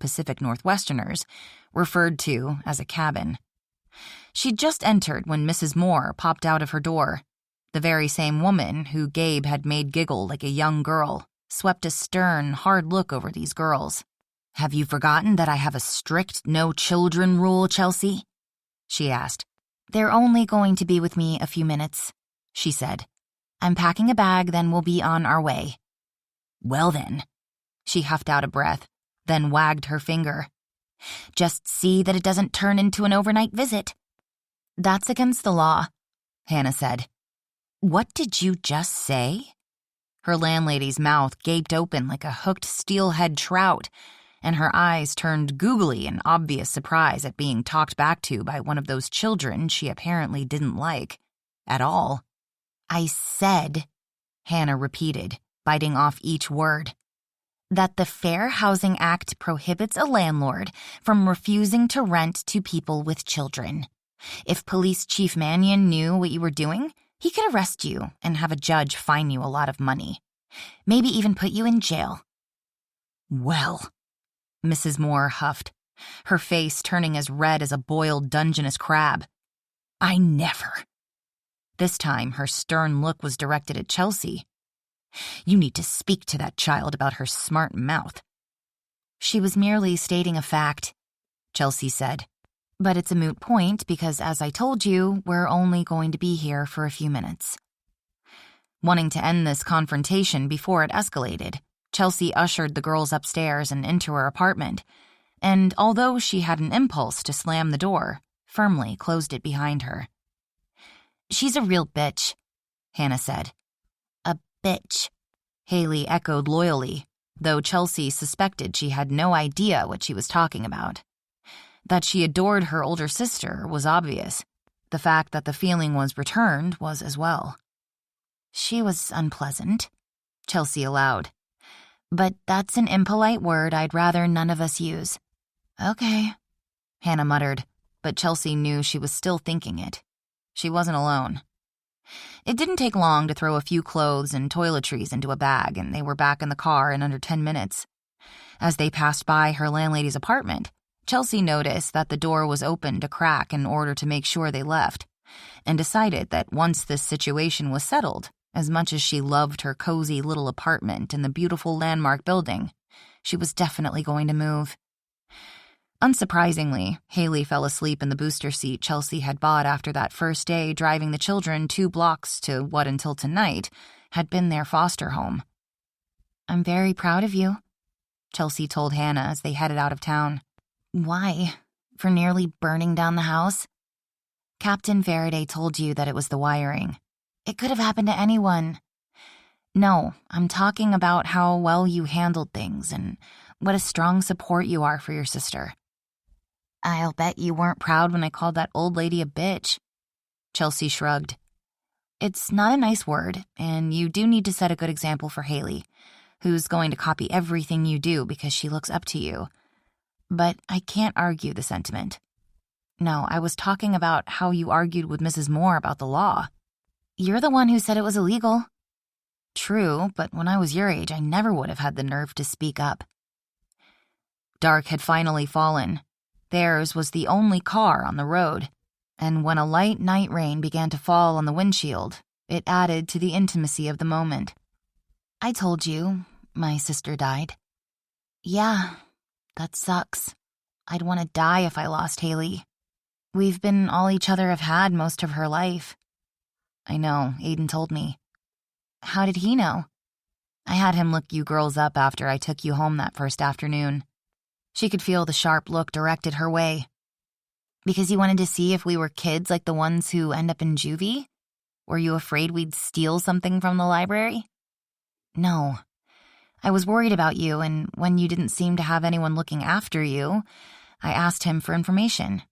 Pacific Northwesterners, referred to as a cabin. She'd just entered when Mrs. Moore popped out of her door. The very same woman who Gabe had made giggle like a young girl swept a stern, hard look over these girls. "Have you forgotten that I have a strict no-children rule, Chelsea?" she asked. "They're only going to be with me a few minutes," she said. "I'm packing a bag, then we'll be on our way." "Well then," she huffed out a breath, then wagged her finger. "Just see that it doesn't turn into an overnight visit." "That's against the law," Hannah said. "What did you just say?" Her landlady's mouth gaped open like a hooked steelhead trout, and her eyes turned googly in obvious surprise at being talked back to by one of those children she apparently didn't like at all. "I said," Hannah repeated, biting off each word, "that the Fair Housing Act prohibits a landlord from refusing to rent to people with children. If Police Chief Mannion knew what you were doing, he could arrest you and have a judge fine you a lot of money. Maybe even put you in jail." "Well," Mrs. Moore huffed, her face turning as red as a boiled Dungeness crab. "I never." This time, her stern look was directed at Chelsea. "You need to speak to that child about her smart mouth." "She was merely stating a fact," Chelsea said. "But it's a moot point because, as I told you, we're only going to be here for a few minutes." Wanting to end this confrontation before it escalated, Chelsea ushered the girls upstairs and into her apartment, and although she had an impulse to slam the door, firmly closed it behind her. "She's a real bitch," Hannah said. "A bitch," Haley echoed loyally, though Chelsea suspected she had no idea what she was talking about. That she adored her older sister was obvious. The fact that the feeling was returned was as well. "She was unpleasant," Chelsea allowed. "But that's an impolite word I'd rather none of us use." "Okay," Hannah muttered, but Chelsea knew she was still thinking it. She wasn't alone. It didn't take long to throw a few clothes and toiletries into a bag, and they were back in the car in under 10 minutes. As they passed by her landlady's apartment, Chelsea noticed that the door was opened a crack in order to make sure they left, and decided that once this situation was settled, as much as she loved her cozy little apartment in the beautiful landmark building, she was definitely going to move. Unsurprisingly, Haley fell asleep in the booster seat Chelsea had bought after that first day driving the children 2 blocks to what until tonight had been their foster home. "I'm very proud of you," Chelsea told Hannah as they headed out of town. "Why? For nearly burning down the house?" "Captain Faraday told you that it was the wiring. It could have happened to anyone." "No, I'm talking about how well you handled things and what a strong support you are for your sister." "I'll bet you weren't proud when I called that old lady a bitch." Chelsea shrugged. "It's not a nice word, and you do need to set a good example for Haley, who's going to copy everything you do because she looks up to you. But I can't argue the sentiment. No, I was talking about how you argued with Mrs. Moore about the law. You're the one who said it was illegal." "True, but when I was your age, I never would have had the nerve to speak up." Dark had finally fallen. Theirs was the only car on the road, and when a light night rain began to fall on the windshield, it added to the intimacy of the moment. "I told you, my sister died." "Yeah, that sucks. I'd want to die if I lost Haley. We've been all each other have had most of her life." "I know, Aiden told me." "How did he know?" "I had him look you girls up after I took you home that first afternoon." She could feel the sharp look directed her way. "Because you wanted to see if we were kids like the ones who end up in juvie? Were you afraid we'd steal something from the library?" "No. I was worried about you, and when you didn't seem to have anyone looking after you, I asked him for information.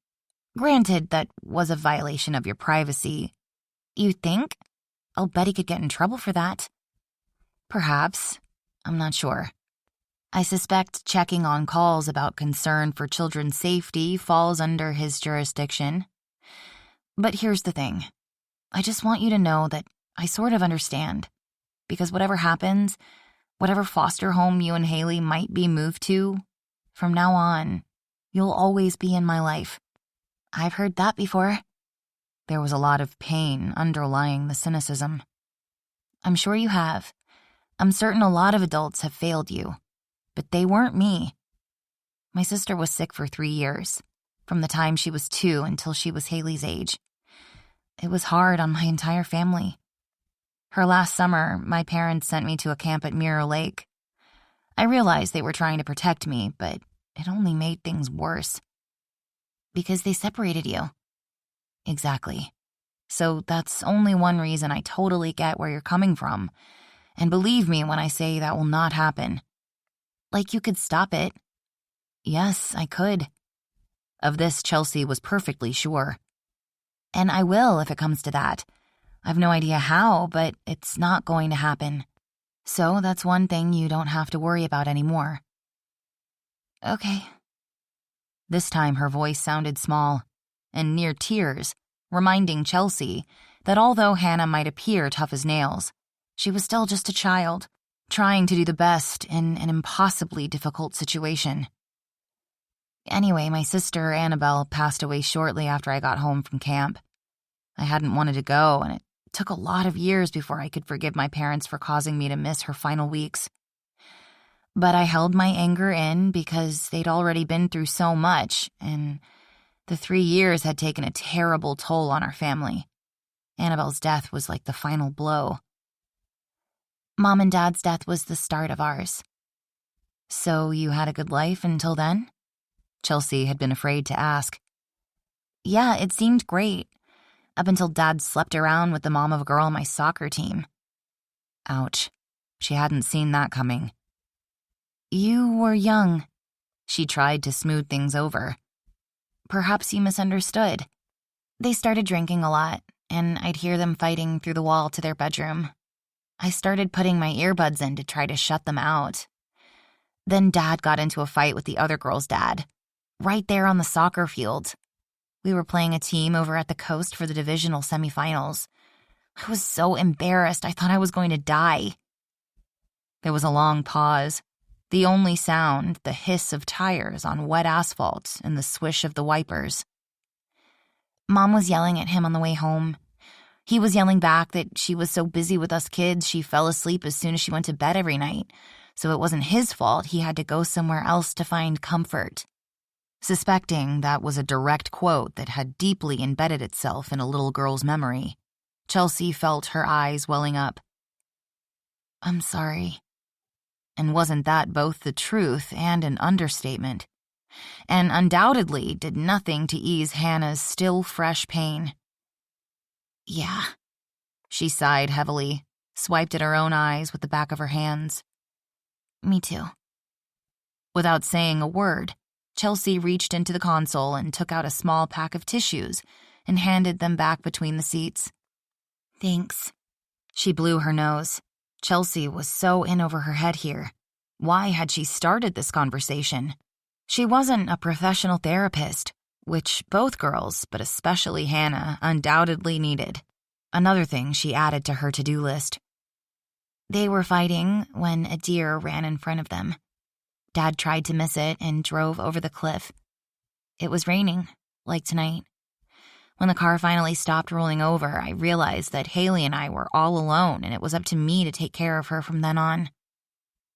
Granted, that was a violation of your privacy." "You think? I'll bet he could get in trouble for that." "Perhaps. I'm not sure. I suspect checking on calls about concern for children's safety falls under his jurisdiction. But here's the thing. I just want you to know that I sort of understand. Because whatever happens, whatever foster home you and Haley might be moved to, From now on, you'll always be in my life." "I've heard that before." There was a lot of pain underlying the cynicism. "I'm sure you have. I'm certain a lot of adults have failed you, but they weren't me. My sister was sick for 3 years, from the time she was 2 until she was Haley's age. It was hard on my entire family. Her last summer, my parents sent me to a camp at Mirror Lake. I realized they were trying to protect me, but it only made things worse." "Because they separated you." "Exactly. So that's only one reason I totally get where you're coming from. And believe me when I say that will not happen." "Like you could stop it." "Yes, I could." Of this, Chelsea was perfectly sure. "And I will if it comes to that. I've no idea how, but it's not going to happen. So that's one thing you don't have to worry about anymore." "Okay." This time her voice sounded small and near tears, reminding Chelsea that although Hannah might appear tough as nails, she was still just a child, trying to do the best in an impossibly difficult situation. "Anyway, my sister, Annabelle, passed away shortly after I got home from camp. I hadn't wanted to go, and it took a lot of years before I could forgive my parents for causing me to miss her final weeks. But I held my anger in because they'd already been through so much, and the 3 years had taken a terrible toll on our family. Annabelle's death was like the final blow. Mom and Dad's death was the start of ours." "So you had a good life until then?" Chelsea had been afraid to ask. "Yeah, it seemed great, up until Dad slept around with the mom of a girl on my soccer team." Ouch. She hadn't seen that coming. "You were young." She tried to smooth things over. "Perhaps you misunderstood. They started drinking a lot, and I'd hear them fighting through the wall to their bedroom. I started putting my earbuds in to try to shut them out. Then Dad got into a fight with the other girl's dad, right there on the soccer field. We were playing a team over at the coast for the divisional semifinals. I was so embarrassed I thought I was going to die." There was a long pause. The only sound, the hiss of tires on wet asphalt and the swish of the wipers. "Mom was yelling at him on the way home. He was yelling back that she was so busy with us kids she fell asleep as soon as she went to bed every night, so it wasn't his fault he had to go somewhere else to find comfort." Suspecting that was a direct quote that had deeply embedded itself in a little girl's memory, Chelsea felt her eyes welling up. "I'm sorry." And wasn't that both the truth and an understatement? And undoubtedly did nothing to ease Hannah's still fresh pain. "Yeah." She sighed heavily, swiped at her own eyes with the back of her hands. "Me too." Without saying a word, Chelsea reached into the console and took out a small pack of tissues and handed them back between the seats. "Thanks." She blew her nose. Chelsea was so in over her head here. Why had she started this conversation? She wasn't a professional therapist, which both girls, but especially Hannah, undoubtedly needed. Another thing she added to her to-do list. "They were fighting when a deer ran in front of them. Dad tried to miss it and drove over the cliff. It was raining, like tonight. When the car finally stopped rolling over, I realized that Haley and I were all alone, and it was up to me to take care of her from then on.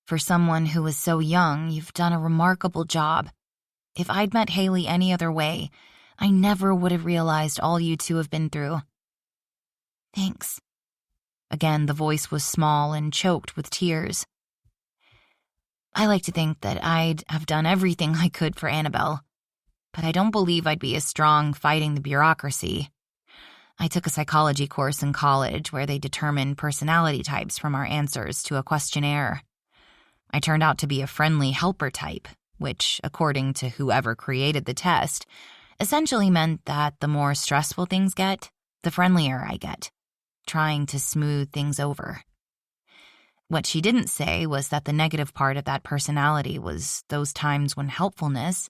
For someone who was so young, you've done a remarkable job. If I'd met Haley any other way, I never would have realized all you two have been through." "Thanks." Again, the voice was small and choked with tears. "I like to think that I'd have done everything I could for Annabelle, but I don't believe I'd be as strong fighting the bureaucracy. I took a psychology course in college where they determined personality types from our answers to a questionnaire. I turned out to be a friendly helper type, which, according to whoever created the test, essentially meant that the more stressful things get, the friendlier I get, trying to smooth things over. What she didn't say was that the negative part of that personality was those times when helpfulness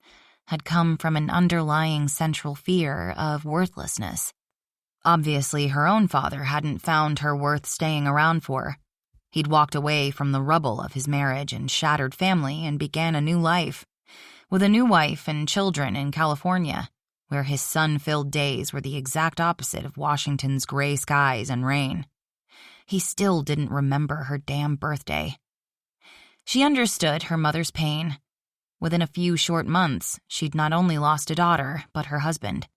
had come from an underlying central fear of worthlessness. Obviously, her own father hadn't found her worth staying around for. He'd walked away from the rubble of his marriage and shattered family and began a new life, with a new wife and children in California, where his sun-filled days were the exact opposite of Washington's gray skies and rain. He still didn't remember her damn birthday. She understood her mother's pain. Within a few short months, she'd not only lost a daughter, but her husband,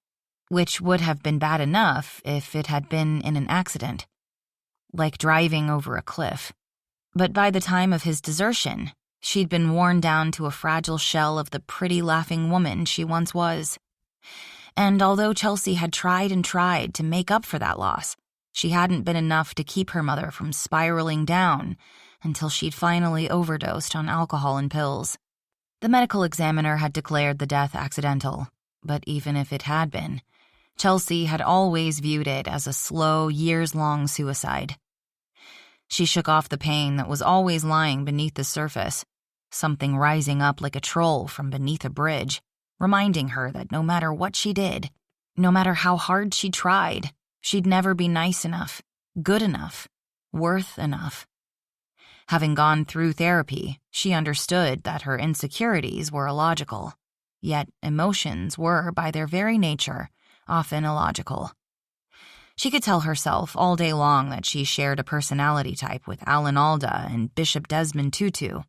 which would have been bad enough if it had been in an accident, like driving over a cliff. But by the time of his desertion, she'd been worn down to a fragile shell of the pretty laughing woman she once was. And although Chelsea had tried and tried to make up for that loss, she hadn't been enough to keep her mother from spiraling down until she'd finally overdosed on alcohol and pills. The medical examiner had declared the death accidental, but even if it had been, Chelsea had always viewed it as a slow, years-long suicide. She shook off the pain that was always lying beneath the surface, something rising up like a troll from beneath a bridge, reminding her that no matter what she did, no matter how hard she tried, she'd never be nice enough, good enough, worth enough. Having gone through therapy, she understood that her insecurities were illogical, yet emotions were, by their very nature, often illogical. She could tell herself all day long that she shared a personality type with Alan Alda and Bishop Desmond Tutu,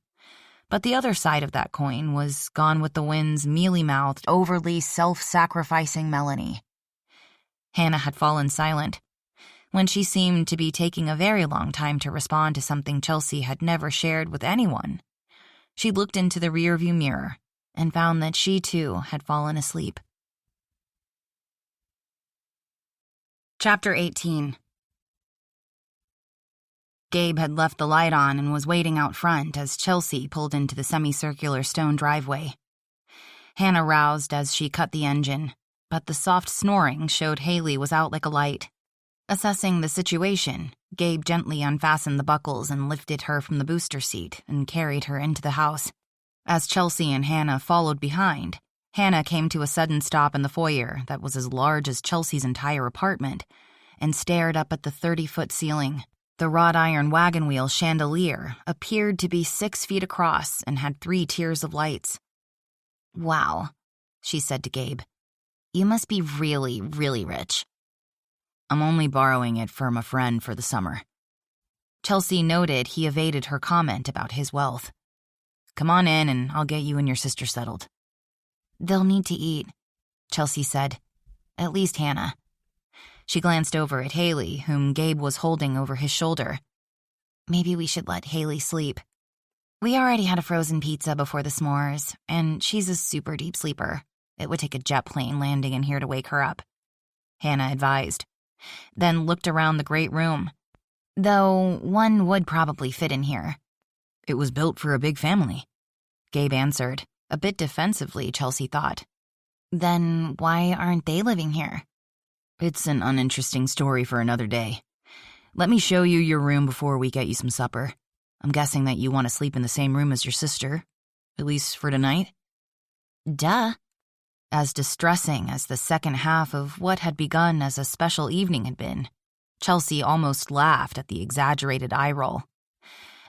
but the other side of that coin was Gone with the Wind's mealy-mouthed, overly self-sacrificing Melanie. Hannah had fallen silent. When she seemed to be taking a very long time to respond to something Chelsea had never shared with anyone, she looked into the rearview mirror and found that she too had fallen asleep. Chapter 18. Gabe had left the light on and was waiting out front as Chelsea pulled into the semicircular stone driveway. Hannah roused as she cut the engine, but the soft snoring showed Haley was out like a light. Assessing the situation, Gabe gently unfastened the buckles and lifted her from the booster seat and carried her into the house. As Chelsea and Hannah followed behind, Hannah came to a sudden stop in the foyer that was as large as Chelsea's entire apartment and stared up at the 30-foot ceiling. The wrought iron wagon wheel chandelier appeared to be 6 feet across and had 3 tiers of lights. "Wow," she said to Gabe. "You must be really, really rich." "I'm only borrowing it from a friend for the summer." Chelsea noted he evaded her comment about his wealth. "Come on in and I'll get you and your sister settled." "They'll need to eat," Chelsea said. "At least Hannah." She glanced over at Haley, whom Gabe was holding over his shoulder. "Maybe we should let Haley sleep. We already had a frozen pizza before the s'mores, and she's a super deep sleeper. It would take a jet plane landing in here to wake her up," Hannah advised, then looked around the great room. "Though one would probably fit in here." "It was built for a big family," Gabe answered, a bit defensively, Chelsea thought. "Then why aren't they living here?" "It's an uninteresting story for another day. Let me show you your room before we get you some supper. I'm guessing that you want to sleep in the same room as your sister, at least for tonight?" "Duh." As distressing as the second half of what had begun as a special evening had been, Chelsea almost laughed at the exaggerated eye roll.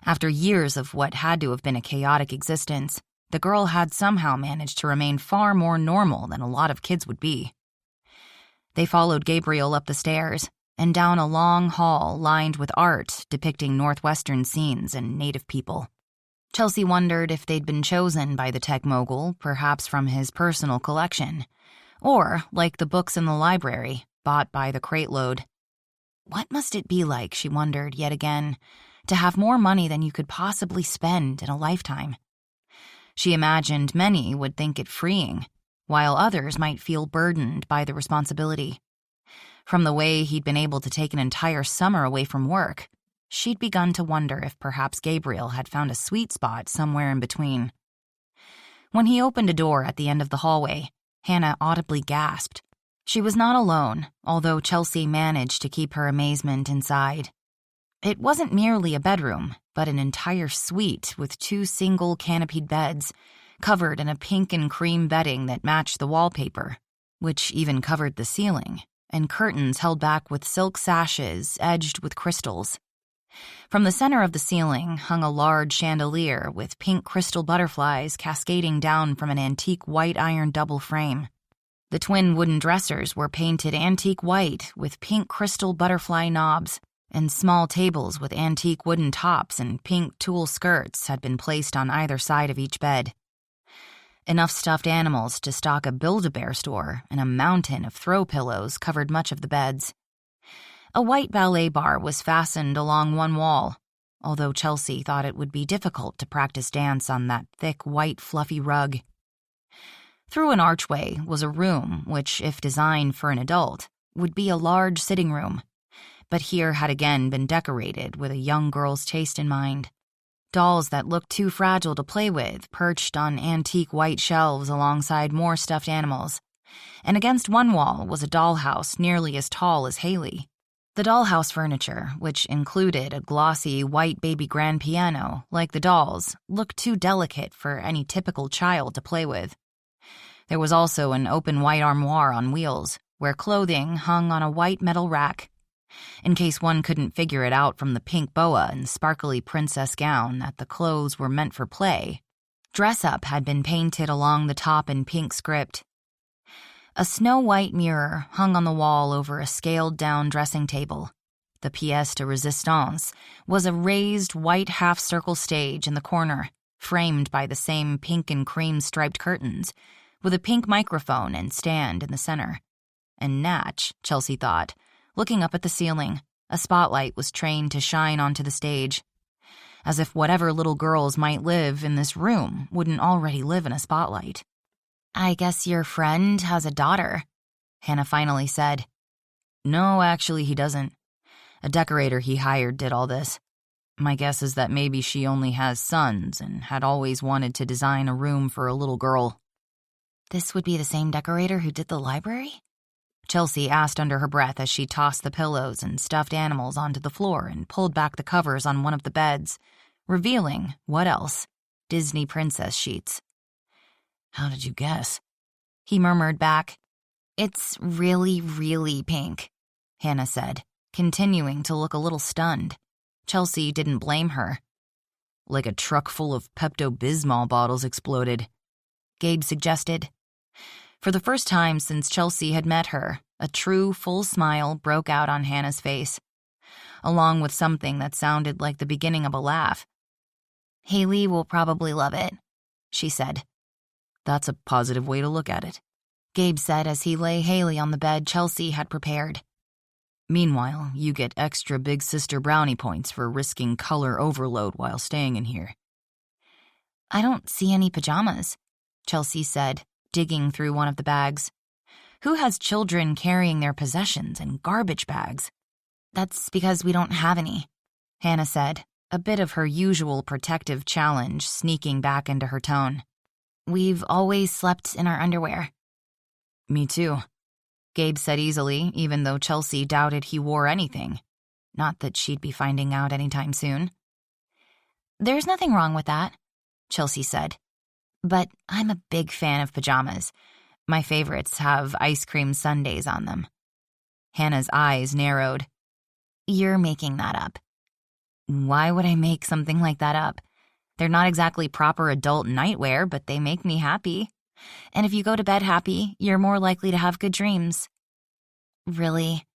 After years of what had to have been a chaotic existence, the girl had somehow managed to remain far more normal than a lot of kids would be. They followed Gabriel up the stairs and down a long hall lined with art depicting Northwestern scenes and native people. Chelsea wondered if they'd been chosen by the tech mogul, perhaps from his personal collection, or, like the books in the library, bought by the crate load. What must it be like, she wondered yet again, to have more money than you could possibly spend in a lifetime? She imagined many would think it freeing, while others might feel burdened by the responsibility. From the way he'd been able to take an entire summer away from work, she'd begun to wonder if perhaps Gabriel had found a sweet spot somewhere in between. When he opened a door at the end of the hallway, Hannah audibly gasped. She was not alone, although Chelsea managed to keep her amazement inside. It wasn't merely a bedroom, but an entire suite with 2 single canopied beds, covered in a pink and cream bedding that matched the wallpaper, which even covered the ceiling, and curtains held back with silk sashes edged with crystals. From the center of the ceiling hung a large chandelier with pink crystal butterflies cascading down from an antique white iron double frame. The twin wooden dressers were painted antique white with pink crystal butterfly knobs, and small tables with antique wooden tops and pink tulle skirts had been placed on either side of each bed. Enough stuffed animals to stock a Build-A-Bear store, and a mountain of throw pillows covered much of the beds. A white ballet bar was fastened along one wall, although Chelsea thought it would be difficult to practice dance on that thick white fluffy rug. Through an archway was a room which, if designed for an adult, would be a large sitting room, but here had again been decorated with a young girl's taste in mind. Dolls that looked too fragile to play with perched on antique white shelves alongside more stuffed animals, and against one wall was a dollhouse nearly as tall as Haley. The dollhouse furniture, which included a glossy white baby grand piano, like the dolls, looked too delicate for any typical child to play with. There was also an open white armoire on wheels, where clothing hung on a white metal rack. In case one couldn't figure it out from the pink boa and sparkly princess gown that the clothes were meant for play, dress-up had been painted along the top in pink script. A snow-white mirror hung on the wall over a scaled-down dressing table. The pièce de résistance was a raised white half-circle stage in the corner, framed by the same pink and cream-striped curtains, with a pink microphone and stand in the center. And Natch, Chelsea thought, looking up at the ceiling, a spotlight was trained to shine onto the stage. As if whatever little girls might live in this room wouldn't already live in a spotlight. "I guess your friend has a daughter," Hannah finally said. "No, actually he doesn't. A decorator he hired did all this. My guess is that maybe she only has sons and had always wanted to design a room for a little girl." "This would be the same decorator who did the library?" Chelsea asked under her breath as she tossed the pillows and stuffed animals onto the floor and pulled back the covers on one of the beds, revealing, what else? Disney princess sheets. "How did you guess?" he murmured back. "It's really, really pink," Hannah said, continuing to look a little stunned. Chelsea didn't blame her. "Like a truck full of Pepto-Bismol bottles exploded," Gabe suggested. For the first time since Chelsea had met her, a true, full smile broke out on Hannah's face, along with something that sounded like the beginning of a laugh. "Haley will probably love it," she said. "That's a positive way to look at it," Gabe said as he lay Haley on the bed Chelsea had prepared. "Meanwhile, you get extra big sister brownie points for risking color overload while staying in here." "I don't see any pajamas," Chelsea said, digging through one of the bags. "Who has children carrying their possessions in garbage bags?" "That's because we don't have any," Hannah said, a bit of her usual protective challenge sneaking back into her tone. "We've always slept in our underwear." "Me too," Gabe said easily, even though Chelsea doubted he wore anything. Not that she'd be finding out anytime soon. "There's nothing wrong with that," Chelsea said. "But I'm a big fan of pajamas. My favorites have ice cream sundaes on them." Hannah's eyes narrowed. "You're making that up." "Why would I make something like that up? They're not exactly proper adult nightwear, but they make me happy. And if you go to bed happy, you're more likely to have good dreams." "Really?"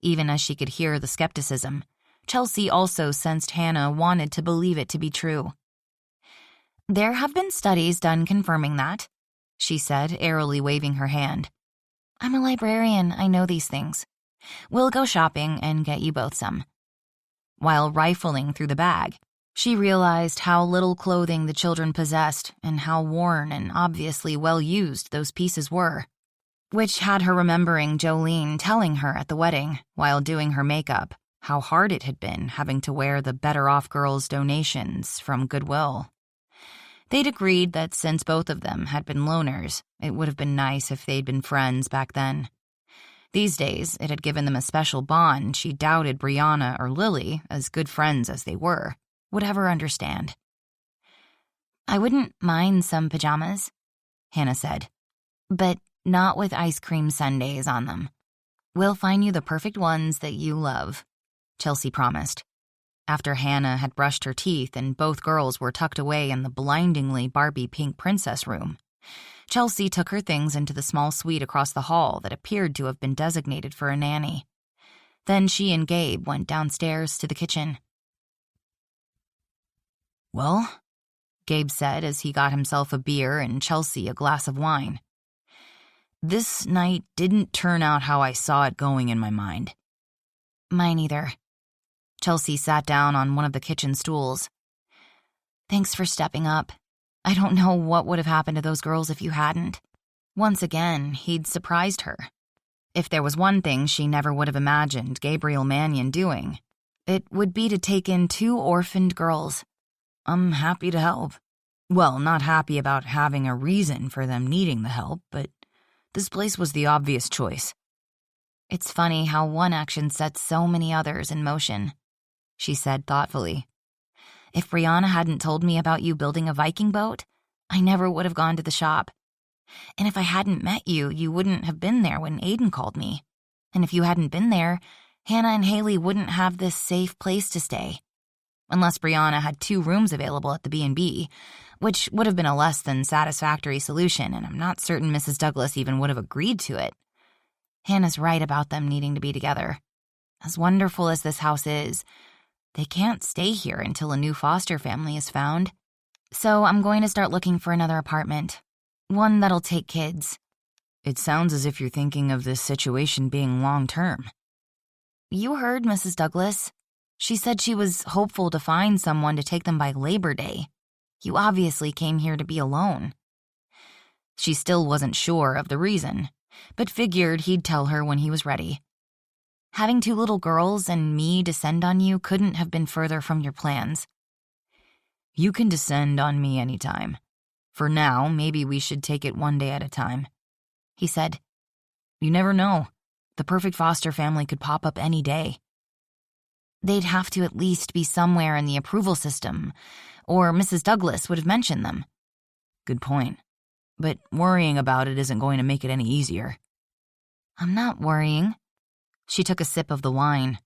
Even as she could hear the skepticism, Chelsea also sensed Hannah wanted to believe it to be true. "There have been studies done confirming that," she said, airily waving her hand. "I'm a librarian, I know these things. We'll go shopping and get you both some." While rifling through the bag, she realized how little clothing the children possessed and how worn and obviously well-used those pieces were, which had her remembering Jolene telling her at the wedding, while doing her makeup, how hard it had been having to wear the better-off girls' donations from Goodwill. They'd agreed that since both of them had been loners, it would have been nice if they'd been friends back then. These days, it had given them a special bond she doubted Brianna or Lily, as good friends as they were, would ever understand. "I wouldn't mind some pajamas," Hannah said, "but not with ice cream sundaes on them. We'll find you the perfect ones that you love," Chelsea promised. After Hannah had brushed her teeth and both girls were tucked away in the blindingly Barbie pink princess room, Chelsea took her things into the small suite across the hall that appeared to have been designated for a nanny. Then she and Gabe went downstairs to the kitchen. "Well," Gabe said as he got himself a beer and Chelsea a glass of wine, "this night didn't turn out how I saw it going in my mind." "Mine either." Chelsea sat down on one of the kitchen stools. "Thanks for stepping up. I don't know what would have happened to those girls if you hadn't." Once again, he'd surprised her. If there was one thing she never would have imagined Gabriel Mannion doing, it would be to take in 2 orphaned girls. "I'm happy to help." Well, not happy about having a reason for them needing the help, but this place was the obvious choice. "It's funny how one action sets so many others in motion," she said thoughtfully. "If Brianna hadn't told me about you building a Viking boat, I never would have gone to the shop. And if I hadn't met you, you wouldn't have been there when Aiden called me. And if you hadn't been there, Hannah and Haley wouldn't have this safe place to stay. Unless Brianna had 2 rooms available at the B&B, which would have been a less than satisfactory solution, and I'm not certain Mrs. Douglas even would have agreed to it. Hannah's right about them needing to be together. As wonderful as this house is, they can't stay here until a new foster family is found. So I'm going to start looking for another apartment. One that'll take kids." "It sounds as if you're thinking of this situation being long-term." "You heard Mrs. Douglas. She said she was hopeful to find someone to take them by Labor Day. You obviously came here to be alone." She still wasn't sure of the reason, but figured he'd tell her when he was ready. "Having 2 little girls and me descend on you couldn't have been further from your plans." "You can descend on me anytime. For now, maybe we should take it one day at a time," he said. "You never know. The perfect foster family could pop up any day." "They'd have to at least be somewhere in the approval system, or Mrs. Douglas would have mentioned them." "Good point. But worrying about it isn't going to make it any easier." "I'm not worrying." She took a sip of the wine.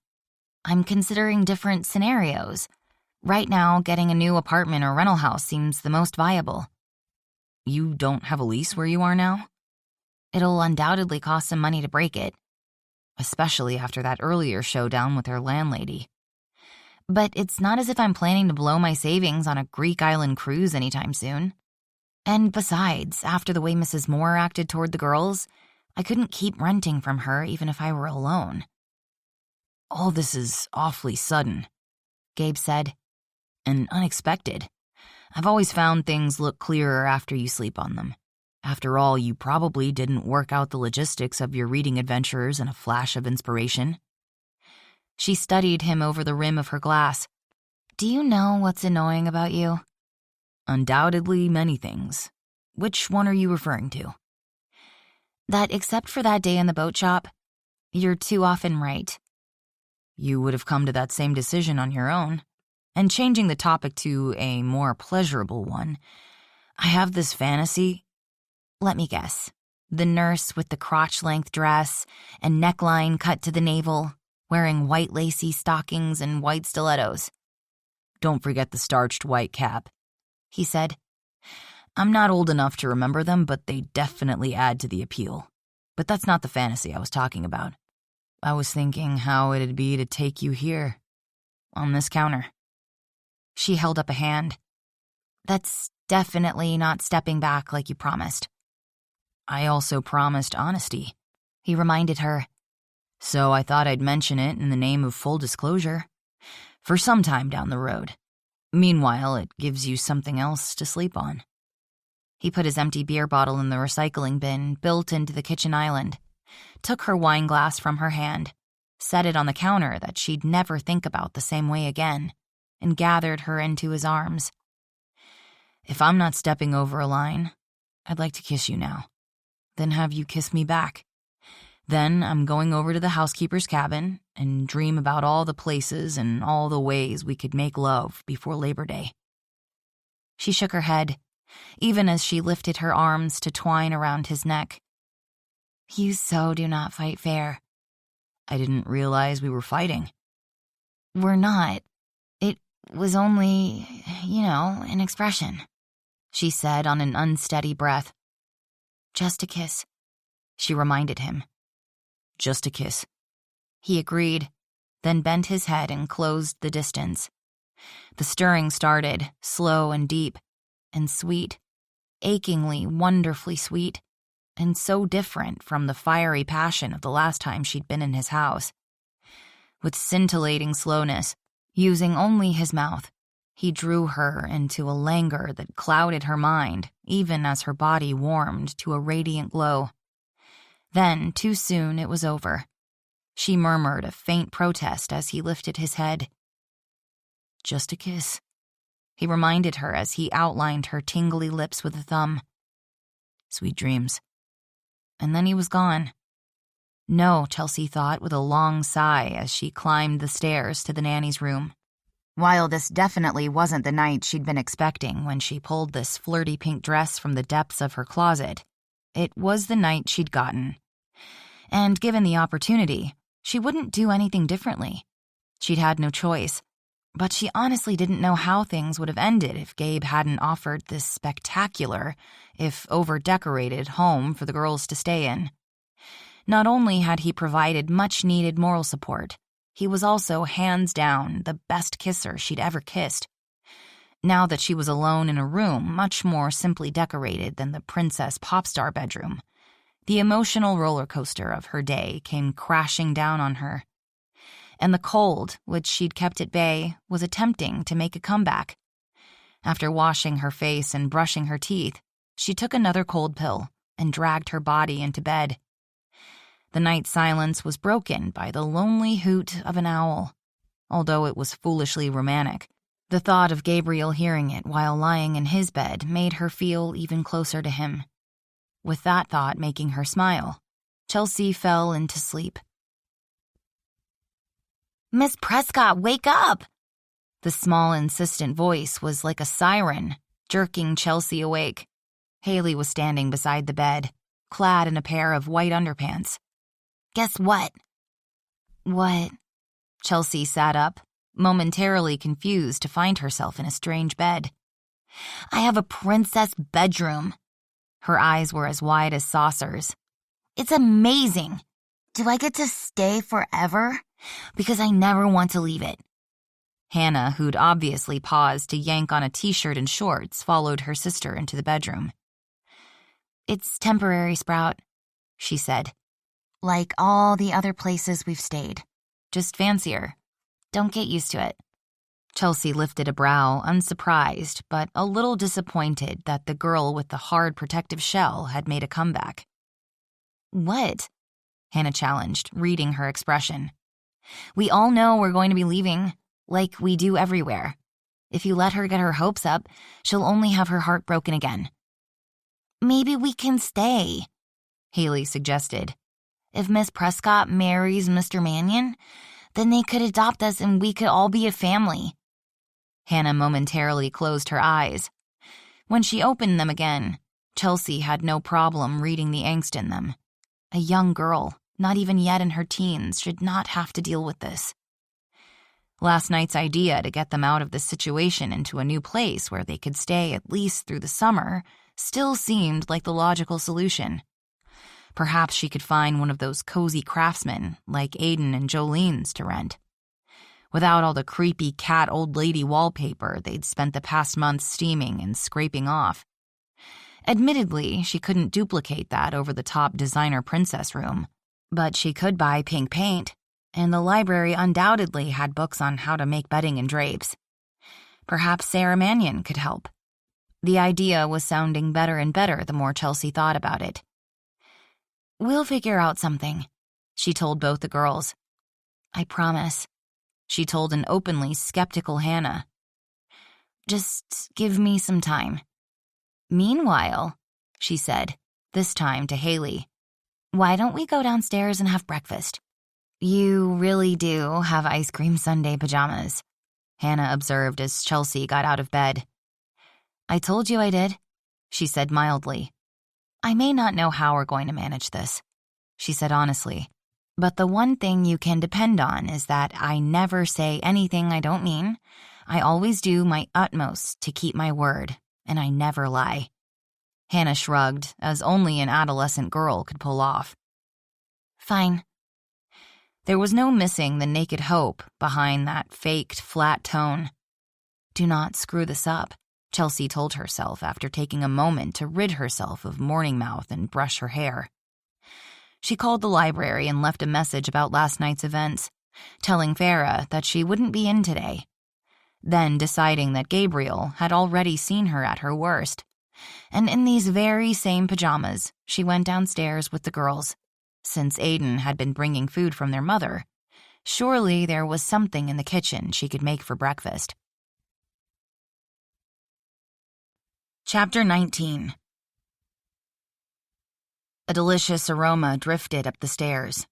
"I'm considering different scenarios. Right now, getting a new apartment or rental house seems the most viable." "You don't have a lease where you are now?" "It'll undoubtedly cost some money to break it." Especially after that earlier showdown with her landlady. "But it's not as if I'm planning to blow my savings on a Greek island cruise anytime soon. And besides, after the way Mrs. Moore acted toward the girls, I couldn't keep renting from her even if I were alone." "All this is awfully sudden," Gabe said, "and unexpected. I've always found things look clearer after you sleep on them. After all, you probably didn't work out the logistics of your reading adventures in a flash of inspiration." She studied him over the rim of her glass. "Do you know what's annoying about you?" "Undoubtedly many things. Which one are you referring to?" "That except for that day in the boat shop, you're too often right." "You would have come to that same decision on your own." And changing the topic to a more pleasurable one, "I have this fantasy." "Let me guess. The nurse with the crotch-length dress and neckline cut to the navel, wearing white lacy stockings and white stilettos." "Don't forget the starched white cap," he said. "I'm not old enough to remember them, but they definitely add to the appeal. But that's not the fantasy I was talking about. I was thinking how it'd be to take you here, on this counter." She held up a hand. "That's definitely not stepping back like you promised." "I also promised honesty," he reminded her. "So I thought I'd mention it in the name of full disclosure. For some time down the road. Meanwhile, it gives you something else to sleep on." He put his empty beer bottle in the recycling bin built into the kitchen island, took her wine glass from her hand, set it on the counter that she'd never think about the same way again, and gathered her into his arms. "If I'm not stepping over a line, I'd like to kiss you now. Then have you kiss me back. Then I'm going over to the housekeeper's cabin and dream about all the places and all the ways we could make love before Labor Day." She shook her head, even as she lifted her arms to twine around his neck. "You so do not fight fair." "I didn't realize we were fighting." "We're not. was only, an expression," she said on an unsteady breath. "Just a kiss," she reminded him. "Just a kiss," he agreed, then bent his head and closed the distance. The stirring started, slow and deep, and sweet, achingly, wonderfully sweet, and so different from the fiery passion of the last time she'd been in his house. With scintillating slowness, using only his mouth, he drew her into a languor that clouded her mind, even as her body warmed to a radiant glow. Then, too soon, it was over. She murmured a faint protest as he lifted his head. "Just a kiss," he reminded her as he outlined her tingly lips with a thumb. "Sweet dreams." And then he was gone. No, Chelsea thought with a long sigh as she climbed the stairs to the nanny's room. While this definitely wasn't the night she'd been expecting when she pulled this flirty pink dress from the depths of her closet, it was the night she'd gotten. And given the opportunity, she wouldn't do anything differently. She'd had no choice, but she honestly didn't know how things would have ended if Gabe hadn't offered this spectacular, if over-decorated, home for the girls to stay in. Not only had he provided much-needed moral support, he was also hands down the best kisser she'd ever kissed. Now that she was alone in a room much more simply decorated than the princess pop star bedroom, the emotional roller coaster of her day came crashing down on her. And the cold, which she'd kept at bay, was attempting to make a comeback. After washing her face and brushing her teeth, she took another cold pill and dragged her body into bed. The night silence was broken by the lonely hoot of an owl. Although it was foolishly romantic, the thought of Gabriel hearing it while lying in his bed made her feel even closer to him. With that thought making her smile, Chelsea fell into sleep. "Miss Prescott, wake up!" The small, insistent voice was like a siren, jerking Chelsea awake. Haley was standing beside the bed, clad in a pair of white underpants. "Guess what?" "What?" Chelsea sat up, momentarily confused to find herself in a strange bed. "I have a princess bedroom." Her eyes were as wide as saucers. "It's amazing. Do I get to stay forever? Because I never want to leave it." Hannah, who'd obviously paused to yank on a t-shirt and shorts, followed her sister into the bedroom. "It's temporary, Sprout," she said. "Like all the other places we've stayed. Just fancier. Don't get used to it." Chelsea lifted a brow, unsurprised, but a little disappointed that the girl with the hard protective shell had made a comeback. "What?" Hannah challenged, reading her expression. "We all know we're going to be leaving, like we do everywhere. If you let her get her hopes up, she'll only have her heart broken again." "Maybe we can stay," Haley suggested. "If Miss Prescott marries Mr. Mannion, then they could adopt us and we could all be a family." Hannah momentarily closed her eyes. When she opened them again, Chelsea had no problem reading the angst in them. A young girl, not even yet in her teens, should not have to deal with this. Last night's idea to get them out of this situation into a new place where they could stay at least through the summer still seemed like the logical solution. Perhaps she could find one of those cozy craftsmen like Aiden and Jolene's to rent. Without all the creepy cat old lady wallpaper they'd spent the past month steaming and scraping off. Admittedly, she couldn't duplicate that over-the-top designer princess room, but she could buy pink paint, and the library undoubtedly had books on how to make bedding and drapes. Perhaps Sarah Mannion could help. The idea was sounding better and better the more Chelsea thought about it. "We'll figure out something," she told both the girls. "I promise," she told an openly skeptical Hannah. "Just give me some time." "Meanwhile," she said, this time to Haley, "why don't we go downstairs and have breakfast?" "You really do have ice cream sundae pajamas," Hannah observed as Chelsea got out of bed. "I told you I did," she said mildly. "I may not know how we're going to manage this," she said honestly, "but the one thing you can depend on is that I never say anything I don't mean, I always do my utmost to keep my word, and I never lie. Hannah shrugged, as only an adolescent girl could pull off. Fine. There was no missing the naked hope behind that faked, flat tone. Do not screw this up, Chelsea told herself after taking a moment to rid herself of morning mouth and brush her hair. She called the library and left a message about last night's events, telling Farah that she wouldn't be in today. Then deciding that Gabriel had already seen her at her worst. And in these very same pajamas, she went downstairs with the girls. Since Aiden had been bringing food from their mother, surely there was something in the kitchen she could make for breakfast. Chapter 19. A delicious aroma drifted up the stairs.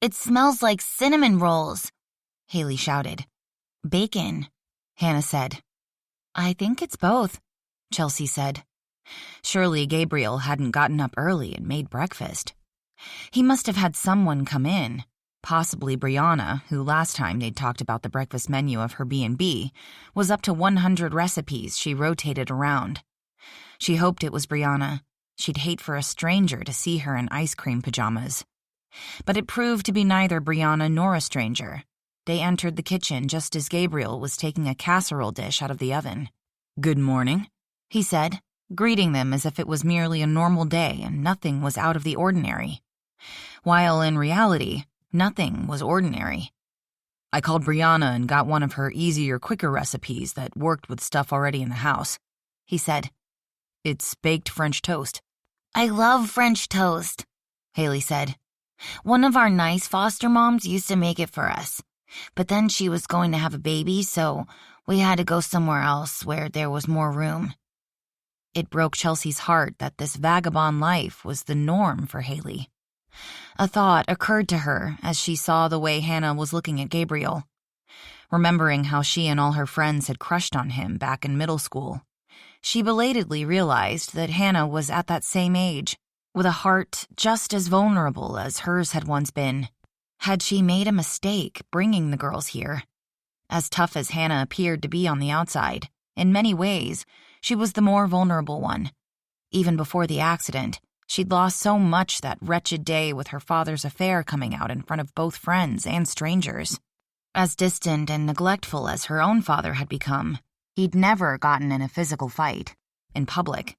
It smells like cinnamon rolls, Haley shouted. Bacon, Hannah said. I think it's both, Chelsea said. Surely Gabriel hadn't gotten up early and made breakfast. He must have had someone come in, possibly Brianna, who last time they'd talked about the breakfast menu of her B&B, was up to 100 recipes she rotated around. She hoped it was Brianna. She'd hate for a stranger to see her in ice cream pajamas. But it proved to be neither Brianna nor a stranger. They entered the kitchen just as Gabriel was taking a casserole dish out of the oven. Good morning, he said, greeting them as if it was merely a normal day and nothing was out of the ordinary. While in reality, nothing was ordinary. I called Brianna and got one of her easier, quicker recipes that worked with stuff already in the house, he said. It's baked French toast. I love French toast, Haley said. One of our nice foster moms used to make it for us, but then she was going to have a baby, so we had to go somewhere else where there was more room. It broke Chelsea's heart that this vagabond life was the norm for Haley. A thought occurred to her as she saw the way Hannah was looking at Gabriel. Remembering how she and all her friends had crushed on him back in middle school, she belatedly realized that Hannah was at that same age, with a heart just as vulnerable as hers had once been. Had she made a mistake bringing the girls here? As tough as Hannah appeared to be on the outside, in many ways, she was the more vulnerable one. Even before the accident, she'd lost so much that wretched day with her father's affair coming out in front of both friends and strangers. As distant and neglectful as her own father had become, he'd never gotten in a physical fight, in public.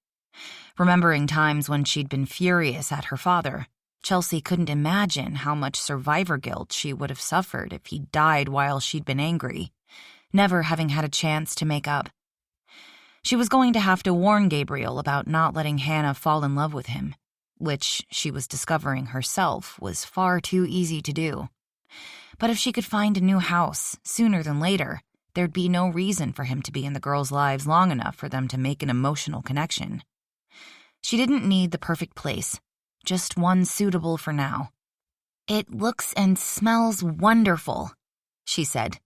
Remembering times when she'd been furious at her father, Chelsea couldn't imagine how much survivor guilt she would have suffered if he died while she'd been angry, never having had a chance to make up. She was going to have to warn Gabriel about not letting Hannah fall in love with him, which she was discovering herself was far too easy to do. But if she could find a new house sooner than later, there'd be no reason for him to be in the girls' lives long enough for them to make an emotional connection. She didn't need the perfect place, just one suitable for now. It looks and smells wonderful, she said.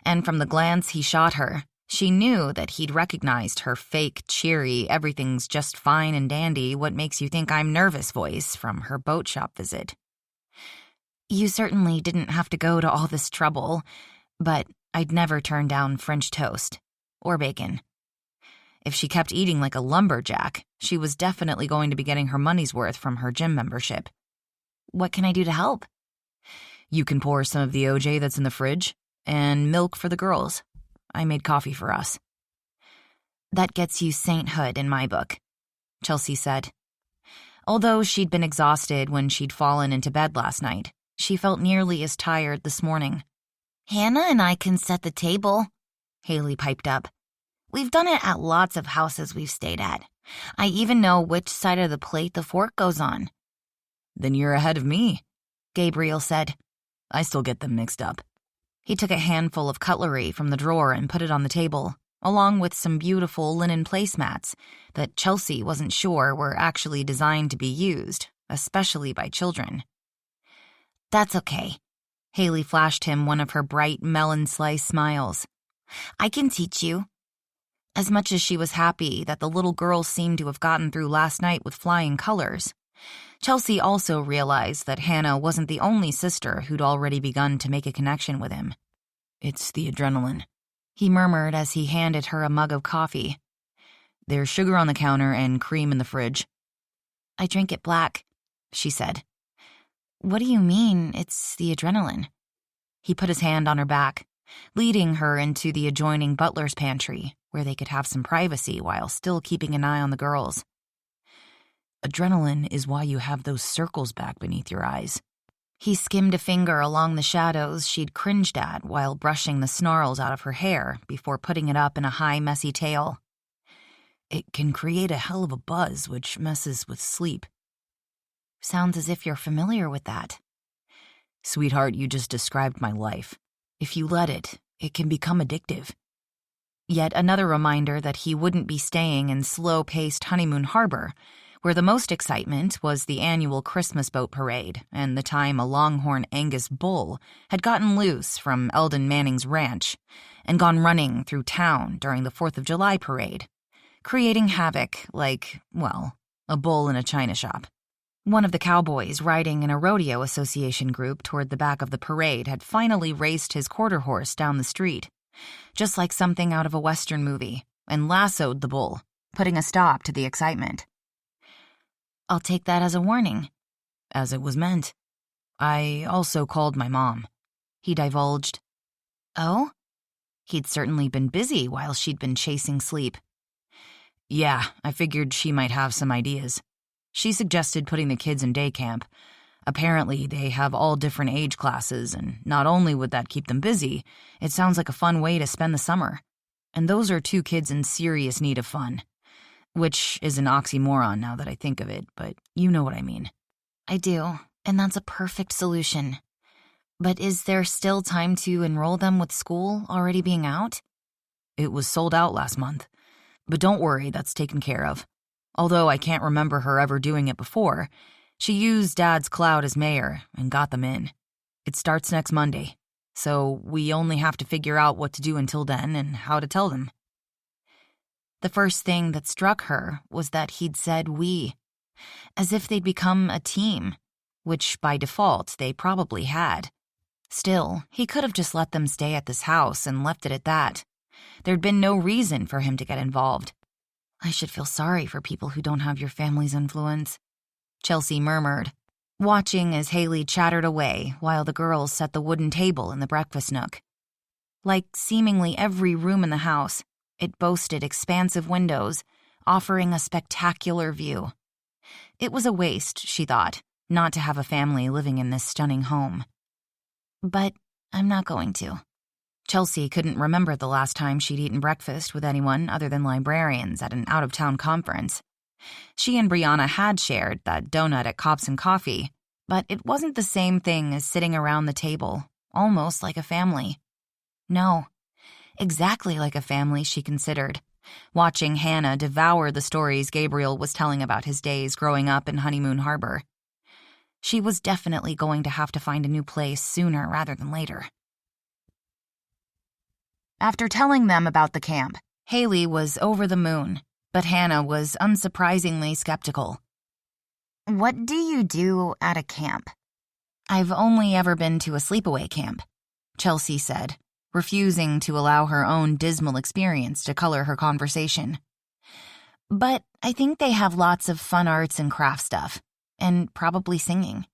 And from the glance he shot her, she knew that he'd recognized her fake, cheery, everything's just fine and dandy, what makes you think I'm nervous voice from her boat shop visit. You certainly didn't have to go to all this trouble, but I'd never turn down French toast or bacon. If she kept eating like a lumberjack, she was definitely going to be getting her money's worth from her gym membership. What can I do to help? You can pour some of the OJ that's in the fridge, and milk for the girls. I made coffee for us. That gets you sainthood in my book, Chelsea said. Although she'd been exhausted when she'd fallen into bed last night, she felt nearly as tired this morning. Hannah and I can set the table, Haley piped up. We've done it at lots of houses we've stayed at. I even know which side of the plate the fork goes on. Then you're ahead of me, Gabriel said. I still get them mixed up. He took a handful of cutlery from the drawer and put it on the table, along with some beautiful linen placemats that Chelsea wasn't sure were actually designed to be used, especially by children. That's okay. Haley flashed him one of her bright melon slice smiles. I can teach you. As much as she was happy that the little girl seemed to have gotten through last night with flying colors, Chelsea also realized that Hannah wasn't the only sister who'd already begun to make a connection with him. It's the adrenaline, he murmured as he handed her a mug of coffee. "There's sugar on the counter and cream in the fridge." "I drink it black," she said. "What do you mean it's the adrenaline?" He put his hand on her back, leading her into the adjoining butler's pantry, where they could have some privacy while still keeping an eye on the girls. "Adrenaline is why you have those circles back beneath your eyes." He skimmed a finger along the shadows she'd cringed at while brushing the snarls out of her hair before putting it up in a high, messy tail. "It can create a hell of a buzz, which messes with sleep." "Sounds as if you're familiar with that." "Sweetheart, you just described my life. If you let it, it can become addictive." Yet another reminder that he wouldn't be staying in slow-paced Honeymoon Harbor, where the most excitement was the annual Christmas boat parade and the time a Longhorn Angus bull had gotten loose from Eldon Manning's ranch and gone running through town during the 4th of July parade, creating havoc like, well, a bull in a china shop. One of the cowboys riding in a rodeo association group toward the back of the parade had finally raced his quarter horse down the street, just like something out of a Western movie, and lassoed the bull, putting a stop to the excitement. "I'll take that as a warning." "As it was meant. I also called my mom," he divulged. "Oh?" He'd certainly been busy while she'd been chasing sleep. "Yeah, I figured she might have some ideas. She suggested putting the kids in day camp. Apparently, they have all different age classes, and not only would that keep them busy, it sounds like a fun way to spend the summer. And those are 2 kids in serious need of fun. Which is an oxymoron now that I think of it, but you know what I mean." "I do, and that's a perfect solution. But is there still time to enroll them with school already being out?" "It was sold out last month. But don't worry, that's taken care of. Although I can't remember her ever doing it before, she used Dad's clout as mayor and got them in. It starts next Monday, so we only have to figure out what to do until then and how to tell them." The first thing that struck her was that he'd said we, as if they'd become a team, which by default they probably had. Still, he could have just let them stay at this house and left it at that. There'd been no reason for him to get involved. "I should feel sorry for people who don't have your family's influence," Chelsea murmured, watching as Haley chattered away while the girls set the wooden table in the breakfast nook. Like seemingly every room in the house, it boasted expansive windows, offering a spectacular view. It was a waste, she thought, not to have a family living in this stunning home. "But I'm not going to." Chelsea couldn't remember the last time she'd eaten breakfast with anyone other than librarians at an out-of-town conference. She and Brianna had shared that donut at Cops and Coffee, but it wasn't the same thing as sitting around the table, almost like a family. No, exactly like a family, she considered, watching Hannah devour the stories Gabriel was telling about his days growing up in Honeymoon Harbor. She was definitely going to have to find a new place sooner rather than later. After telling them about the camp, Haley was over the moon, but Hannah was unsurprisingly skeptical. "What do you do at a camp?" "I've only ever been to a sleepaway camp," Chelsea said, refusing to allow her own dismal experience to color her conversation. "But I think they have lots of fun arts and craft stuff, and probably singing."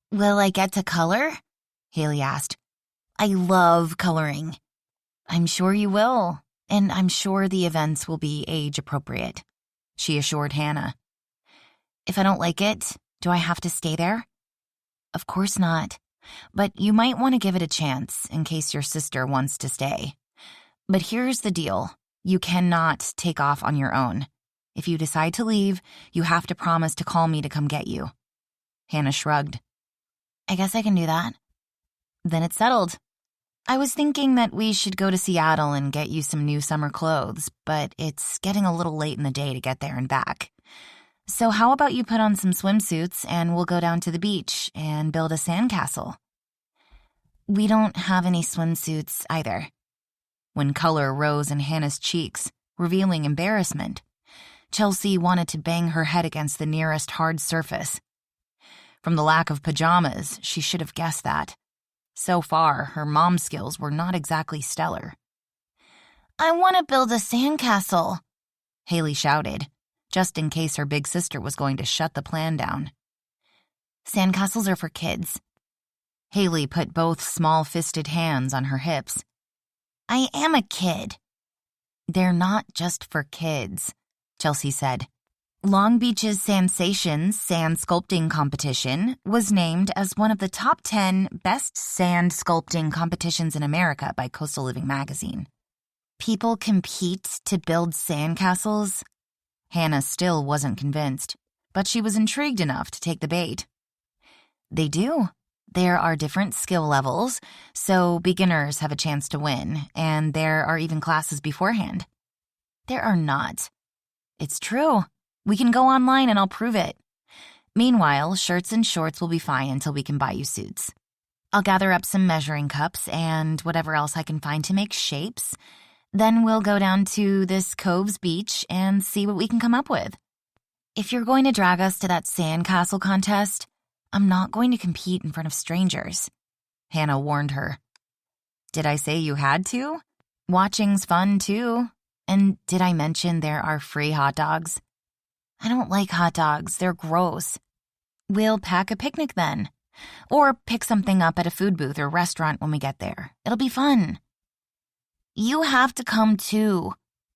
"Will I get to color?" Haley asked. "I love coloring." "I'm sure you will, and I'm sure the events will be age-appropriate," she assured Hannah. "If I don't like it, do I have to stay there?" "Of course not. But you might want to give it a chance in case your sister wants to stay. But here's the deal. You cannot take off on your own. If you decide to leave, you have to promise to call me to come get you." Hannah shrugged. "I guess I can do that." "Then it's settled. I was thinking that we should go to Seattle and get you some new summer clothes, but it's getting a little late in the day to get there and back. So how about you put on some swimsuits and we'll go down to the beach and build a sandcastle?" "We don't have any swimsuits either." When color rose in Hannah's cheeks, revealing embarrassment, Chelsea wanted to bang her head against the nearest hard surface. From the lack of pajamas, she should have guessed that. So far, her mom skills were not exactly stellar. I want to build a sandcastle, Haley shouted, just in case her big sister was going to shut the plan down. Sandcastles are for kids. Haley put both small-fisted hands on her hips. I am a kid. They're not just for kids, Chelsea said. Long Beach's Sensations Sand Sculpting Competition was named as one of the top 10 best sand sculpting competitions in America by Coastal Living magazine. People compete to build sandcastles? Hannah still wasn't convinced, but she was intrigued enough to take the bait. They do. There are different skill levels, so beginners have a chance to win, and there are even classes beforehand. There are not. It's true. We can go online and I'll prove it. Meanwhile, shirts and shorts will be fine until we can buy you suits. I'll gather up some measuring cups and whatever else I can find to make shapes. Then we'll go down to this cove's beach and see what we can come up with. If you're going to drag us to that sandcastle contest, I'm not going to compete in front of strangers, Hannah warned her. Did I say you had to? Watching's fun, too. And did I mention there are free hot dogs? I don't like hot dogs. They're gross. We'll pack a picnic then. Or pick something up at a food booth or restaurant when we get there. It'll be fun. You have to come too,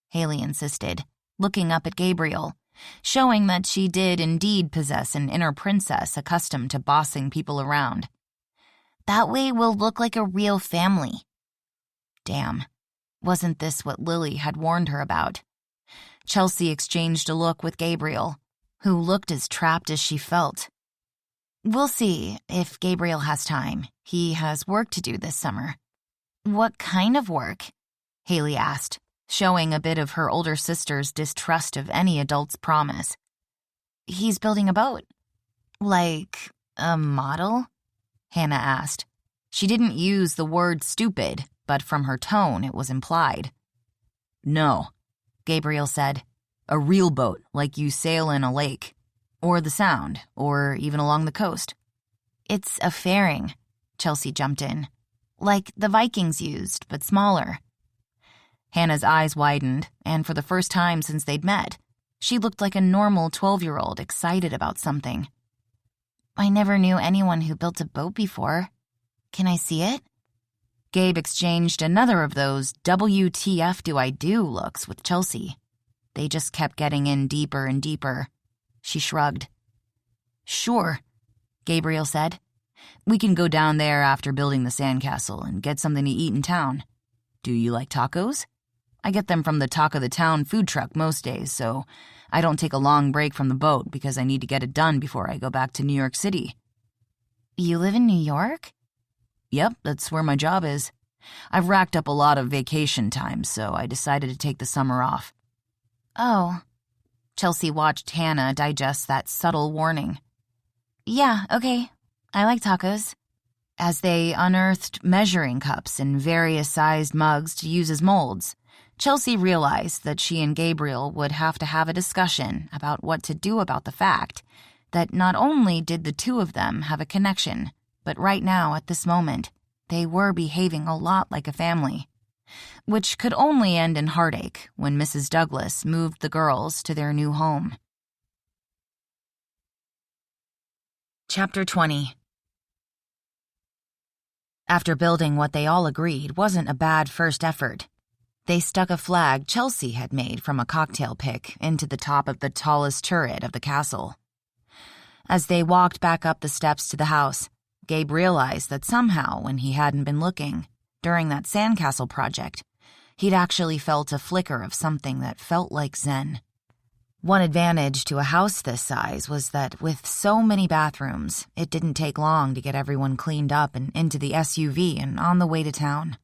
Haley insisted, looking up at Gabriel, showing that she did indeed possess an inner princess accustomed to bossing people around. That way we'll look like a real family. Damn, wasn't this what Lily had warned her about? Chelsea exchanged a look with Gabriel, who looked as trapped as she felt. We'll see if Gabriel has time. He has work to do this summer. What kind of work? Haley asked, showing a bit of her older sister's distrust of any adult's promise. He's building a boat. Like a model? Hannah asked. She didn't use the word stupid, but from her tone it was implied. No, Gabriel said. A real boat, like you sail in a lake. Or the Sound, or even along the coast. It's a fairing, Chelsea jumped in. Like the Vikings used, but smaller. Hannah's eyes widened, and for the first time since they'd met, she looked like a normal 12-year-old excited about something. I never knew anyone who built a boat before. Can I see it? Gabe exchanged another of those WTF do I do looks with Chelsea. They just kept getting in deeper and deeper. She shrugged. Sure, Gabriel said. We can go down there after building the sandcastle and get something to eat in town. Do you like tacos? I get them from the Talk of the Town food truck most days, so I don't take a long break from the boat because I need to get it done before I go back to New York City. You live in New York? Yep, that's where my job is. I've racked up a lot of vacation time, so I decided to take the summer off. Oh. Chelsea watched Hannah digest that subtle warning. Yeah, okay. I like tacos. As they unearthed measuring cups and various sized mugs to use as molds, Chelsea realized that she and Gabriel would have to have a discussion about what to do about the fact that not only did the two of them have a connection, but right now, at this moment, they were behaving a lot like a family, which could only end in heartache when Mrs. Douglas moved the girls to their new home. Chapter 20. After building what they all agreed wasn't a bad first effort, they stuck a flag Chelsea had made from a cocktail pick into the top of the tallest turret of the castle. As they walked back up the steps to the house, Gabe realized that somehow, when he hadn't been looking, during that sandcastle project, he'd actually felt a flicker of something that felt like zen. One advantage to a house this size was that with so many bathrooms, it didn't take long to get everyone cleaned up and into the SUV and on the way to town.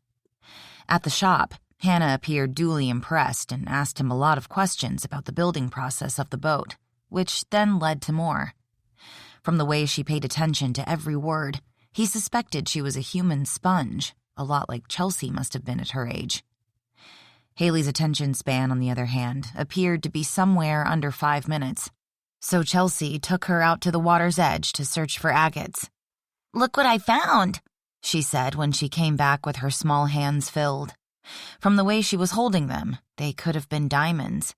At the shop, Hannah appeared duly impressed and asked him a lot of questions about the building process of the boat, which then led to more. From the way she paid attention to every word, he suspected she was a human sponge, a lot like Chelsea must have been at her age. Haley's attention span, on the other hand, appeared to be somewhere under 5 minutes, so Chelsea took her out to the water's edge to search for agates. "Look what I found," she said when she came back with her small hands filled. From the way she was holding them, they could have been diamonds.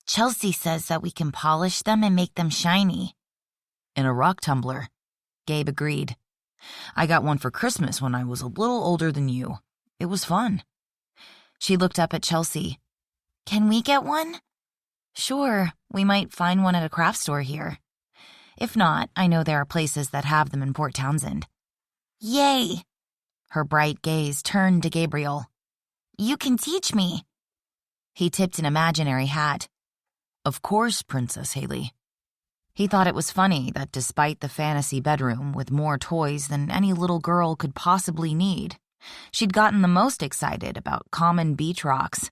Chelsea says that we can polish them and make them shiny. In a rock tumbler, Gabe agreed. I got one for Christmas when I was a little older than you. It was fun. She looked up at Chelsea. Can we get one? Sure, we might find one at a craft store here. If not, I know there are places that have them in Port Townsend. Yay! Her bright gaze turned to Gabriel. You can teach me. He tipped an imaginary hat. Of course, Princess Haley. He thought it was funny that despite the fantasy bedroom with more toys than any little girl could possibly need, she'd gotten the most excited about common beach rocks.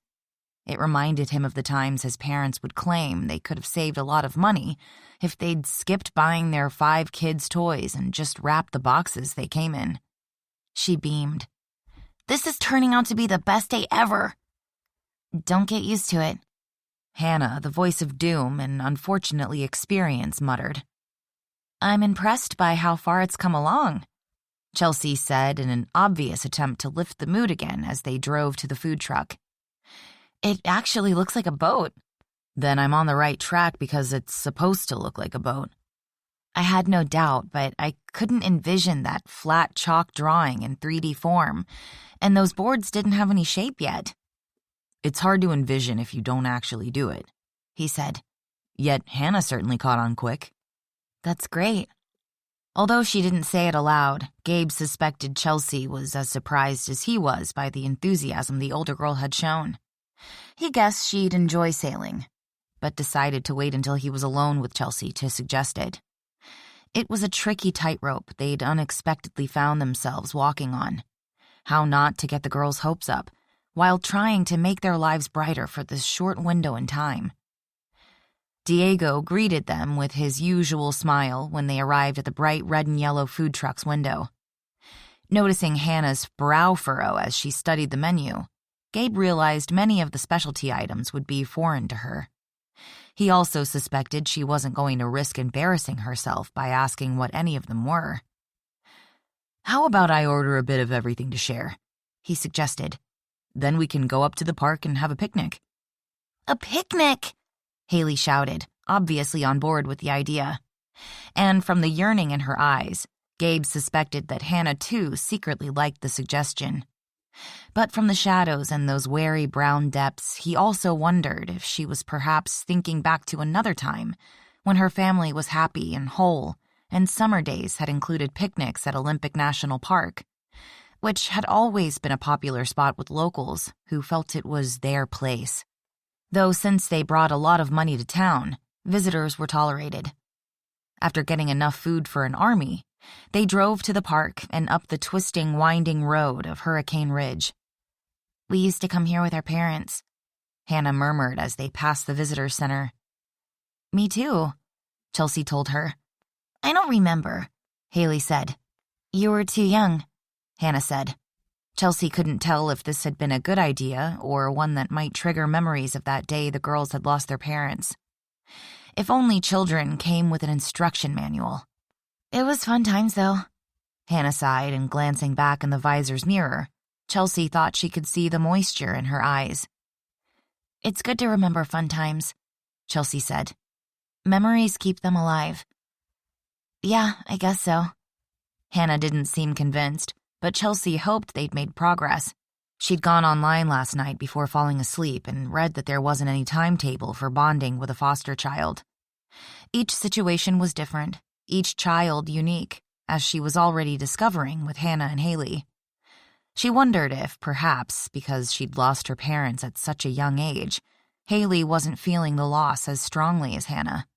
It reminded him of the times his parents would claim they could have saved a lot of money if they'd skipped buying their 5 kids' toys and just wrapped the boxes they came in. She beamed. This is turning out to be the best day ever. Don't get used to it. Hannah, the voice of doom and unfortunately experience, muttered. I'm impressed by how far it's come along, Chelsea said in an obvious attempt to lift the mood again as they drove to the food truck. It actually looks like a boat. Then I'm on the right track because it's supposed to look like a boat. I had no doubt, but I couldn't envision that flat chalk drawing in 3D form, and those boards didn't have any shape yet. It's hard to envision if you don't actually do it, he said. Yet Hannah certainly caught on quick. That's great. Although she didn't say it aloud, Gabe suspected Chelsea was as surprised as he was by the enthusiasm the older girl had shown. He guessed she'd enjoy sailing, but decided to wait until he was alone with Chelsea to suggest it. It was a tricky tightrope they'd unexpectedly found themselves walking on. How not to get the girls' hopes up, while trying to make their lives brighter for this short window in time. Diego greeted them with his usual smile when they arrived at the bright red and yellow food truck's window. Noticing Hannah's brow furrow as she studied the menu, Gabe realized many of the specialty items would be foreign to her. He also suspected she wasn't going to risk embarrassing herself by asking what any of them were. How about I order a bit of everything to share? He suggested. Then we can go up to the park and have a picnic. A picnic! Haley shouted, obviously on board with the idea. And from the yearning in her eyes, Gabe suspected that Hannah too secretly liked the suggestion. But from the shadows and those wary brown depths, he also wondered if she was perhaps thinking back to another time when her family was happy and whole, and summer days had included picnics at Olympic National Park, which had always been a popular spot with locals who felt it was their place. Though since they brought a lot of money to town, visitors were tolerated. After getting enough food for an army, they drove to the park and up the twisting, winding road of Hurricane Ridge. We used to come here with our parents, Hannah murmured as they passed the visitor center. Me too, Chelsea told her. I don't remember, Haley said. You were too young, Hannah said. Chelsea couldn't tell if this had been a good idea or one that might trigger memories of that day the girls had lost their parents. If only children came with an instruction manual. It was fun times, though, Hannah sighed, and glancing back in the visor's mirror, Chelsea thought she could see the moisture in her eyes. It's good to remember fun times, Chelsea said. Memories keep them alive. Yeah, I guess so. Hannah didn't seem convinced, but Chelsea hoped they'd made progress. She'd gone online last night before falling asleep and read that there wasn't any timetable for bonding with a foster child. Each situation was different, each child unique, as she was already discovering with Hannah and Haley. She wondered if, perhaps, because she'd lost her parents at such a young age, Haley wasn't feeling the loss as strongly as Hannah.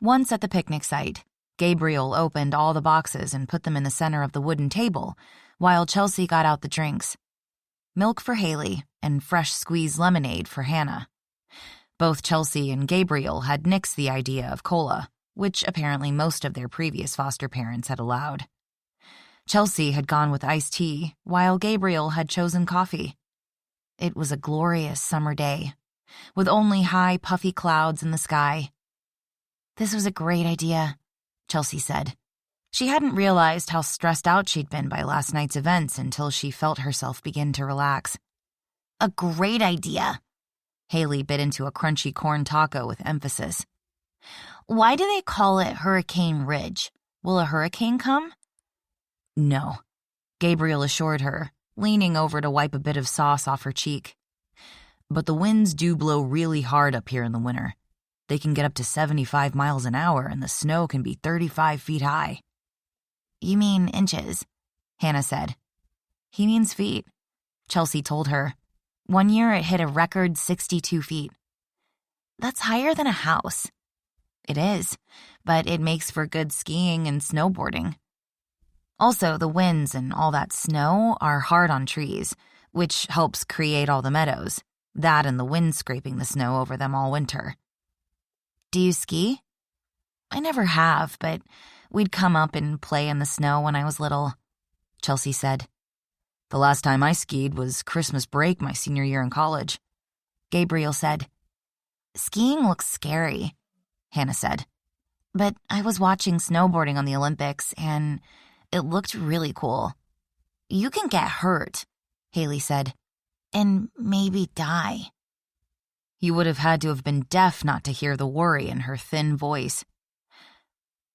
Once at the picnic site, Gabriel opened all the boxes and put them in the center of the wooden table, while Chelsea got out the drinks. Milk for Haley and fresh squeezed lemonade for Hannah. Both Chelsea and Gabriel had nixed the idea of cola, which apparently most of their previous foster parents had allowed. Chelsea had gone with iced tea, while Gabriel had chosen coffee. It was a glorious summer day, with only high, puffy clouds in the sky. This was a great idea, Chelsea said. She hadn't realized how stressed out she'd been by last night's events until she felt herself begin to relax. A great idea. Haley bit into a crunchy corn taco with emphasis. Why do they call it Hurricane Ridge? Will a hurricane come? No, Gabriel assured her, leaning over to wipe a bit of sauce off her cheek. But the winds do blow really hard up here in the winter. They can get up to 75 miles an hour and the snow can be 35 feet high. You mean inches? Hannah said. He means feet, Chelsea told her. One year it hit a record 62 feet. That's higher than a house. It is, but it makes for good skiing and snowboarding. Also, the winds and all that snow are hard on trees, which helps create all the meadows. That and the wind scraping the snow over them all winter. Do you ski? I never have, but we'd come up and play in the snow when I was little, Chelsea said. The last time I skied was Christmas break my senior year in college, Gabriel said. Skiing looks scary, Hannah said. But I was watching snowboarding on the Olympics, and it looked really cool. You can get hurt, Haley said, and maybe die. You would have had to have been deaf not to hear the worry in her thin voice.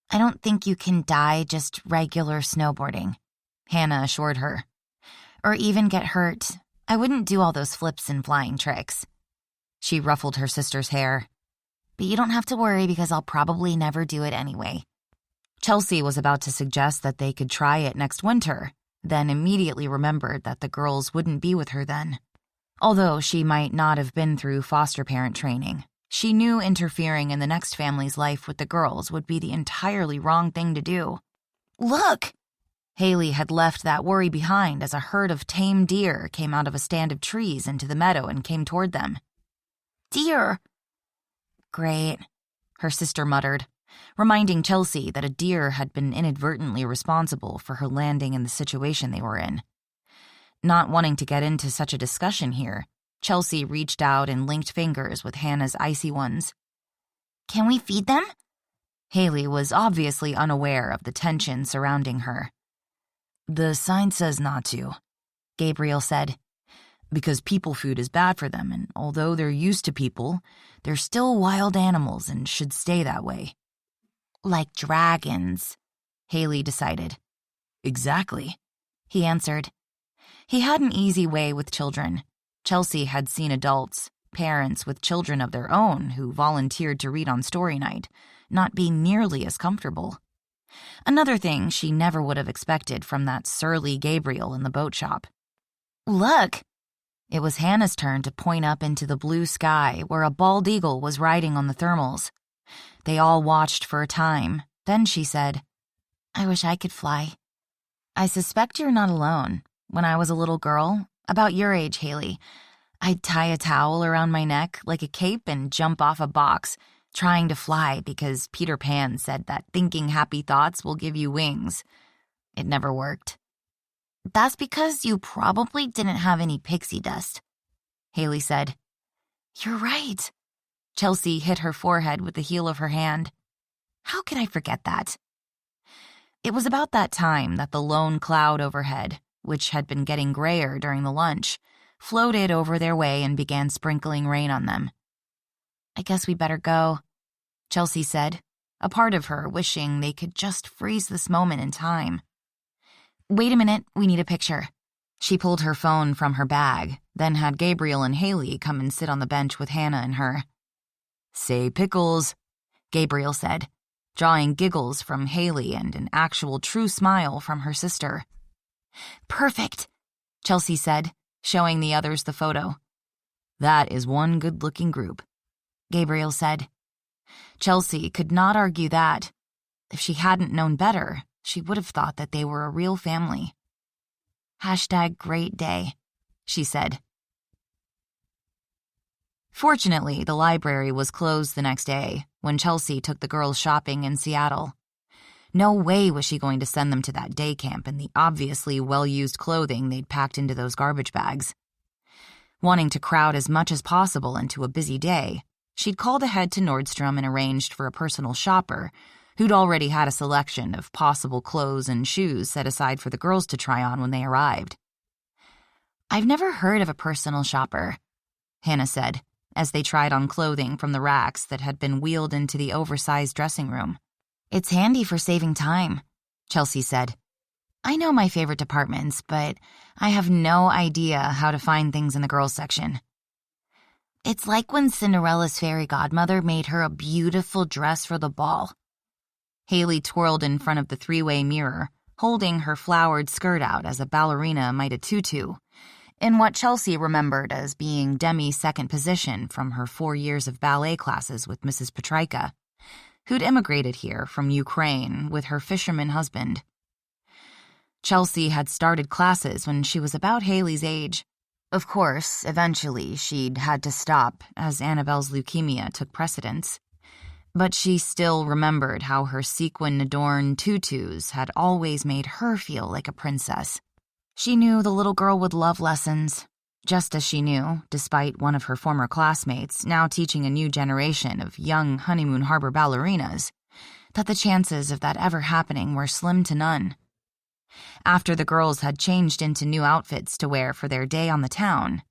I don't think you can die just regular snowboarding, Hannah assured her. Or even get hurt. I wouldn't do all those flips and flying tricks. She ruffled her sister's hair. But you don't have to worry because I'll probably never do it anyway. Chelsea was about to suggest that they could try it next winter, then immediately remembered that the girls wouldn't be with her then. Although she might not have been through foster parent training, she knew interfering in the next family's life with the girls would be the entirely wrong thing to do. Look! Haley had left that worry behind as a herd of tame deer came out of a stand of trees into the meadow and came toward them. Deer! Great, her sister muttered, reminding Chelsea that a deer had been inadvertently responsible for her landing in the situation they were in. Not wanting to get into such a discussion here, Chelsea reached out and linked fingers with Hannah's icy ones. Can we feed them? Haley was obviously unaware of the tension surrounding her. The sign says not to, Gabriel said, because people food is bad for them, and although they're used to people, they're still wild animals and should stay that way. Like dragons, Haley decided. Exactly, he answered. He had an easy way with children. Chelsea had seen adults, parents with children of their own who volunteered to read on story night, not be nearly as comfortable. Another thing she never would have expected from that surly Gabriel in the boat shop. Look! It was Hannah's turn to point up into the blue sky where a bald eagle was riding on the thermals. They all watched for a time. Then she said, I wish I could fly. I suspect you're not alone. When I was a little girl, about your age, Haley, I'd tie a towel around my neck like a cape and jump off a box, trying to fly because Peter Pan said that thinking happy thoughts will give you wings. It never worked. That's because you probably didn't have any pixie dust, Haley said. You're right. Chelsea hit her forehead with the heel of her hand. How could I forget that? It was about that time that the lone cloud overhead, which had been getting grayer during the lunch, floated over their way and began sprinkling rain on them. I guess we better go, Chelsea said, a part of her wishing they could just freeze this moment in time. Wait a minute, we need a picture. She pulled her phone from her bag, then had Gabriel and Haley come and sit on the bench with Hannah and her. Say pickles, Gabriel said, drawing giggles from Haley and an actual true smile from her sister. Perfect, Chelsea said, showing the others the photo. That is one good-looking group, Gabriel said. Chelsea could not argue that. If she hadn't known better, she would have thought that they were a real family. #great day, she said. Fortunately, the library was closed the next day when Chelsea took the girls shopping in Seattle. No way was she going to send them to that day camp in the obviously well-used clothing they'd packed into those garbage bags. Wanting to crowd as much as possible into a busy day, she'd called ahead to Nordstrom and arranged for a personal shopper who'd already had a selection of possible clothes and shoes set aside for the girls to try on when they arrived. I've never heard of a personal shopper, Hannah said, as they tried on clothing from the racks that had been wheeled into the oversized dressing room. It's handy for saving time, Chelsea said. I know my favorite departments, but I have no idea how to find things in the girls' section. It's like when Cinderella's fairy godmother made her a beautiful dress for the ball. Haley twirled in front of the three-way mirror, holding her flowered skirt out as a ballerina might a tutu, in what Chelsea remembered as being Demi's second position from her 4 years of ballet classes with Mrs. Petrika, who'd immigrated here from Ukraine with her fisherman husband. Chelsea had started classes when she was about Haley's age. Of course, eventually she'd had to stop as Annabelle's leukemia took precedence. But she still remembered how her sequin-adorned tutus had always made her feel like a princess. She knew the little girl would love lessons, just as she knew, despite one of her former classmates now teaching a new generation of young Honeymoon Harbor ballerinas, that the chances of that ever happening were slim to none. After the girls had changed into new outfits to wear for their day on the town,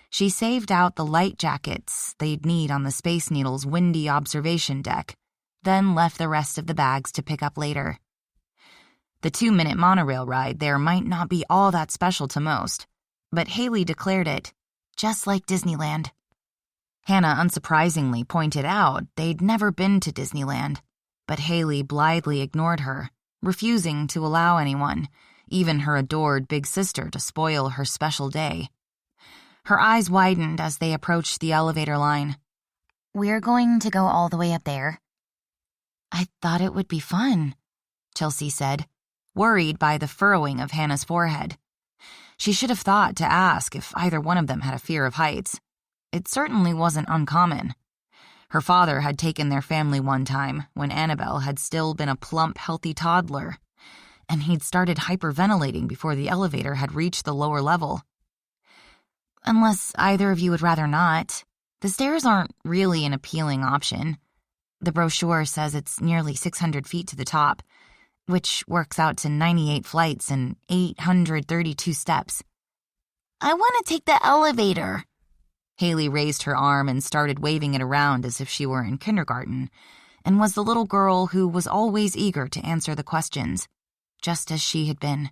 she saved out the light jackets they'd need on the Space Needle's windy observation deck, then left the rest of the bags to pick up later. The 2-minute monorail ride there might not be all that special to most, but Haley declared it just like Disneyland. Hannah unsurprisingly pointed out they'd never been to Disneyland, but Haley blithely ignored her, refusing to allow anyone, even her adored big sister, to spoil her special day. Her eyes widened as they approached the elevator line. We're going to go all the way up there. I thought it would be fun, Chelsea said, worried by the furrowing of Hannah's forehead. She should have thought to ask if either one of them had a fear of heights. It certainly wasn't uncommon. Her father had taken their family one time when Annabelle had still been a plump, healthy toddler, and he'd started hyperventilating before the elevator had reached the lower level. Unless either of you would rather not, the stairs aren't really an appealing option. The brochure says it's nearly 600 feet to the top, which works out to 98 flights and 832 steps. I want to take the elevator. Haley raised her arm and started waving it around as if she were in kindergarten, and was the little girl who was always eager to answer the questions, just as she had been.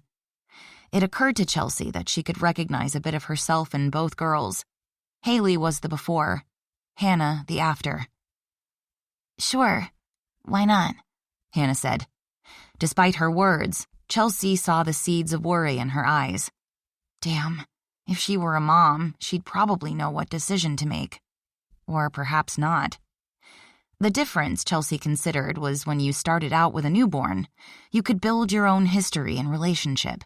It occurred to Chelsea that she could recognize a bit of herself in both girls. Haley was the before, Hannah the after. Sure, why not? Hannah said. Despite her words, Chelsea saw the seeds of worry in her eyes. Damn, if she were a mom, she'd probably know what decision to make. Or perhaps not. The difference, Chelsea considered, was when you started out with a newborn, you could build your own history and relationship,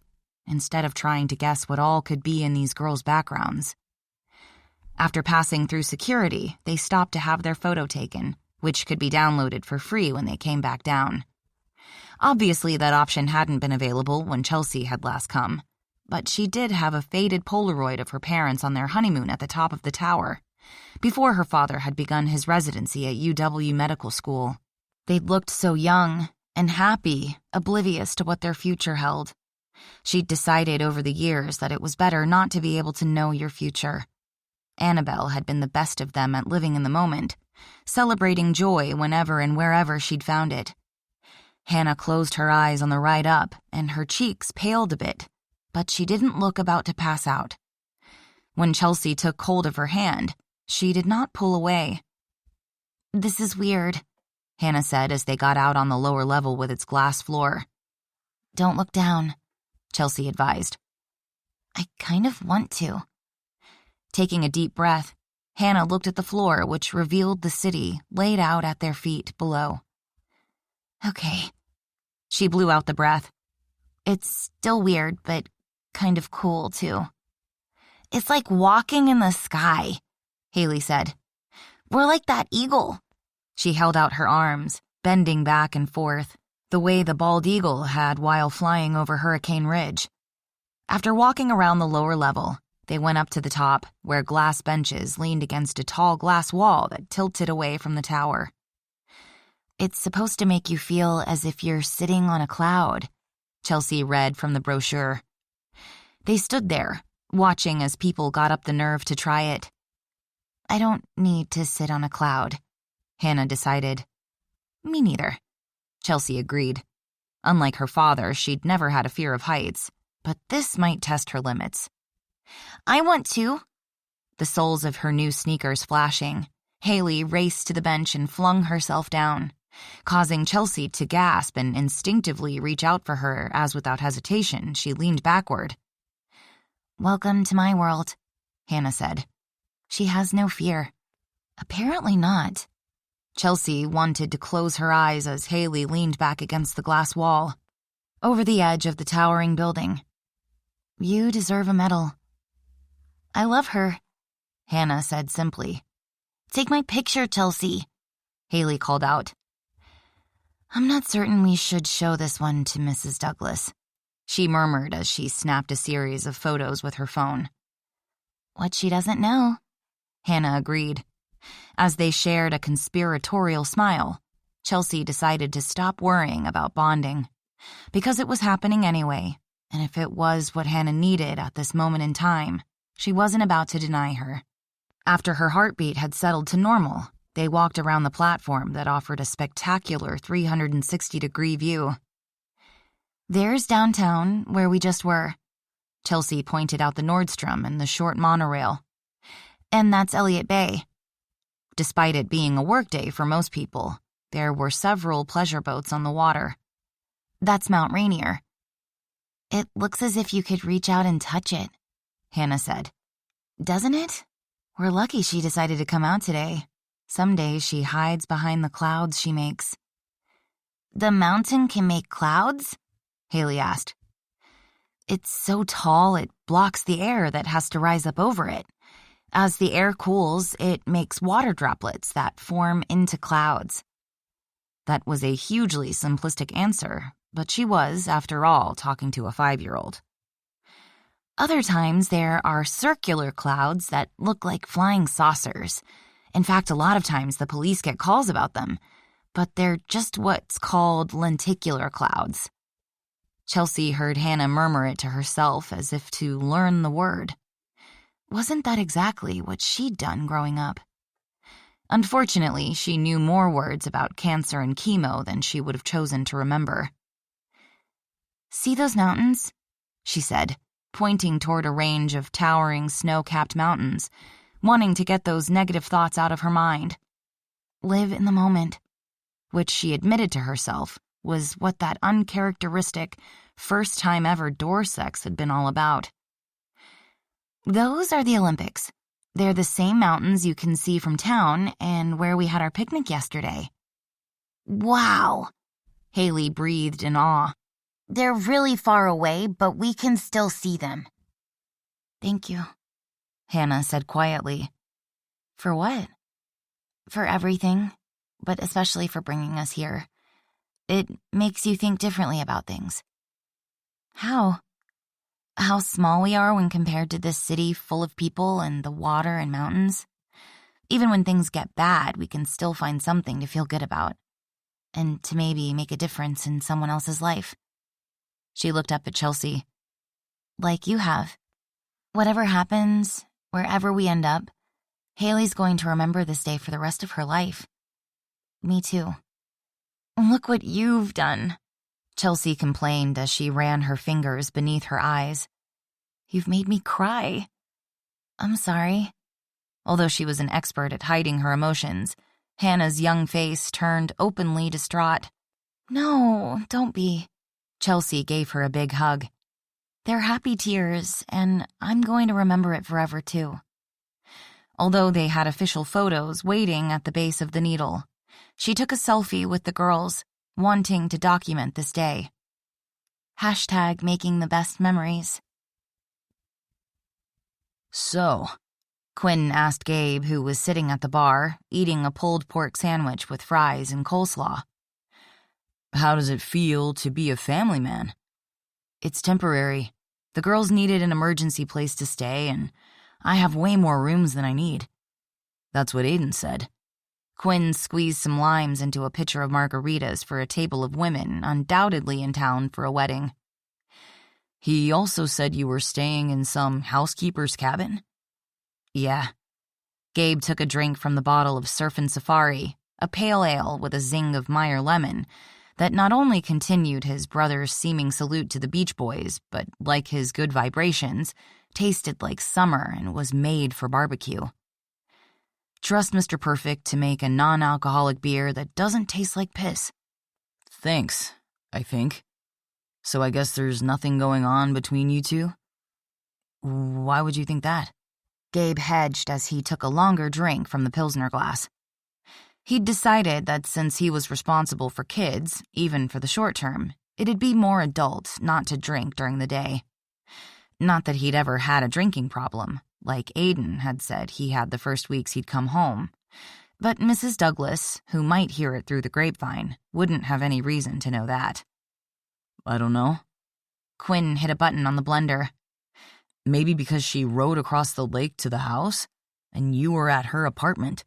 instead of trying to guess what all could be in these girls' backgrounds. After passing through security, they stopped to have their photo taken, which could be downloaded for free when they came back down. Obviously, that option hadn't been available when Chelsea had last come, but she did have a faded Polaroid of her parents on their honeymoon at the top of the tower, before her father had begun his residency at UW Medical School. They'd looked so young and happy, oblivious to what their future held. She'd decided over the years that it was better not to be able to know your future. Annabelle had been the best of them at living in the moment, celebrating joy whenever and wherever she'd found it. Hannah closed her eyes on the ride up, and her cheeks paled a bit, but she didn't look about to pass out. When Chelsea took hold of her hand, she did not pull away. This is weird, Hannah said as they got out on the lower level with its glass floor. Don't look down, Chelsea advised. I kind of want to. Taking a deep breath, Hannah looked at the floor, which revealed the city laid out at their feet below. Okay. She blew out the breath. It's still weird, but kind of cool, too. It's like walking in the sky, Haley said. We're like that eagle. She held out her arms, bending back and forth, the way the bald eagle had while flying over Hurricane Ridge. After walking around the lower level, they went up to the top, where glass benches leaned against a tall glass wall that tilted away from the tower. It's supposed to make you feel as if you're sitting on a cloud, Chelsea read from the brochure. They stood there, watching as people got up the nerve to try it. I don't need to sit on a cloud, Hannah decided. Me neither, Chelsea agreed. Unlike her father, she'd never had a fear of heights, but this might test her limits. I want to. The soles of her new sneakers flashing, Haley raced to the bench and flung herself down, causing Chelsea to gasp and instinctively reach out for her as without hesitation she leaned backward. Welcome to my world, Hannah said. She has no fear. Apparently not. Chelsea wanted to close her eyes as Haley leaned back against the glass wall, over the edge of the towering building. You deserve a medal. I love her, Hannah said simply. Take my picture, Chelsea, Haley called out. I'm not certain we should show this one to Mrs. Douglas, she murmured as she snapped a series of photos with her phone. What she doesn't know, Hannah agreed. As they shared a conspiratorial smile, Chelsea decided to stop worrying about bonding, because it was happening anyway, and if it was what Hannah needed at this moment in time, she wasn't about to deny her. After her heartbeat had settled to normal, they walked around the platform that offered a spectacular 360-degree view. There's downtown, where we just were. Chelsea pointed out the Nordstrom and the short monorail. And that's Elliott Bay. Despite it being a workday for most people, there were several pleasure boats on the water. That's Mount Rainier. It looks as if you could reach out and touch it, Hannah said. Doesn't it? We're lucky she decided to come out today. Some days she hides behind the clouds she makes. The mountain can make clouds? Haley asked. It's so tall it blocks the air that has to rise up over it. As the air cools, it makes water droplets that form into clouds. That was a hugely simplistic answer, but she was, after all, talking to a 5-year-old. Other times there are circular clouds that look like flying saucers. In fact, a lot of times the police get calls about them, but they're just what's called lenticular clouds. Chelsea heard Hannah murmur it to herself as if to learn the word. Wasn't that exactly what she'd done growing up? Unfortunately, she knew more words about cancer and chemo than she would have chosen to remember. See those mountains? She said, pointing toward a range of towering snow-capped mountains, wanting to get those negative thoughts out of her mind. Live in the moment, which she admitted to herself was what that uncharacteristic, first-time-ever door sex had been all about. Those are the Olympics. They're the same mountains you can see from town and where we had our picnic yesterday. Wow, Haley breathed in awe. They're really far away, but we can still see them. Thank you, Hannah said quietly. For what? For everything, but especially for bringing us here. It makes you think differently about things. How? How small we are when compared to this city full of people and the water and mountains. Even when things get bad, we can still find something to feel good about. And to maybe make a difference in someone else's life. She looked up at Chelsea. Like you have. Whatever happens, wherever we end up, Haley's going to remember this day for the rest of her life. Me too. Look what you've done, Chelsea complained as she ran her fingers beneath her eyes. You've made me cry. I'm sorry. Although she was an expert at hiding her emotions, Hannah's young face turned openly distraught. No, don't be. Chelsea gave her a big hug. They're happy tears, and I'm going to remember it forever, too. Although they had official photos waiting at the base of the needle, she took a selfie with the girls, wanting to document this day. #making the best memories. So, Quinn asked Gabe, who was sitting at the bar, eating a pulled pork sandwich with fries and coleslaw. How does it feel to be a family man? It's temporary. The girls needed an emergency place to stay, and I have way more rooms than I need. That's what Aiden said. Quinn squeezed some limes into a pitcher of margaritas for a table of women undoubtedly in town for a wedding. He also said you were staying in some housekeeper's cabin? Yeah. Gabe took a drink from the bottle of Surfin' Safari, a pale ale with a zing of Meyer lemon that not only continued his brother's seeming salute to the Beach Boys, but, like his good vibrations, tasted like summer and was made for barbecue. Trust Mr. Perfect to make a non-alcoholic beer that doesn't taste like piss. Thanks, I think. So I guess there's nothing going on between you two? Why would you think that? Gabe hedged as he took a longer drink from the Pilsner glass. He'd decided that since he was responsible for kids, even for the short term, it'd be more adult not to drink during the day. Not that he'd ever had a drinking problem, like Aiden had said he had the first weeks he'd come home. But Mrs. Douglas, who might hear it through the grapevine, wouldn't have any reason to know that. I don't know. Quinn hit a button on the blender. Maybe because she rode across the lake to the house, and you were at her apartment.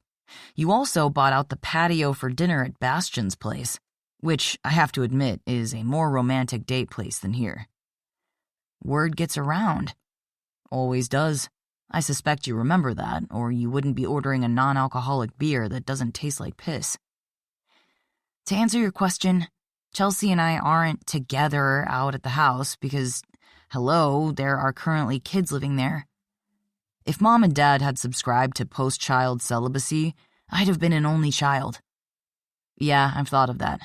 You also bought out the patio for dinner at Bastion's place, which, I have to admit, is a more romantic date place than here. Word gets around. Always does. I suspect you remember that, or you wouldn't be ordering a non-alcoholic beer that doesn't taste like piss. To answer your question, Chelsea and I aren't together out at the house because, hello, there are currently kids living there. If Mom and Dad had subscribed to post-child celibacy, I'd have been an only child. Yeah, I've thought of that.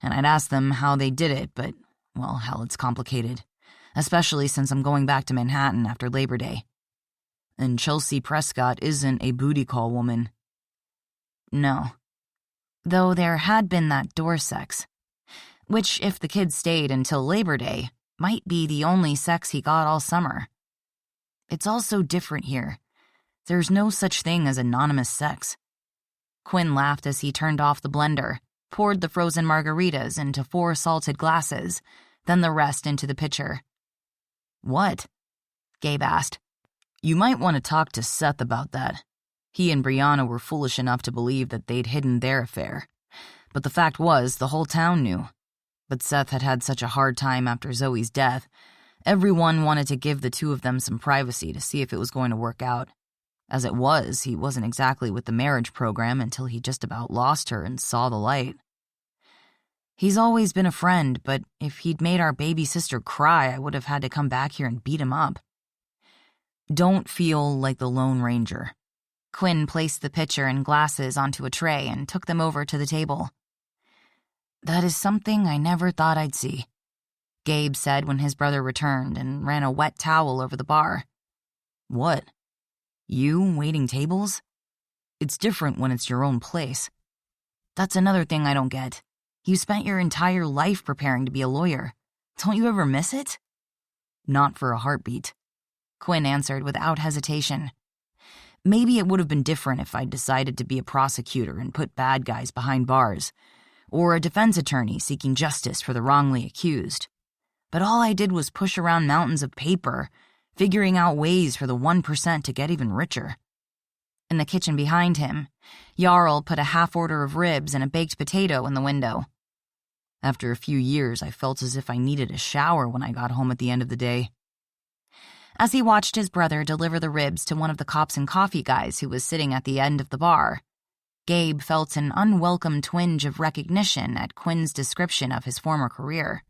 And I'd asked them how they did it, but, well, hell, it's complicated. Especially since I'm going back to Manhattan after Labor Day. And Chelsea Prescott isn't a booty call woman. No. Though there had been that door sex. Which, if the kid stayed until Labor Day, might be the only sex he got all summer. It's also different here. There's no such thing as anonymous sex. Quinn laughed as he turned off the blender, poured the frozen margaritas into 4 salted glasses, then the rest into the pitcher. What? Gabe asked. You might want to talk to Seth about that. He and Brianna were foolish enough to believe that they'd hidden their affair. But the fact was, the whole town knew. But Seth had had such a hard time after Zoe's death. Everyone wanted to give the two of them some privacy to see if it was going to work out. As it was, he wasn't exactly with the marriage program until he just about lost her and saw the light. He's always been a friend, but if he'd made our baby sister cry, I would have had to come back here and beat him up. Don't feel like the Lone Ranger. Quinn placed the pitcher and glasses onto a tray and took them over to the table. That is something I never thought I'd see, Gabe said when his brother returned and ran a wet towel over the bar. What? You waiting tables? It's different when it's your own place. That's another thing I don't get. You spent your entire life preparing to be a lawyer. Don't you ever miss it? Not for a heartbeat, Quinn answered without hesitation. Maybe it would have been different if I'd decided to be a prosecutor and put bad guys behind bars, or a defense attorney seeking justice for the wrongly accused. But all I did was push around mountains of paper, figuring out ways for the 1% to get even richer. In the kitchen behind him, Jarl put a half order of ribs and a baked potato in the window. After a few years, I felt as if I needed a shower when I got home at the end of the day. As he watched his brother deliver the ribs to one of the cops and coffee guys who was sitting at the end of the bar, Gabe felt an unwelcome twinge of recognition at Quinn's description of his former career.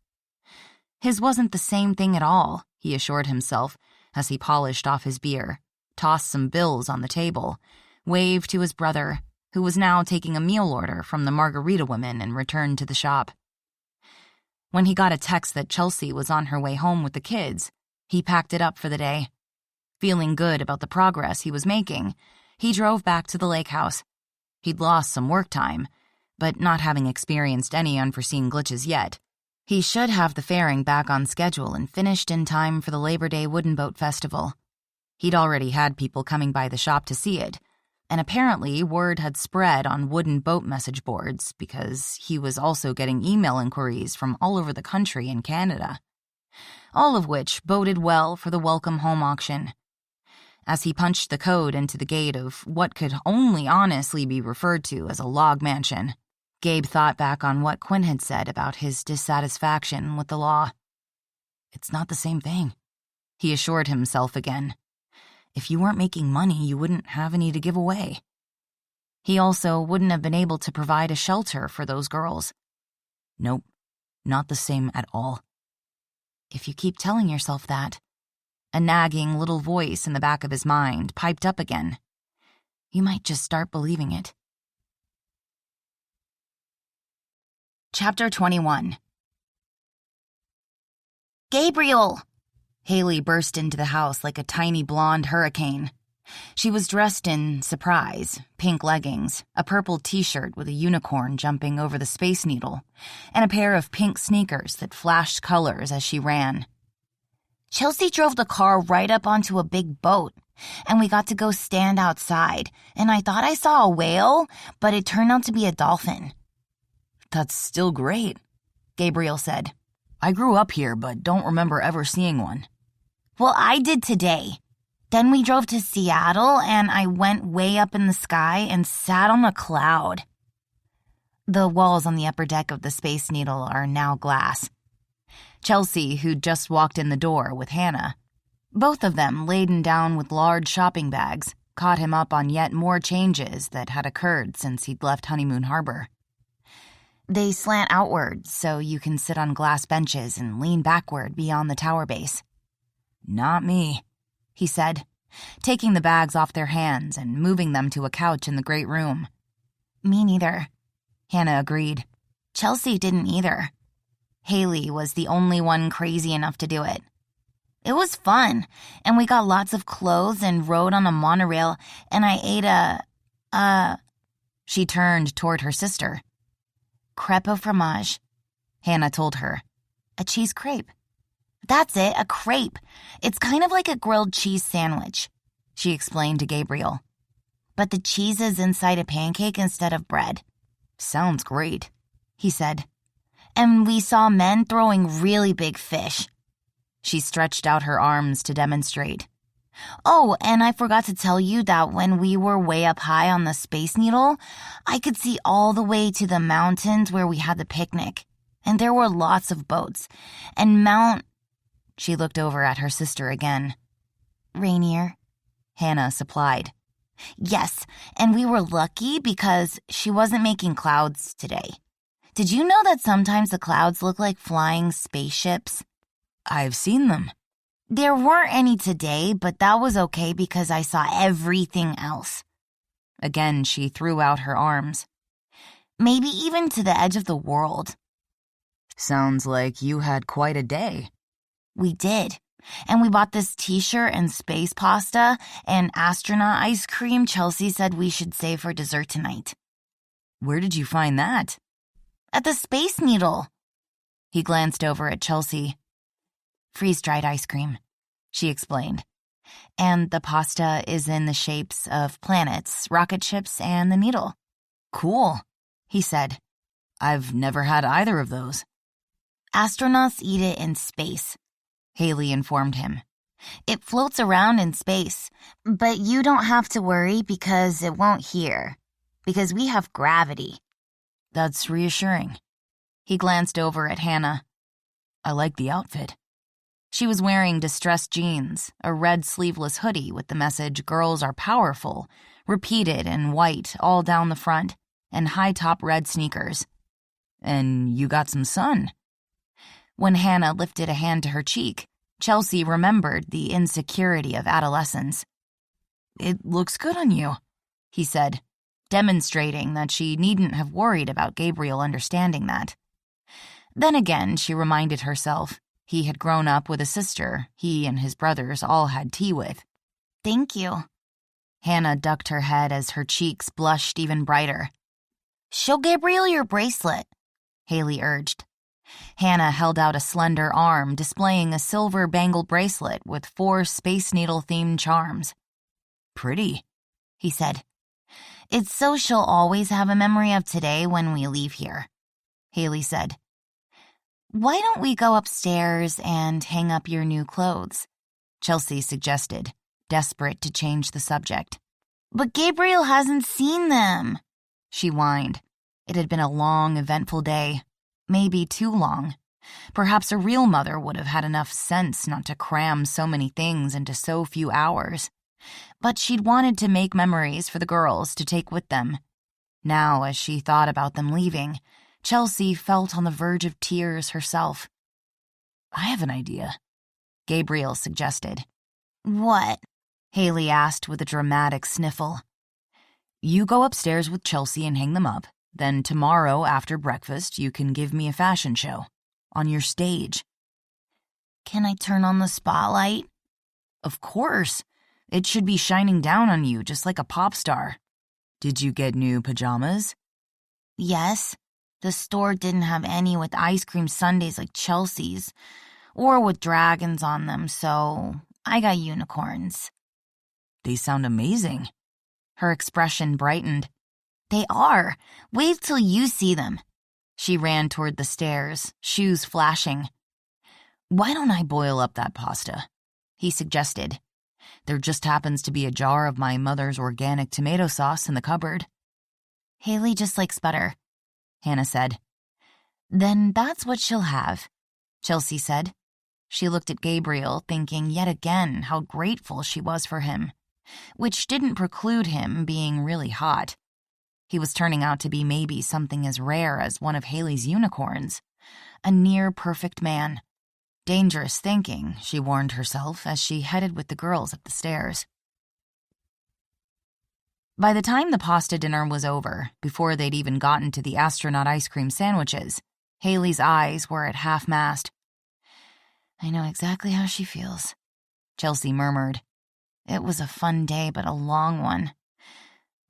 His wasn't the same thing at all, he assured himself as he polished off his beer, tossed some bills on the table, waved to his brother, who was now taking a meal order from the margarita women, and returned to the shop. When he got a text that Chelsea was on her way home with the kids, he packed it up for the day. Feeling good about the progress he was making, he drove back to the lake house. He'd lost some work time, but not having experienced any unforeseen glitches yet, he should have the fairing back on schedule and finished in time for the Labor Day Wooden Boat Festival. He'd already had people coming by the shop to see it, and apparently word had spread on wooden boat message boards because he was also getting email inquiries from all over the country and Canada, all of which boded well for the welcome home auction. As he punched the code into the gate of what could only honestly be referred to as a log mansion, Gabe thought back on what Quinn had said about his dissatisfaction with the law. It's not the same thing, he assured himself again. If you weren't making money, you wouldn't have any to give away. He also wouldn't have been able to provide a shelter for those girls. Nope, not the same at all. If you keep telling yourself that, a nagging little voice in the back of his mind piped up again. You might just start believing it. Chapter 21. Gabriel! Haley burst into the house like a tiny blonde hurricane. She was dressed in surprise, pink leggings, a purple t-shirt with a unicorn jumping over the Space Needle, and a pair of pink sneakers that flashed colors as she ran. Chelsea drove the car right up onto a big boat, and we got to go stand outside, and I thought I saw a whale, but it turned out to be a dolphin. That's still great, Gabriel said. I grew up here, but don't remember ever seeing one. Well, I did today. Then we drove to Seattle, and I went way up in the sky and sat on a cloud. The walls on the upper deck of the Space Needle are now glass. Chelsea, who'd just walked in the door with Hannah, both of them laden down with large shopping bags, caught him up on yet more changes that had occurred since he'd left Honeymoon Harbor. They slant outward so you can sit on glass benches and lean backward beyond the tower base. Not me, he said, taking the bags off their hands and moving them to a couch in the great room. Me neither, Hannah agreed. Chelsea didn't either. Haley was the only one crazy enough to do it. It was fun, and we got lots of clothes and rode on a monorail, and I ate She turned toward her sister. Crepe au fromage, Hannah told her. A cheese crepe. That's it, a crepe. It's kind of like a grilled cheese sandwich, she explained to Gabriel. But the cheese is inside a pancake instead of bread. Sounds great, he said. And we saw men throwing really big fish. She stretched out her arms to demonstrate. Oh, and I forgot to tell you that when we were way up high on the Space Needle, I could see all the way to the mountains where we had the picnic. And there were lots of boats. And She looked over at her sister again. Rainier, Hannah supplied. Yes, and we were lucky because she wasn't making clouds today. Did you know that sometimes the clouds look like flying spaceships? I've seen them. There weren't any today, but that was okay because I saw everything else. Again, she threw out her arms. Maybe even to the edge of the world. Sounds like you had quite a day. We did. And we bought this t-shirt and space pasta and astronaut ice cream Chelsea said we should save for dessert tonight. Where did you find that? At the Space Needle. He glanced over at Chelsea. Freeze-dried ice cream, she explained. And the pasta is in the shapes of planets, rocket ships, and the needle. Cool, he said. I've never had either of those. Astronauts eat it in space, Haley informed him. It floats around in space, but you don't have to worry because it won't here, because we have gravity. That's reassuring. He glanced over at Hannah. I like the outfit. She was wearing distressed jeans, a red sleeveless hoodie with the message "Girls are powerful" repeated in white all down the front, and high-top red sneakers. And you got some sun. When Hannah lifted a hand to her cheek, Chelsea remembered the insecurity of adolescence. It looks good on you, he said, demonstrating that she needn't have worried about Gabriel understanding that. Then again, she reminded herself, he had grown up with a sister he and his brothers all had tea with. Thank you. Hannah ducked her head as her cheeks blushed even brighter. Show Gabriel your bracelet, Haley urged. Hannah held out a slender arm displaying a silver bangle bracelet with 4 Space Needle-themed charms. Pretty, he said. It's so she'll always have a memory of today when we leave here, Haley said. Why don't we go upstairs and hang up your new clothes? Chelsea suggested, desperate to change the subject. But Gabriel hasn't seen them, she whined. It had been a long, eventful day. Maybe too long. Perhaps a real mother would have had enough sense not to cram so many things into so few hours. But she'd wanted to make memories for the girls to take with them. Now, as she thought about them leaving, Chelsea felt on the verge of tears herself. "I have an idea," Gabriel suggested. "What?" Haley asked with a dramatic sniffle. "You go upstairs with Chelsea and hang them up. Then tomorrow after breakfast you can give me a fashion show. On your stage." "Can I turn on the spotlight?" "Of course. It should be shining down on you just like a pop star. Did you get new pajamas?" "Yes. The store didn't have any with ice cream sundaes like Chelsea's, or with dragons on them, so I got unicorns." "They sound amazing." Her expression brightened. "They are. Wait till you see them." She ran toward the stairs, shoes flashing. "Why don't I boil up that pasta?" he suggested. "There just happens to be a jar of my mother's organic tomato sauce in the cupboard." "Haley just likes butter," Hannah said. "Then that's what she'll have," Chelsea said. She looked at Gabriel, thinking yet again how grateful she was for him, which didn't preclude him being really hot. He was turning out to be maybe something as rare as one of Haley's unicorns, a near-perfect man. Dangerous thinking, she warned herself as she headed with the girls up the stairs. By the time the pasta dinner was over, before they'd even gotten to the astronaut ice cream sandwiches, Haley's eyes were at half-mast. "I know exactly how she feels," Chelsea murmured. "It was a fun day, but a long one.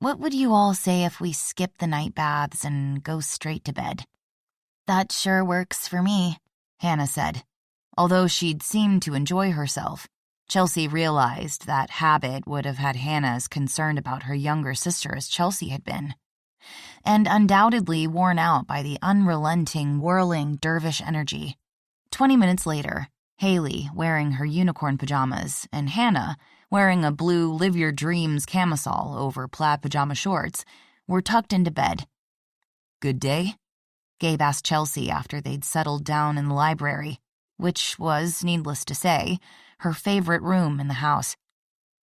What would you all say if we skip the night baths and go straight to bed?" "That sure works for me," Hannah said. Although she'd seemed to enjoy herself, Chelsea realized that habit would have had Hannah as concerned about her younger sister as Chelsea had been, and undoubtedly worn out by the unrelenting, whirling dervish energy. 20 minutes later, Haley, wearing her unicorn pajamas, and Hannah, wearing a blue Live Your Dreams camisole over plaid pajama shorts, were tucked into bed. "Good day?" Gabe asked Chelsea after they'd settled down in the library, which was, needless to say, her favorite room in the house.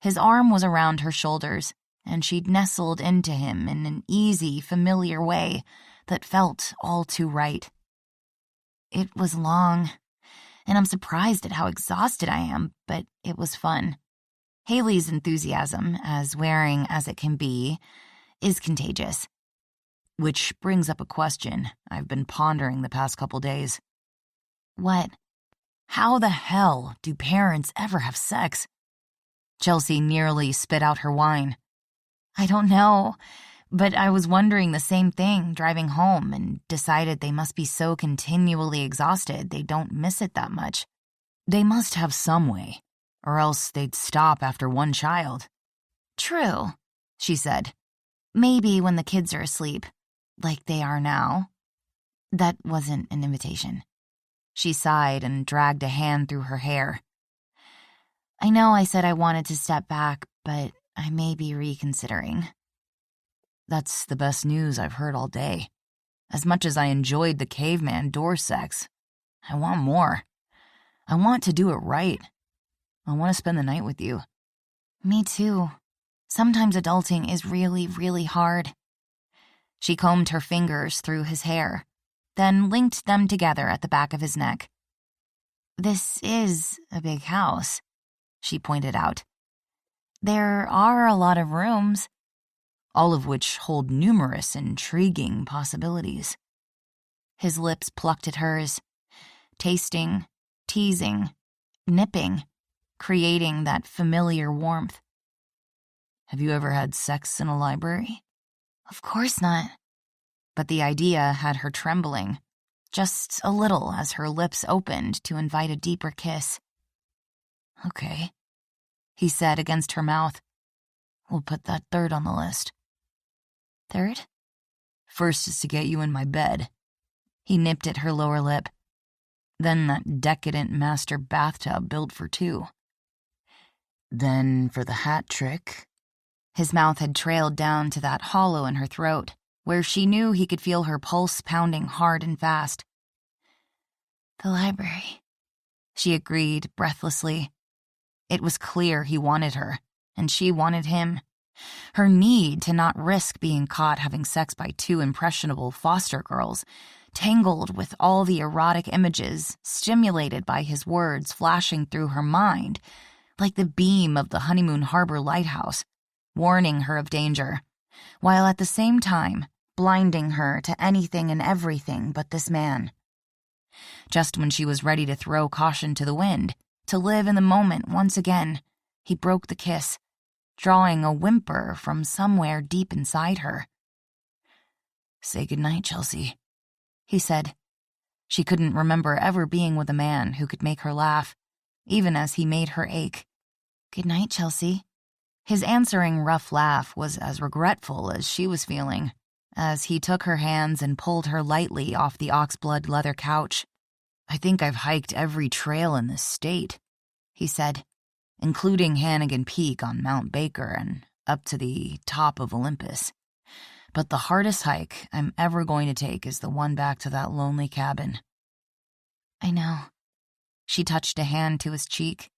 His arm was around her shoulders, and she'd nestled into him in an easy, familiar way that felt all too right. "It was long, and I'm surprised at how exhausted I am, but it was fun." Haley's enthusiasm, as wearing as it can be, is contagious. Which brings up a question I've been pondering the past couple days. "What?" "How the hell do parents ever have sex?" Chelsea nearly spit out her wine. "I don't know, but I was wondering the same thing driving home and decided they must be so continually exhausted they don't miss it that much." "They must have some way, or else they'd stop after one child." "True," she said. "Maybe when the kids are asleep, like they are now." That wasn't an invitation. She sighed and dragged a hand through her hair. "I know I said I wanted to step back, but I may be reconsidering." "That's the best news I've heard all day. As much as I enjoyed the caveman door sex, I want more. I want to do it right. I want to spend the night with you." "Me too. Sometimes adulting is really, really hard." She combed her fingers through his hair, then linked them together at the back of his neck. "This is a big house," she pointed out. "There are a lot of rooms." "All of which hold numerous intriguing possibilities." His lips plucked at hers, tasting, teasing, nipping, creating that familiar warmth. "Have you ever had sex in a library?" "Of course not." But the idea had her trembling, just a little as her lips opened to invite a deeper kiss. "Okay," he said against her mouth. "We'll put that third on the list." "Third?" "First is to get you in my bed." He nipped at her lower lip. "Then that decadent master bathtub built for two. Then for the hat trick." His mouth had trailed down to that hollow in her throat, where she knew he could feel her pulse pounding hard and fast. The library, she agreed breathlessly. It was clear he wanted her, and she wanted him. Her need to not risk being caught having sex by two impressionable foster girls, tangled with all the erotic images stimulated by his words flashing through her mind, like the beam of the Honeymoon Harbor lighthouse, warning her of danger, while at the same time blinding her to anything and everything but this man. Just when she was ready to throw caution to the wind, to live in the moment once again, he broke the kiss, drawing a whimper from somewhere deep inside her. "Say goodnight, Chelsea," he said. She couldn't remember ever being with a man who could make her laugh, even as he made her ache. "Good night, Chelsea." His answering rough laugh was as regretful as she was feeling, as he took her hands and pulled her lightly off the oxblood leather couch. "I think I've hiked every trail in this state," he said, including Hannigan Peak on Mount Baker and up to the top of Olympus. "But the hardest hike I'm ever going to take is the one back to that lonely cabin." "I know." She touched a hand to his cheek.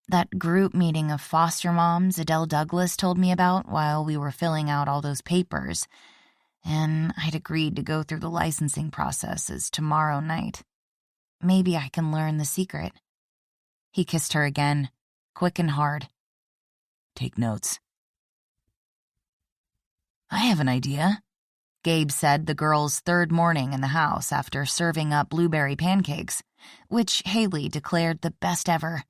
"That group meeting of foster moms Adele Douglas told me about while we were filling out all those papers, and I'd agreed to go through the licensing process is tomorrow night. Maybe I can learn the secret." He kissed her again, quick and hard. "Take notes." "I have an idea," Gabe said the girl's third morning in the house after serving up blueberry pancakes, which Haley declared the best ever.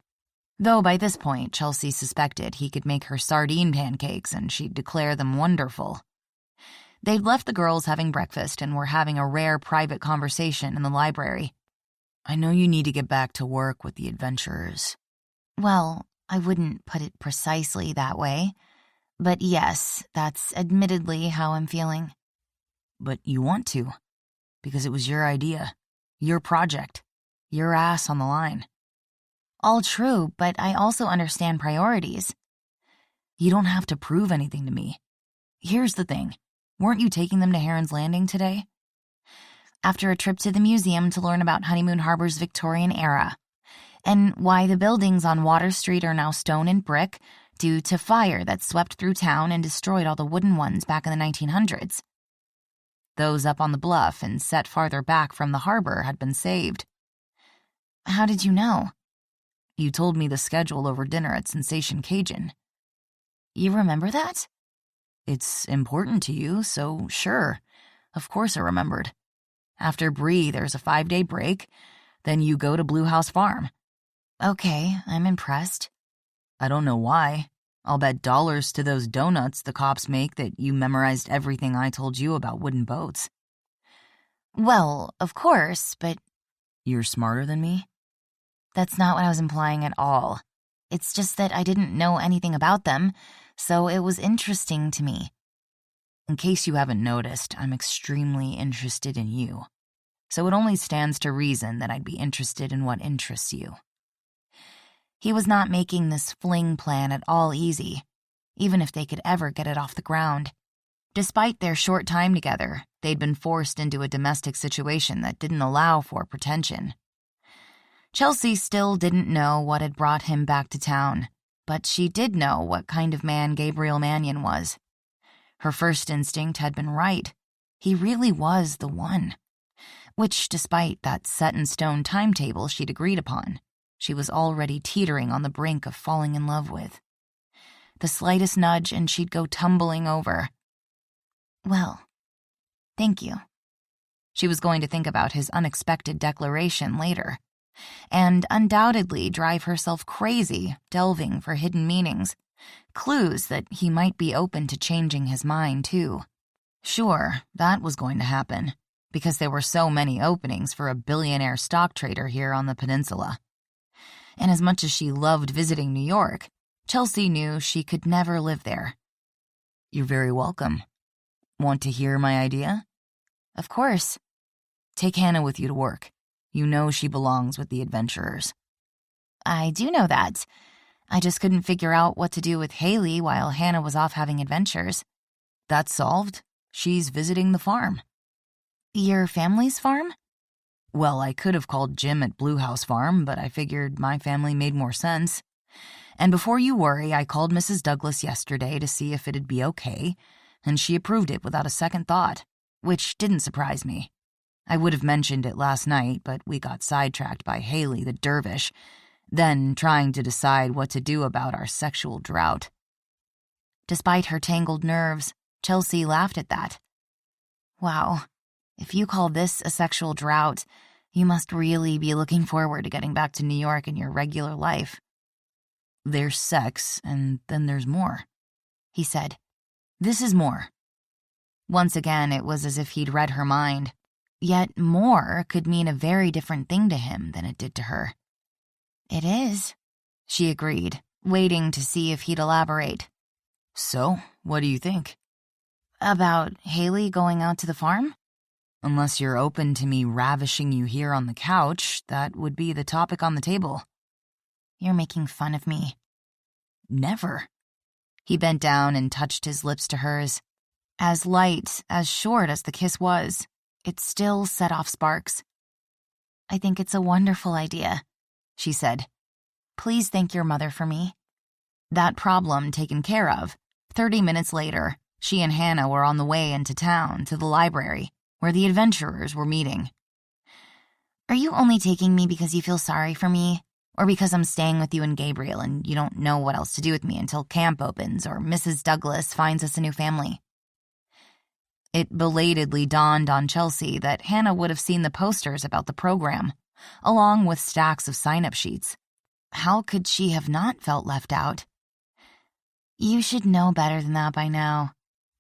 Though by this point, Chelsea suspected he could make her sardine pancakes and she'd declare them wonderful. They'd left the girls having breakfast and were having a rare private conversation in the library. "I know you need to get back to work with the adventurers." "Well, I wouldn't put it precisely that way. But yes, that's admittedly how I'm feeling." "But you want to, because it was your idea, your project, your ass on the line." "All true, but I also understand priorities." "You don't have to prove anything to me. Here's the thing. Weren't you taking them to Heron's Landing today?" "After a trip to the museum to learn about Honeymoon Harbor's Victorian era, and why the buildings on Water Street are now stone and brick due to fire that swept through town and destroyed all the wooden ones back in the 1900s. Those up on the bluff and set farther back from the harbor had been saved." "How did you know?" "You told me the schedule over dinner at Sensation Cajun." "You remember that?" "It's important to you, so sure. Of course I remembered. After Bree, there's a 5-day break. Then you go to Blue House Farm." "Okay, I'm impressed." "I don't know why. I'll bet dollars to those donuts the cops make that you memorized everything I told you about wooden boats." "Well, of course, but—" "You're smarter than me?" "That's not what I was implying at all. It's just that I didn't know anything about them, so it was interesting to me." "In case you haven't noticed, I'm extremely interested in you. So it only stands to reason that I'd be interested in what interests you." He was not making this fling plan at all easy, even if they could ever get it off the ground. Despite their short time together, they'd been forced into a domestic situation that didn't allow for pretension. Chelsea still didn't know what had brought him back to town, but she did know what kind of man Gabriel Mannion was. Her first instinct had been right. He really was the one. Which, despite that set-in-stone timetable she'd agreed upon, she was already teetering on the brink of falling in love with. The slightest nudge and she'd go tumbling over. "Well, thank you." She was going to think about his unexpected declaration later, and undoubtedly drive herself crazy delving for hidden meanings, clues that he might be open to changing his mind, too. Sure, that was going to happen, because there were so many openings for a billionaire stock trader here on the peninsula. And as much as she loved visiting New York, Chelsea knew she could never live there. "You're very welcome. Want to hear my idea?" "Of course." "Take Hannah with you to work. You know she belongs with the adventurers." "I do know that. I just couldn't figure out what to do with Haley while Hannah was off having adventures." "That's solved. She's visiting the farm." "Your family's farm?" Well, I could have called Jim at Blue House Farm, but I figured my family made more sense. And before you worry, I called Mrs. Douglas yesterday to see if it'd be okay, and she approved it without a second thought, which didn't surprise me. I would have mentioned it last night, but we got sidetracked by Haley the dervish, then trying to decide what to do about our sexual drought. Despite her tangled nerves, Chelsea laughed at that. Wow, if you call this a sexual drought, you must really be looking forward to getting back to New York in your regular life. There's sex, and then there's more, he said. This is more. Once again, it was as if he'd read her mind. Yet more could mean a very different thing to him than it did to her. It is, she agreed, waiting to see if he'd elaborate. So, what do you think? About Haley going out to the farm? Unless you're open to me ravishing you here on the couch, that would be the topic on the table. You're making fun of me. Never. He bent down and touched his lips to hers. As light, as short as the kiss was, it still set off sparks. I think it's a wonderful idea, she said. Please thank your mother for me. That problem taken care of, 30 minutes later, she and Hannah were on the way into town to the library, where the adventurers were meeting. Are you only taking me because you feel sorry for me? Or because I'm staying with you and Gabriel and you don't know what else to do with me until camp opens or Mrs. Douglas finds us a new family? It belatedly dawned on Chelsea that Hannah would have seen the posters about the program, along with stacks of sign-up sheets. How could she have not felt left out? You should know better than that by now,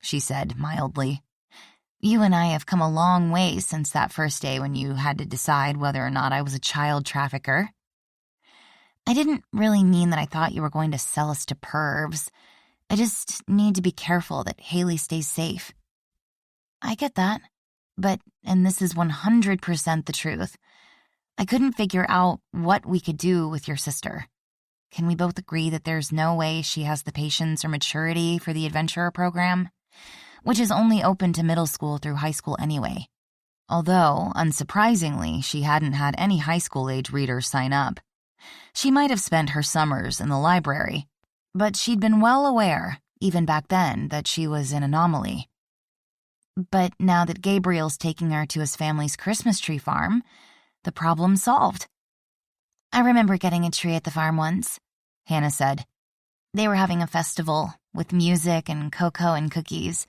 she said mildly. You and I have come a long way since that first day when you had to decide whether or not I was a child trafficker. I didn't really mean that I thought you were going to sell us to pervs. I just need to be careful that Haley stays safe. I get that, but, and this is 100% the truth, I couldn't figure out what we could do with your sister. Can we both agree that there's no way she has the patience or maturity for the adventurer program, which is only open to middle school through high school anyway? Although, unsurprisingly, she hadn't had any high school-age readers sign up. She might have spent her summers in the library, but she'd been well aware, even back then, that she was an anomaly. But now that Gabriel's taking her to his family's Christmas tree farm, the problem's solved. I remember getting a tree at the farm once, Hannah said. They were having a festival with music and cocoa and cookies.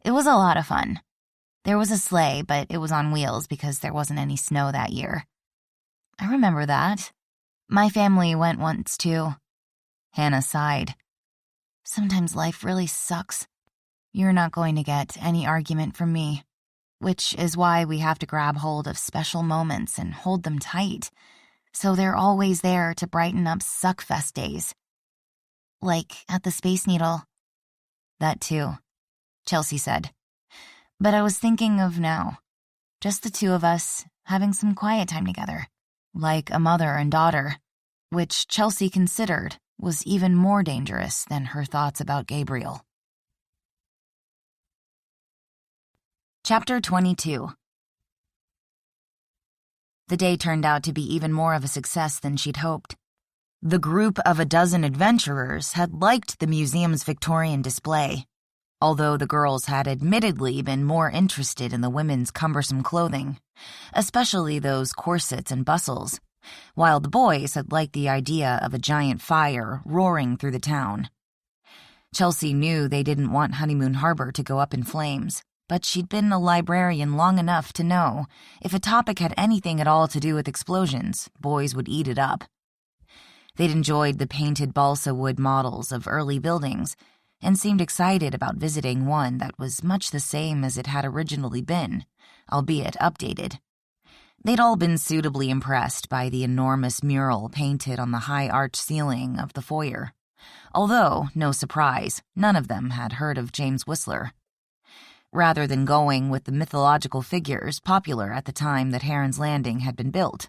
It was a lot of fun. There was a sleigh, but it was on wheels because there wasn't any snow that year. I remember that. My family went once, too. Hannah sighed. Sometimes life really sucks. You're not going to get any argument from me, which is why we have to grab hold of special moments and hold them tight, so they're always there to brighten up Suckfest days. Like at the Space Needle. That too, Chelsea said. But I was thinking of now, just the two of us having some quiet time together. Like a mother and daughter, which Chelsea considered was even more dangerous than her thoughts about Gabriel. Chapter 22. The day turned out to be even more of a success than she'd hoped. The group of a dozen adventurers had liked the museum's Victorian display, although the girls had admittedly been more interested in the women's cumbersome clothing, especially those corsets and bustles, while the boys had liked the idea of a giant fire roaring through the town. Chelsea knew they didn't want Honeymoon Harbor to go up in flames, but she'd been a librarian long enough to know if a topic had anything at all to do with explosions, boys would eat it up. They'd enjoyed the painted balsa wood models of early buildings and seemed excited about visiting one that was much the same as it had originally been, albeit updated. They'd all been suitably impressed by the enormous mural painted on the high arched ceiling of the foyer, although, no surprise, none of them had heard of James Whistler. Rather than going with the mythological figures popular at the time that Heron's Landing had been built,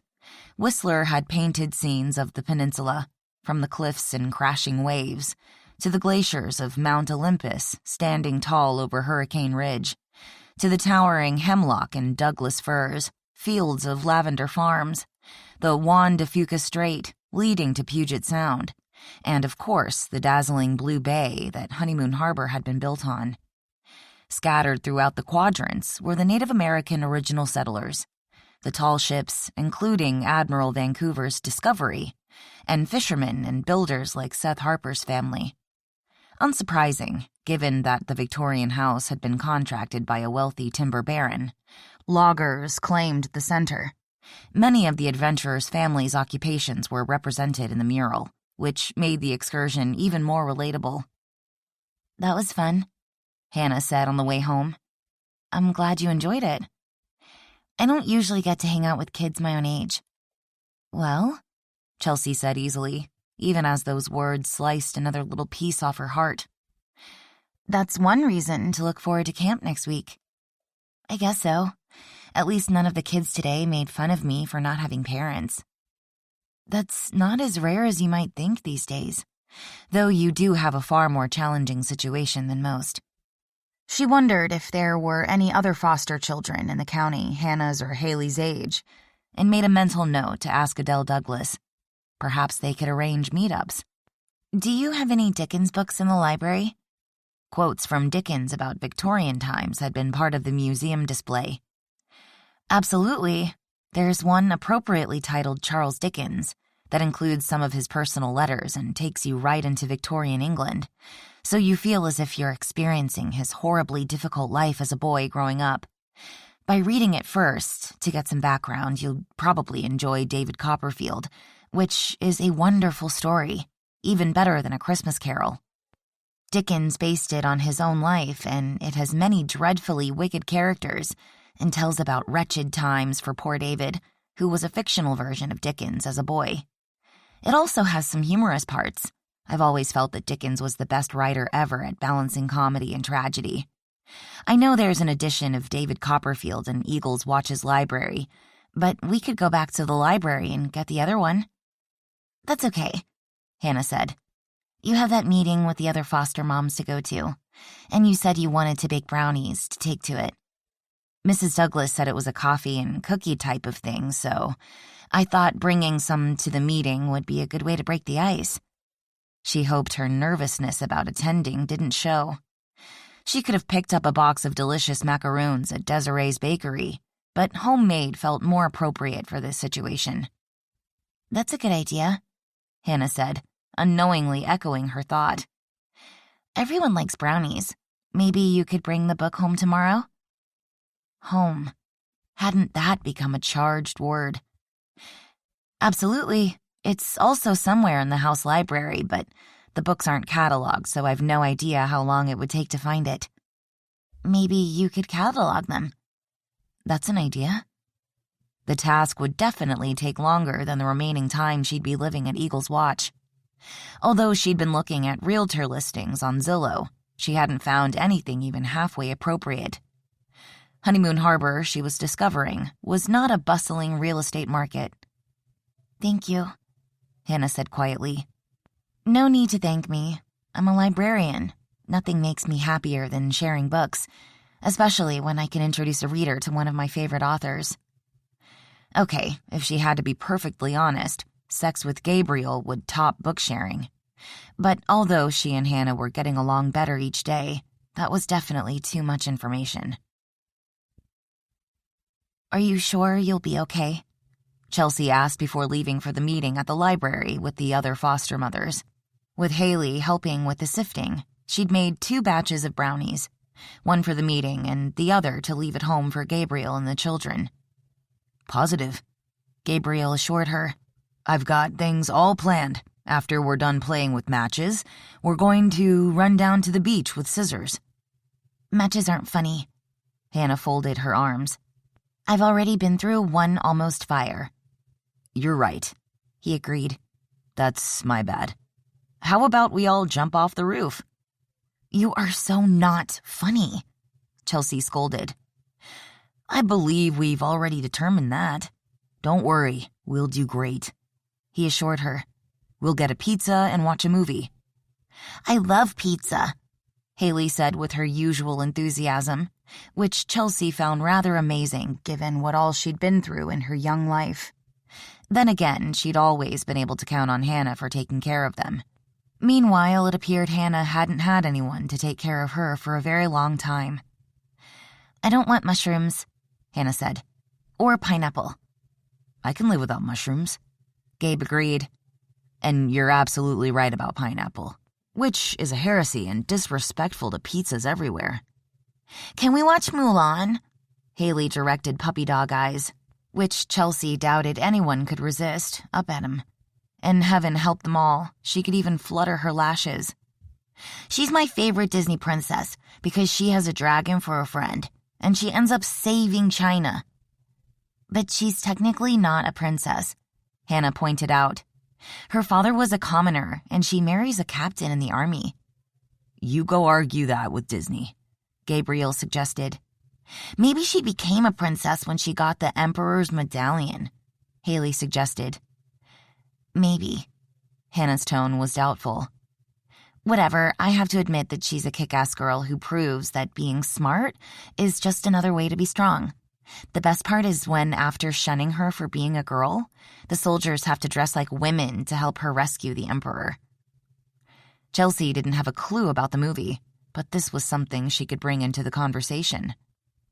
Whistler had painted scenes of the peninsula, from the cliffs and crashing waves, to the glaciers of Mount Olympus standing tall over Hurricane Ridge, to the towering hemlock and Douglas firs fields of lavender farms, the Juan de Fuca Strait leading to Puget Sound, and of course the dazzling blue bay that Honeymoon Harbor had been built on. Scattered throughout the quadrants were the Native American original settlers, the tall ships, including Admiral Vancouver's Discovery, and fishermen and builders like Seth Harper's family. Unsurprising, given that the Victorian house had been contracted by a wealthy timber baron. Loggers claimed the center. Many of the adventurers' families' occupations were represented in the mural, which made the excursion even more relatable. That was fun, Hannah said on the way home. I'm glad you enjoyed it. I don't usually get to hang out with kids my own age. Well, Chelsea said easily, even as those words sliced another little piece off her heart. That's one reason to look forward to camp next week. I guess so. At least none of the kids today made fun of me for not having parents. That's not as rare as you might think these days, though you do have a far more challenging situation than most. She wondered if there were any other foster children in the county Hannah's or Haley's age, and made a mental note to ask Adele Douglas. Perhaps they could arrange meetups. Do you have any Dickens books in the library? Quotes from Dickens about Victorian times had been part of the museum display. Absolutely. There's one appropriately titled Charles Dickens that includes some of his personal letters and takes you right into Victorian England, so you feel as if you're experiencing his horribly difficult life as a boy growing up. By reading it first, to get some background, you'll probably enjoy David Copperfield, which is a wonderful story, even better than A Christmas Carol. Dickens based it on his own life, and it has many dreadfully wicked characters and tells about wretched times for poor David, who was a fictional version of Dickens as a boy. It also has some humorous parts. I've always felt that Dickens was the best writer ever at balancing comedy and tragedy. I know there's an edition of David Copperfield in Eagles Watch's library, but we could go back to the library and get the other one. That's okay, Hannah said. You have that meeting with the other foster moms to go to, and you said you wanted to bake brownies to take to it. Mrs. Douglas said it was a coffee and cookie type of thing, so I thought bringing some to the meeting would be a good way to break the ice. She hoped her nervousness about attending didn't show. She could have picked up a box of delicious macaroons at Desiree's bakery, but homemade felt more appropriate for this situation. That's a good idea, Hannah said, unknowingly echoing her thought. Everyone likes brownies. Maybe you could bring the book home tomorrow? Home. Hadn't that become a charged word? Absolutely. It's also somewhere in the house library, but the books aren't cataloged, so I've no idea how long it would take to find it. Maybe you could catalog them. That's an idea. The task would definitely take longer than the remaining time she'd be living at Eagle's Watch. Although she'd been looking at realtor listings on Zillow, she hadn't found anything even halfway appropriate. Honeymoon Harbor, she was discovering, was not a bustling real estate market. Thank you, Hannah said quietly. No need to thank me. I'm a librarian. Nothing makes me happier than sharing books, especially when I can introduce a reader to one of my favorite authors. Okay, if she had to be perfectly honest, sex with Gabriel would top book sharing. But although she and Hannah were getting along better each day, that was definitely too much information. Are you sure you'll be okay? Chelsea asked before leaving for the meeting at the library with the other foster mothers. With Haley helping with the sifting, she'd made 2 batches of brownies, one for the meeting and the other to leave at home for Gabriel and the children. Positive, Gabriel assured her. I've got things all planned. After we're done playing with matches, we're going to run down to the beach with scissors. Matches aren't funny. Hannah folded her arms. I've already been through one almost fire. You're right, he agreed. That's my bad. How about we all jump off the roof? You are so not funny, Chelsea scolded. I believe we've already determined that. Don't worry, we'll do great, he assured her. We'll get a pizza and watch a movie. I love pizza, Haley said with her usual enthusiasm, which Chelsea found rather amazing given what all she'd been through in her young life. Then again, she'd always been able to count on Hannah for taking care of them. Meanwhile, it appeared Hannah hadn't had anyone to take care of her for a very long time. I don't want mushrooms, Hannah said. Or pineapple. I can live without mushrooms, Gabe agreed. And you're absolutely right about pineapple, which is a heresy and disrespectful to pizzas everywhere. Can we watch Mulan? Haley directed puppy dog eyes, which Chelsea doubted anyone could resist, up at him. And heaven help them all, she could even flutter her lashes. She's my favorite Disney princess because she has a dragon for a friend, and she ends up saving China. But she's technically not a princess, Hannah pointed out. Her father was a commoner, and she marries a captain in the army. You go argue that with Disney, Gabriel suggested. Maybe she became a princess when she got the Emperor's medallion, Haley suggested. Maybe. Hannah's tone was doubtful. Whatever, I have to admit that she's a kick-ass girl who proves that being smart is just another way to be strong. The best part is when, after shunning her for being a girl, the soldiers have to dress like women to help her rescue the Emperor. Chelsea didn't have a clue about the movie, but this was something she could bring into the conversation.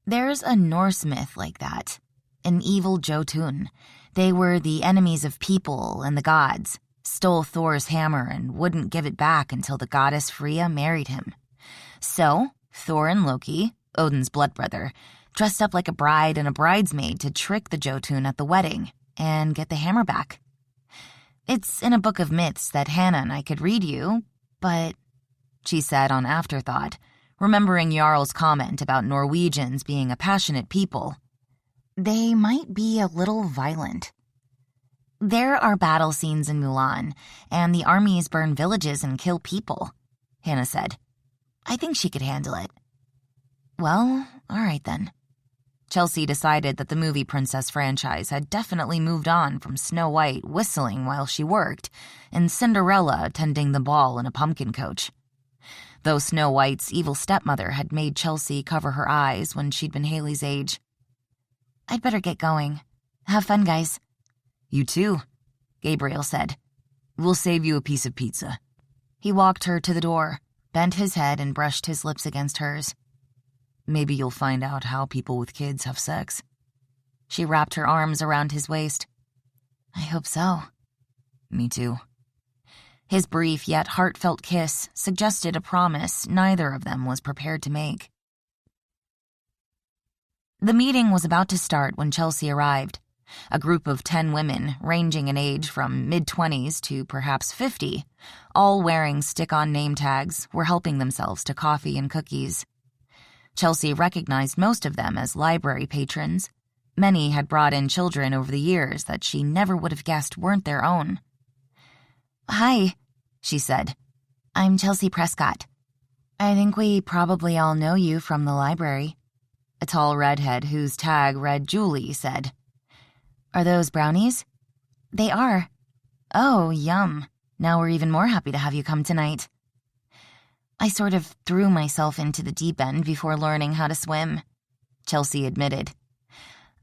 There's a Norse myth like that. An evil Jotun. They were the enemies of people and the gods, stole Thor's hammer and wouldn't give it back until the goddess Freya married him. So, Thor and Loki, Odin's blood brother, dressed up like a bride and a bridesmaid to trick the Jotun at the wedding and get the hammer back. It's in a book of myths that Hannah and I could read you, but, she said on afterthought, remembering Jarl's comment about Norwegians being a passionate people, they might be a little violent. There are battle scenes in Mulan, and the armies burn villages and kill people, Hannah said. I think she could handle it. Well, all right then. Chelsea decided that the movie princess franchise had definitely moved on from Snow White whistling while she worked and Cinderella attending the ball in a pumpkin coach. Though Snow White's evil stepmother had made Chelsea cover her eyes when she'd been Haley's age. I'd better get going. Have fun, guys. You too, Gabriel said. We'll save you a piece of pizza. He walked her to the door, bent his head and brushed his lips against hers. Maybe you'll find out how people with kids have sex. She wrapped her arms around his waist. I hope so. Me too. His brief yet heartfelt kiss suggested a promise neither of them was prepared to make. The meeting was about to start when Chelsea arrived. A group of 10 women, ranging in age from mid-20s to perhaps 50, all wearing stick-on name tags, were helping themselves to coffee and cookies. Chelsea recognized most of them as library patrons. Many had brought in children over the years that she never would have guessed weren't their own. Hi, she said. I'm Chelsea Prescott. I think we probably all know you from the library. A tall redhead whose tag read Julie said. Are those brownies? They are. Oh, yum. Now we're even more happy to have you come tonight. I sort of threw myself into the deep end before learning how to swim, Chelsea admitted.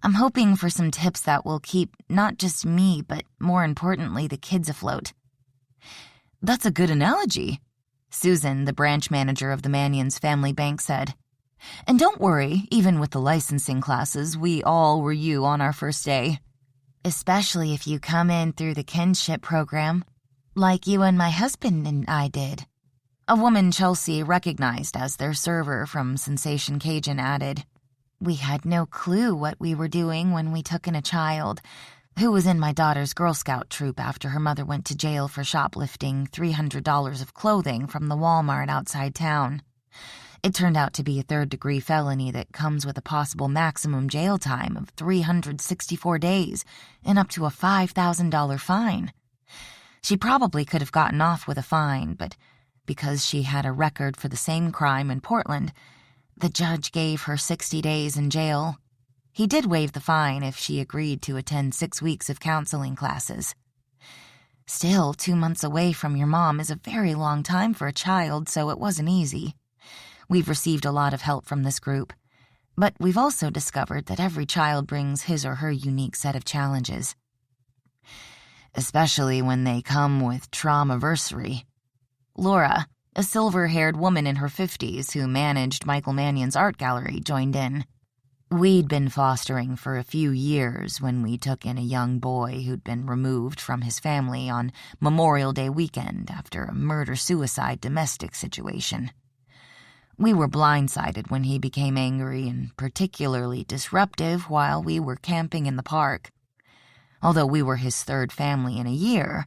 I'm hoping for some tips that will keep not just me, but more importantly, the kids afloat. That's a good analogy, Susan, the branch manager of the Mannion's family bank, said. And don't worry, even with the licensing classes, we all were you on our first day. Especially if you come in through the kinship program, like you and my husband and I did. A woman Chelsea recognized as their server from Sensation Cajun added, We had no clue what we were doing when we took in a child, who was in my daughter's Girl Scout troop after her mother went to jail for shoplifting $300 of clothing from the Walmart outside town. It turned out to be a third-degree felony that comes with a possible maximum jail time of 364 days and up to a $5,000 fine. She probably could have gotten off with a fine, but because she had a record for the same crime in Portland, the judge gave her 60 days in jail. He did waive the fine if she agreed to attend 6 weeks of counseling classes. Still, 2 months away from your mom is a very long time for a child, so it wasn't easy. We've received a lot of help from this group, But we've also discovered that every child brings his or her unique set of challenges. Especially when they come with trauma-versary. Laura, a silver-haired woman in her 50s who managed Michael Mannion's art gallery, joined in. We'd been fostering for a few years when we took in a young boy who'd been removed from his family on Memorial Day weekend after a murder-suicide domestic situation. We were blindsided when he became angry and particularly disruptive while we were camping in the park. Although we were his third family in a year,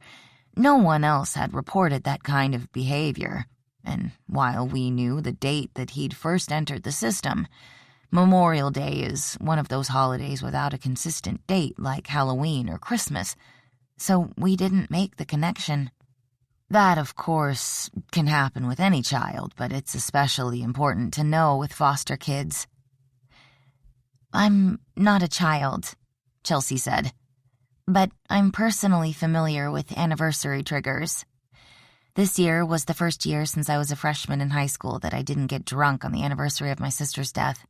no one else had reported that kind of behavior, and while we knew the date that he'd first entered the system, Memorial Day is one of those holidays without a consistent date like Halloween or Christmas, so we didn't make the connection. That, of course, can happen with any child, but it's especially important to know with foster kids. "I'm not a child," Chelsea said, "but I'm personally familiar with anniversary triggers. This year was the first year since I was a freshman in high school that I didn't get drunk on the anniversary of my sister's death.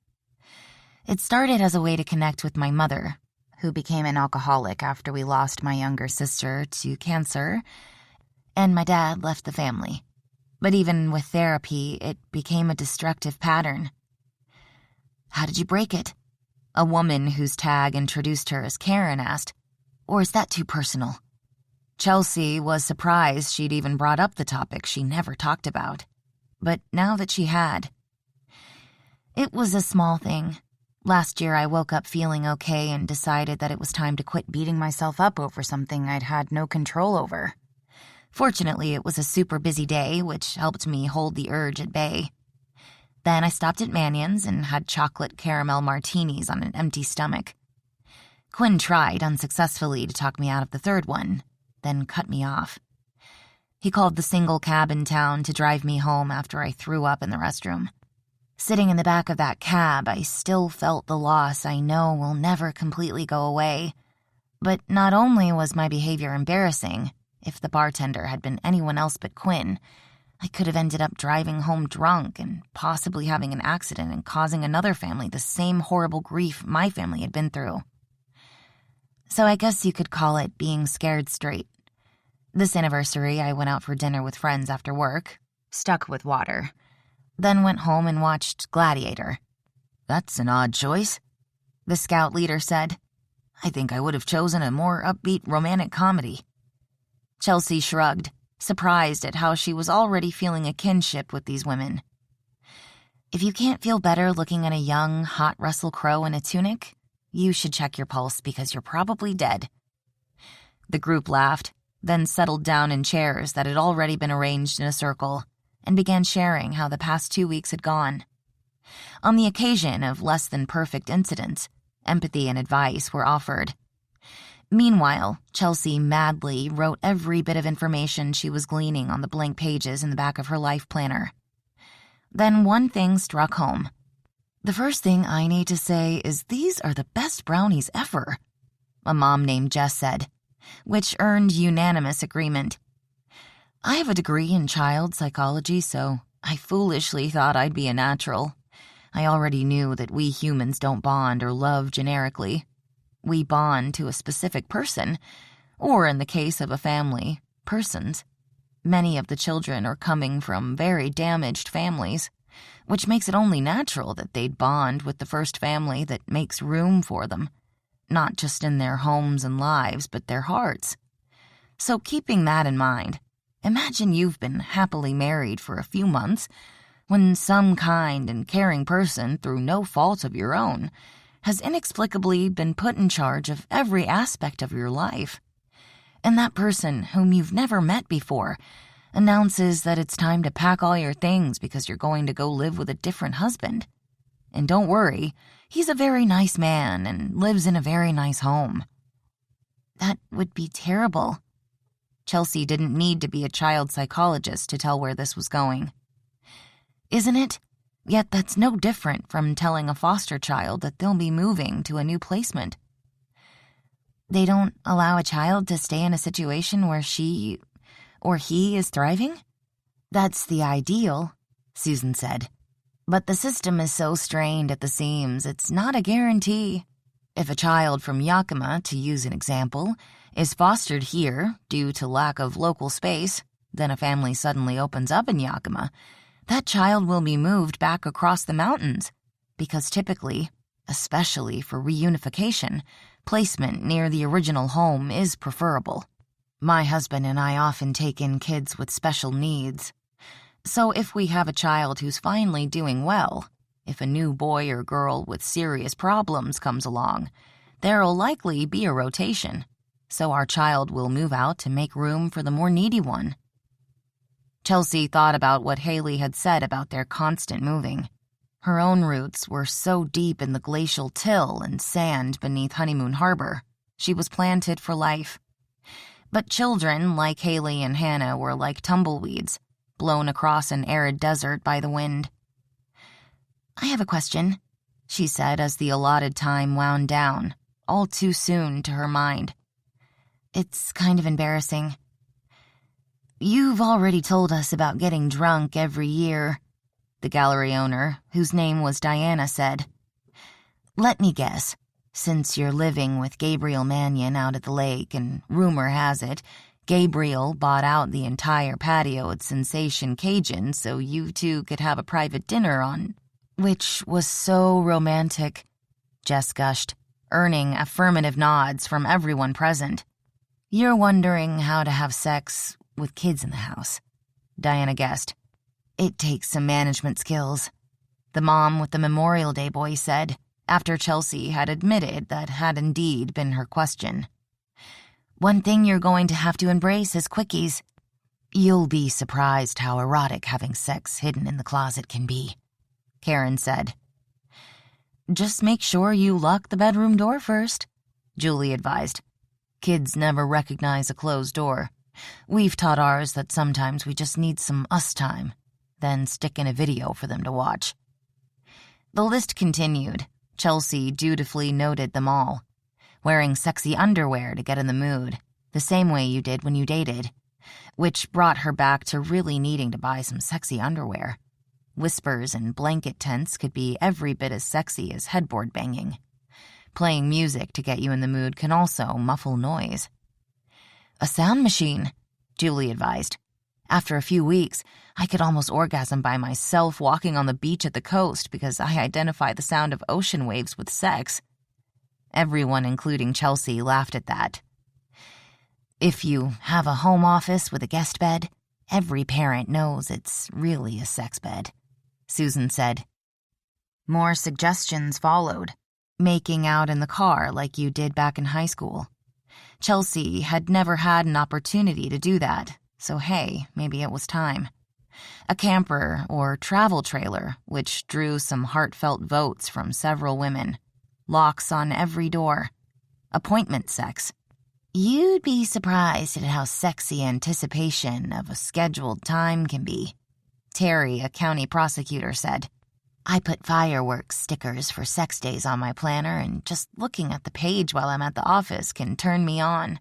It started as a way to connect with my mother, who became an alcoholic after we lost my younger sister to cancer, and my dad left the family. But even with therapy, it became a destructive pattern." "How did you break it?" a woman whose tag introduced her as Karen asked. "Or is that too personal?" Chelsea was surprised she'd even brought up the topic she never talked about. But now that she had. "It was a small thing. Last year I woke up feeling okay and decided that it was time to quit beating myself up over something I'd had no control over. Fortunately, it was a super busy day, which helped me hold the urge at bay. Then I stopped at Mannion's and had chocolate caramel martinis on an empty stomach. Quinn tried unsuccessfully to talk me out of the third one, then cut me off. He called the single cab in town to drive me home after I threw up in the restroom. Sitting in the back of that cab, I still felt the loss I know will never completely go away. But not only was my behavior embarrassing, if the bartender had been anyone else but Quinn, I could have ended up driving home drunk and possibly having an accident and causing another family the same horrible grief my family had been through. So I guess you could call it being scared straight. This anniversary, I went out for dinner with friends after work, stuck with water, then went home and watched Gladiator. "That's an odd choice," the scout leader said. "I think I would have chosen a more upbeat romantic comedy." Chelsea shrugged, surprised at how she was already feeling a kinship with these women. "If you can't feel better looking at a young, hot Russell Crowe in a tunic, you should check your pulse because you're probably dead." The group laughed, then settled down in chairs that had already been arranged in a circle, and began sharing how the past 2 weeks had gone. On the occasion of less-than-perfect incidents, empathy and advice were offered. Meanwhile, Chelsea madly wrote every bit of information she was gleaning on the blank pages in the back of her life planner. Then one thing struck home. "The first thing I need to say is these are the best brownies ever," a mom named Jess said, which earned unanimous agreement. "I have a degree in child psychology, so I foolishly thought I'd be a natural. I already knew that we humans don't bond or love generically. We bond to a specific person, or in the case of a family, persons. Many of the children are coming from very damaged families, which makes it only natural that they'd bond with the first family that makes room for them, not just in their homes and lives, but their hearts. So keeping that in mind, imagine you've been happily married for a few months when some kind and caring person, through no fault of your own, has inexplicably been put in charge of every aspect of your life. And that person, whom you've never met before, announces that it's time to pack all your things because you're going to go live with a different husband. And don't worry, he's a very nice man and lives in a very nice home." That would be terrible. Chelsea didn't need to be a child psychologist to tell where this was going. "Isn't it? Yet that's no different from telling a foster child that they'll be moving to a new placement. They don't allow a child to stay in a situation where she or he is thriving? That's the ideal," Susan said. But the system is so strained at the seams, it's not a guarantee. If a child from Yakima, to use an example, is fostered here due to lack of local space, then a family suddenly opens up in Yakima, that child will be moved back across the mountains, because typically, especially for reunification, placement near the original home is preferable. My husband and I often take in kids with special needs. So if we have a child who's finally doing well, if a new boy or girl with serious problems comes along, there'll likely be a rotation, so our child will move out to make room for the more needy one. Chelsea thought about what Haley had said about their constant moving. Her own roots were so deep in the glacial till and sand beneath Honeymoon Harbor. She was planted for life. But children like Haley and Hannah were like tumbleweeds, blown across an arid desert by the wind. "I have a question," she said as the allotted time wound down, all too soon to her mind. "It's kind of embarrassing. You've already told us about getting drunk every year," the gallery owner, whose name was Diana, said. "Let me guess, since you're living with Gabriel Mannion out at the lake and rumor has it, Gabriel bought out the entire patio at Sensation Cajun so you two could have a private dinner on, which was so romantic," Jess gushed, earning affirmative nods from everyone present. "You're wondering how to have sex with kids in the house," Diana guessed. "It takes some management skills," the mom with the Memorial Day boy said, after Chelsea had admitted that had indeed been her question. "One thing you're going to have to embrace is quickies. You'll be surprised how erotic having sex hidden in the closet can be," Karen said. "Just make sure you lock the bedroom door first," Julie advised. "Kids never recognize a closed door. We've taught ours that sometimes we just need some us time, then stick in a video for them to watch." The list continued. Chelsea dutifully noted them all. Wearing sexy underwear to get in the mood, the same way you did when you dated, which brought her back to really needing to buy some sexy underwear. Whispers and blanket tents could be every bit as sexy as headboard banging. Playing music to get you in the mood can also muffle noise. "A sound machine," Julie advised. "After a few weeks, I could almost orgasm by myself walking on the beach at the coast because I identify the sound of ocean waves with sex." Everyone, including Chelsea, laughed at that. "If you have a home office with a guest bed, every parent knows it's really a sex bed," Susan said. More suggestions followed. Making out in the car like you did back in high school. Chelsea had never had an opportunity to do that, so hey, maybe it was time. A camper or travel trailer, which drew some heartfelt votes from several women. Locks on every door. Appointment sex. You'd be surprised at how sexy anticipation of a scheduled time can be, Terry, a county prosecutor, said. I put fireworks stickers for sex days on my planner, and just looking at the page while I'm at the office can turn me on.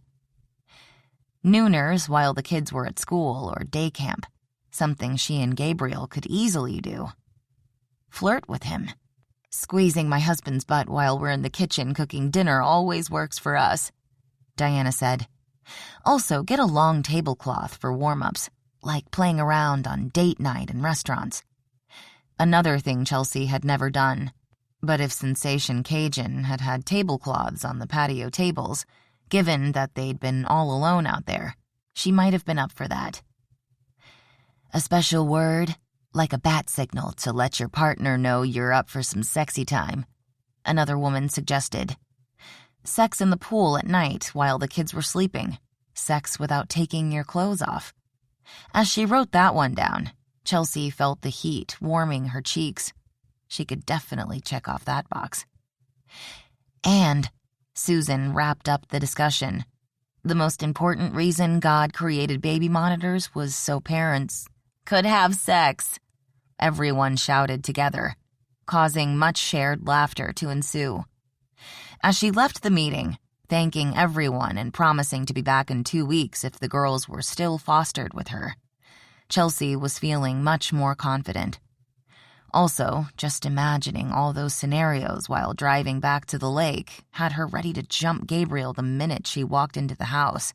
Nooners while the kids were at school or day camp, something she and Gabriel could easily do. Flirt with him. Squeezing my husband's butt while we're in the kitchen cooking dinner always works for us, Diana said. Also, get a long tablecloth for warm-ups, like playing around on date night in restaurants. Another thing Chelsea had never done. But if Sensation Cajun had had tablecloths on the patio tables, given that they'd been all alone out there, she might have been up for that. A special word, like a bat signal to let your partner know you're up for some sexy time, another woman suggested. Sex in the pool at night while the kids were sleeping. Sex without taking your clothes off. As she wrote that one down, Chelsea felt the heat warming her cheeks. She could definitely check off that box. And, Susan wrapped up the discussion, the most important reason God created baby monitors was so parents could have sex. Everyone shouted together, causing much shared laughter to ensue. As she left the meeting, thanking everyone and promising to be back in 2 weeks if the girls were still fostered with her, Chelsea was feeling much more confident. Also, just imagining all those scenarios while driving back to the lake had her ready to jump Gabriel the minute she walked into the house.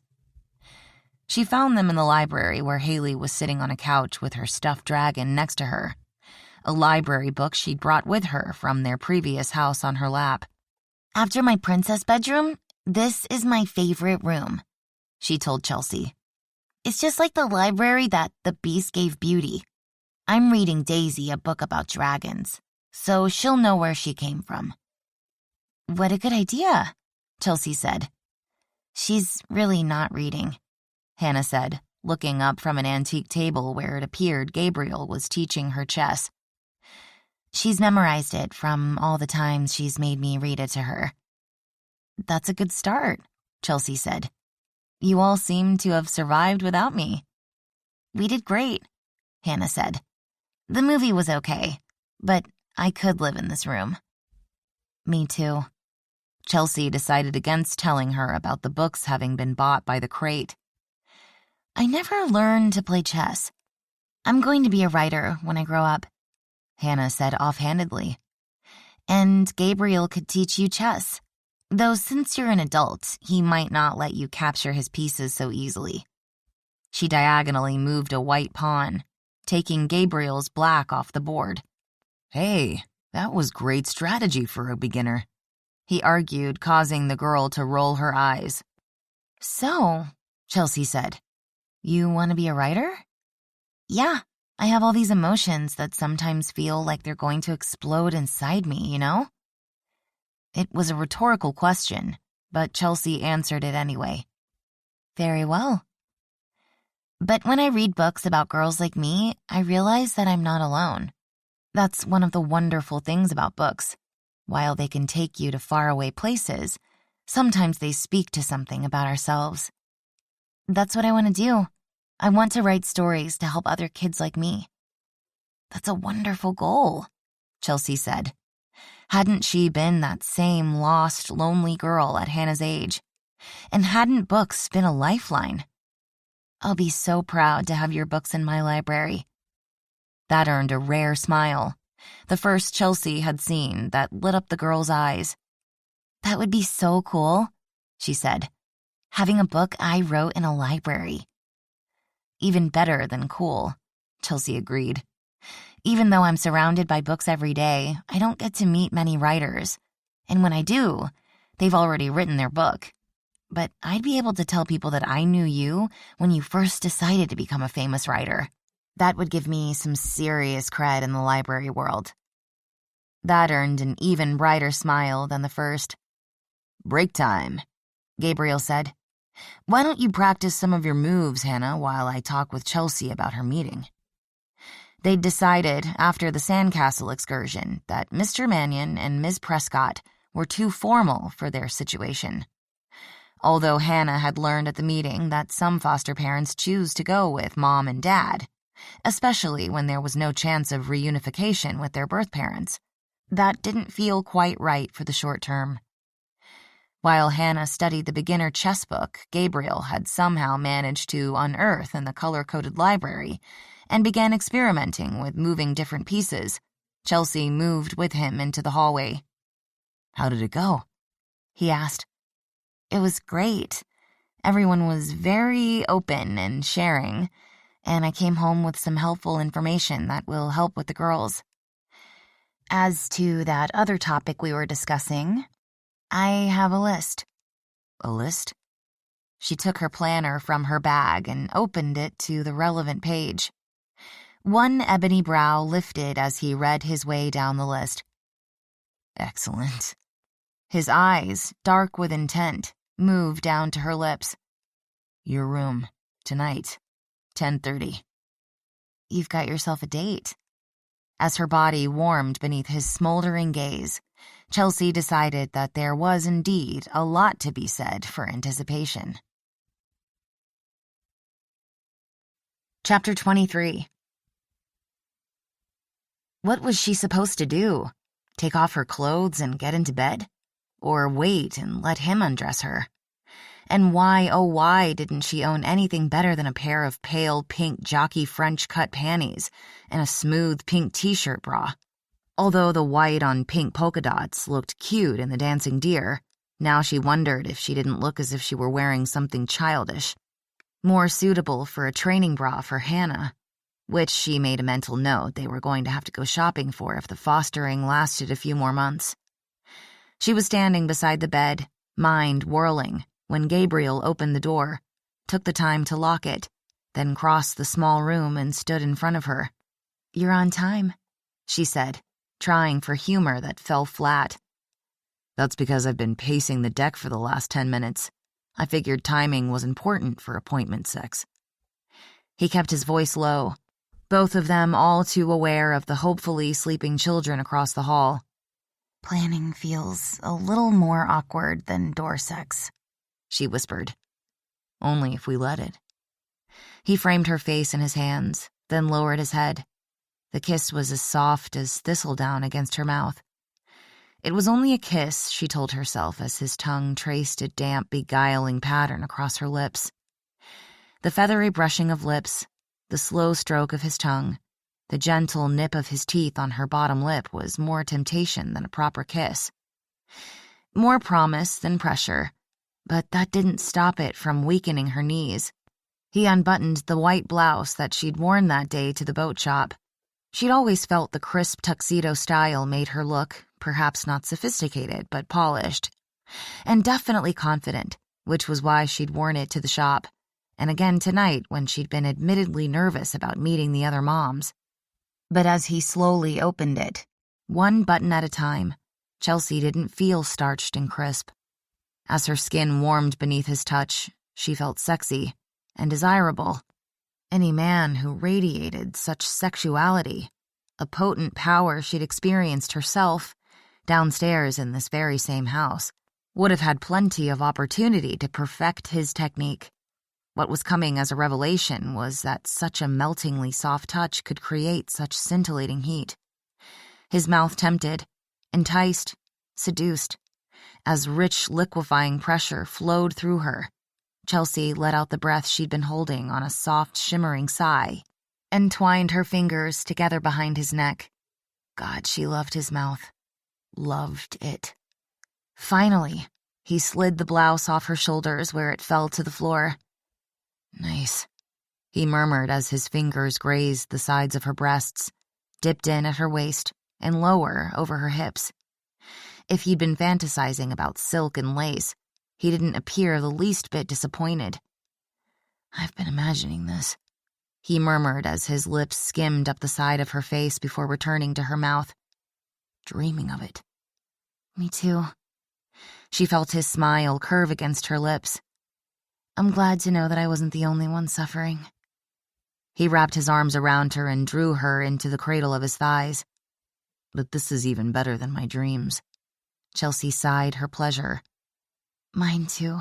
She found them in the library where Haley was sitting on a couch with her stuffed dragon next to her, a library book she'd brought with her from their previous house on her lap. "After my princess bedroom, this is my favorite room," she told Chelsea. "It's just like the library that the Beast gave Beauty. I'm reading Daisy a book about dragons, so she'll know where she came from." "What a good idea," Chelsea said. "She's really not reading," Hannah said, looking up from an antique table where it appeared Gabriel was teaching her chess. "She's memorized it from all the times she's made me read it to her." "That's a good start," Chelsea said. "You all seem to have survived without me." "We did great," Hannah said. "The movie was okay, but I could live in this room." "Me too." Chelsea decided against telling her about the books having been bought by the crate. "I never learned to play chess. I'm going to be a writer when I grow up," Hannah said offhandedly. "And Gabriel could teach you chess, though since you're an adult, he might not let you capture his pieces so easily." She diagonally moved a white pawn, taking Gabriel's black off the board. "Hey, that was great strategy for a beginner," he argued, causing the girl to roll her eyes. "So," Chelsea said, "you want to be a writer?" "Yeah, I have all these emotions that sometimes feel like they're going to explode inside me, you know?" It was a rhetorical question, but Chelsea answered it anyway. "Very well." "But when I read books about girls like me, I realize that I'm not alone. That's one of the wonderful things about books. While they can take you to faraway places, sometimes they speak to something about ourselves. That's what I want to do. I want to write stories to help other kids like me." "That's a wonderful goal," Chelsea said. Hadn't she been that same lost, lonely girl at Hannah's age? And hadn't books been a lifeline? "I'll be so proud to have your books in my library." That earned a rare smile, the first Chelsea had seen, that lit up the girl's eyes. "That would be so cool," she said. "Having a book I wrote in a library." "Even better than cool," Chelsea agreed. "Even though I'm surrounded by books every day, I don't get to meet many writers. And when I do, they've already written their book. But I'd be able to tell people that I knew you when you first decided to become a famous writer. That would give me some serious cred in the library world." That earned an even brighter smile than the first. "Break time," Gabriel said. "Why don't you practice some of your moves, Hannah, while I talk with Chelsea about her meeting?" They'd decided, after the sandcastle excursion, that Mr. Mannion and Ms. Prescott were too formal for their situation. Although Hannah had learned at the meeting that some foster parents choose to go with Mom and Dad, especially when there was no chance of reunification with their birth parents, that didn't feel quite right for the short term. While Hannah studied the beginner chess book Gabriel had somehow managed to unearth in the color-coded library and began experimenting with moving different pieces, Chelsea moved with him into the hallway. "How did it go?" he asked. "It was great. Everyone was very open and sharing, and I came home with some helpful information that will help with the girls. As to that other topic we were discussing, I have a list." "A list?" She took her planner from her bag and opened it to the relevant page. One ebony brow lifted as he read his way down the list. "Excellent." His eyes, dark with intent, moved down to her lips. "Your room, tonight, 10:30. "You've got yourself a date." As her body warmed beneath his smoldering gaze, Chelsea decided that there was indeed a lot to be said for anticipation. Chapter 23. What was she supposed to do? Take off her clothes and get into bed? Or wait and let him undress her? And why, oh why, didn't she own anything better than a pair of pale pink jockey French cut panties and a smooth pink t-shirt bra? Although the white on pink polka dots looked cute in the dancing deer, now she wondered if she didn't look as if she were wearing something childish, more suitable for a training bra for Hannah, which she made a mental note they were going to have to go shopping for if the fostering lasted a few more months. She was standing beside the bed, mind whirling, when Gabriel opened the door, took the time to lock it, then crossed the small room and stood in front of her. "You're on time," she said, trying for humor that fell flat. "That's because I've been pacing the deck for the last 10 minutes. I figured timing was important for appointment sex." He kept his voice low, both of them all too aware of the hopefully sleeping children across the hall. "Planning feels a little more awkward than door sex," she whispered. "Only if we let it." He framed her face in his hands, then lowered his head. The kiss was as soft as thistledown against her mouth. It was only a kiss, she told herself as his tongue traced a damp, beguiling pattern across her lips. The feathery brushing of lips, the slow stroke of his tongue, the gentle nip of his teeth on her bottom lip was more temptation than a proper kiss. More promise than pressure, but that didn't stop it from weakening her knees. He unbuttoned the white blouse that she'd worn that day to the boat shop. She'd always felt the crisp tuxedo style made her look, perhaps not sophisticated, but polished. And definitely confident, which was why she'd worn it to the shop, and again tonight when she'd been admittedly nervous about meeting the other moms. But as he slowly opened it, one button at a time, Chelsea didn't feel starched and crisp. As her skin warmed beneath his touch, she felt sexy and desirable. Any man who radiated such sexuality, a potent power she'd experienced herself, downstairs in this very same house, would have had plenty of opportunity to perfect his technique. What was coming as a revelation was that such a meltingly soft touch could create such scintillating heat. His mouth tempted, enticed, seduced. As rich, liquefying pressure flowed through her, Chelsea let out the breath she'd been holding on a soft, shimmering sigh, and twined her fingers together behind his neck. God, she loved his mouth. Loved it. Finally, he slid the blouse off her shoulders where it fell to the floor. "Nice," he murmured as his fingers grazed the sides of her breasts, dipped in at her waist, and lower over her hips. If he'd been fantasizing about silk and lace, he didn't appear the least bit disappointed. "I've been imagining this," he murmured as his lips skimmed up the side of her face before returning to her mouth. "Dreaming of it." "Me too." She felt his smile curve against her lips. "I'm glad to know that I wasn't the only one suffering." He wrapped his arms around her and drew her into the cradle of his thighs. "But this is even better than my dreams." Chelsea sighed her pleasure. "Mine too."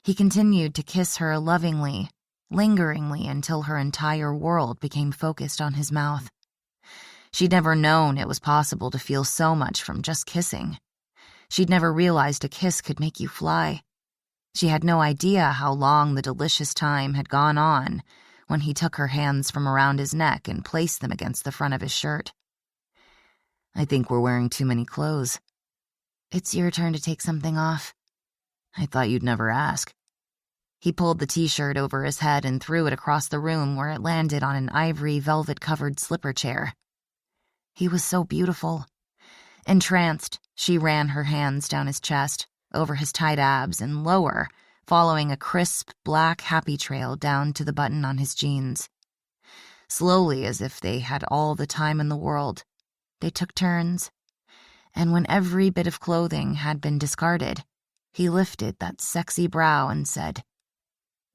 He continued to kiss her lovingly, lingeringly until her entire world became focused on his mouth. She'd never known it was possible to feel so much from just kissing. She'd never realized a kiss could make you fly. She had no idea how long the delicious time had gone on when he took her hands from around his neck and placed them against the front of his shirt. "I think we're wearing too many clothes." "It's your turn to take something off." "I thought you'd never ask." He pulled the t-shirt over his head and threw it across the room where it landed on an ivory velvet-covered slipper chair. He was so beautiful. Entranced, she ran her hands down his chest, over his tight abs and lower, following a crisp, black happy trail down to the button on his jeans. Slowly, as if they had all the time in the world, they took turns. And when every bit of clothing had been discarded, he lifted that sexy brow and said,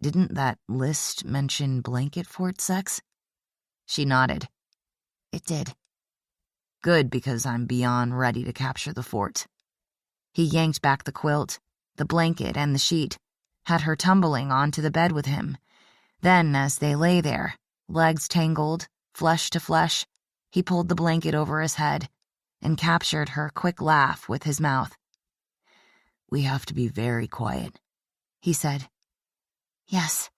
"Didn't that list mention blanket fort sex?" She nodded. "It did." "Good, because I'm beyond ready to capture the fort." He yanked back the quilt, the blanket, and the sheet, had her tumbling onto the bed with him. Then, as they lay there, legs tangled, flesh to flesh, he pulled the blanket over his head and captured her quick laugh with his mouth. "We have to be very quiet," he said. "Yes,"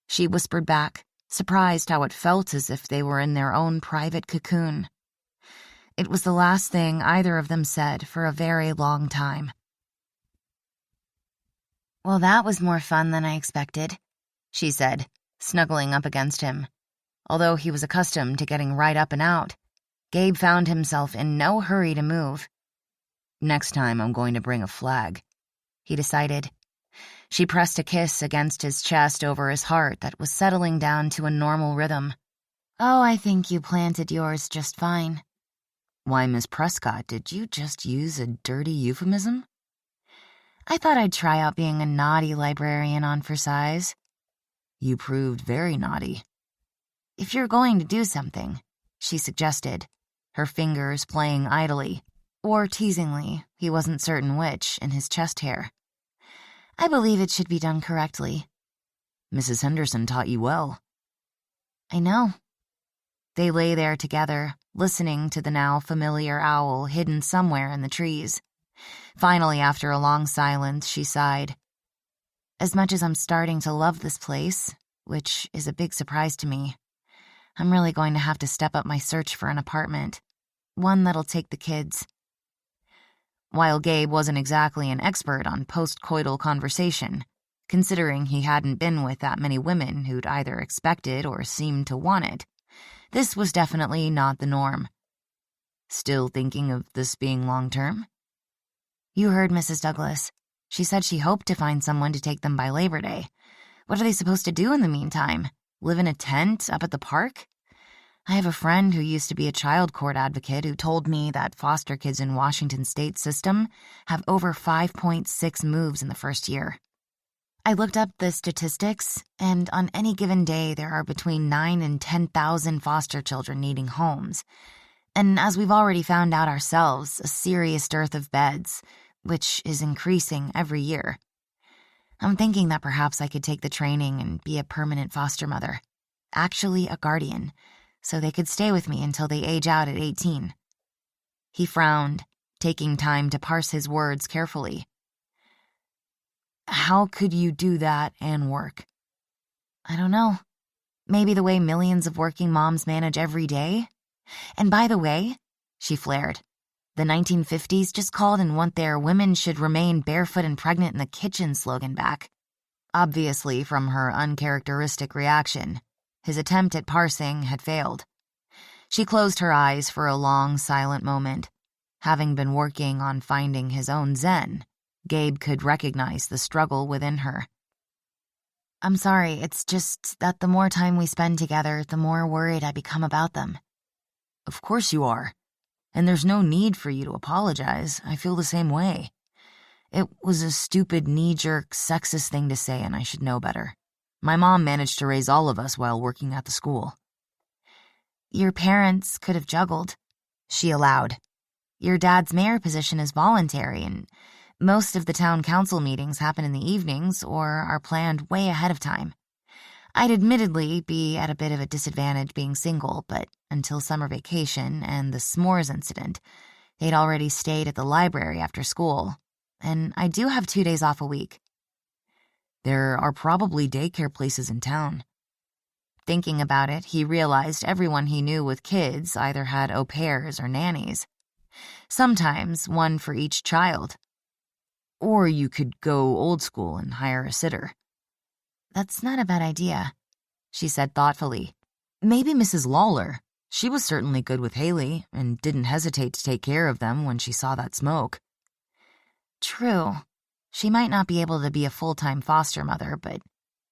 she whispered back, surprised how it felt as if they were in their own private cocoon. It was the last thing either of them said for a very long time. "Well, that was more fun than I expected," she said, snuggling up against him. Although he was accustomed to getting right up and out, Gabe found himself in no hurry to move. "Next time I'm going to bring a flag," he decided. She pressed a kiss against his chest over his heart that was settling down to a normal rhythm. "Oh, I think you planted yours just fine." "Why, Miss Prescott, did you just use a dirty euphemism?" "I thought I'd try out being a naughty librarian on for size." "You proved very naughty." "If you're going to do something," she suggested, her fingers playing idly, or teasingly, he wasn't certain which, in his chest hair. "I believe it should be done correctly." "Mrs. Henderson taught you well." "I know." They lay there together, listening to the now familiar owl hidden somewhere in the trees. Finally, after a long silence, she sighed. "As much as I'm starting to love this place, which is a big surprise to me, I'm really going to have to step up my search for an apartment, one that'll take the kids." While Gabe wasn't exactly an expert on post-coital conversation, considering he hadn't been with that many women who'd either expected or seemed to want it, this was definitely not the norm. "Still thinking of this being long-term?" "You heard Mrs. Douglas. She said she hoped to find someone to take them by Labor Day. What are they supposed to do in the meantime? Live in a tent up at the park? I have a friend who used to be a child court advocate who told me that foster kids in Washington State system have over 5.6 moves in the first year. I looked up the statistics, and on any given day there are between 9,000 and 10,000 foster children needing homes. And as we've already found out ourselves, a serious dearth of beds, which is increasing every year. I'm thinking that perhaps I could take the training and be a permanent foster mother. Actually a guardian, so they could stay with me until they age out at 18. He frowned, taking time to parse his words carefully. "How could you do that and work?" "I don't know. Maybe the way millions of working moms manage every day? And by the way," she flared, "the 1950s just called and want their 'women should remain barefoot and pregnant in the kitchen' slogan back." Obviously, from her uncharacteristic reaction, his attempt at parsing had failed. She closed her eyes for a long, silent moment. Having been working on finding his own zen, Gabe could recognize the struggle within her. "I'm sorry, it's just that the more time we spend together, the more worried I become about them." "Of course you are. And there's no need for you to apologize. I feel the same way. It was a stupid, knee-jerk, sexist thing to say, and I should know better. My mom managed to raise all of us while working at the school." "Your parents could have juggled," she allowed. "Your dad's mayor position is voluntary, and most of the town council meetings happen in the evenings or are planned way ahead of time. I'd admittedly be at a bit of a disadvantage being single, but until summer vacation and the s'mores incident, they'd already stayed at the library after school, and I do have 2 days off a week." "There are probably daycare places in town." Thinking about it, he realized everyone he knew with kids either had au pairs or nannies. Sometimes one for each child. Or you could go old school and hire a sitter. "That's not a bad idea," she said thoughtfully. "Maybe Mrs. Lawler. She was certainly good with Haley and didn't hesitate to take care of them when she saw that smoke." "True. She might not be able to be a full-time foster mother, but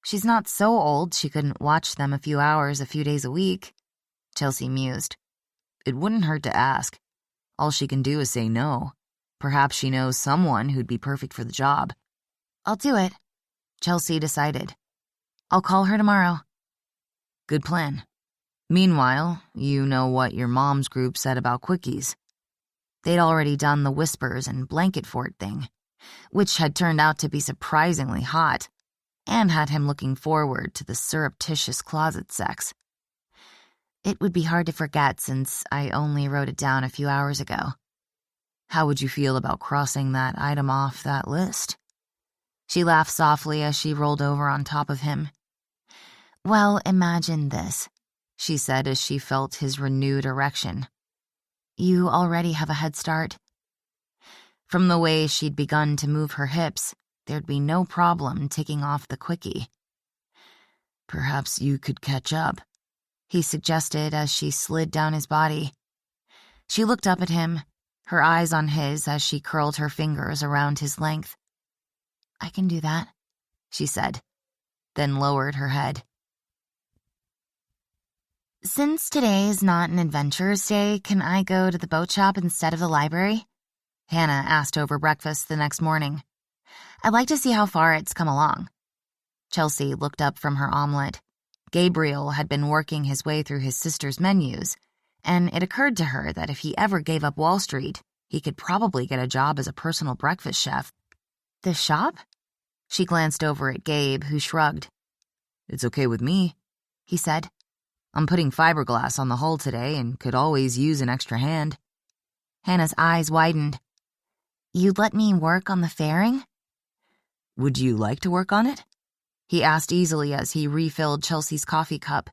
she's not so old she couldn't watch them a few hours a few days a week," Chelsea mused. "It wouldn't hurt to ask. All she can do is say no. Perhaps she knows someone who'd be perfect for the job." "I'll do it," Chelsea decided. "I'll call her tomorrow." "Good plan. Meanwhile, you know what your mom's group said about quickies." They'd already done the whispers and blanket fort thing, which had turned out to be surprisingly hot, and had him looking forward to the surreptitious closet sex. "It would be hard to forget since I only wrote it down a few hours ago." "How would you feel about crossing that item off that list?" She laughed softly as she rolled over on top of him. "Well, imagine this," she said as she felt his renewed erection. You already have a head start. From the way she'd begun to move her hips, there'd be no problem ticking off the quickie. Perhaps you could catch up, he suggested as she slid down his body. She looked up at him, her eyes on his as she curled her fingers around his length. I can do that, she said, then lowered her head. Since today is not an adventurer's day, can I go to the boat shop instead of the library? Hannah asked over breakfast the next morning. I'd like to see how far it's come along. Chelsea looked up from her omelet. Gabriel had been working his way through his sister's menus, and it occurred to her that if he ever gave up Wall Street, he could probably get a job as a personal breakfast chef. The shop? She glanced over at Gabe, who shrugged. It's okay with me, he said. I'm putting fiberglass on the hull today and could always use an extra hand. Hannah's eyes widened. You'd let me work on the fairing? Would you like to work on it? He asked easily as he refilled Chelsea's coffee cup.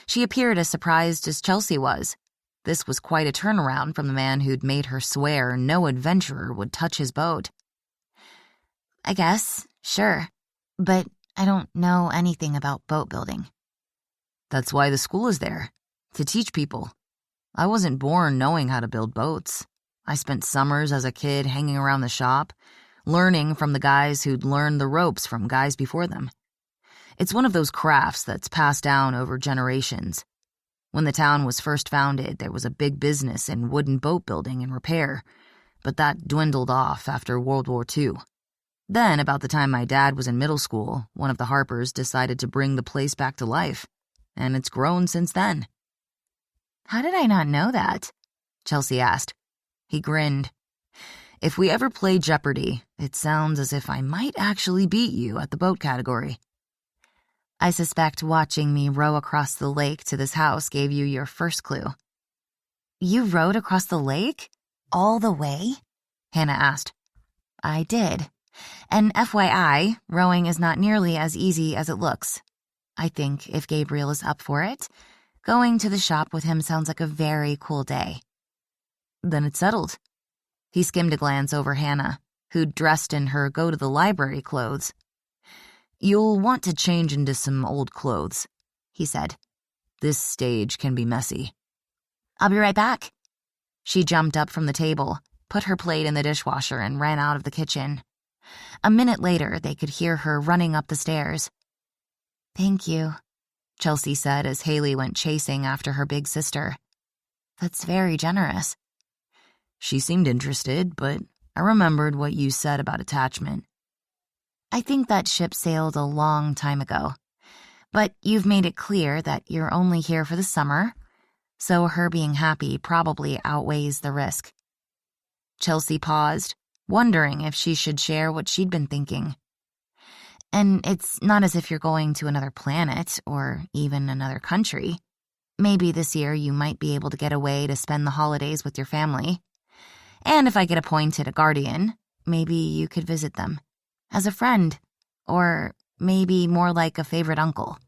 She appeared as surprised as Chelsea was. This was quite a turnaround from the man who'd made her swear no adventurer would touch his boat. I guess, sure, but I don't know anything about boat building. That's why the school is there, to teach people. I wasn't born knowing how to build boats. I spent summers as a kid hanging around the shop, learning from the guys who'd learned the ropes from guys before them. It's one of those crafts that's passed down over generations. When the town was first founded, there was a big business in wooden boat building and repair, but that dwindled off after World War II. Then, about the time my dad was in middle school, one of the Harpers decided to bring the place back to life, and it's grown since then. How did I not know that? Chelsea asked. He grinned. If we ever play Jeopardy, it sounds as if I might actually beat you at the boat category. I suspect watching me row across the lake to this house gave you your first clue. You rowed across the lake? All the way? Hannah asked. I did. And FYI, rowing is not nearly as easy as it looks. I think if Gabriel is up for it, going to the shop with him sounds like a very cool day. Then it's settled. He skimmed a glance over Hannah, who'd dressed in her go-to-the-library clothes. You'll want to change into some old clothes, he said. This stage can be messy. I'll be right back. She jumped up from the table, put her plate in the dishwasher, and ran out of the kitchen. A minute later, they could hear her running up the stairs. Thank you, Chelsea said as Haley went chasing after her big sister. That's very generous. She seemed interested, but I remembered what you said about attachment. I think that ship sailed a long time ago, but you've made it clear that you're only here for the summer, so her being happy probably outweighs the risk. Chelsea paused, wondering if she should share what she'd been thinking. And it's not as if you're going to another planet or even another country. Maybe this year you might be able to get away to spend the holidays with your family. And if I get appointed a guardian, maybe you could visit them. As a friend, or maybe more like a favorite uncle.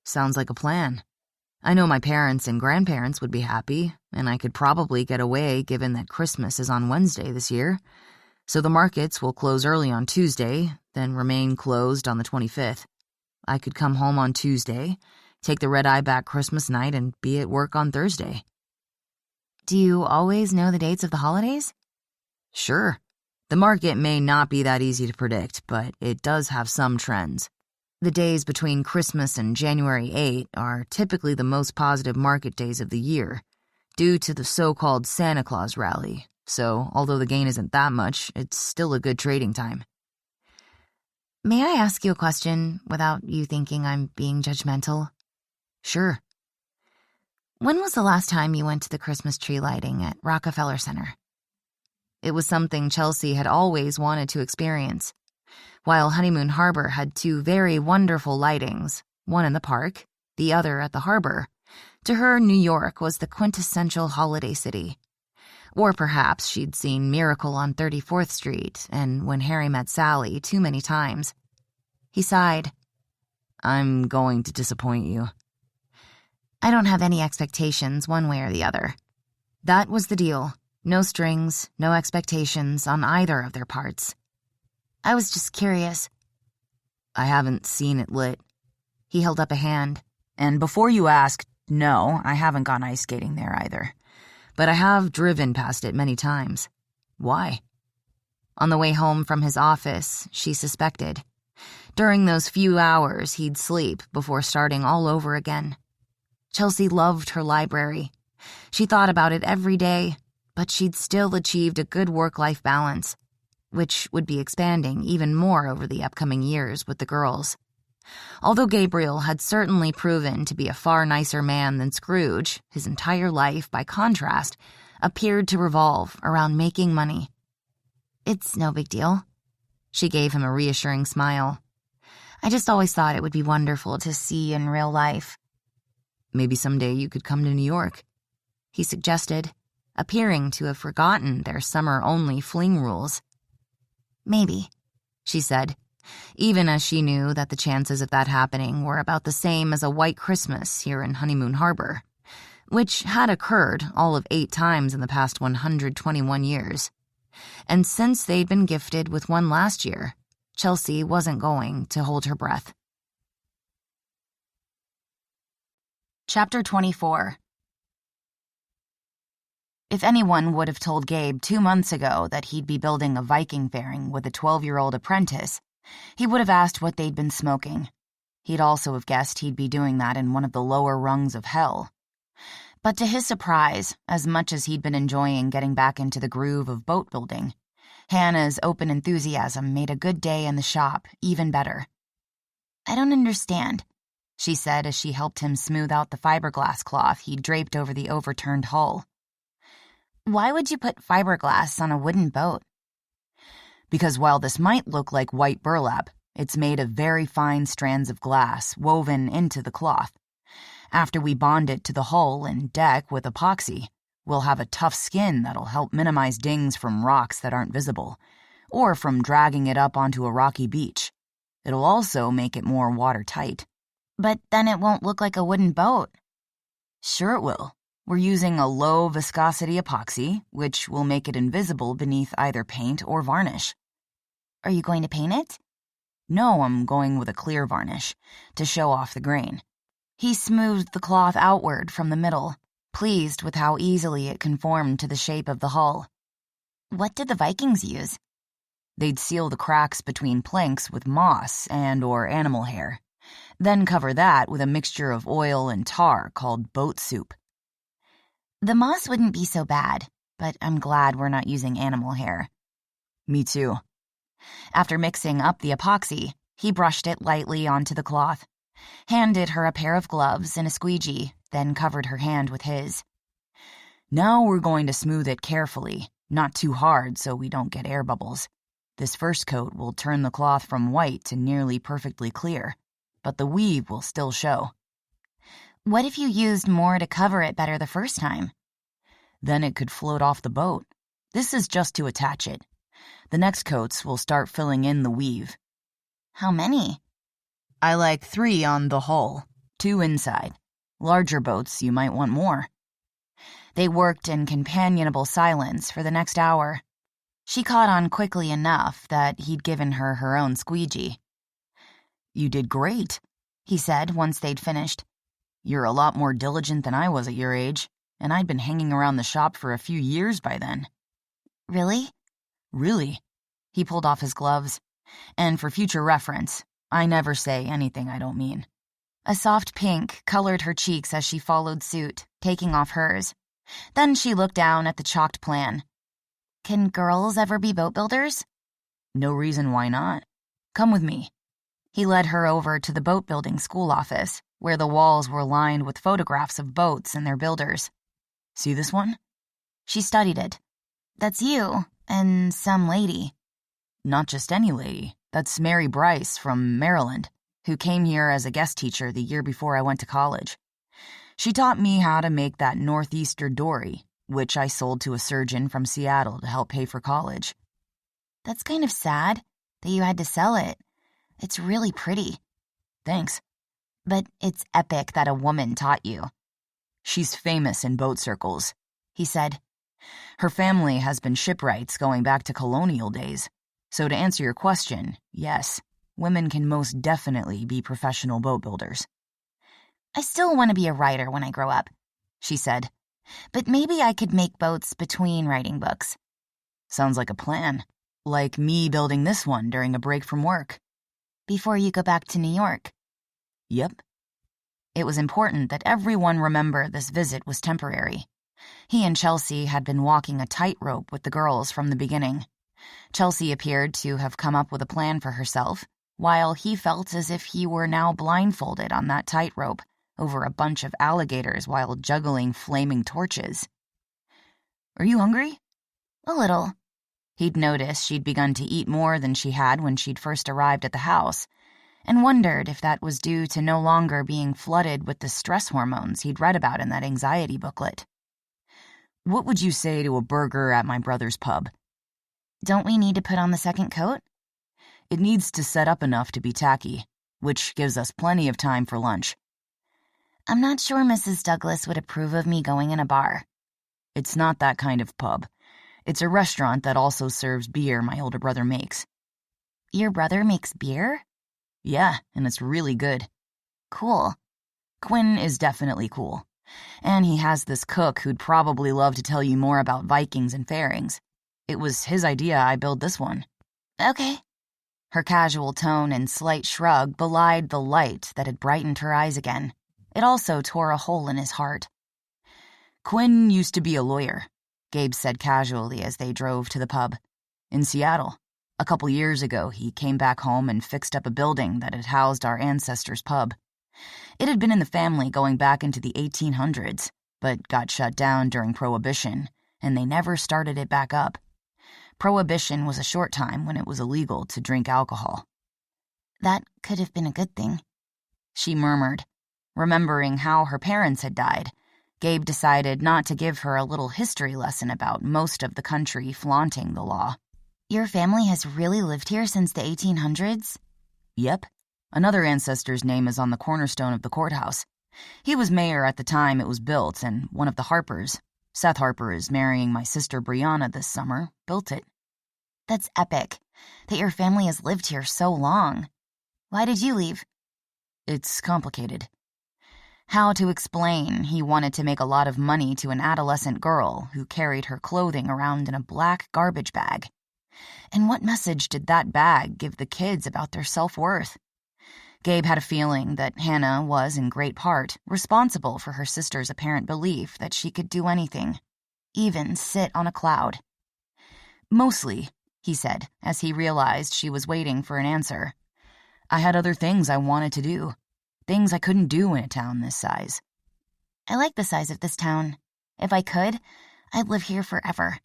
Sounds like a plan. I know my parents and grandparents would be happy, and I could probably get away given that Christmas is on Wednesday this year. So the markets will close early on Tuesday, then remain closed on the 25th. I could come home on Tuesday, take the red-eye back Christmas night, and be at work on Thursday. Do you always know the dates of the holidays? Sure. The market may not be that easy to predict, but it does have some trends. The days between Christmas and January 8 are typically the most positive market days of the year, due to the so-called Santa Claus rally, so although the gain isn't that much, it's still a good trading time. May I ask you a question without you thinking I'm being judgmental? Sure. When was the last time you went to the Christmas tree lighting at Rockefeller Center? It was something Chelsea had always wanted to experience. While Honeymoon Harbor had two very wonderful lightings, one in the park, the other at the harbor, to her New York was the quintessential holiday city. Or perhaps she'd seen Miracle on 34th Street and When Harry Met Sally too many times. He sighed. I'm going to disappoint you. I don't have any expectations one way or the other. That was the deal. No strings, no expectations on either of their parts. I was just curious. I haven't seen it lit. He held up a hand. And before you ask, no, I haven't gone ice skating there either. But I have driven past it many times. Why? On the way home from his office, she suspected. During those few hours, he'd sleep before starting all over again. Chelsea loved her library. She thought about it every day, but she'd still achieved a good work-life balance, which would be expanding even more over the upcoming years with the girls. Although Gabriel had certainly proven to be a far nicer man than Scrooge, his entire life, by contrast, appeared to revolve around making money. It's no big deal. She gave him a reassuring smile. I just always thought it would be wonderful to see in real life. Maybe someday you could come to New York, he suggested, appearing to have forgotten their summer-only fling rules. Maybe, she said, even as she knew that the chances of that happening were about the same as a white Christmas here in Honeymoon Harbor, which had occurred all of 8 times in the past 121 years. And since they'd been gifted with one last year, Chelsea wasn't going to hold her breath. Chapter 24. If anyone would have told Gabe 2 months ago that he'd be building a Viking fairing with a 12-year-old apprentice, he would have asked what they'd been smoking. He'd also have guessed he'd be doing that in one of the lower rungs of hell. But to his surprise, as much as he'd been enjoying getting back into the groove of boat building, Hannah's open enthusiasm made a good day in the shop even better. I don't understand, she said as she helped him smooth out the fiberglass cloth he'd draped over the overturned hull. Why would you put fiberglass on a wooden boat? Because while this might look like white burlap, it's made of very fine strands of glass woven into the cloth. After we bond it to the hull and deck with epoxy, we'll have a tough skin that'll help minimize dings from rocks that aren't visible, or from dragging it up onto a rocky beach. It'll also make it more watertight. But then it won't look like a wooden boat. Sure it will. We're using a low viscosity epoxy, which will make it invisible beneath either paint or varnish. Are you going to paint it? No, I'm going with a clear varnish, to show off the grain. He smoothed the cloth outward from the middle, pleased with how easily it conformed to the shape of the hull. What did the Vikings use? They'd seal the cracks between planks with moss and/or animal hair, then cover that with a mixture of oil and tar called boat soup. The moss wouldn't be so bad, but I'm glad we're not using animal hair. Me too. After mixing up the epoxy, he brushed it lightly onto the cloth, handed her a pair of gloves and a squeegee, then covered her hand with his. Now we're going to smooth it carefully, not too hard so we don't get air bubbles. This first coat will turn the cloth from white to nearly perfectly clear, but the weave will still show. What if you used more to cover it better the first time? Then it could float off the boat. This is just to attach it. The next coats will start filling in the weave. How many? I like 3 on the hull, 2 inside. Larger boats, you might want more. They worked in companionable silence for the next hour. She caught on quickly enough that he'd given her her own squeegee. You did great, he said once they'd finished. You're a lot more diligent than I was at your age, and I'd been hanging around the shop for a few years by then. Really? Really. He pulled off his gloves. And for future reference, I never say anything I don't mean. A soft pink colored her cheeks as she followed suit, taking off hers. Then she looked down at the chalked plan. Can girls ever be boat builders? No reason why not. Come with me. He led her over to the boat building school office, where the walls were lined with photographs of boats and their builders. See this one? She studied it. That's you and some lady. Not just any lady. That's Mary Bryce from Maryland, who came here as a guest teacher the year before I went to college. She taught me how to make that northeaster dory, which I sold to a surgeon from Seattle to help pay for college. That's kind of sad that you had to sell it. It's really pretty. Thanks. But it's epic that a woman taught you. She's famous in boat circles. he said. Her family has been shipwrights going back to colonial days. So to answer your question, yes, women can most definitely be professional boat builders. I still want to be a writer when I grow up, she said. But maybe I could make boats between writing books. Sounds like a plan. Like me building this one during a break from work. Before you go back to New York? Yep. It was important that everyone remember this visit was temporary. He and Chelsea had been walking a tightrope with the girls from the beginning. Chelsea appeared to have come up with a plan for herself, while he felt as if he were now blindfolded on that tightrope over a bunch of alligators while juggling flaming torches. Are you hungry? A little. He'd noticed she'd begun to eat more than she had when she'd first arrived at the house, and wondered if that was due to no longer being flooded with the stress hormones he'd read about in that anxiety booklet. What would you say to a burger at my brother's pub? Don't we need to put on the second coat? It needs to set up enough to be tacky, which gives us plenty of time for lunch. I'm not sure Mrs. Douglas would approve of me going in a bar. It's not that kind of pub. It's a restaurant that also serves beer my older brother makes. Your brother makes beer? Yeah, and it's really good. Cool. Quinn is definitely cool. And he has this cook who'd probably love to tell you more about Vikings and fairings. It was his idea I build this one. Okay. Her casual tone and slight shrug belied the light that had brightened her eyes again. It also tore a hole in his heart. Quinn used to be a lawyer, Gabe said casually as they drove to the pub. In Seattle. A couple years ago, he came back home and fixed up a building that had housed our ancestors' pub. It had been in the family going back into the 1800s, but got shut down during Prohibition, and they never started it back up. Prohibition was a short time when it was illegal to drink alcohol. That could have been a good thing, she murmured. Remembering how her parents had died, Gabe decided not to give her a little history lesson about most of the country flaunting the law. Your family has really lived here since the 1800s? Yep. Another ancestor's name is on the cornerstone of the courthouse. He was mayor at the time it was built, and one of the Harpers, Seth Harper is marrying my sister Brianna this summer, built it. That's epic, that your family has lived here so long. Why did you leave? It's complicated. How to explain he wanted to make a lot of money to an adolescent girl who carried her clothing around in a black garbage bag. And what message did that bag give the kids about their self-worth? Gabe had a feeling that Hannah was, in great part, responsible for her sister's apparent belief that she could do anything, even sit on a cloud. Mostly, he said, as he realized she was waiting for an answer. I had other things I wanted to do, things I couldn't do in a town this size. I like the size of this town. If I could, I'd live here forever.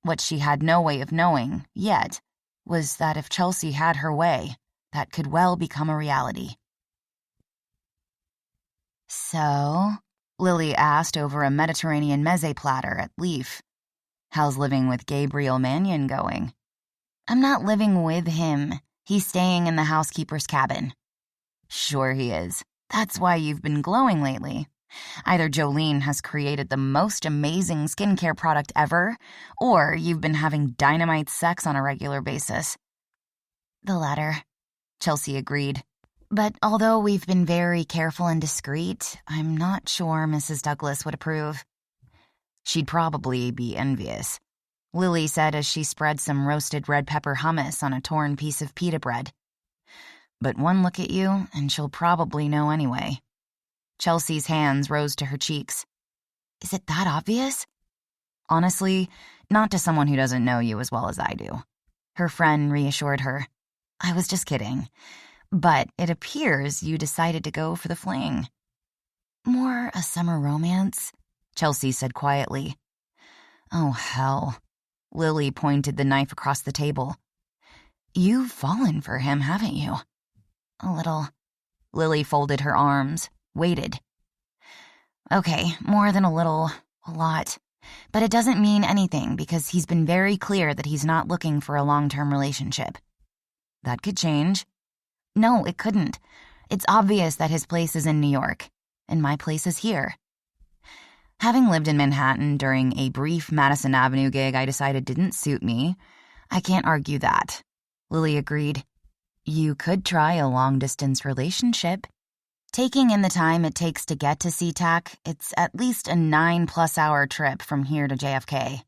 What she had no way of knowing, yet, was that if Chelsea had her way, that could well become a reality. So, Lily asked over a Mediterranean meze platter at Leaf. How's living with Gabriel Mannion going? I'm not living with him. He's staying in the housekeeper's cabin. Sure he is. That's why you've been glowing lately. Either Jolene has created the most amazing skincare product ever, or you've been having dynamite sex on a regular basis. The latter, Chelsea agreed. But although we've been very careful and discreet, I'm not sure Mrs. Douglas would approve. She'd probably be envious, Lily said as she spread some roasted red pepper hummus on a torn piece of pita bread. But one look at you, and she'll probably know anyway. Chelsea's hands rose to her cheeks. Is it that obvious? Honestly, not to someone who doesn't know you as well as I do. Her friend reassured her. I was just kidding. But it appears you decided to go for the fling. More a summer romance, Chelsea said quietly. Oh, hell. Lily pointed the knife across the table. You've fallen for him, haven't you? A little. Lily folded her arms, waited. Okay, more than a little, a lot. But it doesn't mean anything because he's been very clear that he's not looking for a long-term relationship. That could change. No, it couldn't. It's obvious that his place is in New York, and my place is here. Having lived in Manhattan during a brief Madison Avenue gig I decided didn't suit me, I can't argue that. Lily agreed. You could try a long-distance relationship. Taking in the time it takes to get to SeaTac, it's at least a 9+ hour trip from here to JFK.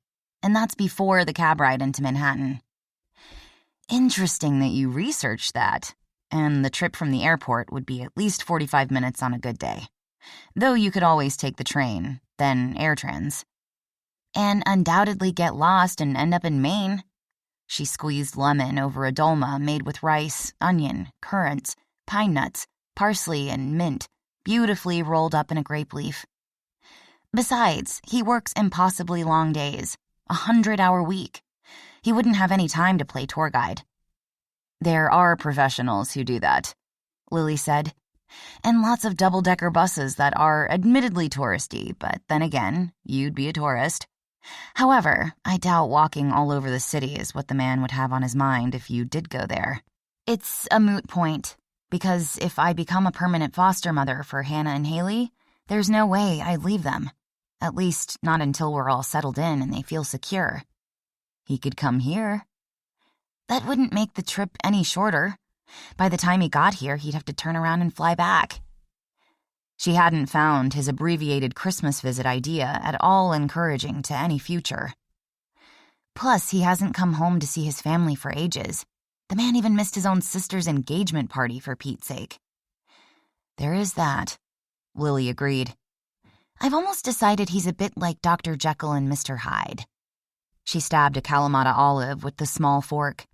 And that's before the cab ride into Manhattan. Interesting that you researched that. And the trip from the airport would be at least 45 minutes on a good day. Though you could always take the train, then AirTrans. And undoubtedly get lost and end up in Maine. She squeezed lemon over a dolma made with rice, onion, currants, pine nuts, parsley, and mint, beautifully rolled up in a grape leaf. Besides, he works impossibly long days, 100-hour week. He wouldn't have any time to play tour guide. There are professionals who do that, Lily said, and lots of double-decker buses that are admittedly touristy, but then again, you'd be a tourist. However, I doubt walking all over the city is what the man would have on his mind if you did go there. It's a moot point, because if I become a permanent foster mother for Hannah and Haley, there's no way I'd leave them. At least not until we're all settled in and they feel secure. He could come here. That wouldn't make the trip any shorter. By the time he got here, he'd have to turn around and fly back. She hadn't found his abbreviated Christmas visit idea at all encouraging to any future. Plus, he hasn't come home to see his family for ages. The man even missed his own sister's engagement party, for Pete's sake. There is that, Lily agreed. I've almost decided he's a bit like Dr. Jekyll and Mr. Hyde. She stabbed a Kalamata olive with the small fork.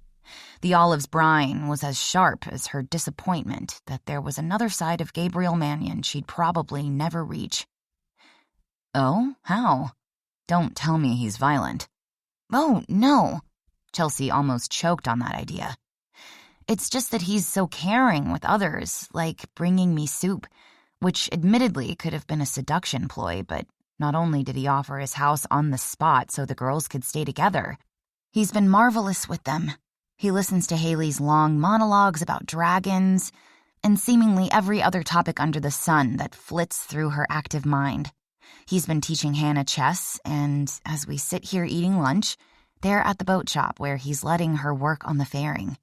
The olive's brine was as sharp as her disappointment that there was another side of Gabriel Mannion she'd probably never reach. Oh, how? Don't tell me he's violent. Oh, no. Chelsea almost choked on that idea. It's just that he's so caring with others, like bringing me soup, which admittedly could have been a seduction ploy, but not only did he offer his house on the spot so the girls could stay together, he's been marvelous with them. He listens to Haley's long monologues about dragons and seemingly every other topic under the sun that flits through her active mind. He's been teaching Hannah chess, and as we sit here eating lunch, they're at the boat shop where he's letting her work on the fairing.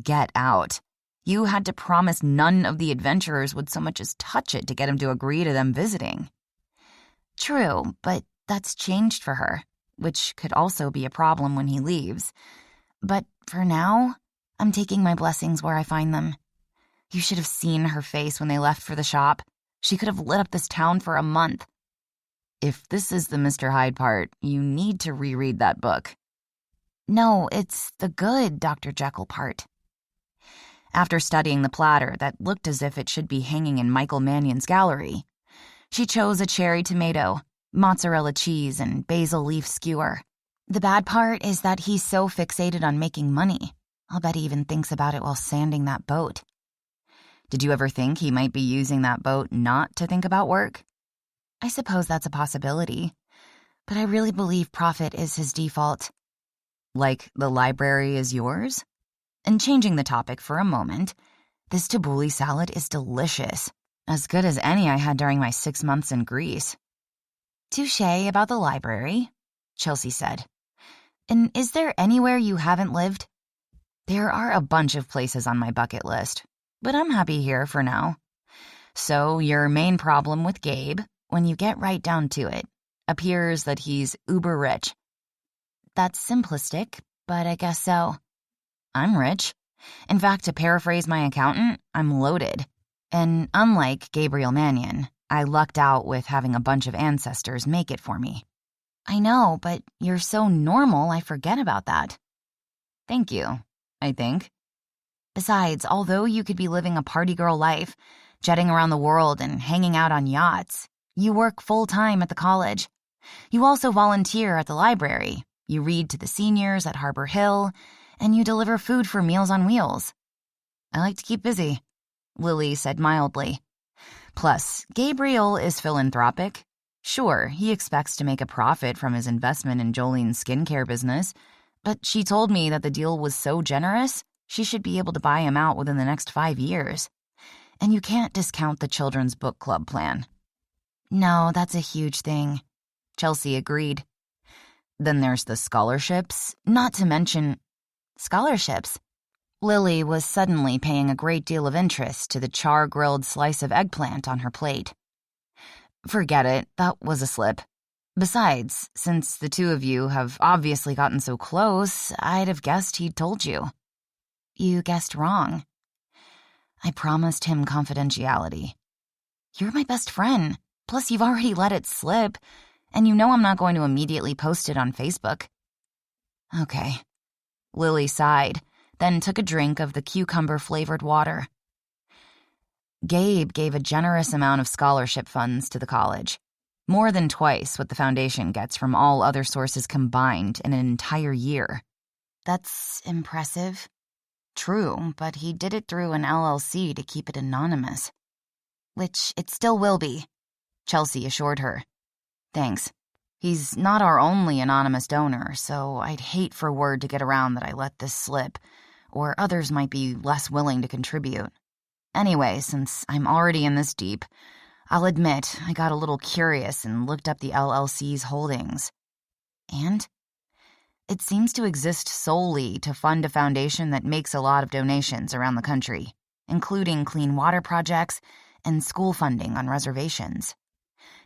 Get out. You had to promise none of the adventurers would so much as touch it to get him to agree to them visiting. True, but that's changed for her, which could also be a problem when he leaves. But for now, I'm taking my blessings where I find them. You should have seen her face when they left for the shop. She could have lit up this town for a month. If this is the Mr. Hyde part, you need to reread that book. No, it's the good Dr. Jekyll part. After studying the platter that looked as if it should be hanging in Michael Mannion's gallery, she chose a cherry tomato, mozzarella cheese, and basil leaf skewer. The bad part is that he's so fixated on making money. I'll bet he even thinks about it while sanding that boat. Did you ever think he might be using that boat not to think about work? I suppose that's a possibility, but I really believe profit is his default. Like the library is yours? And changing the topic for a moment, this tabbouleh salad is delicious, as good as any I had during my 6 months in Greece. Touché about the library, Chelsea said. And is there anywhere you haven't lived? There are a bunch of places on my bucket list, but I'm happy here for now. So your main problem with Gabe, when you get right down to it, appears that he's uber rich. That's simplistic, but I guess so. I'm rich. In fact, to paraphrase my accountant, I'm loaded. And unlike Gabriel Mannion, I lucked out with having a bunch of ancestors make it for me. I know, but you're so normal I forget about that. Thank you, I think. Besides, although you could be living a party girl life, jetting around the world and hanging out on yachts, you work full-time at the college. You also volunteer at the library. You read to the seniors at Harbor Hill, and you deliver food for Meals on Wheels. I like to keep busy, Lily said mildly. Plus, Gabriel is philanthropic. Sure, he expects to make a profit from his investment in Jolene's skincare business, but she told me that the deal was so generous, she should be able to buy him out within the next 5 years. And you can't discount the children's book club plan. No, that's a huge thing. Chelsea agreed. Then there's the scholarships, Not to mention scholarships. Lily was suddenly paying a great deal of interest to the char-grilled slice of eggplant on her plate. Forget it, that was a slip. Besides, since the two of you have obviously gotten so close, I'd have guessed he'd told you. You guessed wrong. I promised him confidentiality. You're my best friend. Plus, you've already let it slip, and you know I'm not going to immediately post it on Facebook. Okay. Lily sighed, then took a drink of the cucumber-flavored water. Gabe gave a generous amount of scholarship funds to the college, more than twice what the foundation gets from all other sources combined in an entire year. That's impressive. True, but he did it through an LLC to keep it anonymous. Which it still will be, Chelsea assured her. Thanks. He's not our only anonymous donor, so I'd hate for word to get around that I let this slip, or others might be less willing to contribute. Anyway, since I'm already in this deep, I'll admit I got a little curious and looked up the LLC's holdings. And? It seems to exist solely to fund a foundation that makes a lot of donations around the country, including clean water projects and school funding on reservations.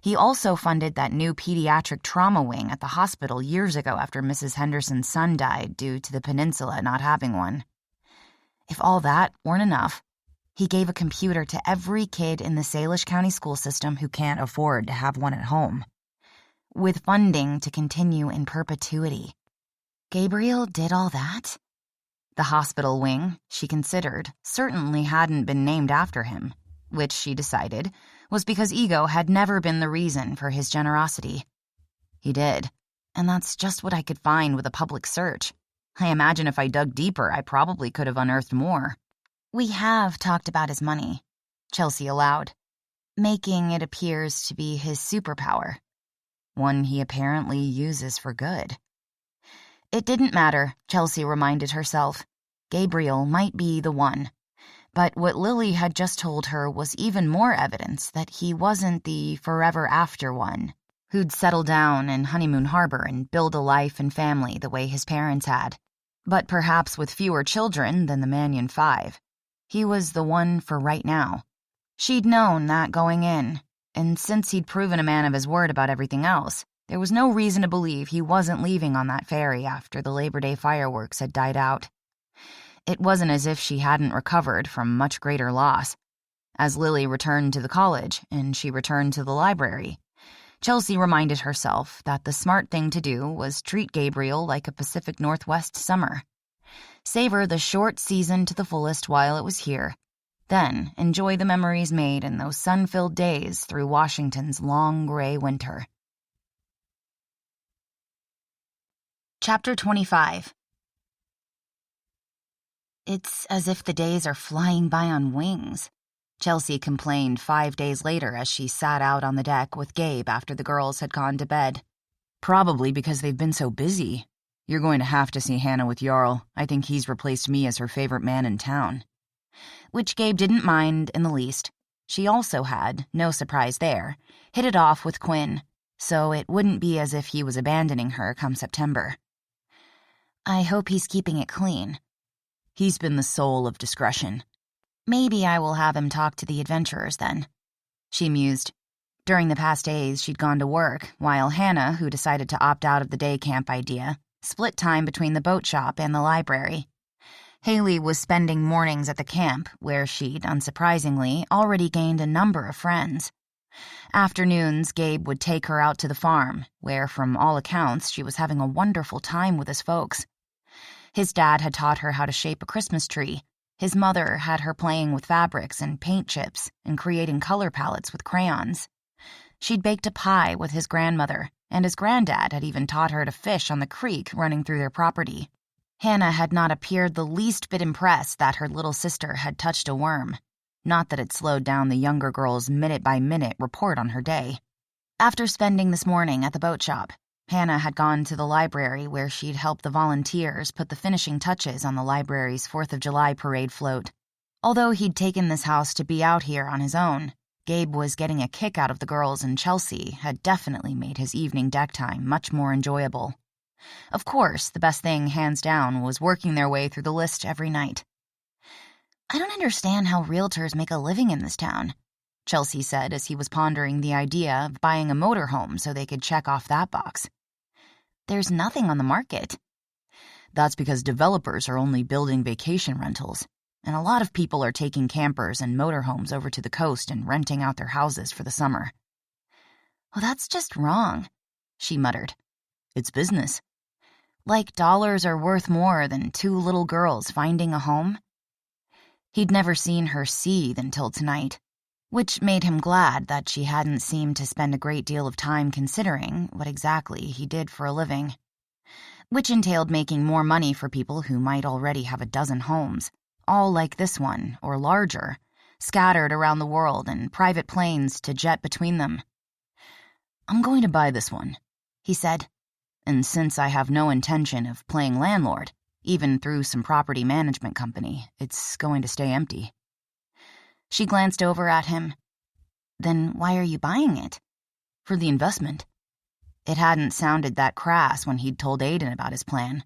He also funded that new pediatric trauma wing at the hospital years ago after Mrs. Henderson's son died due to the peninsula not having one. If all that weren't enough, he gave a computer to every kid in the Salish County school system who can't afford to have one at home, with funding to continue in perpetuity. Gabriel did all that? The hospital wing, she considered, certainly hadn't been named after him, which she decided was because ego had never been the reason for his generosity. He did, and that's just what I could find with a public search. I imagine if I dug deeper, I probably could have unearthed more. We have talked about his money, Chelsea allowed, making it appears to be his superpower. One he apparently uses for good. It didn't matter, Chelsea reminded herself. Gabriel might be the one. But what Lily had just told her was even more evidence that he wasn't the forever after one, who'd settle down in Honeymoon Harbor and build a life and family the way his parents had, but perhaps with fewer children than the Mannion Five. He was the one for right now. She'd known that going in, and since he'd proven a man of his word about everything else, there was no reason to believe he wasn't leaving on that ferry after the Labor Day fireworks had died out. It wasn't as if she hadn't recovered from much greater loss. As Lily returned to the college and she returned to the library, Chelsea reminded herself that the smart thing to do was treat Gabriel like a Pacific Northwest summer. Savor the short season to the fullest while it was here, then enjoy the memories made in those sun-filled days through Washington's long gray winter. Chapter 25. It's as if the days are flying by on wings, Chelsea complained 5 days later as she sat out on the deck with Gabe after the girls had gone to bed. Probably because they've been so busy. You're going to have to see Hannah with Jarl. I think he's replaced me as her favorite man in town. Which Gabe didn't mind in the least. She also had, no surprise there, hit it off with Quinn, so it wouldn't be as if he was abandoning her come September. I hope he's keeping it clean. He's been the soul of discretion. Maybe I will have him talk to the adventurers then. She mused. During the past days, she'd gone to work, while Hannah, who decided to opt out of the day camp idea, split time between the boat shop and the library. Haley was spending mornings at the camp, where she'd, unsurprisingly, already gained a number of friends. Afternoons, Gabe would take her out to the farm, where, from all accounts, she was having a wonderful time with his folks. His dad had taught her how to shape a Christmas tree. His mother had her playing with fabrics and paint chips and creating color palettes with crayons. She'd baked a pie with his grandmother, and his granddad had even taught her to fish on the creek running through their property. Hannah had not appeared the least bit impressed that her little sister had touched a worm. Not that it slowed down the younger girl's minute-by-minute report on her day. After spending this morning at the boat shop, Hannah had gone to the library where she'd helped the volunteers put the finishing touches on the library's 4th of July parade float. Although he'd taken this house to be out here on his own, Gabe was getting a kick out of the girls, and Chelsea had definitely made his evening deck time much more enjoyable. Of course, the best thing, hands down, was working their way through the list every night. I don't understand how realtors make a living in this town, Chelsea said as he was pondering the idea of buying a motorhome so they could check off that box. There's nothing on the market. That's because developers are only building vacation rentals, and a lot of people are taking campers and motorhomes over to the coast and renting out their houses for the summer. Well, that's just wrong, she muttered. It's business. Like dollars are worth more than two little girls finding a home? He'd never seen her seethe until tonight, which made him glad that she hadn't seemed to spend a great deal of time considering what exactly he did for a living, which entailed making more money for people who might already have a dozen homes, all like this one, or larger, scattered around the world and private planes to jet between them. I'm going to buy this one, he said, and since I have no intention of playing landlord, even through some property management company, it's going to stay empty. She glanced over at him. Then why are you buying it? For the investment. It hadn't sounded that crass when he'd told Aiden about his plan.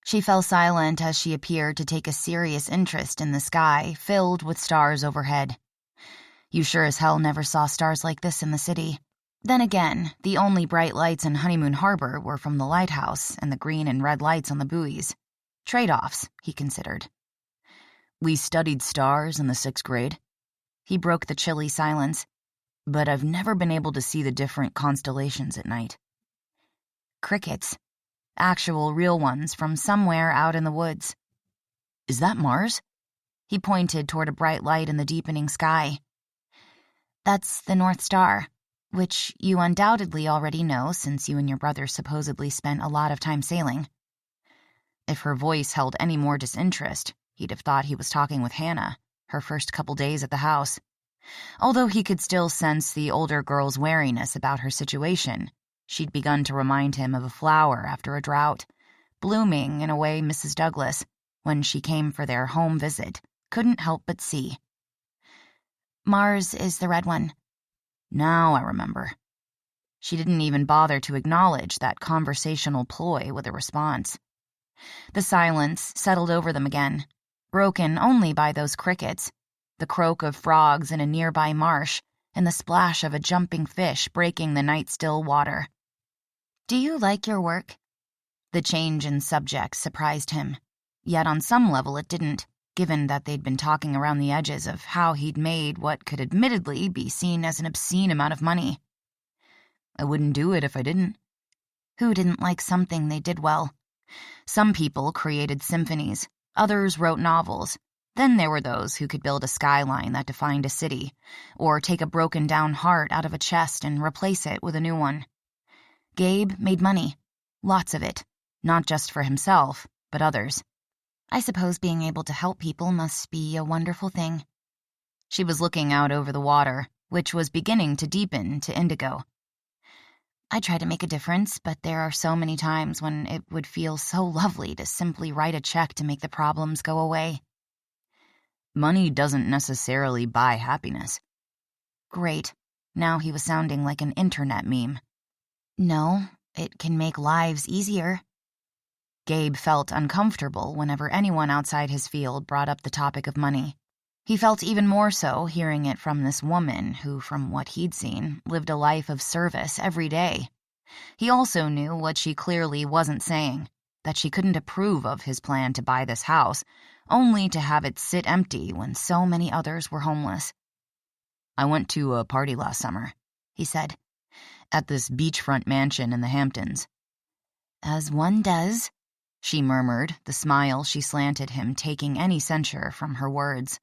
She fell silent as she appeared to take a serious interest in the sky filled with stars overhead. You sure as hell never saw stars like this in the city. Then again, the only bright lights in Honeymoon Harbor were from the lighthouse and the green and red lights on the buoys. Trade-offs, he considered. We studied stars in the 6th grade. He broke the chilly silence. But I've never been able to see the different constellations at night. Crickets. Actual, real ones from somewhere out in the woods. Is that Mars? He pointed toward a bright light in the deepening sky. That's the North Star, which you undoubtedly already know since you and your brother supposedly spent a lot of time sailing. If her voice held any more disinterest, he'd have thought he was talking with Hannah, her first couple days at the house. Although he could still sense the older girl's wariness about her situation, she'd begun to remind him of a flower after a drought, blooming in a way Mrs. Douglas, when she came for their home visit, couldn't help but see. Mars is the red one. Now I remember. She didn't even bother to acknowledge that conversational ploy with a response. The silence settled over them again, broken only by those crickets, the croak of frogs in a nearby marsh, and the splash of a jumping fish breaking the night-still water. Do you like your work? The change in subject surprised him, yet on some level it didn't, given that they'd been talking around the edges of how he'd made what could admittedly be seen as an obscene amount of money. I wouldn't do it if I didn't. Who didn't like something they did well? Some people created symphonies, others wrote novels. Then there were those who could build a skyline that defined a city, or take a broken-down heart out of a chest and replace it with a new one. Gabe made money, lots of it, not just for himself, but others. I suppose being able to help people must be a wonderful thing. She was looking out over the water, which was beginning to deepen to indigo. I try to make a difference, but there are so many times when it would feel so lovely to simply write a check to make the problems go away. Money doesn't necessarily buy happiness. Great. Now he was sounding like an internet meme. No, it can make lives easier. Gabe felt uncomfortable whenever anyone outside his field brought up the topic of money. He felt even more so hearing it from this woman who, from what he'd seen, lived a life of service every day. He also knew what she clearly wasn't saying, that she couldn't approve of his plan to buy this house, only to have it sit empty when so many others were homeless. I went to a party last summer, he said, at this beachfront mansion in the Hamptons. As one does, she murmured, the smile she slanted him taking any censure from her words.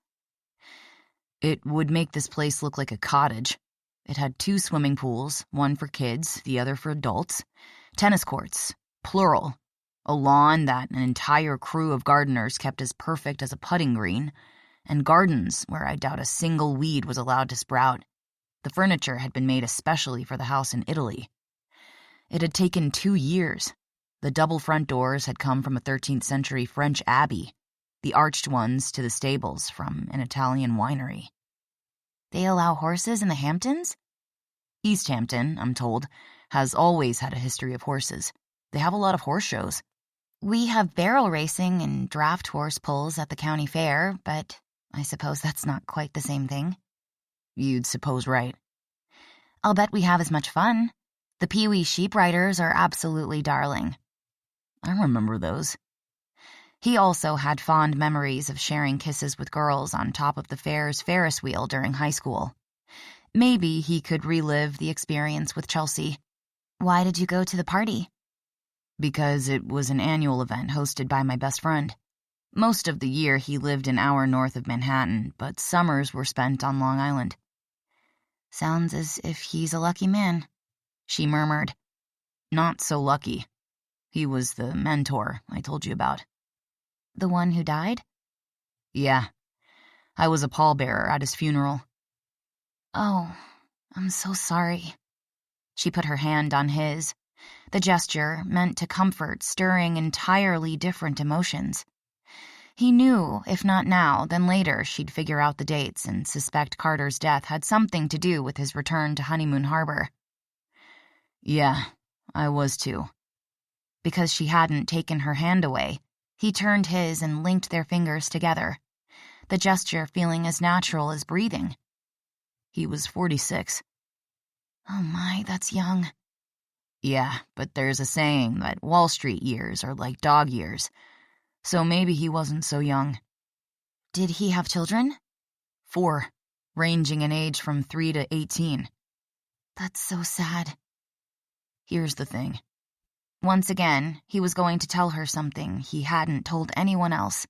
It would make this place look like a cottage. It had 2 swimming pools, one for kids, the other for adults, tennis courts, plural, a lawn that an entire crew of gardeners kept as perfect as a putting green, and gardens where I doubt a single weed was allowed to sprout. The furniture had been made especially for the house in Italy. It had taken 2 years. The double front doors had come from a 13th century French abbey, the arched ones to the stables from an Italian winery. They allow horses in the Hamptons? East Hampton, I'm told, has always had a history of horses. They have a lot of horse shows. We have barrel racing and draft horse pulls at the county fair, but I suppose that's not quite the same thing. You'd suppose right. I'll bet we have as much fun. The Pee-wee sheep riders are absolutely darling. I remember those. He also had fond memories of sharing kisses with girls on top of the fair's Ferris wheel during high school. Maybe he could relive the experience with Chelsea. Why did you go to the party? Because it was an annual event hosted by my best friend. Most of the year he lived an hour north of Manhattan, but summers were spent on Long Island. Sounds as if he's a lucky man, she murmured. Not so lucky. He was the mentor I told you about. The one who died? Yeah. I was a pallbearer at his funeral. Oh, I'm so sorry. She put her hand on his. The gesture meant to comfort, stirring entirely different emotions. He knew, if not now, then later she'd figure out the dates and suspect Carter's death had something to do with his return to Honeymoon Harbor. Yeah, I was too. Because she hadn't taken her hand away, he turned his and linked their fingers together, the gesture feeling as natural as breathing. He was 46. Oh my, that's young. Yeah, but there's a saying that Wall Street years are like dog years, so maybe he wasn't so young. Did he have children? 4, ranging in age from 3 to 18. That's so sad. Here's the thing. Once again, he was going to tell her something he hadn't told anyone else.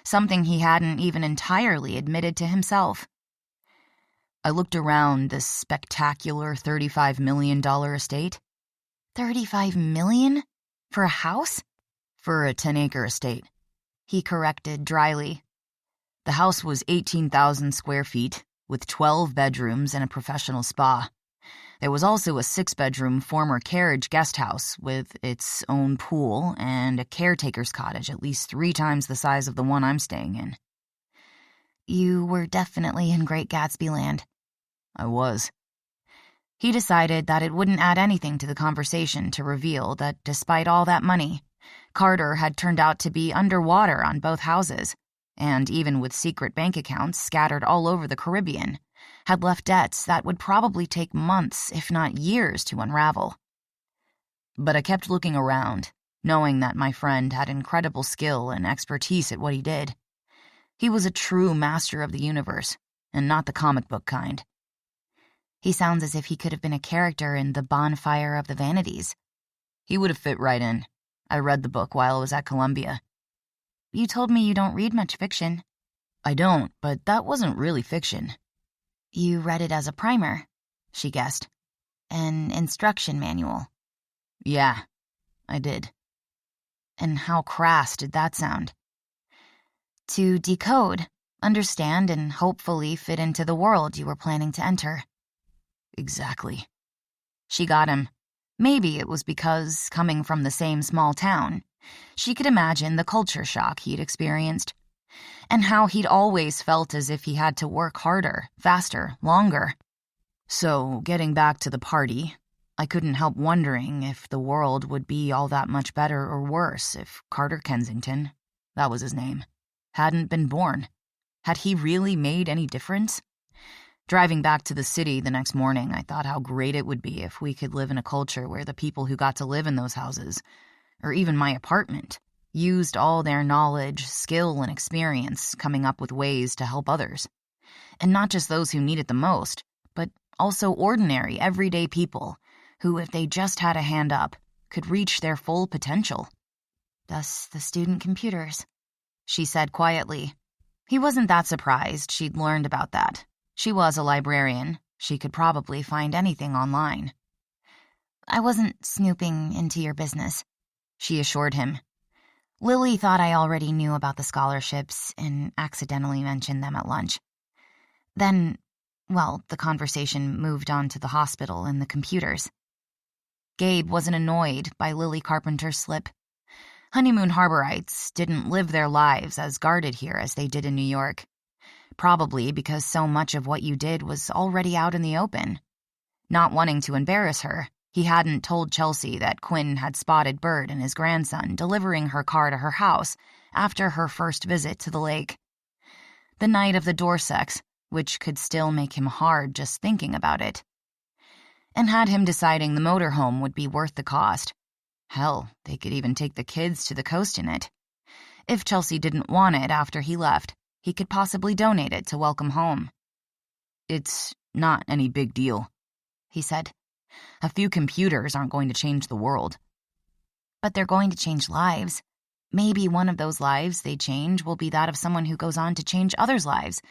Something he hadn't even entirely admitted to himself. I looked around this spectacular $35 million estate. $35 million? For a house? For a 10-acre estate, he corrected dryly. The house was 18,000 square feet, with 12 bedrooms and a professional spa. There was also a 6-bedroom former carriage guest house with its own pool and a caretaker's cottage at least 3 times the size of the one I'm staying in. You were definitely in Great Gatsby land. I was. He decided that it wouldn't add anything to the conversation to reveal that despite all that money, Carter had turned out to be underwater on both houses, and even with secret bank accounts scattered all over the Caribbean, had left debts that would probably take months, if not years, to unravel. But I kept looking around, knowing that my friend had incredible skill and expertise at what he did. He was a true master of the universe, and not the comic book kind. He sounds as if he could have been a character in The Bonfire of the Vanities. He would have fit right in. I read the book while I was at Columbia. You told me you don't read much fiction. I don't, but that wasn't really fiction. You read it as a primer, she guessed. An instruction manual. Yeah, I did. And how crass did that sound? To decode, understand, and hopefully fit into the world you were planning to enter. Exactly. She got him. Maybe it was because, coming from the same small town, she could imagine the culture shock he'd experienced, and how he'd always felt as if he had to work harder, faster, longer. So, getting back to the party, I couldn't help wondering if the world would be all that much better or worse if Carter Kensington, that was his name, hadn't been born. Had he really made any difference? Driving back to the city the next morning, I thought how great it would be if we could live in a culture where the people who got to live in those houses, or even my apartment, used all their knowledge, skill, and experience coming up with ways to help others. And not just those who need it the most, but also ordinary, everyday people who, if they just had a hand up, could reach their full potential. Thus the student computers, she said quietly. He wasn't that surprised she'd learned about that. She was a librarian. She could probably find anything online. I wasn't snooping into your business, she assured him. Lily thought I already knew about the scholarships and accidentally mentioned them at lunch. Then, well, the conversation moved on to the hospital and the computers. Gabe wasn't annoyed by Lily Carpenter's slip. Honeymoon Harborites didn't live their lives as guarded here as they did in New York. probably because so much of what you did was already out in the open. Not wanting to embarrass her, he hadn't told Chelsea that Quinn had spotted Bird and his grandson delivering her car to her house after her first visit to the lake. The night of the door sex, which could still make him hard just thinking about it. And had him deciding the motorhome would be worth the cost. Hell, they could even take the kids to the coast in it. If Chelsea didn't want it after he left, he could possibly donate it to welcome home. "It's not any big deal," he said. "A few computers aren't going to change the world." "But they're going to change lives. Maybe one of those lives they change will be that of someone who goes on to change others' lives,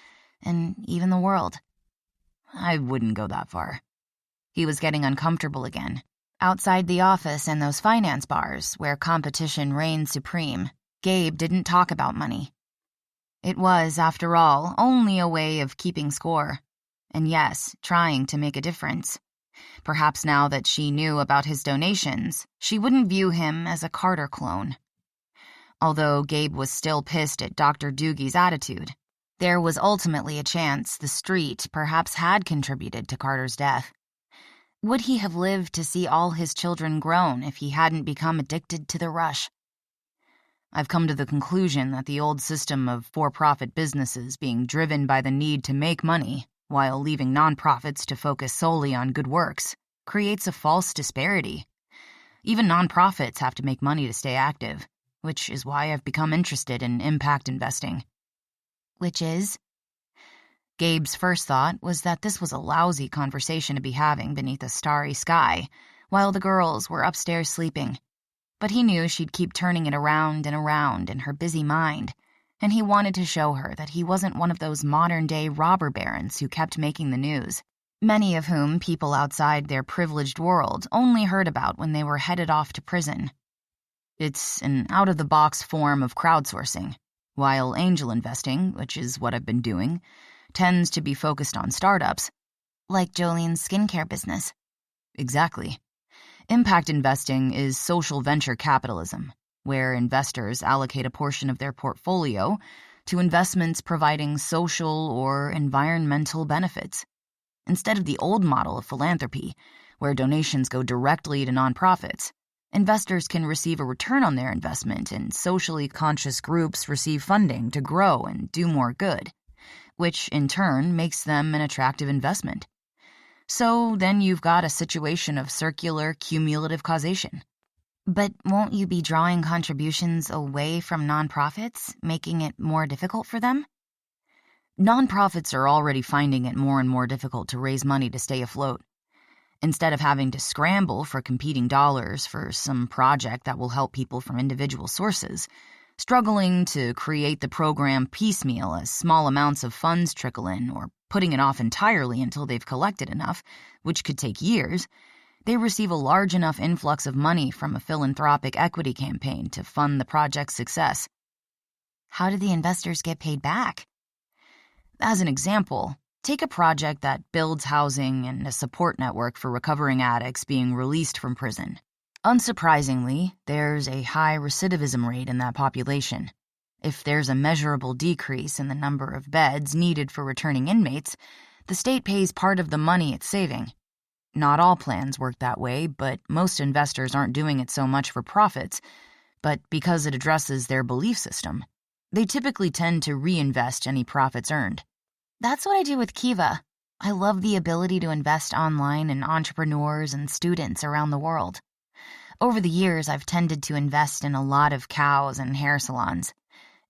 and even the world." I wouldn't go that far. He was getting uncomfortable again. Outside the office and those finance bars, where competition reigned supreme, Gabe didn't talk about money. It was, after all, only a way of keeping score. And yes, trying to make a difference. Perhaps now that she knew about his donations, she wouldn't view him as a Carter clone. Although Gabe was still pissed at Dr. Doogie's attitude, there was ultimately a chance the street perhaps had contributed to Carter's death. Would he have lived to see all his children grown if he hadn't become addicted to the rush? I've come to the conclusion that the old system of for-profit businesses being driven by the need to make money while leaving nonprofits to focus solely on good works creates a false disparity. Even nonprofits have to make money to stay active, which is why I've become interested in impact investing. Which is? Gabe's first thought was that this was a lousy conversation to be having beneath a starry sky while the girls were upstairs sleeping. But he knew she'd keep turning it around and around in her busy mind, and he wanted to show her that he wasn't one of those modern-day robber barons who kept making the news, many of whom people outside their privileged world only heard about when they were headed off to prison. It's an out-of-the-box form of crowdsourcing, while angel investing, which is what I've been doing, tends to be focused on startups. Like Jolene's skincare business. Exactly. Impact investing is social venture capitalism, where investors allocate a portion of their portfolio to investments providing social or environmental benefits. Instead of the old model of philanthropy, where donations go directly to nonprofits, investors can receive a return on their investment and socially conscious groups receive funding to grow and do more good, which in turn makes them an attractive investment. So then you've got a situation of circular, cumulative causation. But won't you be drawing contributions away from nonprofits, making it more difficult for them? Nonprofits are already finding it more and more difficult to raise money to stay afloat. Instead of having to scramble for competing dollars for some project that will help people from individual sources, struggling to create the program piecemeal as small amounts of funds trickle in or putting it off entirely until they've collected enough, which could take years, they receive a large enough influx of money from a philanthropic equity campaign to fund the project's success. How do the investors get paid back? As an example, take a project that builds housing and a support network for recovering addicts being released from prison. Unsurprisingly, there's a high recidivism rate in that population. If there's a measurable decrease in the number of beds needed for returning inmates, the state pays part of the money it's saving. Not all plans work that way, but most investors aren't doing it so much for profits, but because it addresses their belief system. They typically tend to reinvest any profits earned. That's what I do with Kiva. I love the ability to invest online in entrepreneurs and students around the world. Over the years, I've tended to invest in a lot of cows and hair salons.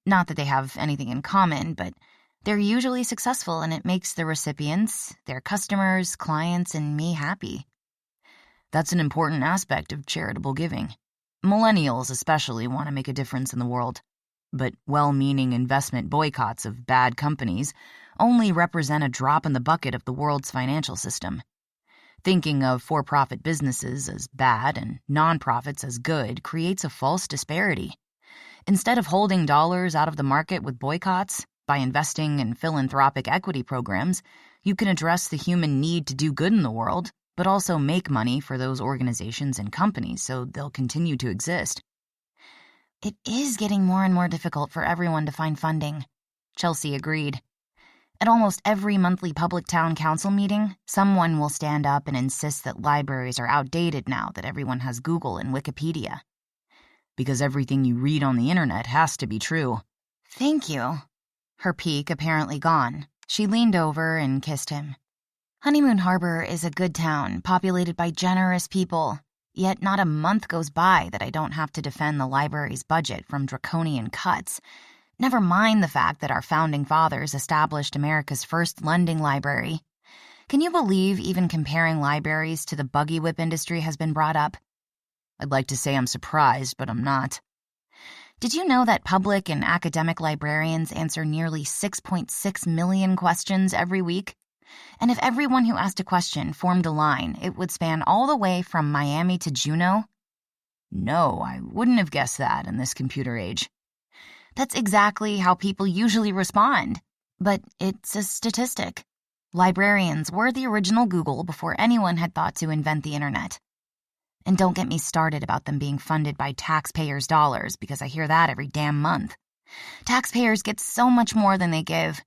Not that they have anything in common, but they're usually successful and it makes the recipients, their customers, clients, and me happy. That's an important aspect of charitable giving. Millennials especially want to make a difference in the world. But well-meaning investment boycotts of bad companies only represent a drop in the bucket of the world's financial system. Thinking of for-profit businesses as bad and nonprofits as good creates a false disparity. Instead of holding dollars out of the market with boycotts, by investing in philanthropic equity programs, you can address the human need to do good in the world, but also make money for those organizations and companies so they'll continue to exist. It is getting more and more difficult for everyone to find funding, Chelsea agreed. At almost every monthly public town council meeting, someone will stand up and insist that libraries are outdated now that everyone has Google and Wikipedia. Because everything you read on the internet has to be true. Thank you. Her pique apparently gone, she leaned over and kissed him. Honeymoon Harbor is a good town, populated by generous people, yet not a month goes by that I don't have to defend the library's budget from draconian cuts. Never mind the fact that our founding fathers established America's first lending library. Can you believe even comparing libraries to the buggy whip industry has been brought up? I'd like to say I'm surprised, but I'm not. Did you know that public and academic librarians answer nearly 6.6 million questions every week? And if everyone who asked a question formed a line, it would span all the way from Miami to Juneau? No, I wouldn't have guessed that in this computer age. That's exactly how people usually respond. But it's a statistic. Librarians were the original Google before anyone had thought to invent the internet. And don't get me started about them being funded by taxpayers' dollars, because I hear that every damn month. Taxpayers get so much more than they give.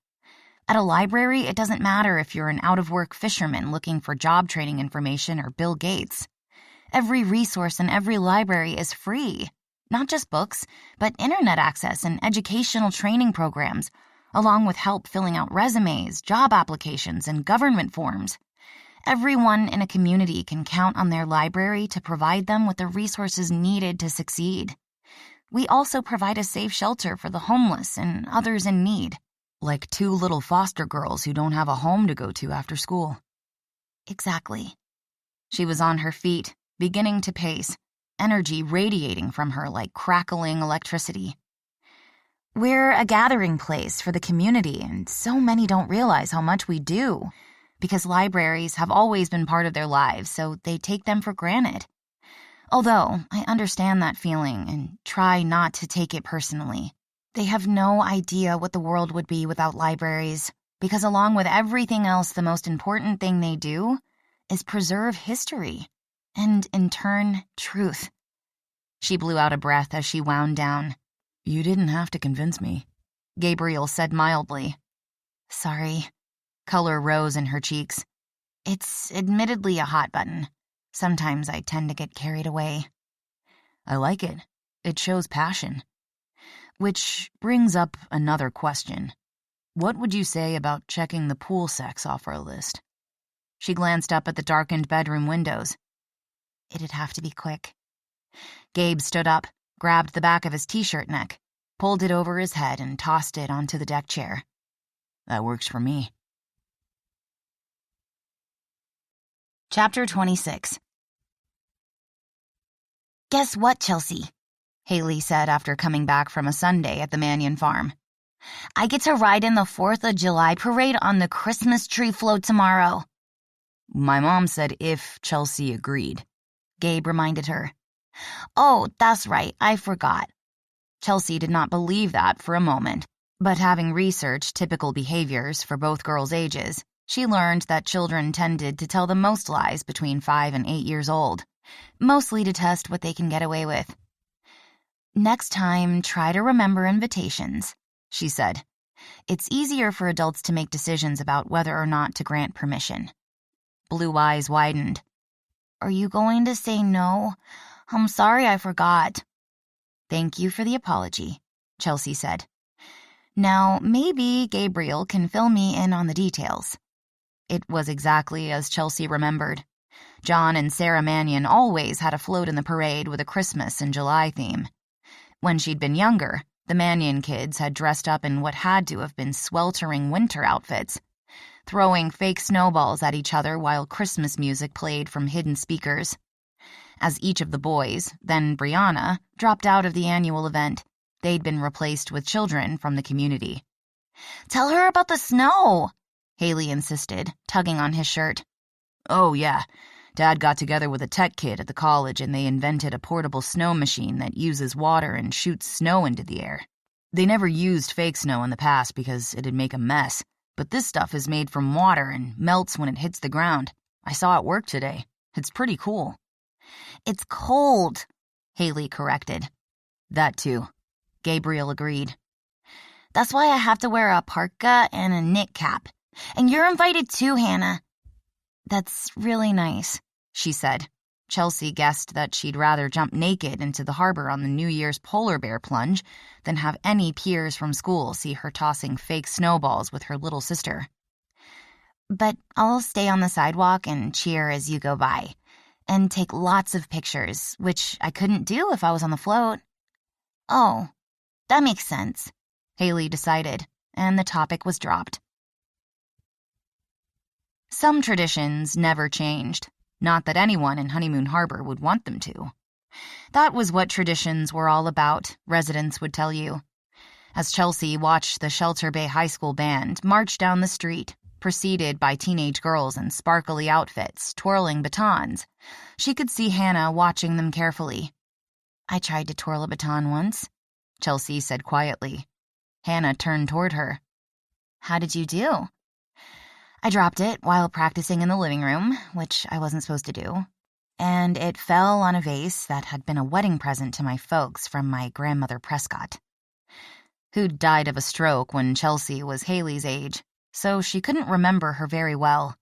At a library, it doesn't matter if you're an out-of-work fisherman looking for job training information or Bill Gates. Every resource in every library is free. Not just books, but internet access and educational training programs, along with help filling out resumes, job applications, and government forms. Everyone in a community can count on their library to provide them with the resources needed to succeed. We also provide a safe shelter for the homeless and others in need. Like 2 little foster girls who don't have a home to go to after school. Exactly. She was on her feet, beginning to pace, energy radiating from her like crackling electricity. We're a gathering place for the community, and so many don't realize how much we do, because libraries have always been part of their lives, so they take them for granted. Although, I understand that feeling and try not to take it personally. They have no idea what the world would be without libraries, because along with everything else, the most important thing they do is preserve history, and in turn, truth. She blew out a breath as she wound down. You didn't have to convince me, Gabriel said mildly. Sorry. Color rose in her cheeks. It's admittedly a hot button. Sometimes I tend to get carried away. I like it. It shows passion. Which brings up another question. What would you say about checking the pool sex off our list? She glanced up at the darkened bedroom windows. It'd have to be quick. Gabe stood up, grabbed the back of his t-shirt neck, pulled it over his head, and tossed it onto the deck chair. That works for me. Chapter 26. Guess what, Chelsea? Haley said after coming back from a Sunday at the Mannion farm. I get to ride in the 4th of July parade on the Christmas tree float tomorrow. My mom said if Chelsea agreed. Gabe reminded her. Oh, that's right, I forgot. Chelsea did not believe that for a moment, but having researched typical behaviors for both girls' ages, she learned that children tended to tell the most lies between 5 and 8 years old, mostly to test what they can get away with. Next time, try to remember invitations, she said. It's easier for adults to make decisions about whether or not to grant permission. Blue eyes widened. Are you going to say no? I'm sorry I forgot. Thank you for the apology, Chelsea said. Now, maybe Gabriel can fill me in on the details. It was exactly as Chelsea remembered. John and Sarah Mannion always had a float in the parade with a Christmas and July theme. When she'd been younger, the Mannion kids had dressed up in what had to have been sweltering winter outfits, throwing fake snowballs at each other while Christmas music played from hidden speakers. As each of the boys, then Brianna, dropped out of the annual event, they'd been replaced with children from the community. Tell her about the snow, Haley insisted, tugging on his shirt. Oh, yeah. Dad got together with a tech kid at the college and they invented a portable snow machine that uses water and shoots snow into the air. They never used fake snow in the past because it'd make a mess, but this stuff is made from water and melts when it hits the ground. I saw it work today. It's pretty cool. It's cold, Haley corrected. That too, Gabriel agreed. That's why I have to wear a parka and a knit cap. And you're invited too, Hannah. That's really nice, she said. Chelsea guessed that she'd rather jump naked into the harbor on the New Year's polar bear plunge than have any peers from school see her tossing fake snowballs with her little sister. But I'll stay on the sidewalk and cheer as you go by, and take lots of pictures, which I couldn't do if I was on the float. Oh, that makes sense, Haley decided, and the topic was dropped. Some traditions never changed. Not that anyone in Honeymoon Harbor would want them to. That was what traditions were all about, residents would tell you. As Chelsea watched the Shelter Bay High School band march down the street, preceded by teenage girls in sparkly outfits, twirling batons, she could see Hannah watching them carefully. I tried to twirl a baton once, Chelsea said quietly. Hannah turned toward her. How did you do? I dropped it while practicing in the living room, which I wasn't supposed to do, and it fell on a vase that had been a wedding present to my folks from my grandmother Prescott, who'd died of a stroke when Chelsea was Haley's age, so she couldn't remember her very well.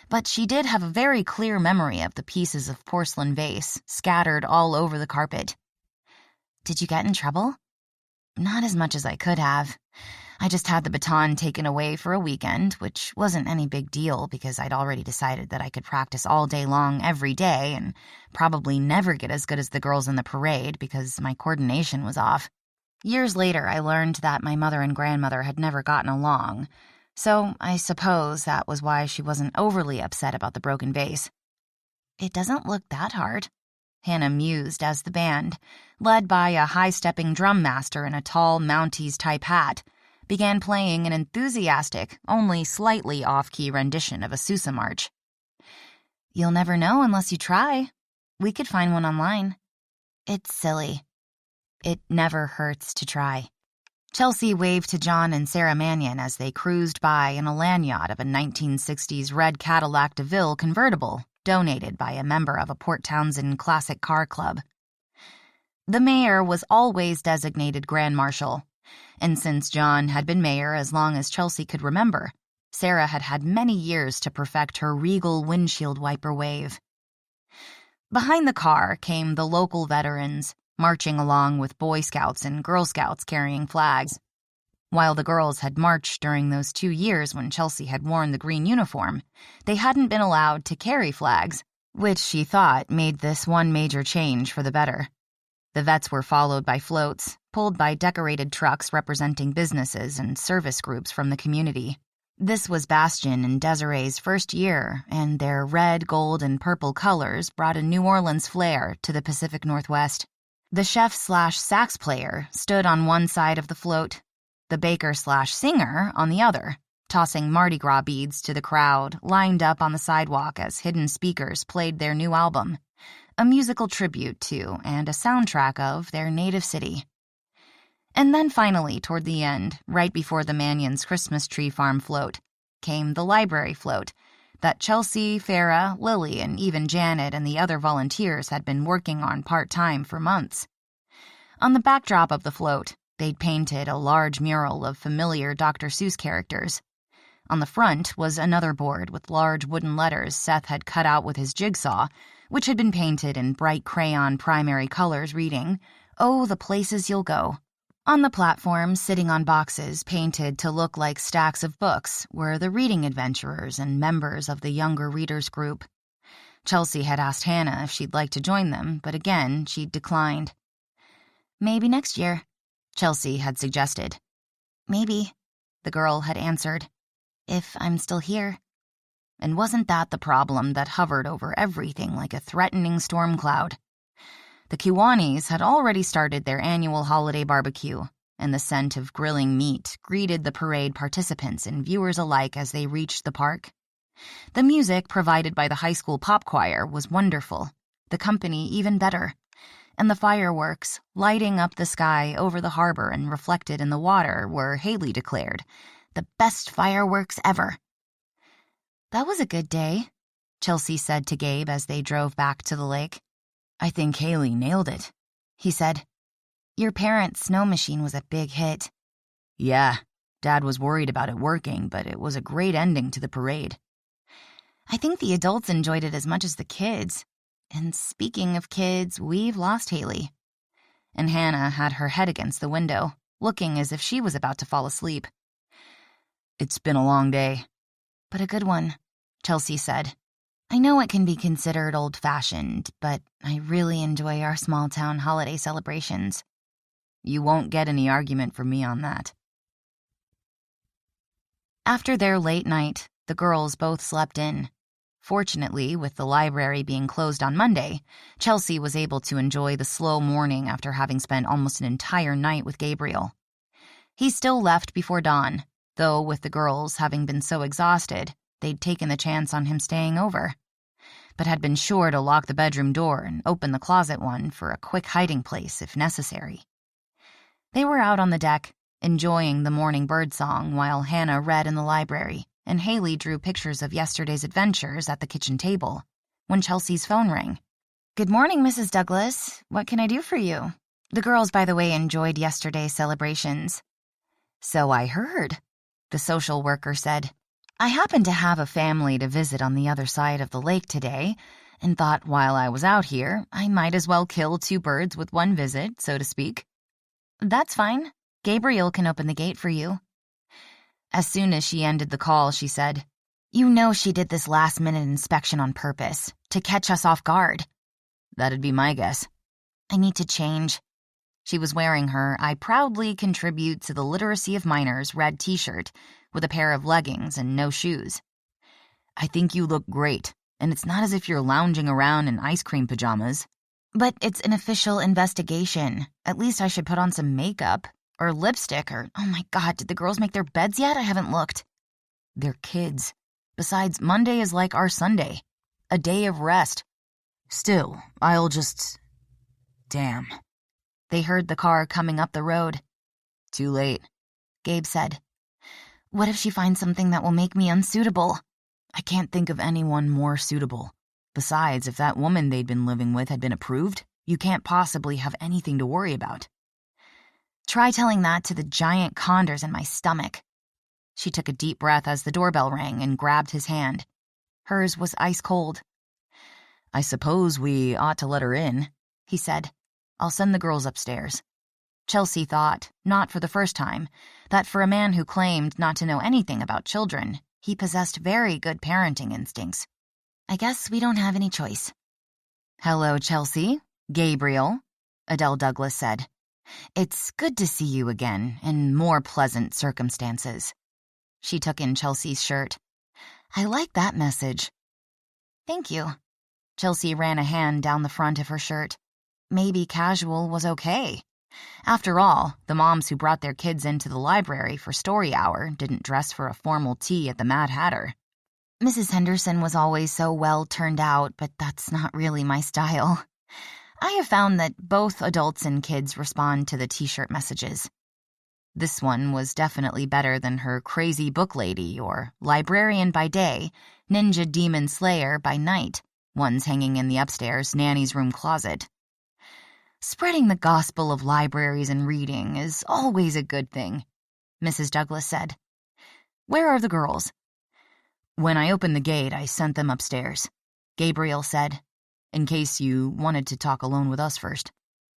But she did have a very clear memory of the pieces of porcelain vase scattered all over the carpet. Did you get in trouble? Not as much as I could have. I just had the baton taken away for a weekend, which wasn't any big deal because I'd already decided that I could practice all day long every day and probably never get as good as the girls in the parade because my coordination was off. Years later, I learned that my mother and grandmother had never gotten along, so I suppose that was why she wasn't overly upset about the broken vase. It doesn't look that hard, Hannah mused as the band, led by a high-stepping drum master in a tall Mounties-type hat, began playing an enthusiastic, only slightly off-key rendition of a Sousa march. You'll never know unless you try. We could find one online. It's silly. It never hurts to try. Chelsea waved to John and Sarah Mannion as they cruised by in a lanyard of a 1960s red Cadillac DeVille convertible donated by a member of a Port Townsend Classic Car Club. The mayor was always designated Grand Marshal, and since John had been mayor as long as Chelsea could remember, Sarah had had many years to perfect her regal windshield wiper wave. Behind the car came the local veterans, marching along with Boy Scouts and Girl Scouts carrying flags. While the girls had marched during those 2 years when Chelsea had worn the green uniform, they hadn't been allowed to carry flags, which she thought made this one major change for the better. The vets were followed by floats, pulled by decorated trucks representing businesses and service groups from the community. This was Bastion and Desiree's first year, and their red, gold, and purple colors brought a New Orleans flair to the Pacific Northwest. The chef/sax player stood on one side of the float, the baker/singer on the other, tossing Mardi Gras beads to the crowd lined up on the sidewalk as hidden speakers played their new album, a musical tribute to and a soundtrack of their native city. And then finally, toward the end, right before the Mannion's Christmas tree farm float, came the library float that Chelsea, Farah, Lily, and even Janet and the other volunteers had been working on part-time for months. On the backdrop of the float, they'd painted a large mural of familiar Dr. Seuss characters. On the front was another board with large wooden letters Seth had cut out with his jigsaw, which had been painted in bright crayon primary colors reading, "Oh, the places you'll go." On the platform, sitting on boxes painted to look like stacks of books, were the reading adventurers and members of the younger readers group. Chelsea had asked Hannah if she'd like to join them, but again, she'd declined. "Maybe next year," Chelsea had suggested. "Maybe," the girl had answered, "if I'm still here." And wasn't that the problem that hovered over everything like a threatening storm cloud? The Kiwanis had already started their annual holiday barbecue, and the scent of grilling meat greeted the parade participants and viewers alike as they reached the park. The music provided by the high school pop choir was wonderful, the company even better, and the fireworks, lighting up the sky over the harbor and reflected in the water, were, Haley declared, the best fireworks ever. "That was a good day," Chelsea said to Gabe as they drove back to the lake. "I think Haley nailed it," he said. "Your parents' snow machine was a big hit." Yeah, Dad was worried about it working, but it was a great ending to the parade. I think the adults enjoyed it as much as the kids. And speaking of kids, we've lost Haley. And Hannah had her head against the window, looking as if she was about to fall asleep. It's been a long day. But a good one, Chelsea said. I know it can be considered old-fashioned, but I really enjoy our small-town holiday celebrations. You won't get any argument from me on that. After their late night, the girls both slept in. Fortunately, with the library being closed on Monday, Chelsea was able to enjoy the slow morning after having spent almost an entire night with Gabriel. He still left before dawn, though with the girls having been so exhausted, they'd taken the chance on him staying over, but had been sure to lock the bedroom door and open the closet one for a quick hiding place if necessary. They were out on the deck, enjoying the morning birdsong while Hannah read in the library, and Haley drew pictures of yesterday's adventures at the kitchen table, when Chelsea's phone rang. Good morning, Mrs. Douglas. What can I do for you? The girls, by the way, enjoyed yesterday's celebrations. So I heard, the social worker said. I happened to have a family to visit on the other side of the lake today, and thought while I was out here, I might as well kill two birds with one visit, so to speak. That's fine. Gabriel can open the gate for you. As soon as she ended the call, she said, You know she did this last-minute inspection on purpose, to catch us off guard. That'd be my guess. I need to change. She was wearing her I proudly contribute to the literacy of minors red t-shirt with a pair of leggings and no shoes. I think you look great, and it's not as if you're lounging around in ice cream pajamas. But it's an official investigation. At least I should put on some makeup. Or lipstick, or, oh my God, did the girls make their beds yet? I haven't looked. They're kids. Besides, Monday is like our Sunday. A day of rest. Still, I'll just... Damn. They heard the car coming up the road. Too late, Gabe said. What if she finds something that will make me unsuitable? I can't think of anyone more suitable. Besides, if that woman they'd been living with had been approved, you can't possibly have anything to worry about. Try telling that to the giant condors in my stomach. She took a deep breath as the doorbell rang and grabbed his hand. Hers was ice cold. I suppose we ought to let her in, he said. I'll send the girls upstairs. Chelsea thought, not for the first time, that for a man who claimed not to know anything about children, he possessed very good parenting instincts. I guess we don't have any choice. Hello, Chelsea. Gabriel, Adele Douglas said. It's good to see you again, in more pleasant circumstances. She took in Chelsea's shirt. I like that message. Thank you. Chelsea ran a hand down the front of her shirt. Maybe casual was okay. After all, the moms who brought their kids into the library for story hour didn't dress for a formal tea at the Mad Hatter. Mrs. Henderson was always so well turned out, but that's not really my style. I have found that both adults and kids respond to the t-shirt messages. This one was definitely better than her crazy book lady or librarian by day, ninja demon slayer by night, ones hanging in the upstairs nanny's room closet. Spreading the gospel of libraries and reading is always a good thing, Mrs. Douglas said. Where are the girls? When I opened the gate, I sent them upstairs, Gabriel said. In case you wanted to talk alone with us first.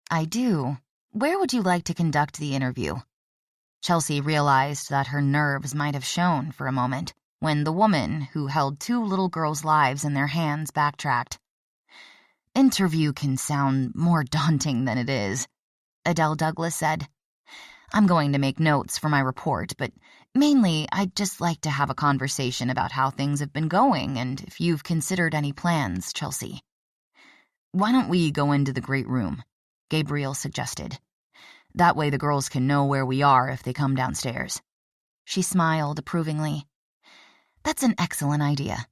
I do. Where would you like to conduct the interview? Chelsea realized that her nerves might have shown for a moment when the woman who held two little girls' lives in their hands backtracked. Interview can sound more daunting than it is, Adele Douglas said. I'm going to make notes for my report, but mainly I'd just like to have a conversation about how things have been going and if you've considered any plans, Chelsea. Why don't we go into the great room? Gabriel suggested. That way the girls can know where we are if they come downstairs. She smiled approvingly. That's an excellent idea.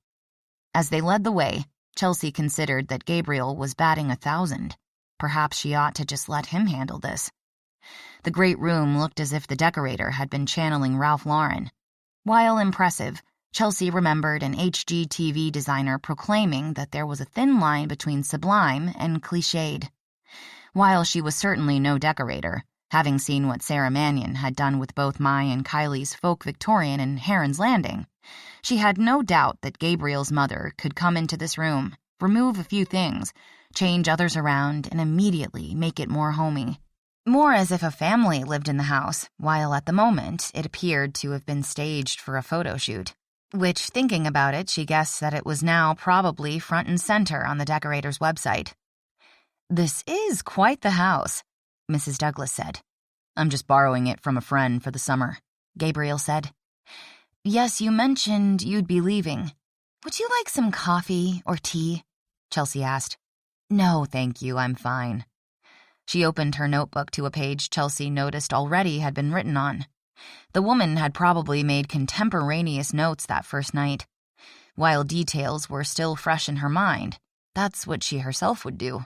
As they led the way, Chelsea considered that Gabriel was batting 1,000. Perhaps she ought to just let him handle this. The great room looked as if the decorator had been channeling Ralph Lauren. While impressive, Chelsea remembered an HGTV designer proclaiming that there was a thin line between sublime and cliched. While she was certainly no decorator, Having seen what Sarah Mannion had done with both Mai and Kylie's Folk Victorian in Heron's Landing, she had no doubt that Gabriel's mother could come into this room, remove a few things, change others around, and immediately make it more homey. More as if a family lived in the house, while at the moment it appeared to have been staged for a photo shoot. Which, thinking about it, she guessed that it was now probably front and center on the decorator's website. "This is quite the house," Mrs. Douglas said. "I'm just borrowing it from a friend for the summer," Gabriel said. "Yes, you mentioned you'd be leaving. Would you like some coffee or tea?" Chelsea asked. "No, thank you, I'm fine." She opened her notebook to a page Chelsea noticed already had been written on. The woman had probably made contemporaneous notes that first night. While details were still fresh in her mind, that's what she herself would do.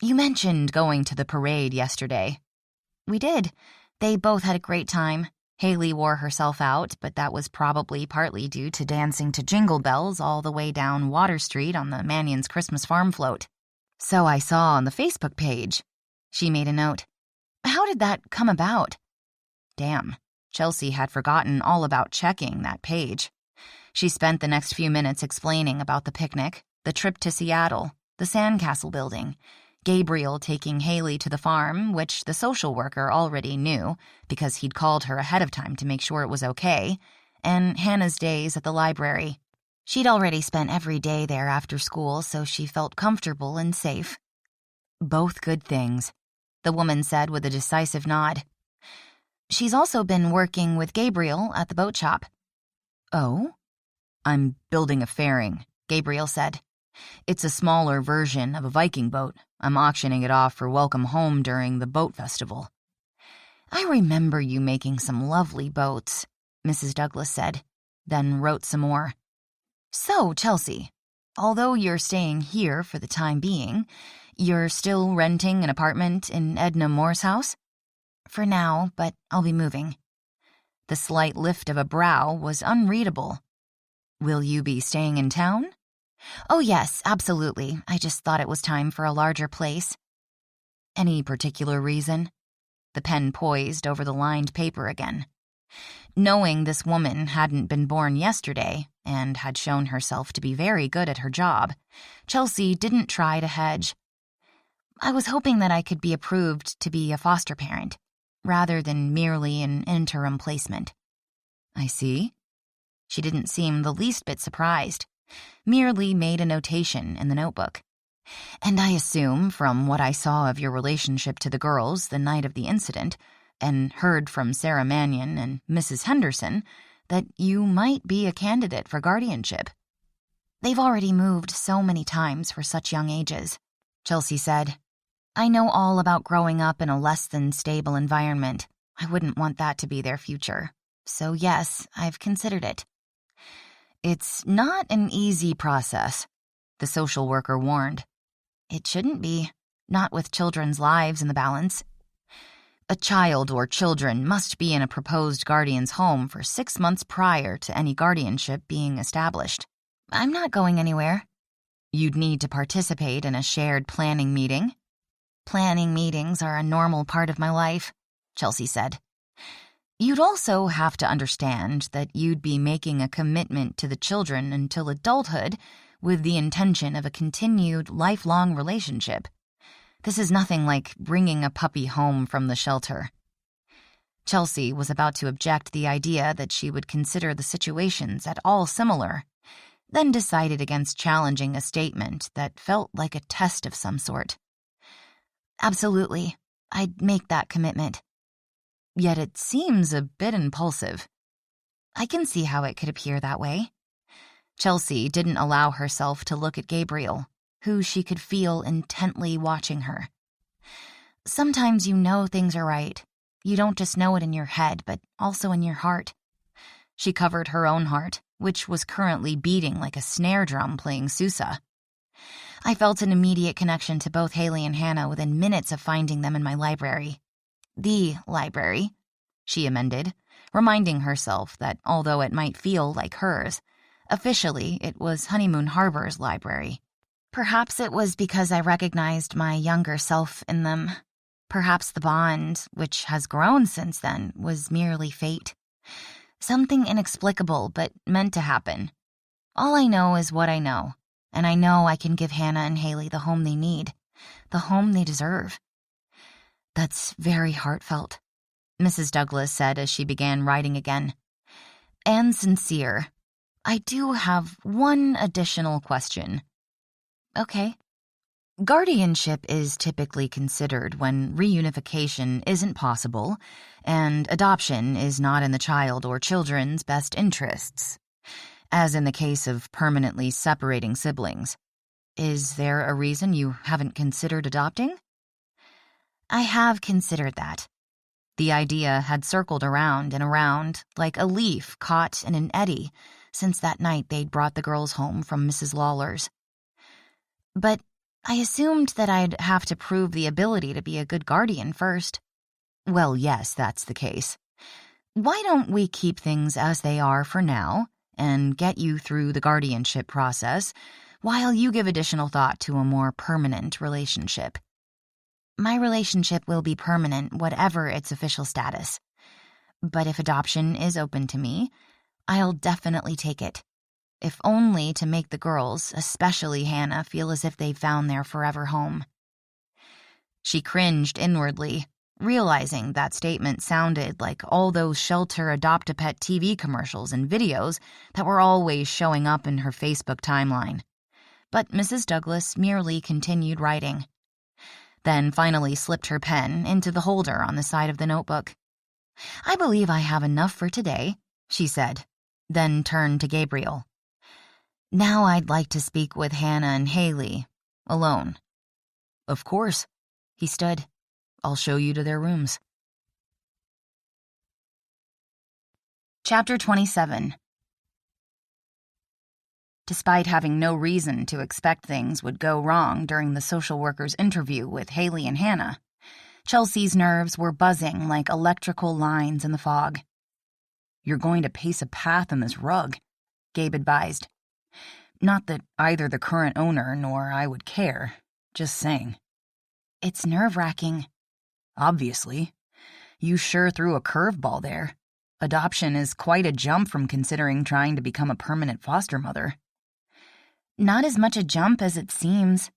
"You mentioned going to the parade yesterday." "We did. They both had a great time. Haley wore herself out, but that was probably partly due to dancing to Jingle Bells all the way down Water Street on the Mannion's Christmas farm float. So I saw on the Facebook page." She made a note. "How did that come about?" Damn, Chelsea had forgotten all about checking that page. She spent the next few minutes explaining about the picnic, the trip to Seattle, the sandcastle building, Gabriel taking Haley to the farm, which the social worker already knew because he'd called her ahead of time to make sure it was okay, and Hannah's days at the library. She'd already spent every day there after school, so she felt comfortable and safe. "Both good things," the woman said with a decisive nod. "She's also been working with Gabriel at the boat shop." "Oh?" "I'm building a fairing," Gabriel said. "It's a smaller version of a Viking boat. I'm auctioning it off for welcome home during the boat festival." "I remember you making some lovely boats," Mrs. Douglas said, then wrote some more. "So, Chelsea, although you're staying here for the time being, you're still renting an apartment in Edna Moore's house?" "For now, but I'll be moving." The slight lift of a brow was unreadable. "Will you be staying in town?" "Oh yes, absolutely. I just thought it was time for a larger place." "Any particular reason?" The pen poised over the lined paper again. Knowing this woman hadn't been born yesterday and had shown herself to be very good at her job, Chelsea didn't try to hedge. "I was hoping that I could be approved to be a foster parent, rather than merely an interim placement." "I see." She didn't seem the least bit surprised, merely made a notation in the notebook. "And I assume, from what I saw of your relationship to the girls the night of the incident, and heard from Sarah Mannion and Mrs. Henderson, that you might be a candidate for guardianship." "They've already moved so many times for such young ages," Chelsea said. "I know all about growing up in a less than stable environment. I wouldn't want that to be their future. So yes, I've considered it." "It's not an easy process," the social worker warned. "It shouldn't be, not with children's lives in the balance. A child or children must be in a proposed guardian's home for 6 months prior to any guardianship being established." "I'm not going anywhere." "You'd need to participate in a shared planning meeting." "Planning meetings are a normal part of my life," Chelsea said. "You'd also have to understand that you'd be making a commitment to the children until adulthood with the intention of a continued lifelong relationship. This is nothing like bringing a puppy home from the shelter." Chelsea was about to object the idea that she would consider the situations at all similar, then decided against challenging a statement that felt like a test of some sort. "Absolutely. I'd make that commitment." "Yet it seems a bit impulsive." "I can see how it could appear that way." Chelsea didn't allow herself to look at Gabriel, who she could feel intently watching her. "Sometimes you know things are right. You don't just know it in your head, but also in your heart." She covered her own heart, which was currently beating like a snare drum playing Sousa. "I felt an immediate connection to both Haley and Hannah within minutes of finding them in my library. The library," she amended, reminding herself that although it might feel like hers, officially it was Honeymoon Harbor's library. "Perhaps it was because I recognized my younger self in them." Perhaps the bond, which has grown since then, was merely fate. Something inexplicable but meant to happen. All I know is what I know, and I know I can give Hannah and Haley the home they need, the home they deserve. That's very heartfelt, Mrs. Douglas said as she began writing again. And sincere. I do have one additional question. Okay. Guardianship is typically considered when reunification isn't possible and adoption is not in the child or children's best interests, as in the case of permanently separating siblings. Is there a reason you haven't considered adopting? I have considered that. The idea had circled around and around like a leaf caught in an eddy since that night they'd brought the girls home from Mrs. Lawler's. But I assumed that I'd have to prove the ability to be a good guardian first. Well, yes, that's the case. Why don't we keep things as they are for now and get you through the guardianship process while you give additional thought to a more permanent relationship? My relationship will be permanent, whatever its official status. But if adoption is open to me, I'll definitely take it. If only to make the girls, especially Hannah, feel as if they've found their forever home. She cringed inwardly, realizing that statement sounded like all those Shelter Adopt-A-Pet TV commercials and videos that were always showing up in her Facebook timeline. But Mrs. Douglas merely continued writing, then finally slipped her pen into the holder on the side of the notebook. I believe I have enough for today, she said, then turned to Gabriel. Now I'd like to speak with Hannah and Haley, alone. Of course, he stood. I'll show you to their rooms. Chapter 27. Despite having no reason to expect things would go wrong during the social worker's interview with Haley and Hannah, Chelsea's nerves were buzzing like electrical lines in the fog. You're going to pace a path in this rug, Gabe advised. Not that either the current owner nor I would care, just saying. It's nerve-wracking. Obviously. You sure threw a curveball there. Adoption is quite a jump from considering trying to become a permanent foster mother. Not as much a jump as it seems.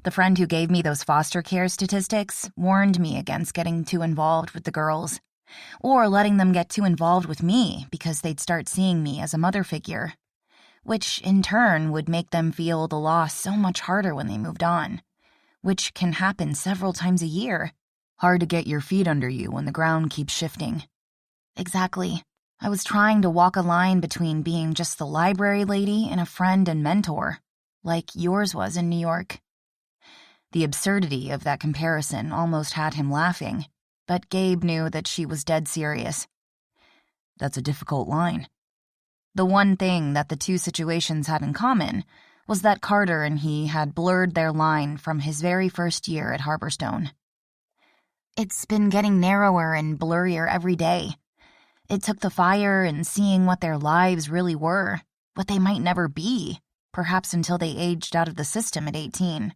The friend who gave me those foster care statistics warned me against getting too involved with the girls, or letting them get too involved with me because they'd start seeing me as a mother figure, which in turn would make them feel the loss so much harder when they moved on, which can happen several times a year. Hard to get your feet under you when the ground keeps shifting. Exactly. I was trying to walk a line between being just the library lady and a friend and mentor, like yours was in New York. The absurdity of that comparison almost had him laughing, but Gabe knew that she was dead serious. That's a difficult line. The one thing that the two situations had in common was that Carter and he had blurred their line from his very first year at Harborstone. It's been getting narrower and blurrier every day. It took the fire and seeing what their lives really were, what they might never be, perhaps until they aged out of the system at 18.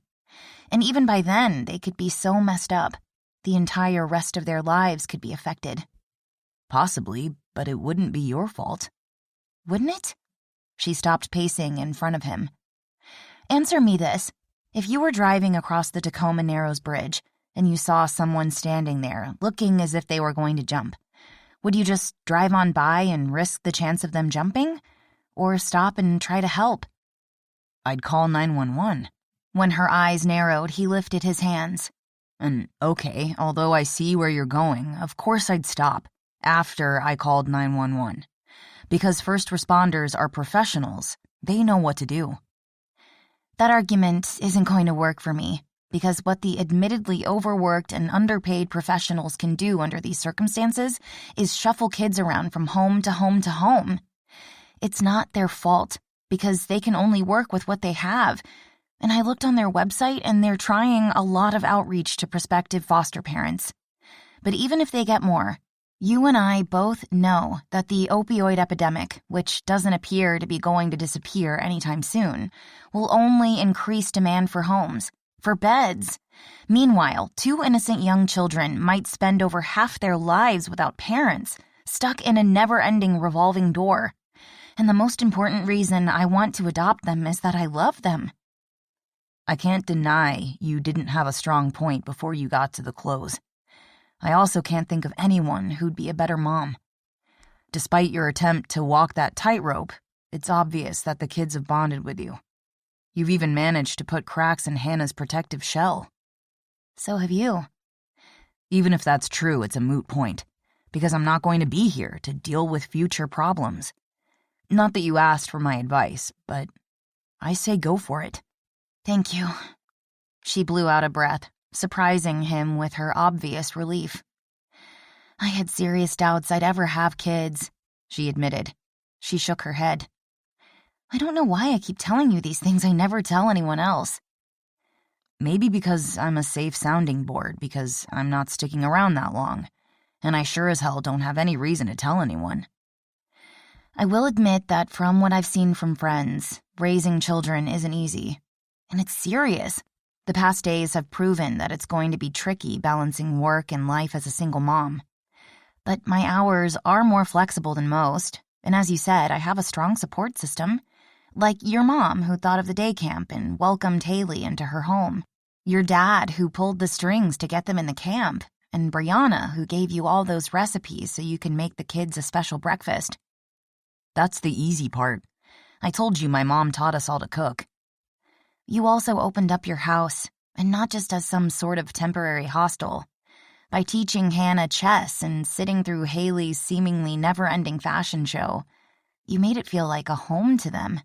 And even by then, they could be so messed up, the entire rest of their lives could be affected. Possibly, but it wouldn't be your fault. Wouldn't it? She stopped pacing in front of him. Answer me this. If you were driving across the Tacoma Narrows Bridge and you saw someone standing there looking as if they were going to jump, would you just drive on by and risk the chance of them jumping? Or stop and try to help? I'd call 911. When her eyes narrowed, he lifted his hands. And okay, although I see where you're going, of course I'd stop after I called 911. Because first responders are professionals. They know what to do. That argument isn't going to work for me, because what the admittedly overworked and underpaid professionals can do under these circumstances is shuffle kids around from home to home to home. It's not their fault, because they can only work with what they have. And I looked on their website and they're trying a lot of outreach to prospective foster parents. But even if they get more, you and I both know that the opioid epidemic, which doesn't appear to be going to disappear anytime soon, will only increase demand for homes, For beds. Meanwhile, 2 innocent young children might spend over half their lives without parents, stuck in a never-ending revolving door. And the most important reason I want to adopt them is that I love them. I can't deny you didn't have a strong point before you got to the close. I also can't think of anyone who'd be a better mom. Despite your attempt to walk that tightrope, it's obvious that the kids have bonded with you. You've even managed to put cracks in Hannah's protective shell. So have you. Even if that's true, it's a moot point, because I'm not going to be here to deal with future problems. Not that you asked for my advice, but I say go for it. Thank you. She blew out a breath, surprising him with her obvious relief. I had serious doubts I'd ever have kids, she admitted. She shook her head. I don't know why I keep telling you these things I never tell anyone else. Maybe because I'm a safe sounding board, because I'm not sticking around that long, and I sure as hell don't have any reason to tell anyone. I will admit that from what I've seen from friends, raising children isn't easy. And it's serious. The past days have proven that it's going to be tricky balancing work and life as a single mom. But my hours are more flexible than most, and as you said, I have a strong support system. Like your mom who thought of the day camp and welcomed Haley into her home. Your dad who pulled the strings to get them in the camp. And Brianna who gave you all those recipes so you can make the kids a special breakfast. That's the easy part. I told you my mom taught us all to cook. You also opened up your house, and not just as some sort of temporary hostel. By teaching Hannah chess and sitting through Haley's seemingly never-ending fashion show, you made it feel like a home to them.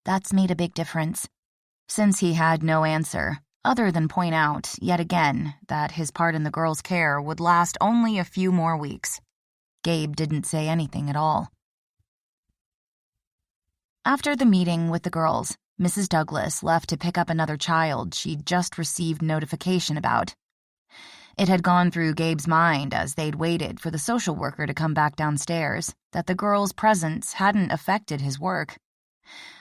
That's made a big difference. Since he had no answer, other than point out, yet again, that his part in the girls' care would last only a few more weeks, Gabe didn't say anything at all. After the meeting with the girls, Mrs. Douglas left to pick up another child she'd just received notification about. It had gone through Gabe's mind as they'd waited for the social worker to come back downstairs that the girl's presence hadn't affected his work.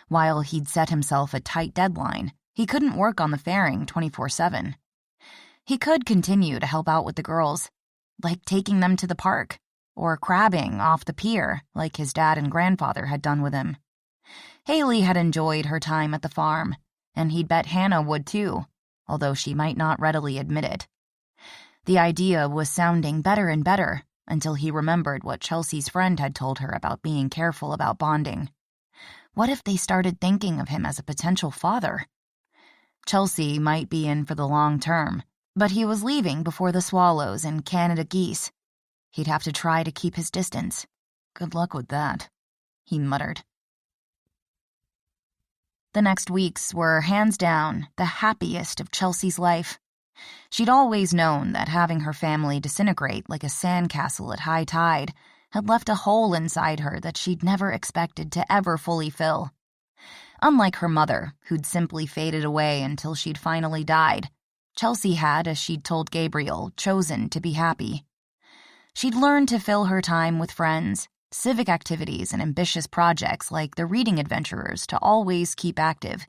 While he'd set himself a tight deadline, he couldn't work on the fairing 24/7. He could continue to help out with the girls, like taking them to the park, or crabbing off the pier like his dad and grandfather had done with him. Haley had enjoyed her time at the farm, and he'd bet Hannah would too, although she might not readily admit it. The idea was sounding better and better until he remembered what Chelsea's friend had told her about being careful about bonding. What if they started thinking of him as a potential father? Chelsea might be in for the long term, but he was leaving before the swallows and Canada geese. He'd have to try to keep his distance. Good luck with that, he muttered. The next weeks were, hands down, the happiest of Chelsea's life. She'd always known that having her family disintegrate like a sandcastle at high tide had left a hole inside her that she'd never expected to ever fully fill. Unlike her mother, who'd simply faded away until she'd finally died, Chelsea had, as she'd told Gabriel, chosen to be happy. She'd learned to fill her time with friends, civic activities, and ambitious projects like the Reading Adventurers to always keep active,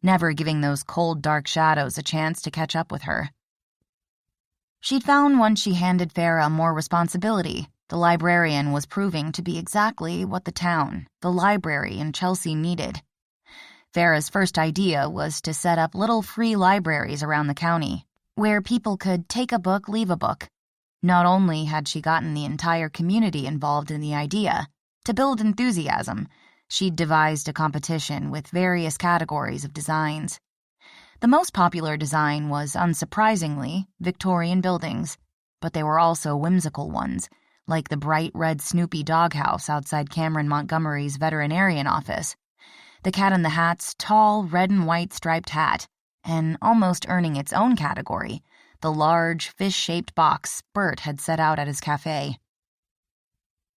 never giving those cold, dark shadows a chance to catch up with her. She'd found once she handed Farah more responsibility, the librarian was proving to be exactly what the town, the library, and Chelsea needed. Farah's first idea was to set up little free libraries around the county, where people could take a book, leave a book. Not only had she gotten the entire community involved in the idea, to build enthusiasm, she'd devised a competition with various categories of designs. The most popular design was, unsurprisingly, Victorian buildings, but there were also whimsical ones, like the bright red Snoopy doghouse outside Cameron Montgomery's veterinarian office, the Cat in the Hat's tall red and white striped hat, and almost earning its own category, the large, fish-shaped box Bert had set out at his cafe.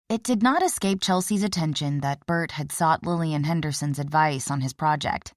It did not escape Chelsea's attention that Bert had sought Lillian Henderson's advice on his project,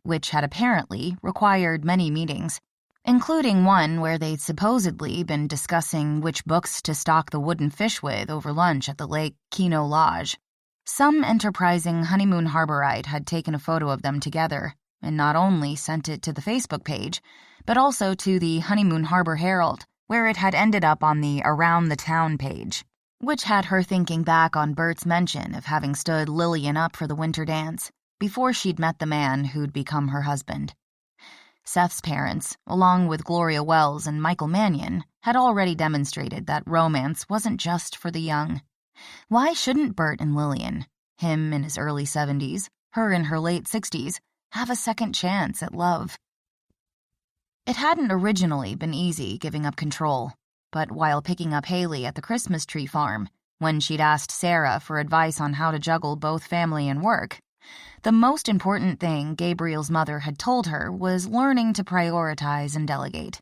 which had apparently required many meetings, including one where they'd supposedly been discussing which books to stock the wooden fish with over lunch at the Lake Kino Lodge. Some enterprising honeymoon harborite had taken a photo of them together, and not only sent it to the Facebook page, but also to the Honeymoon Harbor Herald, where it had ended up on the Around the Town page, which had her thinking back on Bert's mention of having stood Lillian up for the winter dance before she'd met the man who'd become her husband. Seth's parents, along with Gloria Wells and Michael Mannion, had already demonstrated that romance wasn't just for the young. Why shouldn't Bert and Lillian, him in his early 70s, her in her late 60s, have a second chance at love? It hadn't originally been easy giving up control, but while picking up Haley at the Christmas tree farm, when she'd asked Sarah for advice on how to juggle both family and work, the most important thing Gabriel's mother had told her was learning to prioritize and delegate.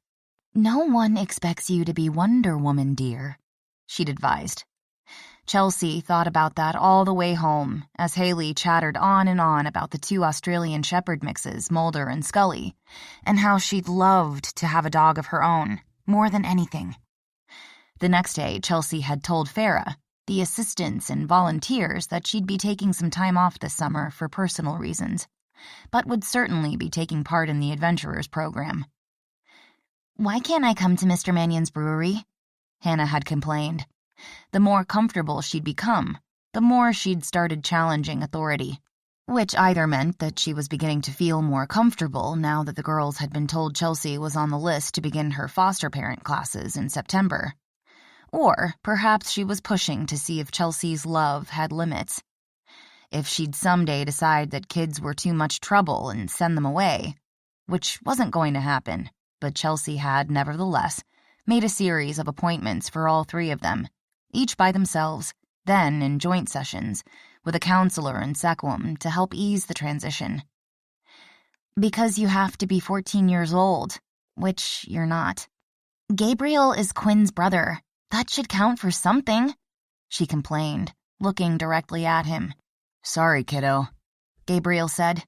"No one expects you to be Wonder Woman, dear," she'd advised. Chelsea thought about that all the way home as Haley chattered on and on about the 2 Australian Shepherd mixes, Mulder and Scully, and how she'd loved to have a dog of her own, more than anything. The next day, Chelsea had told Farah, the assistants and volunteers, that she'd be taking some time off this summer for personal reasons, but would certainly be taking part in the Adventurers program. "Why can't I come to Mr. Mannion's brewery?" Hannah had complained. The more comfortable she'd become, the more she'd started challenging authority, which either meant that she was beginning to feel more comfortable now that the girls had been told Chelsea was on the list to begin her foster parent classes in September, or perhaps she was pushing to see if Chelsea's love had limits. If she'd someday decide that kids were too much trouble and send them away, which wasn't going to happen, but Chelsea had, nevertheless, made a series of appointments for all 3 of them, each by themselves, then in joint sessions, with a counselor in Sequim to help ease the transition. "Because you have to be 14 years old, which you're not. Gabriel is Quinn's brother. That should count for something," she complained, looking directly at him. "Sorry, kiddo," Gabriel said.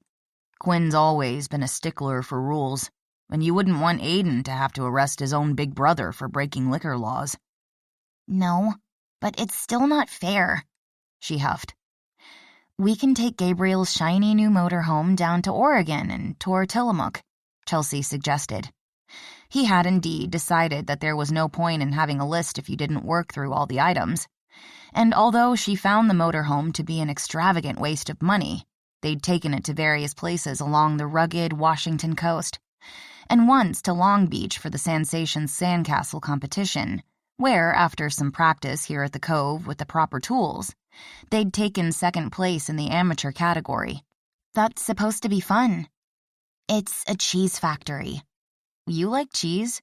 "Quinn's always been a stickler for rules, and you wouldn't want Aiden to have to arrest his own big brother for breaking liquor laws." "No, but it's still not fair," she huffed. "We can take Gabriel's shiny new motorhome down to Oregon and tour Tillamook," Chelsea suggested. He had indeed decided that there was no point in having a list if you didn't work through all the items. And although she found the motorhome to be an extravagant waste of money, they'd taken it to various places along the rugged Washington coast, and once to Long Beach for the Sensations Sandcastle competition, where, after some practice here at the Cove with the proper tools, they'd taken second place in the amateur category. "That's supposed to be fun." "It's a cheese factory." "You like cheese?"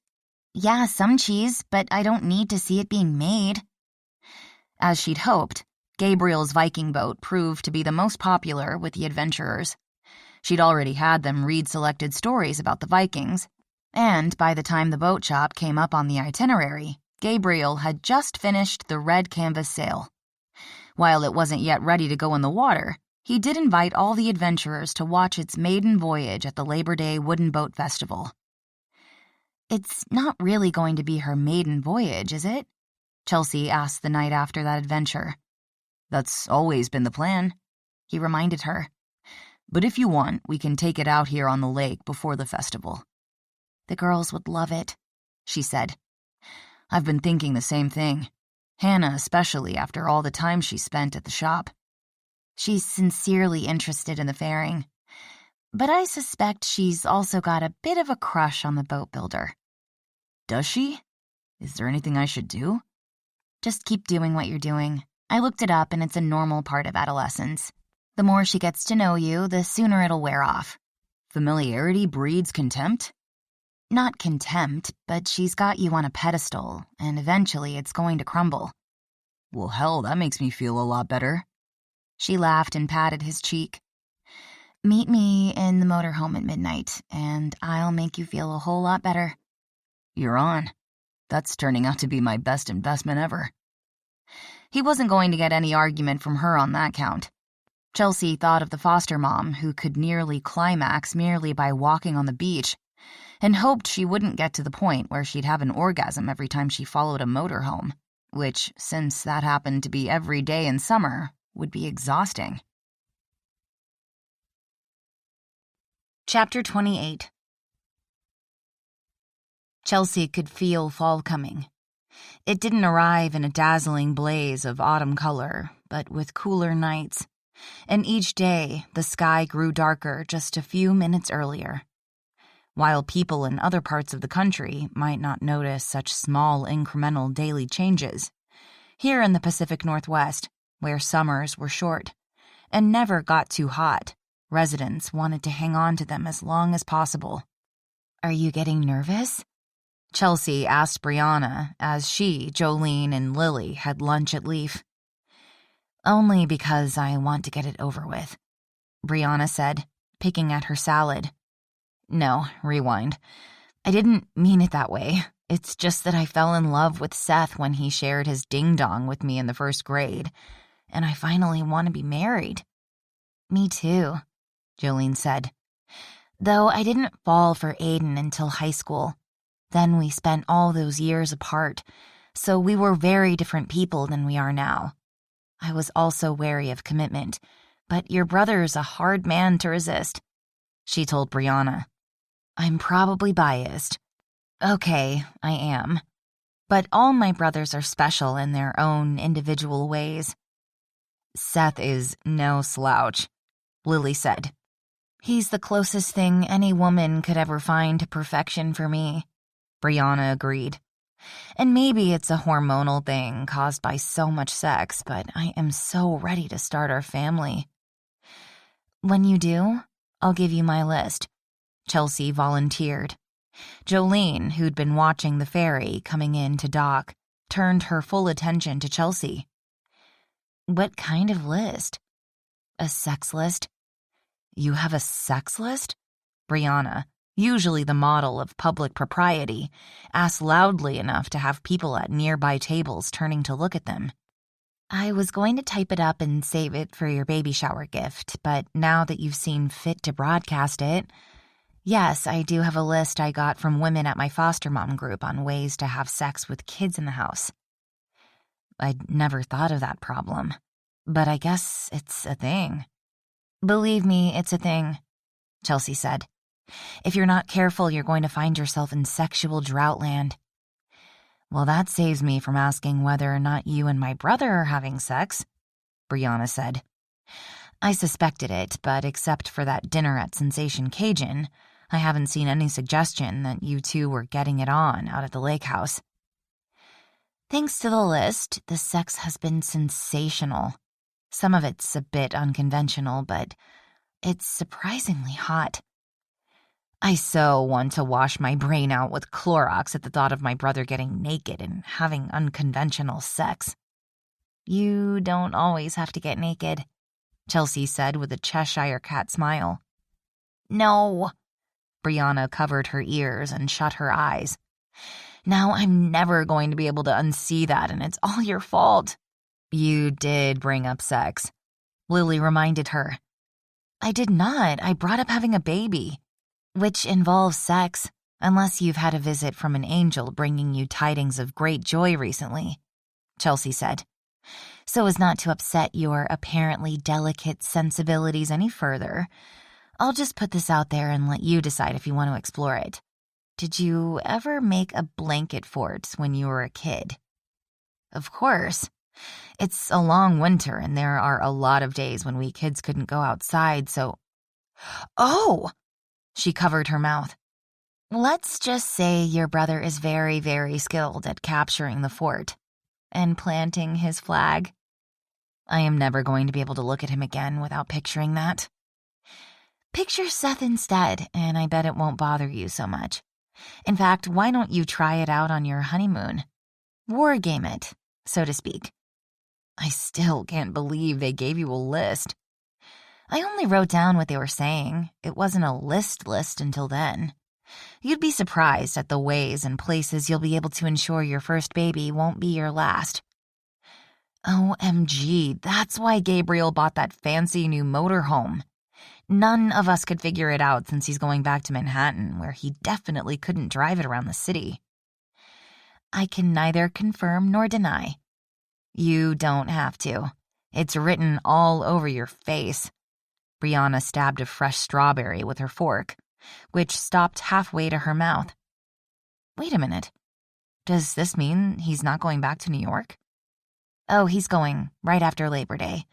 "Yeah, some cheese, but I don't need to see it being made." As she'd hoped, Gabriel's Viking boat proved to be the most popular with the adventurers. She'd already had them read selected stories about the Vikings, and by the time the boat shop came up on the itinerary, Gabriel had just finished the red canvas sail. While it wasn't yet ready to go in the water, he did invite all the adventurers to watch its maiden voyage at the Labor Day Wooden Boat Festival. "It's not really going to be her maiden voyage, is it?" Chelsea asked the night after that adventure. "That's always been the plan," he reminded her. "But if you want, we can take it out here on the lake before the festival." "The girls would love it," she said. "I've been thinking the same thing. Hannah especially after all the time she spent at the shop. She's sincerely interested in the fairing. But I suspect she's also got a bit of a crush on the boat builder." "Does she? Is there anything I should do?" "Just keep doing what you're doing. I looked it up and it's a normal part of adolescence. The more she gets to know you, the sooner it'll wear off." "Familiarity breeds contempt?" "Not contempt, but she's got you on a pedestal, and eventually it's going to crumble." "Well, hell, that makes me feel a lot better." She laughed and patted his cheek. "Meet me in the motorhome at midnight, and I'll make you feel a whole lot better." "You're on. That's turning out to be my best investment ever." He wasn't going to get any argument from her on that count. Chelsea thought of the foster mom who could nearly climax merely by walking on the beach, and hoped she wouldn't get to the point where she'd have an orgasm every time she followed a motorhome, which, since that happened to be every day in summer, would be exhausting. Chapter 28. Chelsea could feel fall coming. It didn't arrive in a dazzling blaze of autumn color, but with cooler nights, and each day the sky grew darker just a few minutes earlier. While people in other parts of the country might not notice such small incremental daily changes, here in the Pacific Northwest, where summers were short and never got too hot, residents wanted to hang on to them as long as possible. Are you getting nervous? Chelsea asked Brianna as she, Jolene, and Lily had lunch at Leaf. Only because I want to get it over with, Brianna said, picking at her salad. No, rewind. I didn't mean it that way. It's just that I fell in love with Seth when he shared his ding-dong with me in the first grade, and I finally want to be married. Me too, Jolene said. Though I didn't fall for Aiden until high school. Then we spent all those years apart, so we were very different people than we are now. I was also wary of commitment, but your brother's a hard man to resist, she told Brianna. I'm probably biased. Okay, I am. But all my brothers are special in their own individual ways. Seth is no slouch, Lily said. He's the closest thing any woman could ever find to perfection for me, Brianna agreed. And maybe it's a hormonal thing caused by so much sex, but I am so ready to start our family. When you do, I'll give you my list, Chelsea volunteered. Jolene, who'd been watching the ferry coming in to dock, turned her full attention to Chelsea. What kind of list? A sex list? You have a sex list? Brianna, usually the model of public propriety, asked loudly enough to have people at nearby tables turning to look at them. I was going to type it up and save it for your baby shower gift, but now that you've seen fit to broadcast it, yes, I do have a list I got from women at my foster mom group on ways to have sex with kids in the house. I'd never thought of that problem, but I guess it's a thing. Believe me, it's a thing, Chelsea said. If you're not careful, you're going to find yourself in sexual droughtland. Well, that saves me from asking whether or not you and my brother are having sex, Brianna said. I suspected it, but except for that dinner at Sensation Cajun, I haven't seen any suggestion that you two were getting it on out at the lake house. Thanks to the list, the sex has been sensational. Some of it's a bit unconventional, but it's surprisingly hot. I so want to wash my brain out with Clorox at the thought of my brother getting naked and having unconventional sex. You don't always have to get naked, Chelsea said with a Cheshire cat smile. No. Brianna covered her ears and shut her eyes. Now I'm never going to be able to unsee that, and it's all your fault. You did bring up sex, Lily reminded her. I did not. I brought up having a baby, which involves sex, unless you've had a visit from an angel bringing you tidings of great joy recently, Chelsea said. So as not to upset your apparently delicate sensibilities any further, I'll just put this out there and let you decide if you want to explore it. Did you ever make a blanket fort when you were a kid? Of course. It's a long winter, and there are a lot of days when we kids couldn't go outside, so... Oh! She covered her mouth. Let's just say your brother is very, very skilled at capturing the fort and planting his flag. I am never going to be able to look at him again without picturing that. Picture Seth instead, and I bet it won't bother you so much. In fact, why don't you try it out on your honeymoon? Wargame it, so to speak. I still can't believe they gave you a list. I only wrote down what they were saying. It wasn't a list until then. You'd be surprised at the ways and places you'll be able to ensure your first baby won't be your last. OMG, that's why Gabriel bought that fancy new motorhome. None of us could figure it out since he's going back to Manhattan, where he definitely couldn't drive it around the city. I can neither confirm nor deny. You don't have to. It's written all over your face. Brianna stabbed a fresh strawberry with her fork, which stopped halfway to her mouth. Wait a minute. Does this mean he's not going back to New York? Oh, he's going right after Labor Day,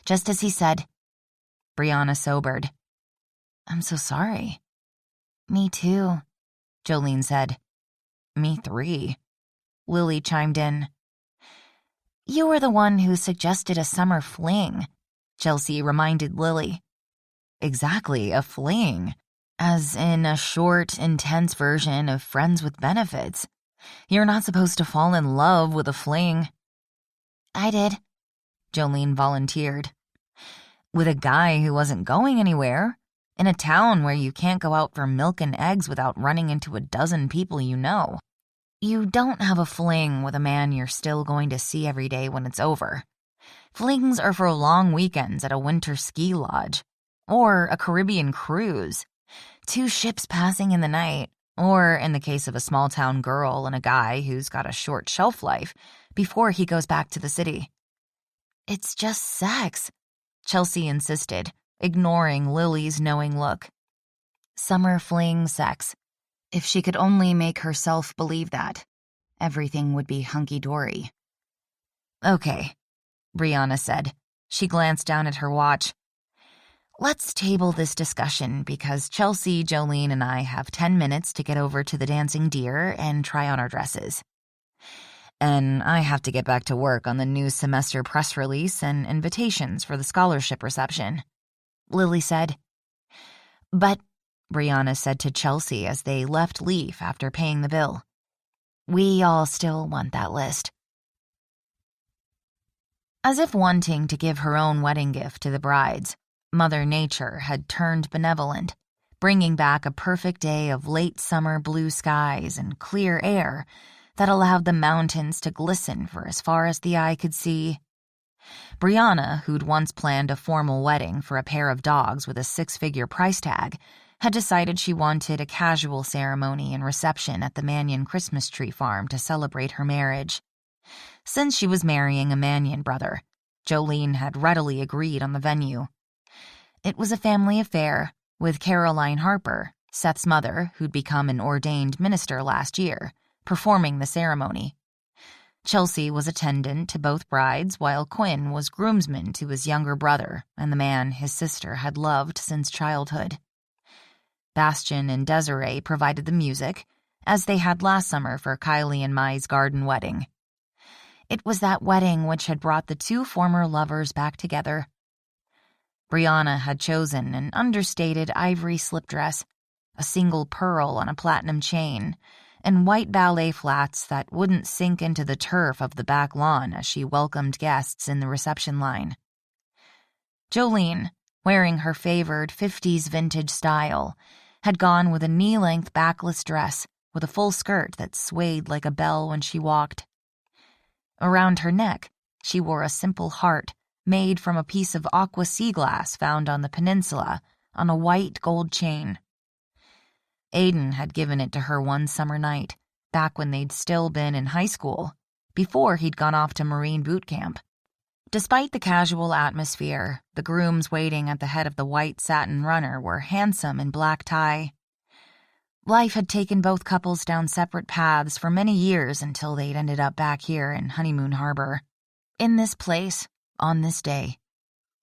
just as he said. Brianna sobered. I'm so sorry. Me too, Jolene said. Me three, Lily chimed in. You were the one who suggested a summer fling, Chelsea reminded Lily. Exactly, a fling. As in a short, intense version of Friends with Benefits. You're not supposed to fall in love with a fling. I did, Jolene volunteered. With a guy who wasn't going anywhere, in a town where you can't go out for milk and eggs without running into a dozen people you know. You don't have a fling with a man you're still going to see every day when it's over. Flings are for long weekends at a winter ski lodge, or a Caribbean cruise. 2 ships passing in the night, or in the case of a small-town girl and a guy who's got a short shelf life, before he goes back to the city. It's just sex, Chelsea insisted, ignoring Lily's knowing look. Summer fling sex. If she could only make herself believe that, everything would be hunky-dory. Okay, Brianna said. She glanced down at her watch. Let's table this discussion because Chelsea, Jolene, and I have 10 minutes to get over to the Dancing Deer and try on our dresses. And I have to get back to work on the new semester press release and invitations for the scholarship reception, Lily said. But, Brianna said to Chelsea as they left Leaf after paying the bill, we all still want that list. As if wanting to give her own wedding gift to the brides, Mother Nature had turned benevolent, bringing back a perfect day of late summer blue skies and clear air that allowed the mountains to glisten for as far as the eye could see. Brianna, who'd once planned a formal wedding for a pair of dogs with a 6-figure price tag, had decided she wanted a casual ceremony and reception at the Mannion Christmas tree farm to celebrate her marriage. Since she was marrying a Mannion brother, Jolene had readily agreed on the venue. It was a family affair, with Caroline Harper, Seth's mother, who'd become an ordained minister last year, performing the ceremony. Chelsea was attendant to both brides, while Quinn was groomsman to his younger brother and the man his sister had loved since childhood. Bastian and Desiree provided the music, as they had last summer for Kylie and Mai's garden wedding. It was that wedding which had brought the 2 former lovers back together. Brianna had chosen an understated ivory slip dress, a single pearl on a platinum chain, and white ballet flats that wouldn't sink into the turf of the back lawn as she welcomed guests in the reception line. Jolene, wearing her favored 50s vintage style, had gone with a knee-length backless dress with a full skirt that swayed like a bell when she walked. Around her neck, she wore a simple heart made from a piece of aqua sea glass found on the peninsula on a white gold chain. Aiden had given it to her one summer night, back when they'd still been in high school, before he'd gone off to Marine boot camp. Despite the casual atmosphere, the grooms waiting at the head of the white satin runner were handsome in black tie. Life had taken both couples down separate paths for many years until they'd ended up back here in Honeymoon Harbor. In this place, on this day.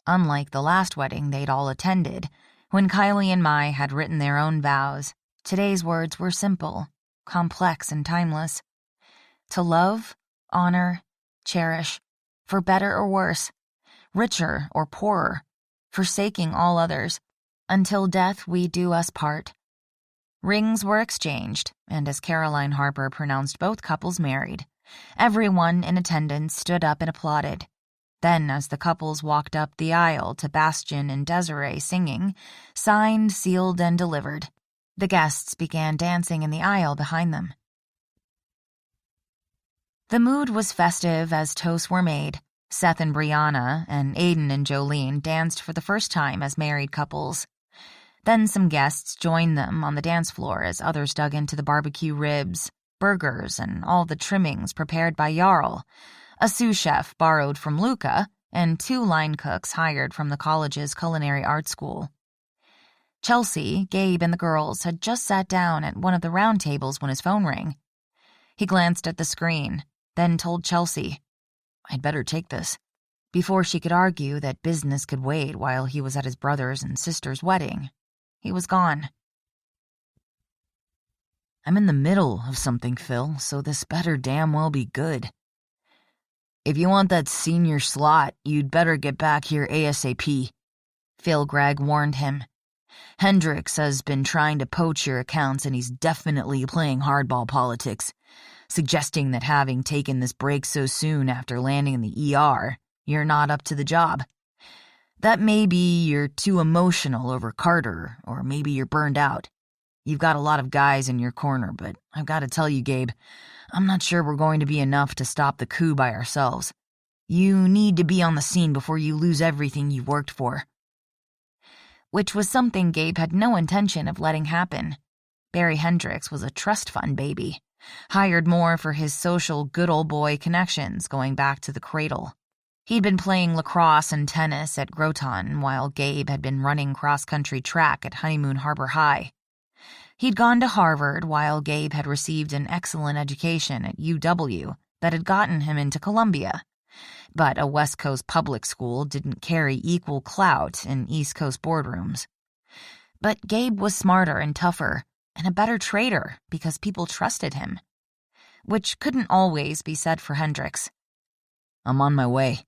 Unlike the last wedding they'd all attended, when Kylie and Mai had written their own vows, today's words were simple, complex, and timeless. To love, honor, cherish, for better or worse, richer or poorer, forsaking all others, until death we do us part. Rings were exchanged, and as Caroline Harper pronounced both couples married, everyone in attendance stood up and applauded. Then, as the couples walked up the aisle to Bastian and Desiree singing, signed, sealed, and delivered, the guests began dancing in the aisle behind them. The mood was festive as toasts were made. Seth and Brianna and Aiden and Jolene danced for the first time as married couples. Then some guests joined them on the dance floor as others dug into the barbecue ribs, burgers, and all the trimmings prepared by Jarl, a sous chef borrowed from Luca, and 2 line cooks hired from the college's culinary art school. Chelsea, Gabe, and the girls had just sat down at one of the round tables when his phone rang. He glanced at the screen, then told Chelsea, "I'd better take this," before she could argue that business could wait while he was at his brother's and sister's wedding. He was gone. "I'm in the middle of something, Phil, so this better damn well be good. If you want that senior slot, you'd better get back here ASAP," Phil Gregg warned him. "Hendricks has been trying to poach your accounts, and he's definitely playing hardball politics, suggesting that having taken this break so soon after landing in the ER, you're not up to the job. That may be you're too emotional over Carter, or maybe you're burned out. You've got a lot of guys in your corner, but I've got to tell you, Gabe, I'm not sure we're going to be enough to stop the coup by ourselves. You need to be on the scene before you lose everything you've worked for." Which was something Gabe had no intention of letting happen. Barry Hendricks was a trust fund baby, hired more for his social good old boy connections going back to the cradle. He'd been playing lacrosse and tennis at Groton while Gabe had been running cross-country track at Honeymoon Harbor High. He'd gone to Harvard while Gabe had received an excellent education at UW that had gotten him into Columbia. But a West Coast public school didn't carry equal clout in East Coast boardrooms. But Gabe was smarter and tougher, and a better trader because people trusted him. Which couldn't always be said for Hendricks. "I'm on my way."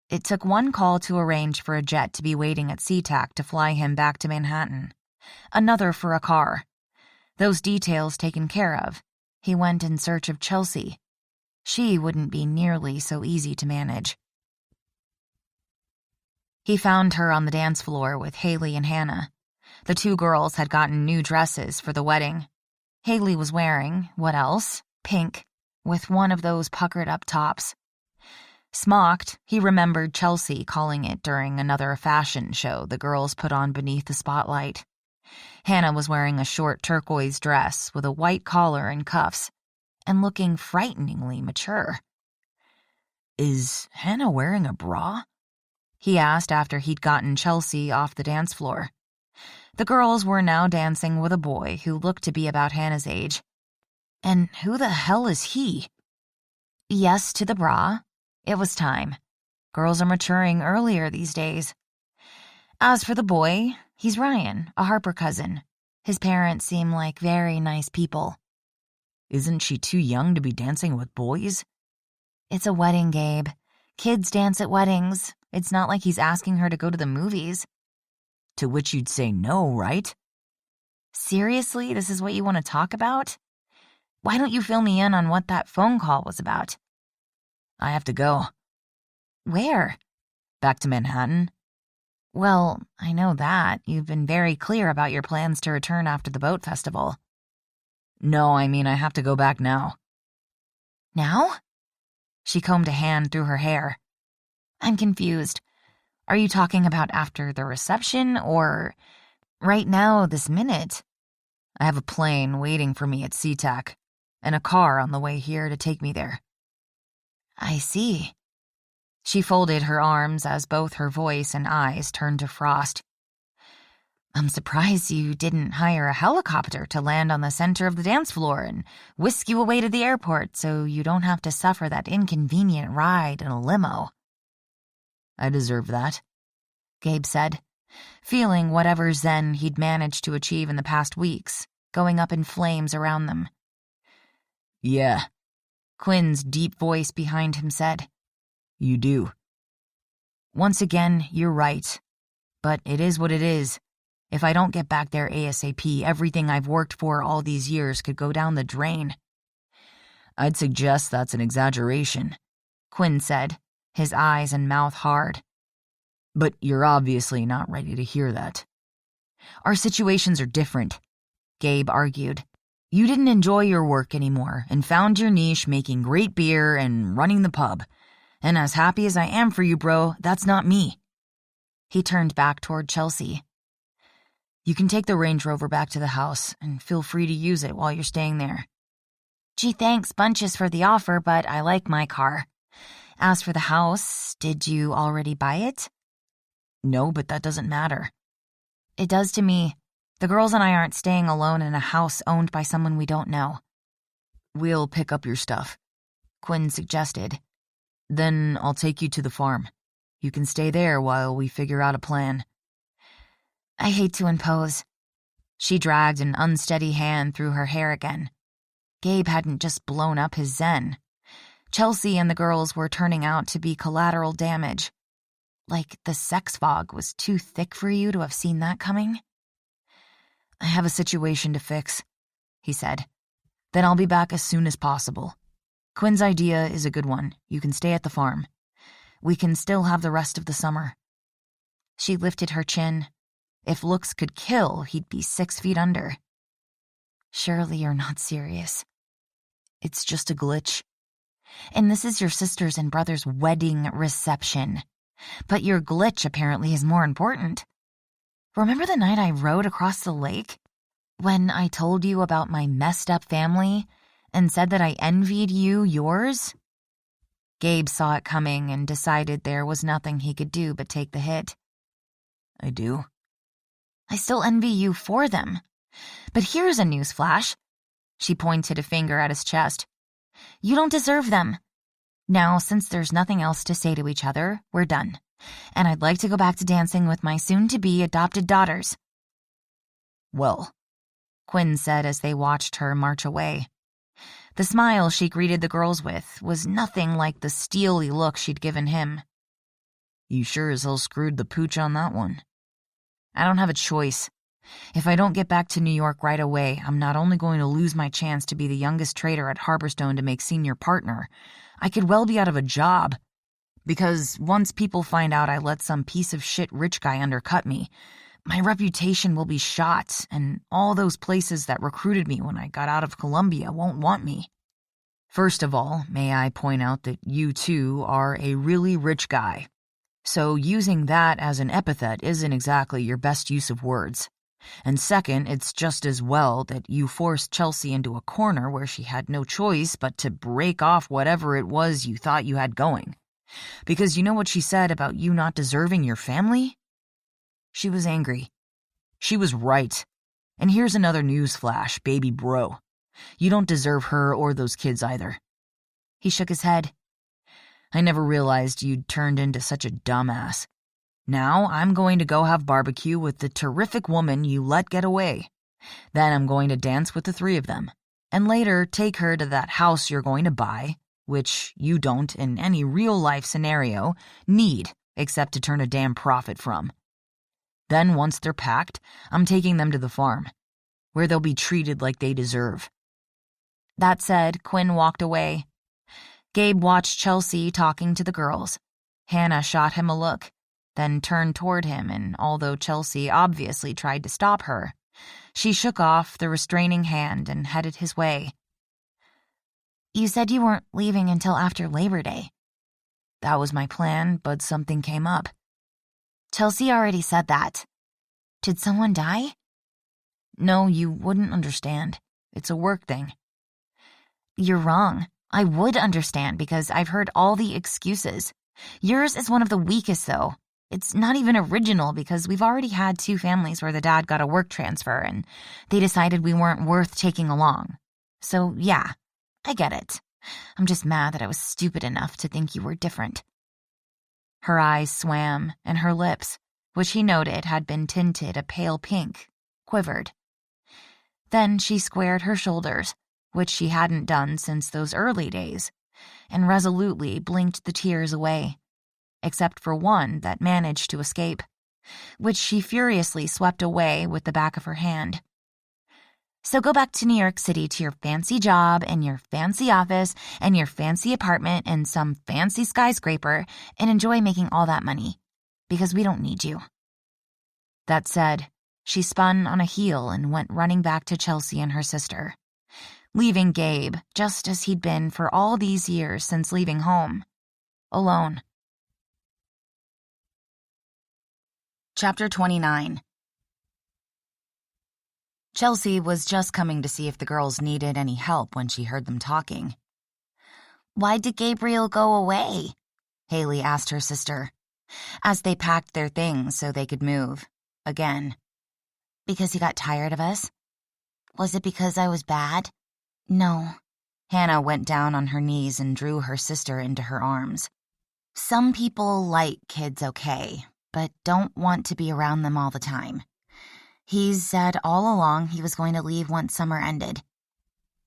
It took one call to arrange for a jet to be waiting at SeaTac to fly him back to Manhattan. Another for a car. Those details taken care of, he went in search of Chelsea. She wouldn't be nearly so easy to manage. He found her on the dance floor with Haley and Hannah. The 2 girls had gotten new dresses for the wedding. Haley was wearing, what else? Pink, with one of those puckered-up tops. Smocked, he remembered Chelsea calling it during another fashion show the girls put on beneath the spotlight. Hannah was wearing a short turquoise dress with a white collar and cuffs, and looking frighteningly mature. "Is Hannah wearing a bra?" he asked after he'd gotten Chelsea off the dance floor. The girls were now dancing with a boy who looked to be about Hannah's age. And who the hell is he? Yes to the bra. It was time. Girls are maturing earlier these days. As for the boy, he's Ryan, a Harper cousin. His parents seem like very nice people. Isn't she too young to be dancing with boys? It's a wedding, Gabe. Kids dance at weddings. It's not like he's asking her to go to the movies. To which you'd say no, right? Seriously, this is what you want to talk about? Why don't you fill me in on what that phone call was about? I have to go. Where? Back to Manhattan. Well, I know that. You've been very clear about your plans to return after the boat festival. No, I mean I have to go back now. Now? She combed a hand through her hair. I'm confused. Are you talking about after the reception or right now, this minute? I have a plane waiting for me at SeaTac and a car on the way here to take me there. I see. She folded her arms as both her voice and eyes turned to frost. I'm surprised you didn't hire a helicopter to land on the center of the dance floor and whisk you away to the airport so you don't have to suffer that inconvenient ride in a limo. I deserve that, Gabe said, feeling whatever zen he'd managed to achieve in the past weeks, going up in flames around them. Yeah, Quinn's deep voice behind him said. You do. Once again, you're right. But it is what it is. If I don't get back there ASAP, everything I've worked for all these years could go down the drain. I'd suggest that's an exaggeration, Quinn said, his eyes and mouth hard. But you're obviously not ready to hear that. Our situations are different, Gabe argued. You didn't enjoy your work anymore and found your niche making great beer and running the pub. And as happy as I am for you, bro, that's not me. He turned back toward Chelsea. You can take the Range Rover back to the house and feel free to use it while you're staying there. Gee, thanks bunches for the offer, but I like my car. As for the house, did you already buy it? No, but that doesn't matter. It does to me. The girls and I aren't staying alone in a house owned by someone we don't know. We'll pick up your stuff, Quinn suggested. Then I'll take you to the farm. You can stay there while we figure out a plan. I hate to impose. She dragged an unsteady hand through her hair again. Gabe hadn't just blown up his zen. Chelsea and the girls were turning out to be collateral damage. Like the sex fog was too thick for you to have seen that coming? I have a situation to fix, he said. Then I'll be back as soon as possible. Quinn's idea is a good one. You can stay at the farm. We can still have the rest of the summer. She lifted her chin. If looks could kill, he'd be 6 feet under. Surely you're not serious. It's just a glitch. And this is your sister's and brother's wedding reception. But your glitch apparently is more important. Remember the night I rode across the lake? When I told you about my messed up family and said that I envied you yours? Gabe saw it coming and decided there was nothing he could do but take the hit. I do. I still envy you for them. But here's a newsflash. She pointed a finger at his chest. You don't deserve them. Now, since there's nothing else to say to each other, we're done. And I'd like to go back to dancing with my soon-to-be adopted daughters. Well, Quinn said as they watched her march away. The smile she greeted the girls with was nothing like the steely look she'd given him. You sure as hell screwed the pooch on that one. I don't have a choice. If I don't get back to New York right away, I'm not only going to lose my chance to be the youngest trader at Harborstone to make senior partner, I could well be out of a job. Because once people find out I let some piece of shit rich guy undercut me, my reputation will be shot, and all those places that recruited me when I got out of Columbia won't want me. First of all, may I point out that you, too, are a really rich guy. So using that as an epithet isn't exactly your best use of words. And second, it's just as well that you forced Chelsea into a corner where she had no choice but to break off whatever it was you thought you had going. Because you know what she said about you not deserving your family? She was angry. She was right. And here's another news flash, baby bro. You don't deserve her or those kids either. He shook his head. I never realized you'd turned into such a dumbass. Now I'm going to go have barbecue with the terrific woman you let get away. Then I'm going to dance with the 3 of them. And later take her to that house you're going to buy, which you don't, in any real-life scenario, need except to turn a damn profit from. Then once they're packed, I'm taking them to the farm, where they'll be treated like they deserve. That said, Quinn walked away. Gabe watched Chelsea talking to the girls. Hannah shot him a look, then turned toward him, and although Chelsea obviously tried to stop her, she shook off the restraining hand and headed his way. You said you weren't leaving until after Labor Day. That was my plan, but something came up. Chelsea already said that. Did someone die? No, you wouldn't understand. It's a work thing. You're wrong. I would understand because I've heard all the excuses. Yours is one of the weakest, though. It's not even original because we've already had 2 families where the dad got a work transfer and they decided we weren't worth taking along. So, yeah, I get it. I'm just mad that I was stupid enough to think you were different. Her eyes swam, and her lips, which he noted had been tinted a pale pink, quivered. Then she squared her shoulders, which she hadn't done since those early days, and resolutely blinked the tears away, except for one that managed to escape, which she furiously swept away with the back of her hand. So go back to New York City to your fancy job and your fancy office and your fancy apartment and some fancy skyscraper and enjoy making all that money, because we don't need you. That said, she spun on a heel and went running back to Chelsea and her sister, leaving Gabe just as he'd been for all these years since leaving home, alone. Chapter 29. Chelsea was just coming to see if the girls needed any help when she heard them talking. Why did Gabriel go away? Haley asked her sister, as they packed their things so they could move, again. Because he got tired of us? Was it because I was bad? No. Hannah went down on her knees and drew her sister into her arms. Some people like kids okay, but don't want to be around them all the time. He's said all along he was going to leave once summer ended.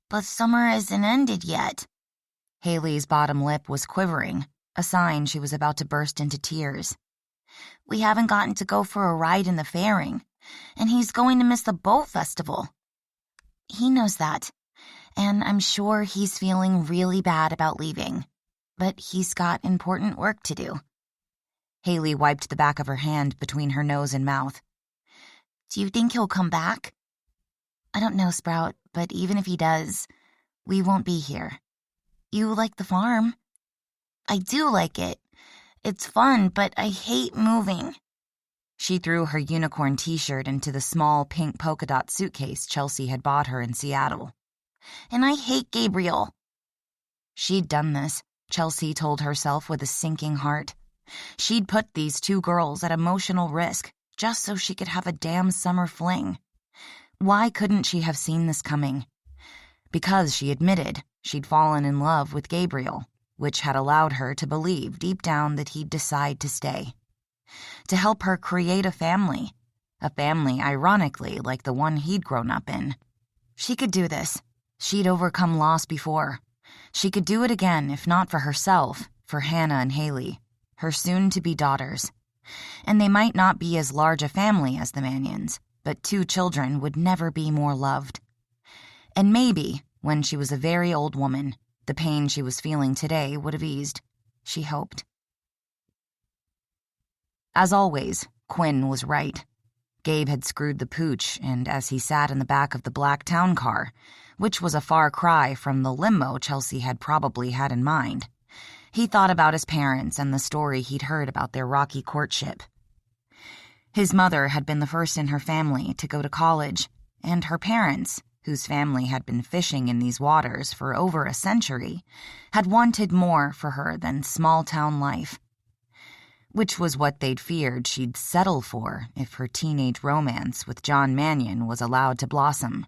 But summer isn't ended yet. Haley's bottom lip was quivering, a sign she was about to burst into tears. We haven't gotten to go for a ride in the fairing, and he's going to miss the boat festival. He knows that, and I'm sure he's feeling really bad about leaving, but he's got important work to do. Haley wiped the back of her hand between her nose and mouth. Do you think he'll come back? I don't know, Sprout, but even if he does, we won't be here. You like the farm? I do like it. It's fun, but I hate moving. She threw her unicorn t-shirt into the small pink polka dot suitcase Chelsea had bought her in Seattle. And I hate Gabriel. She'd done this, Chelsea told herself with a sinking heart. She'd put these two girls at emotional risk just so she could have a damn summer fling. Why couldn't she have seen this coming? Because she admitted she'd fallen in love with Gabriel, which had allowed her to believe deep down that he'd decide to stay. To help her create a family ironically like the one he'd grown up in. She could do this. She'd overcome loss before. She could do it again, if not for herself, for Hannah and Haley, her soon-to-be daughters. And they might not be as large a family as the Manions, but 2 children would never be more loved. And maybe, when she was a very old woman, the pain she was feeling today would have eased, she hoped. As always, Quinn was right. Gabe had screwed the pooch, and as he sat in the back of the black town car, which was a far cry from the limo Chelsea had probably had in mind, he thought about his parents and the story he'd heard about their rocky courtship. His mother had been the first in her family to go to college, and her parents, whose family had been fishing in these waters for over a century, had wanted more for her than small-town life, which was what they'd feared she'd settle for if her teenage romance with John Mannion was allowed to blossom.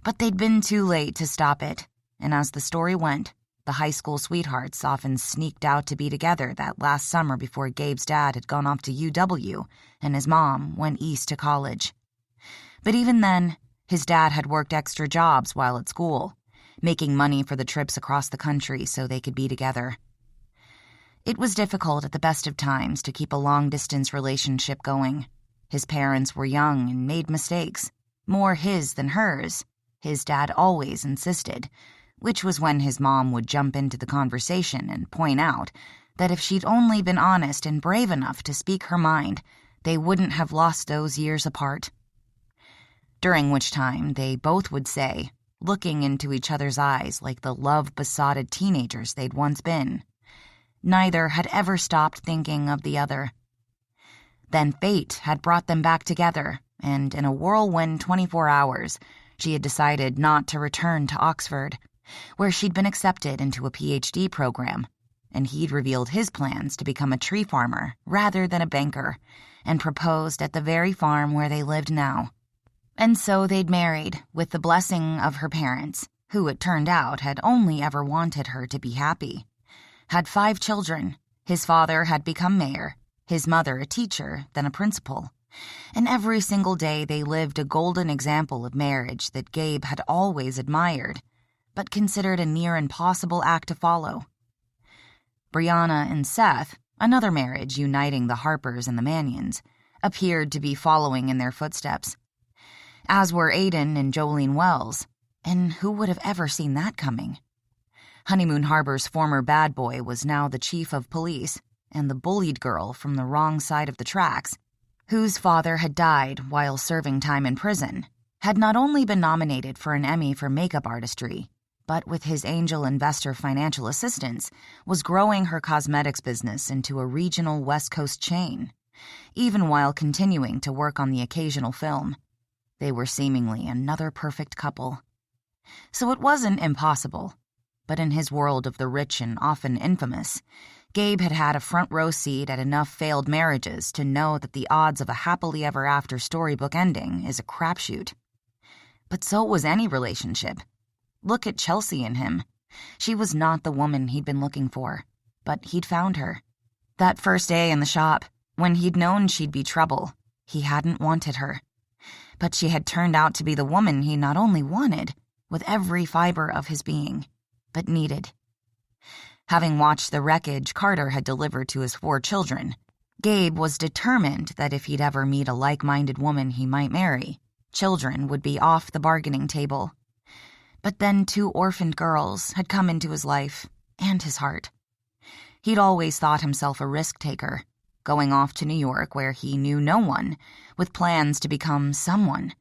But they'd been too late to stop it, and as the story went, the high school sweethearts often sneaked out to be together that last summer before Gabe's dad had gone off to UW and his mom went east to college. But even then, his dad had worked extra jobs while at school, making money for the trips across the country so they could be together. It was difficult at the best of times to keep a long-distance relationship going. His parents were young and made mistakes, more his than hers, his dad always insisted, which was when his mom would jump into the conversation and point out that if she'd only been honest and brave enough to speak her mind, they wouldn't have lost those years apart. During which time they both would say, looking into each other's eyes like the love-besotted teenagers they'd once been, neither had ever stopped thinking of the other. Then fate had brought them back together, and in a whirlwind 24 hours, she had decided not to return to Oxford, where she'd been accepted into a PhD program, and he'd revealed his plans to become a tree farmer rather than a banker, and proposed at the very farm where they lived now. And so they'd married, with the blessing of her parents, who it turned out had only ever wanted her to be happy. Had 5 children. His father had become mayor, his mother a teacher, then a principal. And every single day they lived a golden example of marriage that Gabe had always admired, but considered a near impossible act to follow. Brianna and Seth, another marriage uniting the Harpers and the Mannions, appeared to be following in their footsteps. As were Aiden and Jolene Wells, and who would have ever seen that coming? Honeymoon Harbor's former bad boy was now the chief of police, and the bullied girl from the wrong side of the tracks, whose father had died while serving time in prison, had not only been nominated for an Emmy for makeup artistry, but with his angel investor financial assistance, was growing her cosmetics business into a regional West Coast chain, even while continuing to work on the occasional film. They were seemingly another perfect couple. So it wasn't impossible, but in his world of the rich and often infamous, Gabe had had a front-row seat at enough failed marriages to know that the odds of a happily ever after storybook ending is a crapshoot. But so was any relationship. Look at Chelsea and him. She was not the woman he'd been looking for, but he'd found her. That first day in the shop, when he'd known she'd be trouble, he hadn't wanted her. But she had turned out to be the woman he not only wanted, with every fiber of his being, but needed. Having watched the wreckage Carter had delivered to his 4 children, Gabe was determined that if he'd ever meet a like-minded woman he might marry, children would be off the bargaining table. But then 2 orphaned girls had come into his life and his heart. He'd always thought himself a risk-taker, going off to New York where he knew no one, with plans to become someone.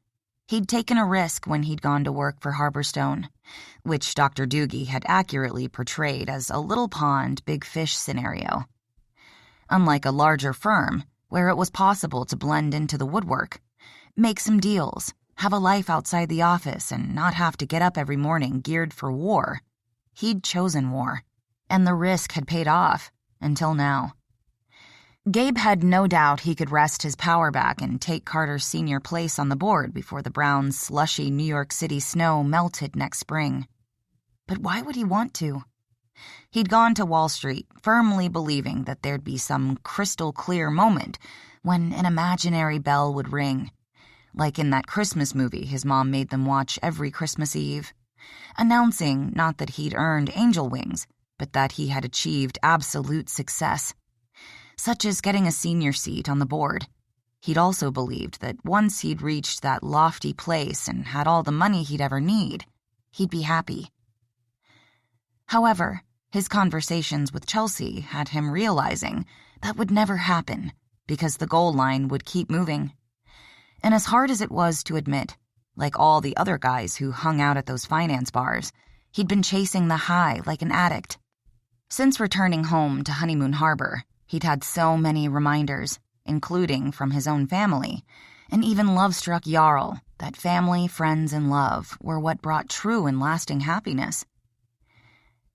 He'd taken a risk when he'd gone to work for Harborstone, which Dr. Doogie had accurately portrayed as a little pond, big fish scenario. Unlike a larger firm, where it was possible to blend into the woodwork, make some deals, have a life outside the office, and not have to get up every morning geared for war, he'd chosen war, and the risk had paid off, until now. Gabe had no doubt he could wrest his power back and take Carter's senior place on the board before the brown, slushy New York City snow melted next spring. But why would he want to? He'd gone to Wall Street, firmly believing that there'd be some crystal-clear moment when an imaginary bell would ring, like in that Christmas movie his mom made them watch every Christmas Eve, announcing not that he'd earned angel wings, but that he had achieved absolute success, such as getting a senior seat on the board. He'd also believed that once he'd reached that lofty place and had all the money he'd ever need, he'd be happy. However, his conversations with Chelsea had him realizing that would never happen because the goal line would keep moving. And as hard as it was to admit, like all the other guys who hung out at those finance bars, he'd been chasing the high like an addict. Since returning home to Honeymoon Harbor, he'd had so many reminders, including from his own family, and even love-struck Jarl, that family, friends, and love were what brought true and lasting happiness.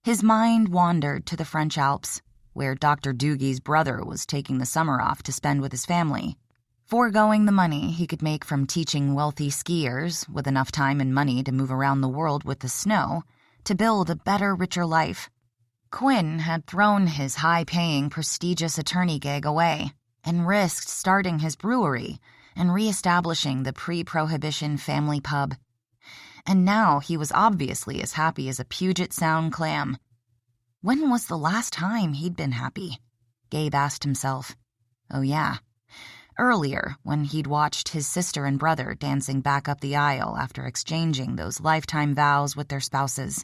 His mind wandered to the French Alps, where Dr. Doogie's brother was taking the summer off to spend with his family, foregoing the money he could make from teaching wealthy skiers, with enough time and money to move around the world with the snow, to build a better, richer life. Quinn had thrown his high-paying, prestigious attorney gig away and risked starting his brewery and re-establishing the pre-prohibition family pub. And now he was obviously as happy as a Puget Sound clam. When was the last time he'd been happy? Gabe asked himself. Oh yeah, earlier when he'd watched his sister and brother dancing back up the aisle after exchanging those lifetime vows with their spouses.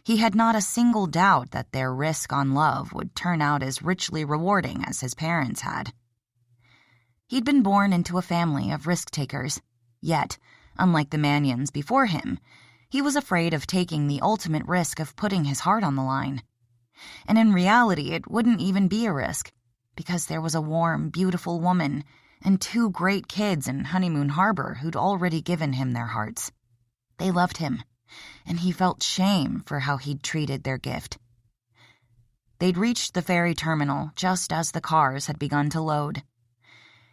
He had not a single doubt that their risk on love would turn out as richly rewarding as his parents had. He'd been born into a family of risk-takers, yet, unlike the Manions before him, he was afraid of taking the ultimate risk of putting his heart on the line. And in reality, it wouldn't even be a risk, because there was a warm, beautiful woman and 2 great kids in Honeymoon Harbor who'd already given him their hearts. They loved him, and he felt shame for how he'd treated their gift. They'd reached the ferry terminal just as the cars had begun to load.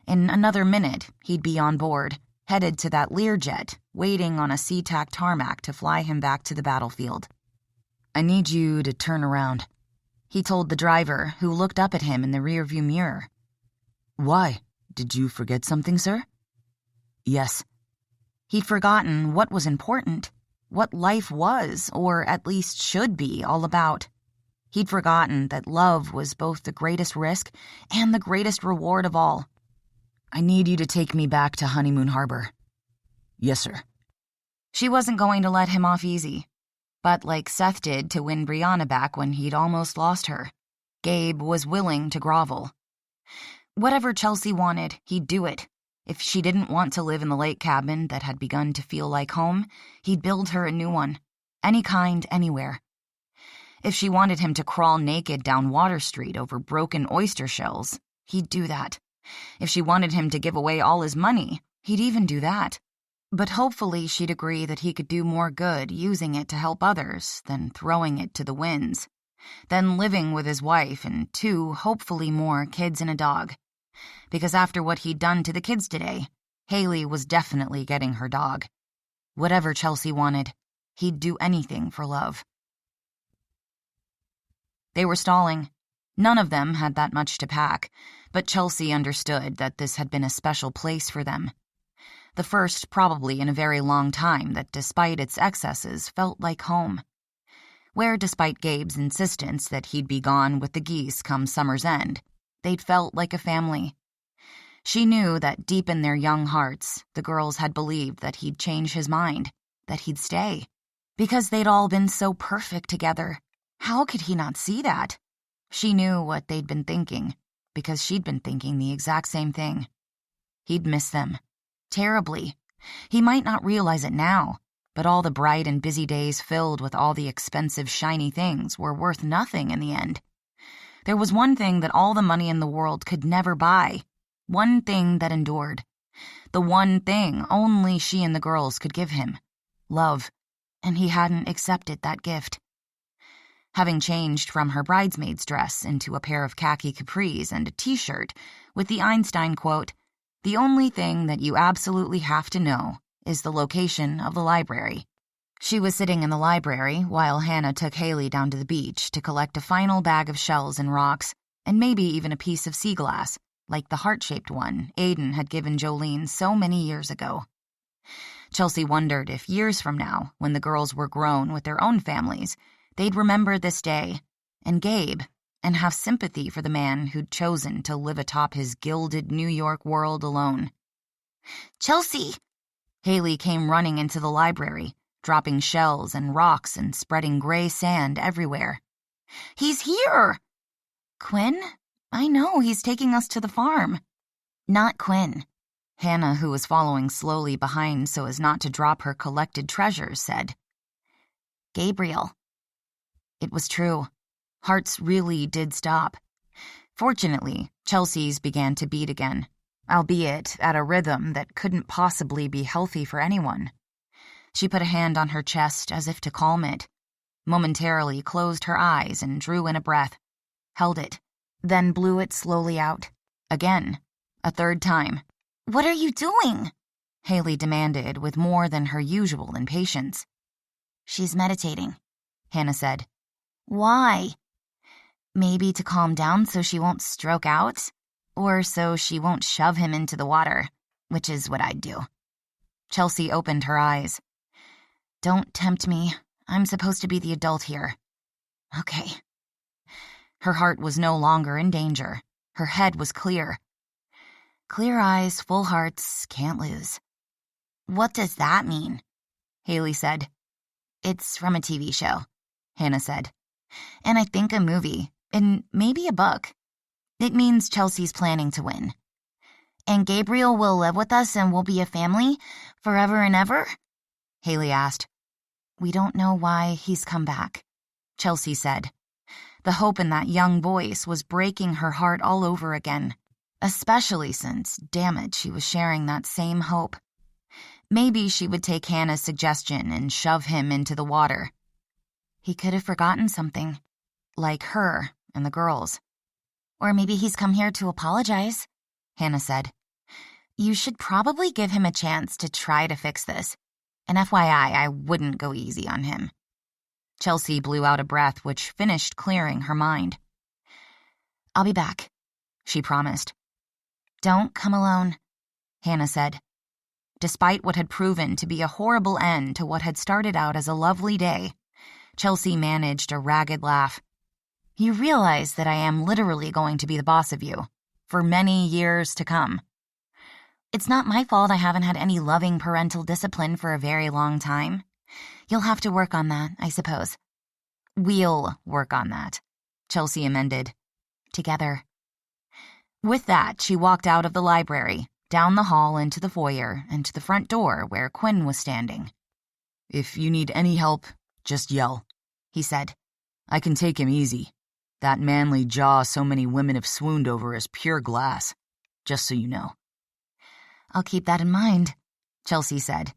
In another minute, he'd be on board, headed to that Learjet, waiting on a SeaTac tarmac to fly him back to the battlefield. I need you to turn around, he told the driver, who looked up at him in the rearview mirror. Why? Did you forget something, sir? Yes. He'd forgotten what was important, what life was, or at least should be, all about. He'd forgotten that love was both the greatest risk and the greatest reward of all. I need you to take me back to Honeymoon Harbor. Yes, sir. She wasn't going to let him off easy, but like Seth did to win Brianna back when he'd almost lost her, Gabe was willing to grovel. Whatever Chelsea wanted, he'd do it. If she didn't want to live in the lake cabin that had begun to feel like home, he'd build her a new one. Any kind, anywhere. If she wanted him to crawl naked down Water Street over broken oyster shells, he'd do that. If she wanted him to give away all his money, he'd even do that. But hopefully she'd agree that he could do more good using it to help others than throwing it to the winds. then living with his wife and 2, hopefully more, kids and a dog. Because after what he'd done to the kids today, Haley was definitely getting her dog. Whatever Chelsea wanted, he'd do anything for love. They were stalling. None of them had that much to pack, but Chelsea understood that this had been a special place for them. The first probably in a very long time that, despite its excesses, felt like home. Where, despite Gabe's insistence that he'd be gone with the geese come summer's end, they'd felt like a family. She knew that deep in their young hearts, the girls had believed that he'd change his mind, that he'd stay. Because they'd all been so perfect together. How could he not see that? She knew what they'd been thinking, because she'd been thinking the exact same thing. He'd miss them. Terribly. He might not realize it now, but all the bright and busy days filled with all the expensive, shiny things were worth nothing in the end. There was one thing that all the money in the world could never buy. One thing that endured. The one thing only she and the girls could give him. Love. And he hadn't accepted that gift. Having changed from her bridesmaid's dress into a pair of khaki capris and a t-shirt with the Einstein quote, "The only thing that you absolutely have to know is the location of the library." She was sitting in the library while Hannah took Haley down to the beach to collect a final bag of shells and rocks, and maybe even a piece of sea glass, like the heart-shaped one Aiden had given Jolene so many years ago. Chelsea wondered if years from now, when the girls were grown with their own families, they'd remember this day, and Gabe, and have sympathy for the man who'd chosen to live atop his gilded New York world alone. Chelsea! Haley came running into the library, dropping shells and rocks and spreading gray sand everywhere. He's here! Quinn? I know, he's taking us to the farm. Not Quinn. Hannah, who was following slowly behind so as not to drop her collected treasures, said. Gabriel. It was true. Hearts really did stop. Fortunately, Chelsea's began to beat again, albeit at a rhythm that couldn't possibly be healthy for anyone. She put a hand on her chest as if to calm it, momentarily closed her eyes and drew in a breath, held it, then blew it slowly out. Again, a third time. "What are you doing?" Haley demanded with more than her usual impatience. "She's meditating," Hannah said. "Why?" "Maybe to calm down so she won't stroke out, or so she won't shove him into the water, which is what I'd do." Chelsea opened her eyes. "Don't tempt me. I'm supposed to be the adult here." "Okay." Her heart was no longer in danger. Her head was clear. Clear eyes, full hearts, can't lose. "What does that mean?" Haley said. "It's from a TV show," Hannah said. "And I think a movie, and maybe a book. It means Chelsea's planning to win. And Gabriel will live with us and we'll be a family, forever and ever?" Haley asked. "We don't know why he's come back," Chelsea said. The hope in that young voice was breaking her heart all over again, especially since, damn it, she was sharing that same hope. Maybe she would take Hannah's suggestion and shove him into the water. He could have forgotten something, like her and the girls. "Or maybe he's come here to apologize," Hannah said. "You should probably give him a chance to try to fix this. And FYI, I wouldn't go easy on him." Chelsea blew out a breath which finished clearing her mind. "I'll be back," she promised. "Don't come alone," Hannah said. Despite what had proven to be a horrible end to what had started out as a lovely day, Chelsea managed a ragged laugh. "You realize that I am literally going to be the boss of you, for many years to come." "It's not my fault I haven't had any loving parental discipline for a very long time. You'll have to work on that, I suppose." "We'll work on that," Chelsea amended. "Together." With that, she walked out of the library, down the hall into the foyer, and to the front door where Quinn was standing. "If you need any help, just yell," he said. "I can take him easy. That manly jaw so many women have swooned over is pure glass, just so you know." "I'll keep that in mind," Chelsea said.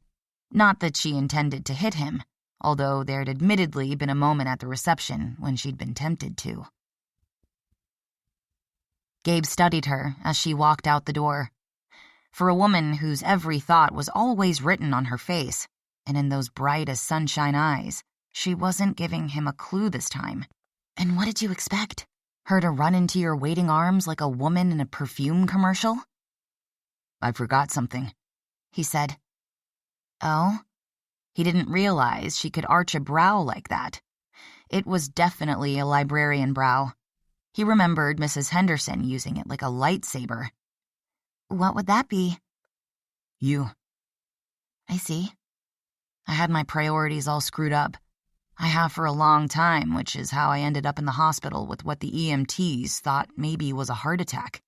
Not that she intended to hit him, although there'd admittedly been a moment at the reception when she'd been tempted to. Gabe studied her as she walked out the door. For a woman whose every thought was always written on her face, and in those bright as sunshine eyes, she wasn't giving him a clue this time. And what did you expect? Her to run into your waiting arms like a woman in a perfume commercial? I forgot something, he said. Oh? He didn't realize she could arch a brow like that. It was definitely a librarian brow. He remembered Mrs. Henderson using it like a lightsaber. What would that be? You. I see. I had my priorities all screwed up. I have for a long time, which is how I ended up in the hospital with what the EMTs thought maybe was a heart attack.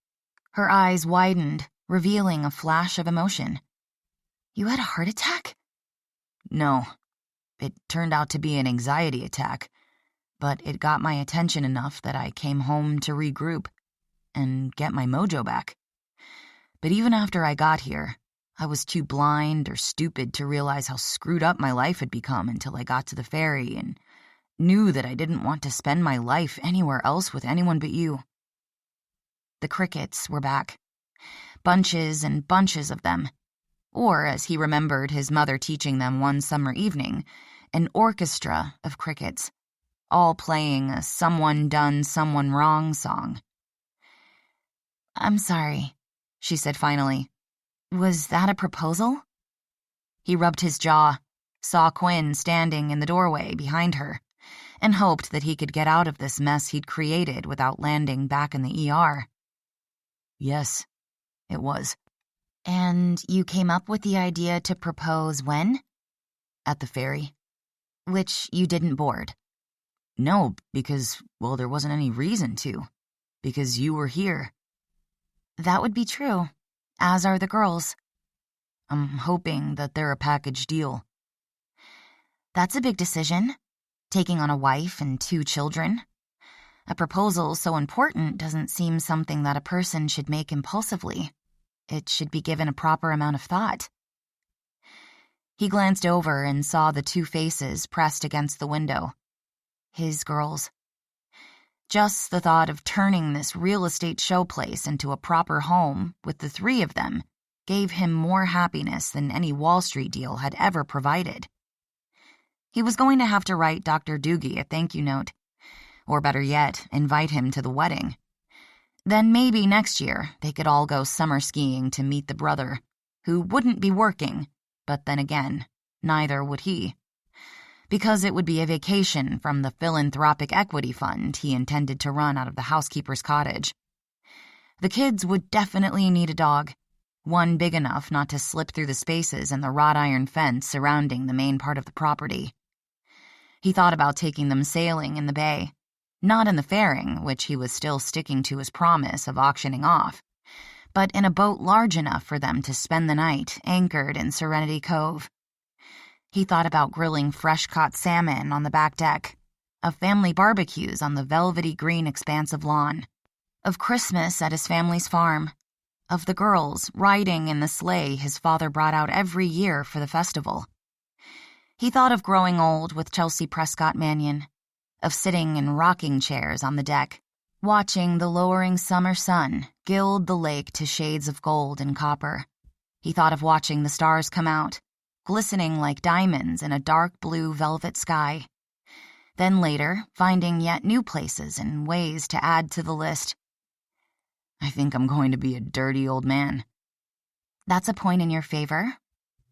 Her eyes widened, revealing a flash of emotion. You had a heart attack? No. It turned out to be an anxiety attack, but it got my attention enough that I came home to regroup and get my mojo back. But even after I got here, I was too blind or stupid to realize how screwed up my life had become until I got to the ferry and knew that I didn't want to spend my life anywhere else with anyone but you. The crickets were back. Bunches and bunches of them. Or, as he remembered his mother teaching them one summer evening, an orchestra of crickets, all playing a someone done someone wrong song. I'm sorry, she said finally. Was that a proposal? He rubbed his jaw, saw Quinn standing in the doorway behind her, and hoped that he could get out of this mess he'd created without landing back in the ER. Yes, it was. And you came up with the idea to propose when? At the ferry. Which you didn't board. No, because, well, there wasn't any reason to. Because you were here. That would be true, as are the girls. I'm hoping that they're a package deal. That's a big decision, taking on a wife and 2 children. A proposal so important doesn't seem something that a person should make impulsively. It should be given a proper amount of thought. He glanced over and saw the 2 faces pressed against the window. His girls. Just the thought of turning this real estate showplace into a proper home with the 3 of them gave him more happiness than any Wall Street deal had ever provided. He was going to have to write Dr. Doogie a thank you note, or better yet, invite him to the wedding. Then maybe next year they could all go summer skiing to meet the brother, who wouldn't be working, but then again, neither would he. Because it would be a vacation from the philanthropic equity fund he intended to run out of the housekeeper's cottage. The kids would definitely need a dog, one big enough not to slip through the spaces in the wrought iron fence surrounding the main part of the property. He thought about taking them sailing in the bay, not in the fairing, which he was still sticking to his promise of auctioning off, but in a boat large enough for them to spend the night anchored in Serenity Cove. He thought about grilling fresh-caught salmon on the back deck, of family barbecues on the velvety green expanse of lawn, of Christmas at his family's farm, of the girls riding in the sleigh his father brought out every year for the festival. He thought of growing old with Chelsea Prescott Mannion, of sitting in rocking chairs on the deck, watching the lowering summer sun gild the lake to shades of gold and copper. He thought of watching the stars come out, glistening like diamonds in a dark blue velvet sky. Then later, finding yet new places and ways to add to the list. I think I'm going to be a dirty old man. That's a point in your favor,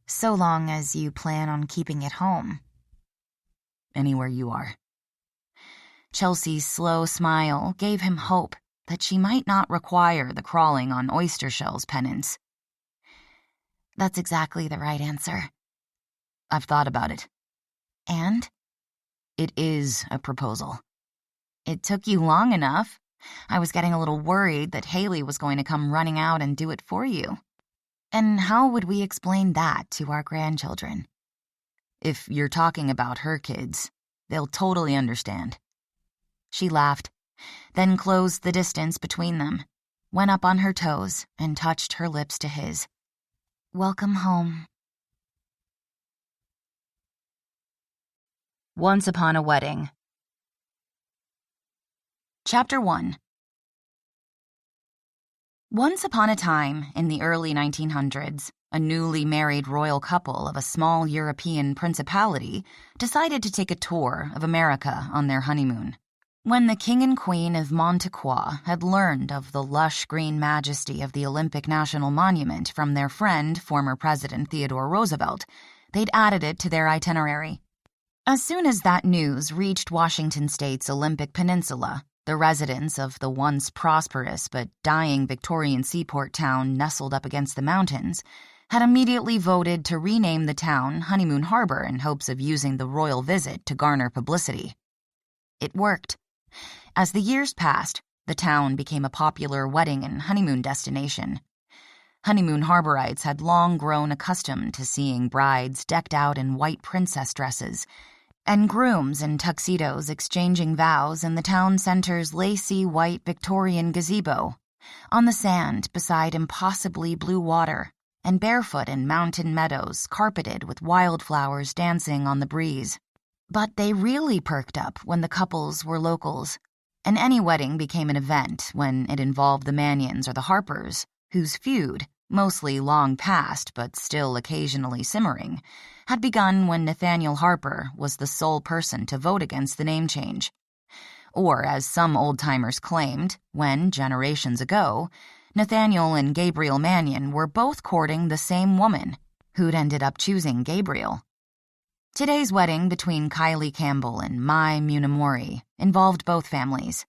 so long as you plan on keeping it home. Anywhere you are. Chelsea's slow smile gave him hope that she might not require the crawling on oyster shells penance. That's exactly the right answer. I've thought about it. And? It is a proposal. It took you long enough. I was getting a little worried that Haley was going to come running out and do it for you. And how would we explain that to our grandchildren? If you're talking about her kids, they'll totally understand. She laughed, then closed the distance between them, went up on her toes, and touched her lips to his. Welcome home. Once Upon a Wedding. Chapter 1. Once upon a time, in the early 1900s, a newly married royal couple of a small European principality decided to take a tour of America on their honeymoon. When the King and Queen of Montequoit had learned of the lush green majesty of the Olympic National Monument from their friend, former President Theodore Roosevelt, they'd added it to their itinerary. As soon as that news reached Washington State's Olympic Peninsula, the residents of the once prosperous but dying Victorian seaport town nestled up against the mountains had immediately voted to rename the town Honeymoon Harbor in hopes of using the royal visit to garner publicity. It worked. As the years passed, the town became a popular wedding and honeymoon destination. Honeymoon Harborites had long grown accustomed to seeing brides decked out in white princess dresses and grooms in tuxedos exchanging vows in the town center's lacy white Victorian gazebo, on the sand beside impossibly blue water, and barefoot in mountain meadows carpeted with wildflowers dancing on the breeze. But they really perked up when the couples were locals, and any wedding became an event when it involved the Manions or the Harpers, whose feud, mostly long past but still occasionally simmering, had begun when Nathaniel Harper was the sole person to vote against the name change. Or, as some old-timers claimed, when, generations ago, Nathaniel and Gabriel Manion were both courting the same woman, who'd ended up choosing Gabriel. Today's wedding between Kylie Campbell and Mai Munamori involved both families.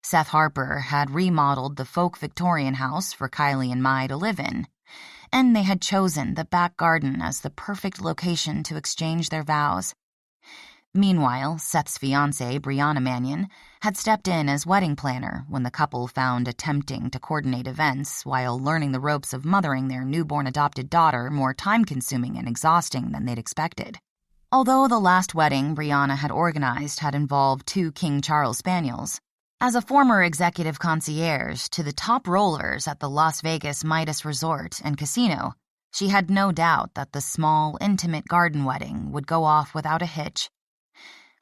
Seth Harper had remodeled the folk Victorian house for Kylie and Mai to live in, and they had chosen the back garden as the perfect location to exchange their vows. Meanwhile, Seth's fiancée, Brianna Manion, had stepped in as wedding planner when the couple found attempting to coordinate events while learning the ropes of mothering their newborn adopted daughter more time-consuming and exhausting than they'd expected. Although the last wedding Brianna had organized had involved 2 King Charles Spaniels, as a former executive concierge to the top rollers at the Las Vegas Midas Resort and Casino, she had no doubt that the small, intimate garden wedding would go off without a hitch.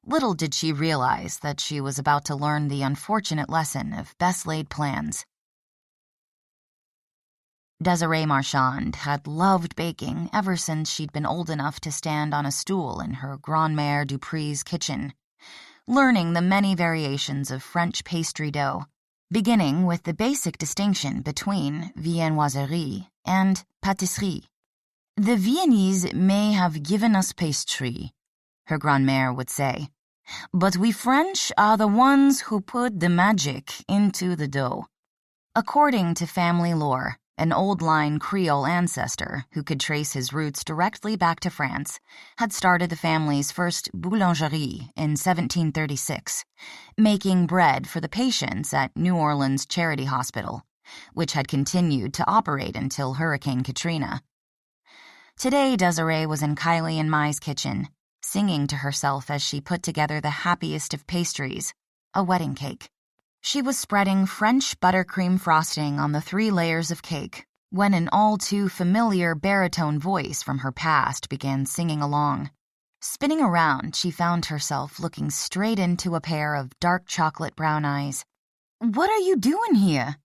Little did she realize that she was about to learn the unfortunate lesson of best-laid plans. Desiree Marchand had loved baking ever since she'd been old enough to stand on a stool in her Grand-Mère Dupree's kitchen, learning the many variations of French pastry dough, beginning with the basic distinction between viennoiserie and pâtisserie. "The Viennese may have given us pastry," her Grand-Mère would say, "but we French are the ones who put the magic into the dough." According to family lore, an old-line Creole ancestor who could trace his roots directly back to France had started the family's first boulangerie in 1736, making bread for the patients at New Orleans Charity Hospital, which had continued to operate until Hurricane Katrina. Today, Desiree was in Kylie and Mai's kitchen, singing to herself as she put together the happiest of pastries, a wedding cake. She was spreading French buttercream frosting on the 3 layers of cake when an all-too-familiar baritone voice from her past began singing along. Spinning around, she found herself looking straight into a pair of dark chocolate brown eyes. "What are you doing here?"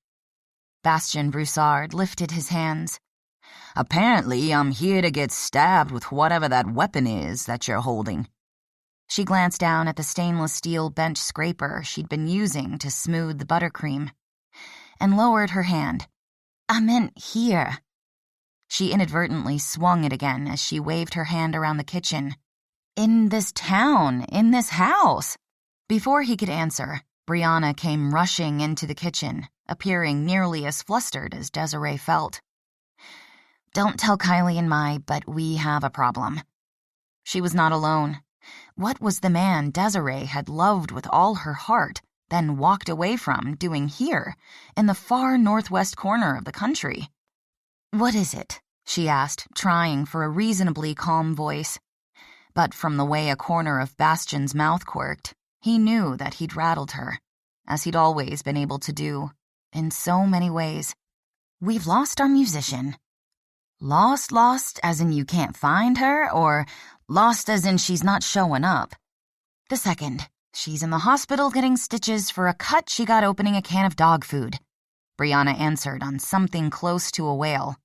Bastien Broussard lifted his hands. "Apparently, I'm here to get stabbed with whatever that weapon is that you're holding." She glanced down at the stainless steel bench scraper she'd been using to smooth the buttercream, and lowered her hand. "I meant here." She inadvertently swung it again as she waved her hand around the kitchen. "In this town, in this house." Before he could answer, Brianna came rushing into the kitchen, appearing nearly as flustered as Desiree felt. "Don't tell Kylie and Mai, but we have a problem." She was not alone. What was the man Desiree had loved with all her heart, then walked away from, doing here, in the far northwest corner of the country? "What is it?" she asked, trying for a reasonably calm voice. But from the way a corner of Bastien's mouth quirked, he knew that he'd rattled her, as he'd always been able to do, in so many ways. "We've lost our musician." Lost as in you can't find her, or lost as in she's not showing up?" The second. She's in the hospital getting stitches for a cut she got opening a can of dog food. Brianna answered on something close to a wail.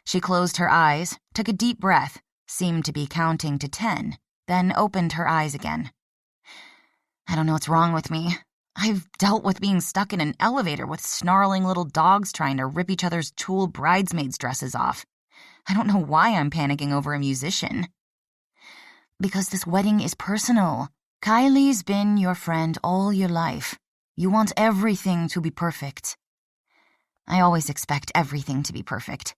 She closed her eyes, took a deep breath, seemed to be counting to 10, then opened her eyes again. I don't know what's wrong with me. I've dealt with being stuck in an elevator with snarling little dogs trying to rip each other's tulle bridesmaids' dresses off. I don't know why I'm panicking over a musician. Because this wedding is personal. Kylie's been your friend all your life. You want everything to be perfect. I always expect everything to be perfect.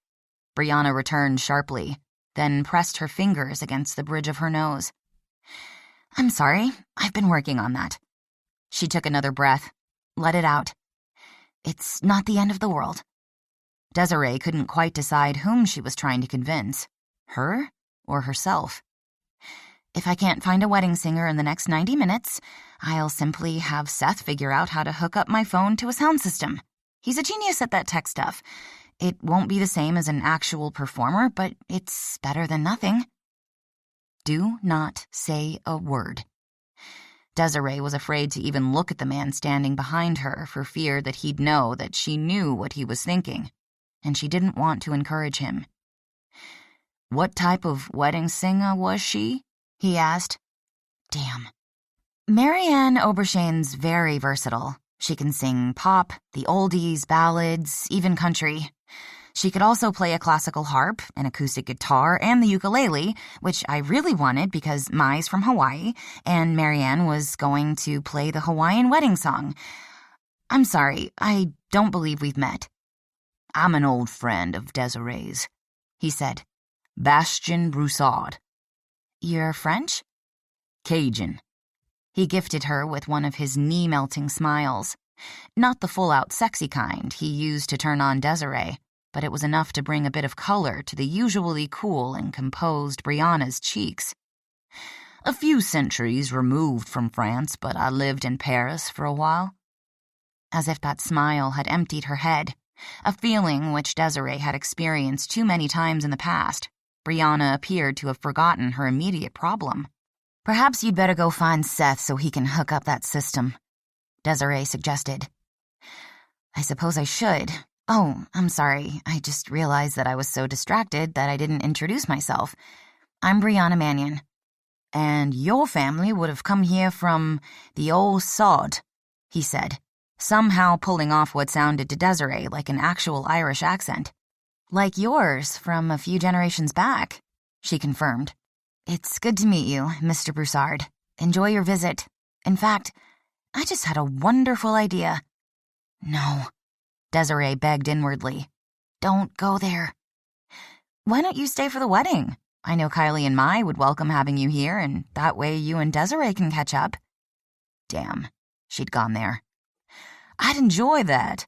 Brianna returned sharply, then pressed her fingers against the bridge of her nose. I'm sorry, I've been working on that. She took another breath, let it out. It's not the end of the world. Desiree couldn't quite decide whom she was trying to convince, her or herself. If I can't find a wedding singer in the next 90 minutes, I'll simply have Seth figure out how to hook up my phone to a sound system. He's a genius at that tech stuff. It won't be the same as an actual performer, but it's better than nothing. Do not say a word. Desiree was afraid to even look at the man standing behind her for fear that he'd know that she knew what he was thinking, and she didn't want to encourage him. What type of wedding singer was she? He asked. Damn. Marianne Obershane's very versatile. She can sing pop, the oldies, ballads, even country. She could also play a classical harp, an acoustic guitar, and the ukulele, which I really wanted because Mai's from Hawaii, and Marianne was going to play the Hawaiian wedding song. I'm sorry, I don't believe we've met. I'm an old friend of Desiree's, he said. Bastien Broussard. You're French? Cajun. He gifted her with one of his knee-melting smiles. Not the full-out sexy kind he used to turn on Desiree, but it was enough to bring a bit of color to the usually cool and composed Brianna's cheeks. A few centuries removed from France, but I lived in Paris for a while. As if that smile had emptied her head, a feeling which Desiree had experienced too many times in the past. Brianna appeared to have forgotten her immediate problem. Perhaps you'd better go find Seth so he can hook up that system, Desiree suggested. I suppose I should. Oh, I'm sorry. I just realized that I was so distracted that I didn't introduce myself. I'm Brianna Mannion. And your family would have come here from the old sod, he said, somehow pulling off what sounded to Desiree like an actual Irish accent. Like yours from a few generations back, she confirmed. It's good to meet you, Mr. Broussard. Enjoy your visit. In fact, I just had a wonderful idea. No, Desiree begged inwardly. Don't go there. Why don't you stay for the wedding? I know Kylie and Mai would welcome having you here, and that way you and Desiree can catch up. Damn, she'd gone there. I'd enjoy that,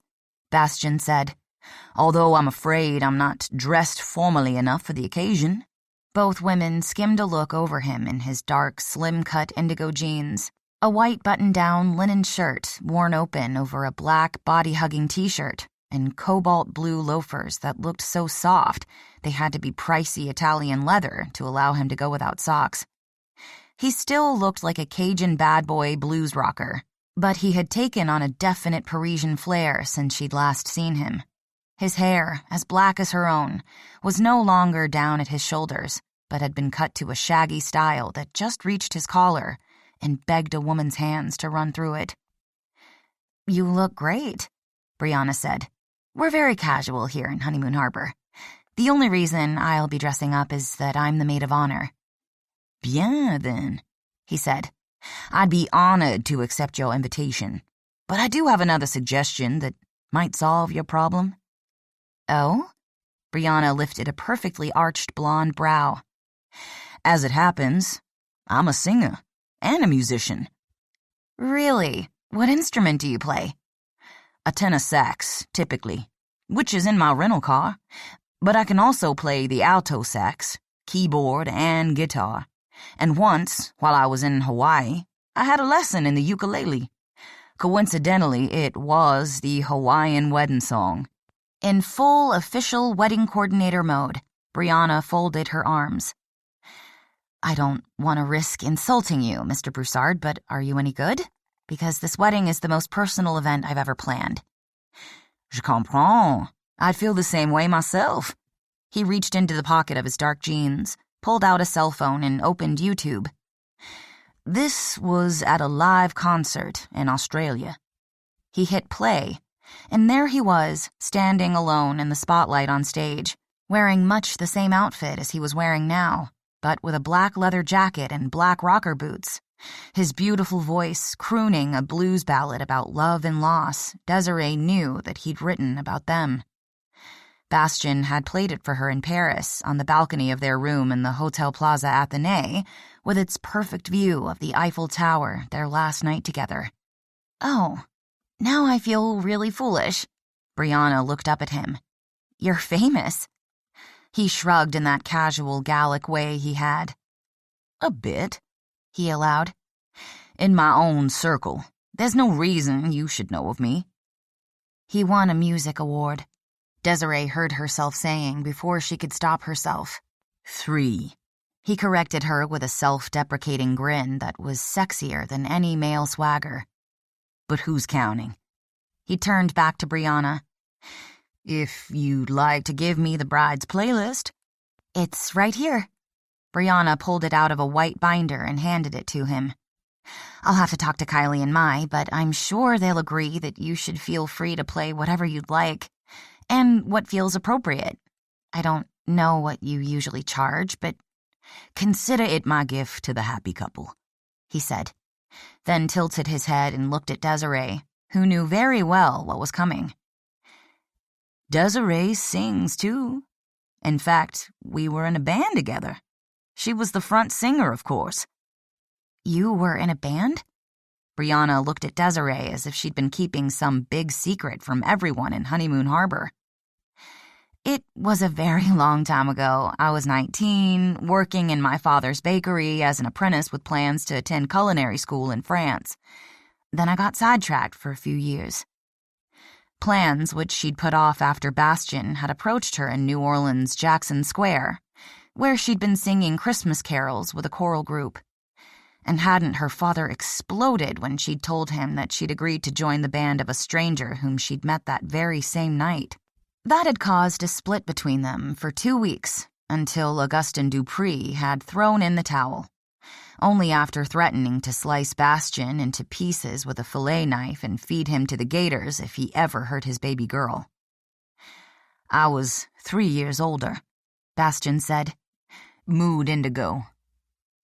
Bastien said, although I'm afraid I'm not dressed formally enough for the occasion. Both women skimmed a look over him in his dark, slim-cut indigo jeans, a white button-down linen shirt worn open over a black body-hugging t-shirt, and cobalt blue loafers that looked so soft they had to be pricey Italian leather to allow him to go without socks. He still looked like a Cajun bad boy blues rocker, but he had taken on a definite Parisian flair since she'd last seen him. His hair, as black as her own, was no longer down at his shoulders, but had been cut to a shaggy style that just reached his collar and begged a woman's hands to run through it. You look great, Brianna said. We're very casual here in Honeymoon Harbor. The only reason I'll be dressing up is that I'm the maid of honor. Bien, then, he said. I'd be honored to accept your invitation, but I do have another suggestion that might solve your problem. Oh? Brianna lifted a perfectly arched blonde brow. As it happens, I'm a singer and a musician. Really? What instrument do you play? A tenor sax, typically, which is in my rental car, but I can also play the alto sax, keyboard, and guitar. And once, while I was in Hawaii, I had a lesson in the ukulele. Coincidentally, it was the Hawaiian wedding song. In full official wedding coordinator mode, Brianna folded her arms. I don't want to risk insulting you, Mr. Broussard, but are you any good? Because this wedding is the most personal event I've ever planned. Je comprends. I'd feel the same way myself. He reached into the pocket of his dark jeans, pulled out a cell phone, and opened YouTube. This was at a live concert in Australia. He hit play, and there he was, standing alone in the spotlight on stage, wearing much the same outfit as he was wearing now, but with a black leather jacket and black rocker boots. His beautiful voice crooning a blues ballad about love and loss Desiree knew that he'd written about them. Bastien had played it for her in Paris on the balcony of their room in the Hotel Plaza Athénée, with its perfect view of the Eiffel Tower their last night together. Oh, now I feel really foolish. Brianna looked up at him. You're famous. He shrugged in that casual Gallic way he had. A bit, he allowed. In my own circle. There's no reason you should know of me. He won a music award, Desiree heard herself saying before she could stop herself. 3. He corrected her with a self-deprecating grin that was sexier than any male swagger. But who's counting? He turned back to Brianna. If you'd like to give me the bride's playlist. It's right here. Brianna pulled it out of a white binder and handed it to him. I'll have to talk to Kylie and Mai, but I'm sure they'll agree that you should feel free to play whatever you'd like, and what feels appropriate. I don't know what you usually charge, but consider it my gift to the happy couple, he said, then tilted his head and looked at Desiree, who knew very well what was coming. Desiree sings, too. In fact, we were in a band together. She was the front singer, of course. You were in a band? Brianna looked at Desiree as if she'd been keeping some big secret from everyone in Honeymoon Harbor. It was a very long time ago. I was 19, working in my father's bakery as an apprentice with plans to attend culinary school in France. Then I got sidetracked for a few years. Plans which she'd put off after Bastien had approached her in New Orleans' Jackson Square, where she'd been singing Christmas carols with a choral group. And hadn't her father exploded when she'd told him that she'd agreed to join the band of a stranger whom she'd met that very same night? That had caused a split between them for 2 weeks, until Augustin Dupree had thrown in the towel, only after threatening to slice Bastien into pieces with a fillet knife and feed him to the gators if he ever hurt his baby girl. I was 3 years older, Bastien said. Mood Indigo.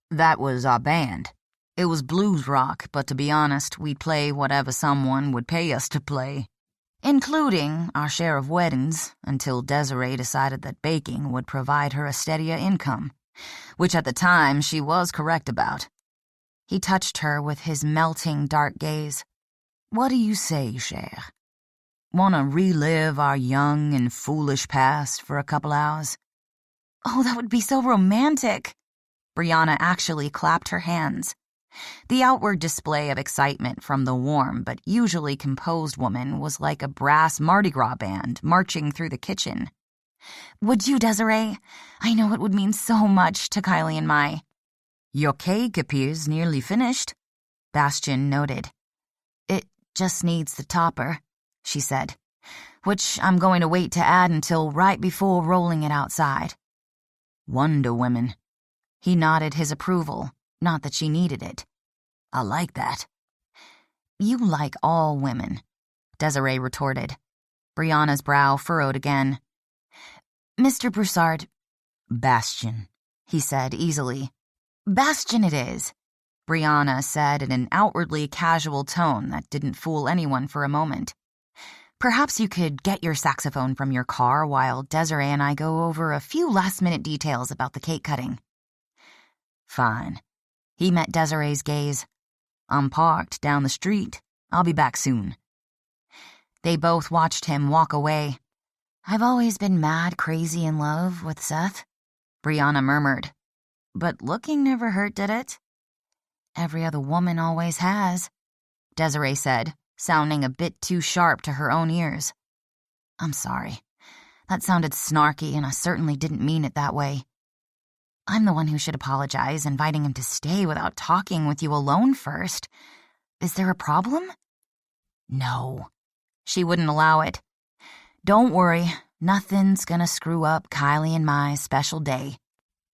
That was our band. It was blues rock, but to be honest, we'd play whatever someone would pay us to play, including our share of weddings, until Desiree decided that baking would provide her a steadier income, which at the time she was correct about. He touched her with his melting dark gaze. What do you say, chère? Want to relive our young and foolish past for a couple hours? Oh, that would be so romantic. Brianna actually clapped her hands. The outward display of excitement from the warm but usually composed woman was like a brass Mardi Gras band marching through the kitchen. Would you, Desiree? I know it would mean so much to Kylie and Mai. Your cake appears nearly finished, Bastien noted. It just needs the topper, she said, which I'm going to wait to add until right before rolling it outside. Wonder Women. He nodded his approval, not that she needed it. I like that. You like all women, Desiree retorted. Brianna's brow furrowed again. Mr. Broussard. Bastien, he said easily. Bastien it is, Brianna said in an outwardly casual tone that didn't fool anyone for a moment. Perhaps you could get your saxophone from your car while Desiree and I go over a few last-minute details about the cake cutting. Fine. He met Desiree's gaze. I'm parked down the street. I'll be back soon. They both watched him walk away. I've always been mad crazy in love with Seth, Brianna murmured. But looking never hurt, did it? Every other woman always has, Desiree said, sounding a bit too sharp to her own ears. I'm sorry. That sounded snarky, and I certainly didn't mean it that way. I'm the one who should apologize, inviting him to stay without talking with you alone first. Is there a problem? No. She wouldn't allow it. Don't worry, nothing's gonna screw up Kylie and my special day.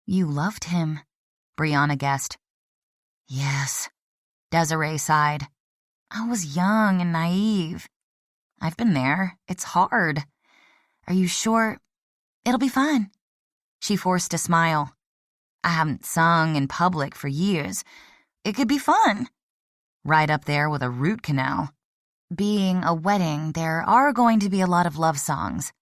You loved him, Brianna guessed. Yes, Desiree sighed. I was young and naive. I've been there. It's hard. Are you sure? It'll be fine. She forced a smile. I haven't sung in public for years. It could be fun. Right up there with a root canal. Being a wedding, there are going to be a lot of love songs.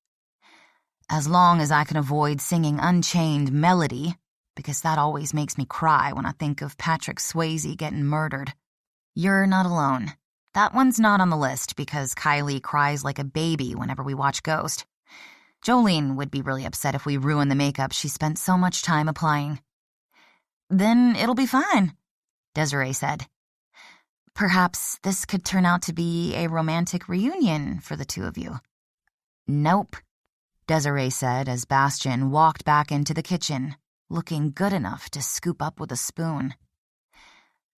As long as I can avoid singing Unchained Melody, because that always makes me cry when I think of Patrick Swayze getting murdered. You're not alone. That one's not on the list because Kylie cries like a baby whenever we watch Ghost. Jolene would be really upset if we ruin the makeup she spent so much time applying. Then it'll be fine, Desiree said. Perhaps this could turn out to be a romantic reunion for the two of you. Nope, Desiree said as Bastian walked back into the kitchen, looking good enough to scoop up with a spoon.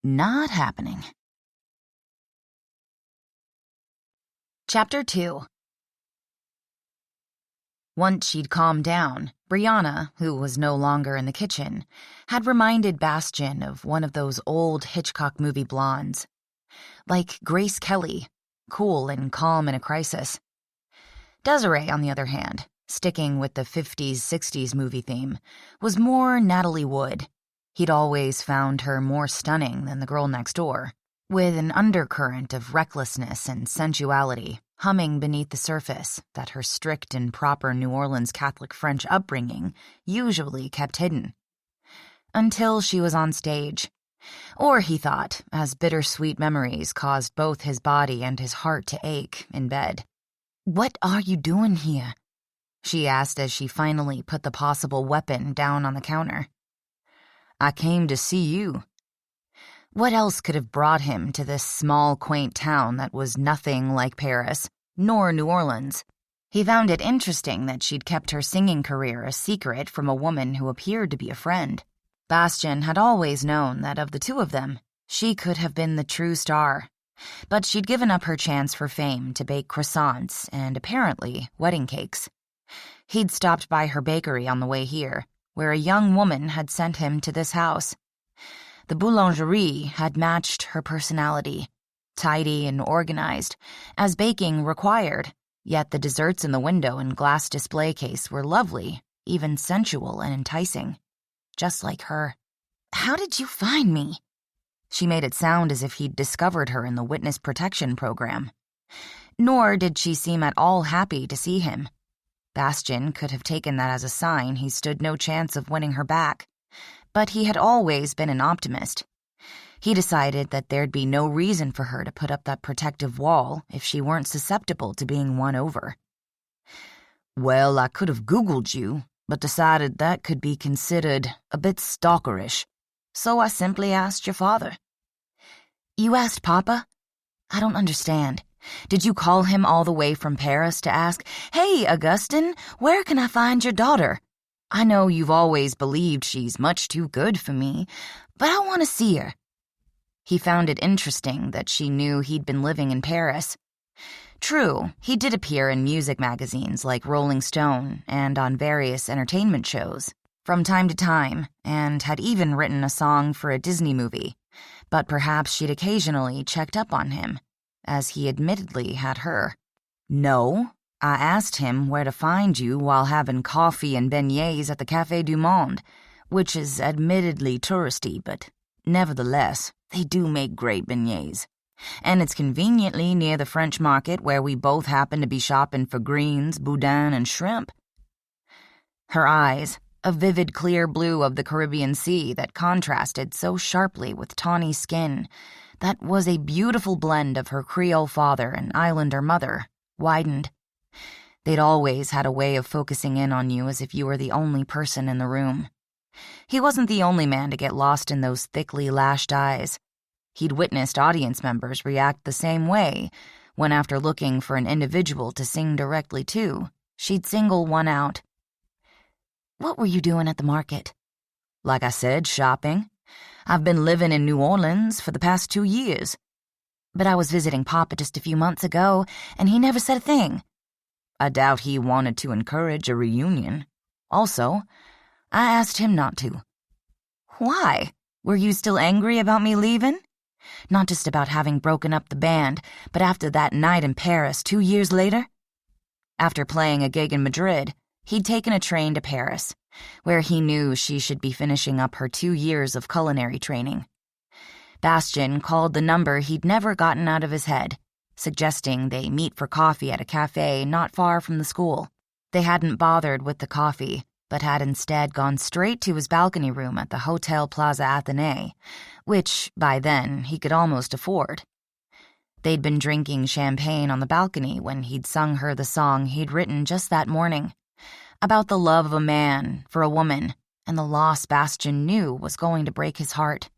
Not happening. Chapter 2. Once she'd calmed down, Brianna, who was no longer in the kitchen, had reminded Bastian of one of those old Hitchcock movie blondes. Like Grace Kelly, cool and calm in a crisis. Desiree, on the other hand, sticking with the 50s, 60s movie theme, was more Natalie Wood. He'd always found her more stunning than the girl next door, with an undercurrent of recklessness and sensuality humming beneath the surface that her strict and proper New Orleans Catholic French upbringing usually kept hidden. Until she was on stage. Or, he thought, as bittersweet memories caused both his body and his heart to ache in bed. "What are you doing here?" she asked as she finally put the possible weapon down on the counter. "I came to see you." What else could have brought him to this small, quaint town that was nothing like Paris, nor New Orleans? He found it interesting that she'd kept her singing career a secret from a woman who appeared to be a friend. Bastian had always known that of the two of them, she could have been the true star. But she'd given up her chance for fame to bake croissants and, apparently, wedding cakes. He'd stopped by her bakery on the way here, where a young woman had sent him to this house. The boulangerie had matched her personality, tidy and organized, as baking required, yet the desserts in the window and glass display case were lovely, even sensual and enticing. Just like her. "How did you find me?" She made it sound as if he'd discovered her in the witness protection program. Nor did she seem at all happy to see him. Bastian could have taken that as a sign he stood no chance of winning her back. But he had always been an optimist. He decided that there'd be no reason for her to put up that protective wall if she weren't susceptible to being won over. "Well, I could have Googled you, but decided that could be considered a bit stalkerish. So I simply asked your father." "You asked Papa? I don't understand. Did you call him all the way from Paris to ask, 'Hey, Augustin, where can I find your daughter? I know you've always believed she's much too good for me, but I want to see her.'" He found it interesting that she knew he'd been living in Paris. True, he did appear in music magazines like Rolling Stone and on various entertainment shows from time to time, and had even written a song for a Disney movie, but perhaps she'd occasionally checked up on him, as he admittedly had her. "No, I asked him where to find you while having coffee and beignets at the Café du Monde, which is admittedly touristy, but nevertheless, they do make great beignets. And it's conveniently near the French market where we both happen to be shopping for greens, boudin, and shrimp." Her eyes, a vivid clear blue of the Caribbean Sea that contrasted so sharply with tawny skin, that was a beautiful blend of her Creole father and Islander mother, widened. They'd always had a way of focusing in on you as if you were the only person in the room. He wasn't the only man to get lost in those thickly lashed eyes. He'd witnessed audience members react the same way when, after looking for an individual to sing directly to, she'd single one out. "What were you doing at the market?" Like I said, shopping. I've been living in New Orleans for the past 2 years. But I was visiting Papa just a few months ago, and he never said a thing. I doubt he wanted to encourage a reunion. Also, I asked him not to. Why? Were you still angry about me leaving? Not just about having broken up the band, but after that night in Paris 2 years later? After playing a gig in Madrid, he'd taken a train to Paris, where he knew she should be finishing up her 2 years of culinary training. Bastian called the number he'd never gotten out of his head, suggesting they meet for coffee at a cafe not far from the school. They hadn't bothered with the coffee, but had instead gone straight to his balcony room at the Hotel Plaza Athénée, which, by then, he could almost afford. They'd been drinking champagne on the balcony when he'd sung her the song he'd written just that morning, about the love of a man for a woman and the loss Bastian knew was going to break his heart.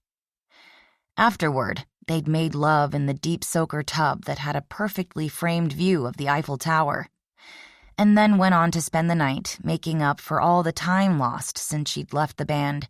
Afterward, they'd made love in the deep soaker tub that had a perfectly framed view of the Eiffel Tower, and then went on to spend the night making up for all the time lost since she'd left the band.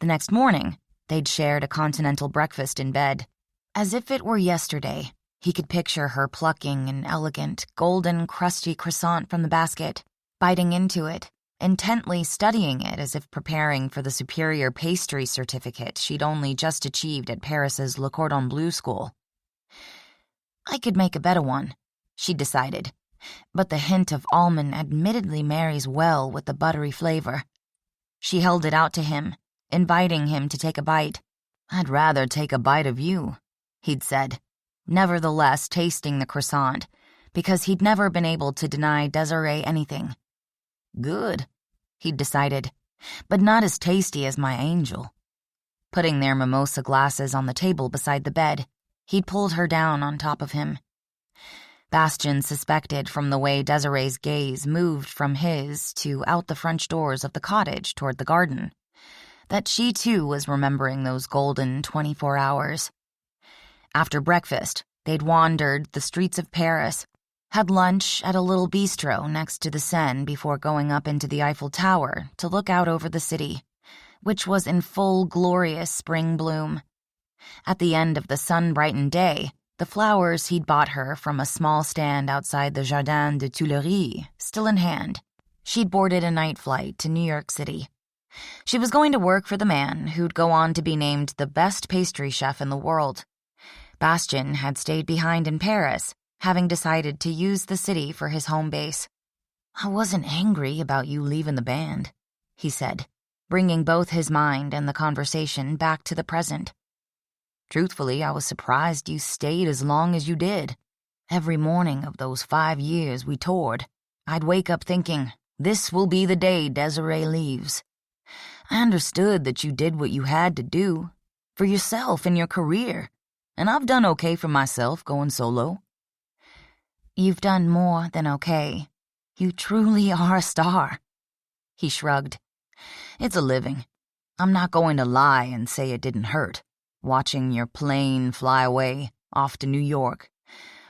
The next morning, they'd shared a continental breakfast in bed. As if it were yesterday, he could picture her plucking an elegant, golden, crusty croissant from the basket, biting into it, intently studying it as if preparing for the superior pastry certificate she'd only just achieved at Paris's Le Cordon Bleu school. I could make a better one, she decided, but the hint of almond admittedly marries well with the buttery flavor. She held it out to him, inviting him to take a bite. "I'd rather take a bite of you," he'd said, nevertheless tasting the croissant, because he'd never been able to deny Desiree anything. "Good," he'd decided, "but not as tasty as my angel." Putting their mimosa glasses on the table beside the bed, he'd pulled her down on top of him. Bastian suspected from the way Desiree's gaze moved from his to out the French doors of the cottage toward the garden, that she too was remembering those golden 24 hours. After breakfast, they'd wandered the streets of Paris, had lunch at a little bistro next to the Seine before going up into the Eiffel Tower to look out over the city, which was in full glorious spring bloom. At the end of the sun-brightened day, the flowers he'd bought her from a small stand outside the Jardin des Tuileries still in hand, she'd boarded a night flight to New York City. She was going to work for the man who'd go on to be named the best pastry chef in the world. Bastian had stayed behind in Paris, having decided to use the city for his home base. "I wasn't angry about you leaving the band," he said, bringing both his mind and the conversation back to the present. "Truthfully, I was surprised you stayed as long as you did. Every morning of those 5 years we toured, I'd wake up thinking, this will be the day Desiree leaves. I understood that you did what you had to do, for yourself and your career, and I've done okay for myself going solo." "You've done more than okay. You truly are a star." He shrugged. "It's a living. I'm not going to lie and say it didn't hurt, watching your plane fly away, off to New York.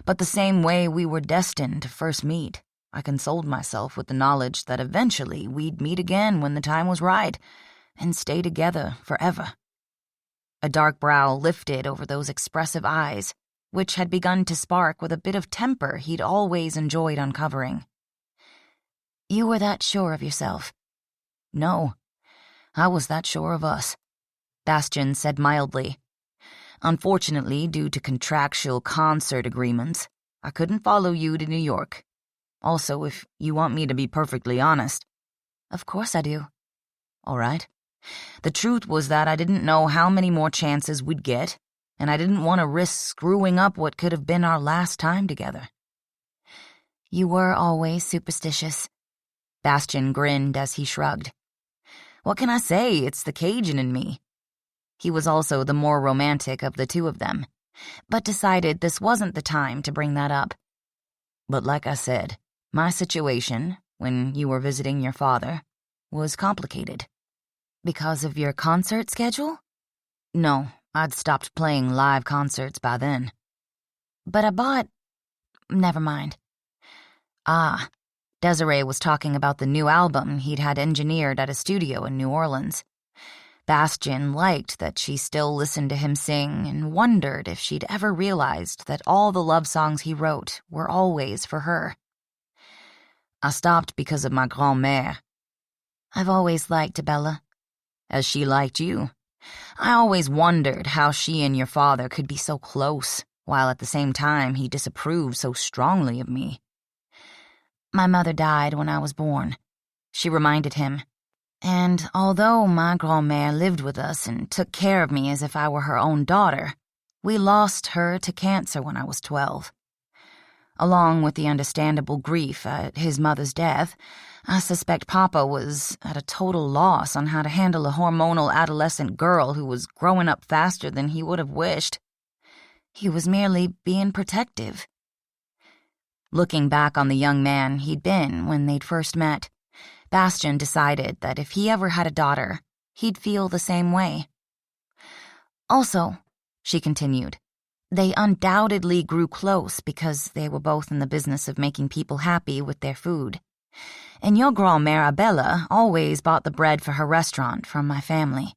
But the same way we were destined to first meet, I consoled myself with the knowledge that eventually we'd meet again when the time was right, and stay together forever." A dark brow lifted over those expressive eyes, which had begun to spark with a bit of temper he'd always enjoyed uncovering. "You were that sure of yourself?" "No, I was that sure of us," Bastian said mildly. "Unfortunately, due to contractual concert agreements, I couldn't follow you to New York. Also, if you want me to be perfectly honest—" "Of course I do." "All right. The truth was that I didn't know how many more chances we'd get, and I didn't want to risk screwing up what could have been our last time together." "You were always superstitious." Bastian grinned as he shrugged. "What can I say? It's the Cajun in me." He was also the more romantic of the two of them, but decided this wasn't the time to bring that up. "But like I said, my situation, when you were visiting your father, was complicated." "Because of your concert schedule?" "No, I'd stopped playing live concerts by then." "But I bought—" Never mind." "Ah, Desiree was talking about the new album he'd had engineered at a studio in New Orleans. Bastian liked that she still listened to him sing and wondered if she'd ever realized that all the love songs he wrote were always for her. I stopped because of my grand-mère. I've always liked Bella. As she liked you. I always wondered how she and your father could be so close, while at the same time he disapproved so strongly of me. My mother died when I was born, she reminded him. And although my grand-mère lived with us and took care of me as if I were her own daughter, we lost her to cancer when I was 12. Along with the understandable grief at his mother's death, I suspect Papa was at a total loss on how to handle a hormonal adolescent girl who was growing up faster than he would have wished. He was merely being protective. Looking back on the young man he'd been when they'd first met, Bastian decided that if he ever had a daughter, he'd feel the same way. Also, she continued, they undoubtedly grew close because they were both in the business of making people happy with their food. And your grand-mère Bella always bought the bread for her restaurant from my family.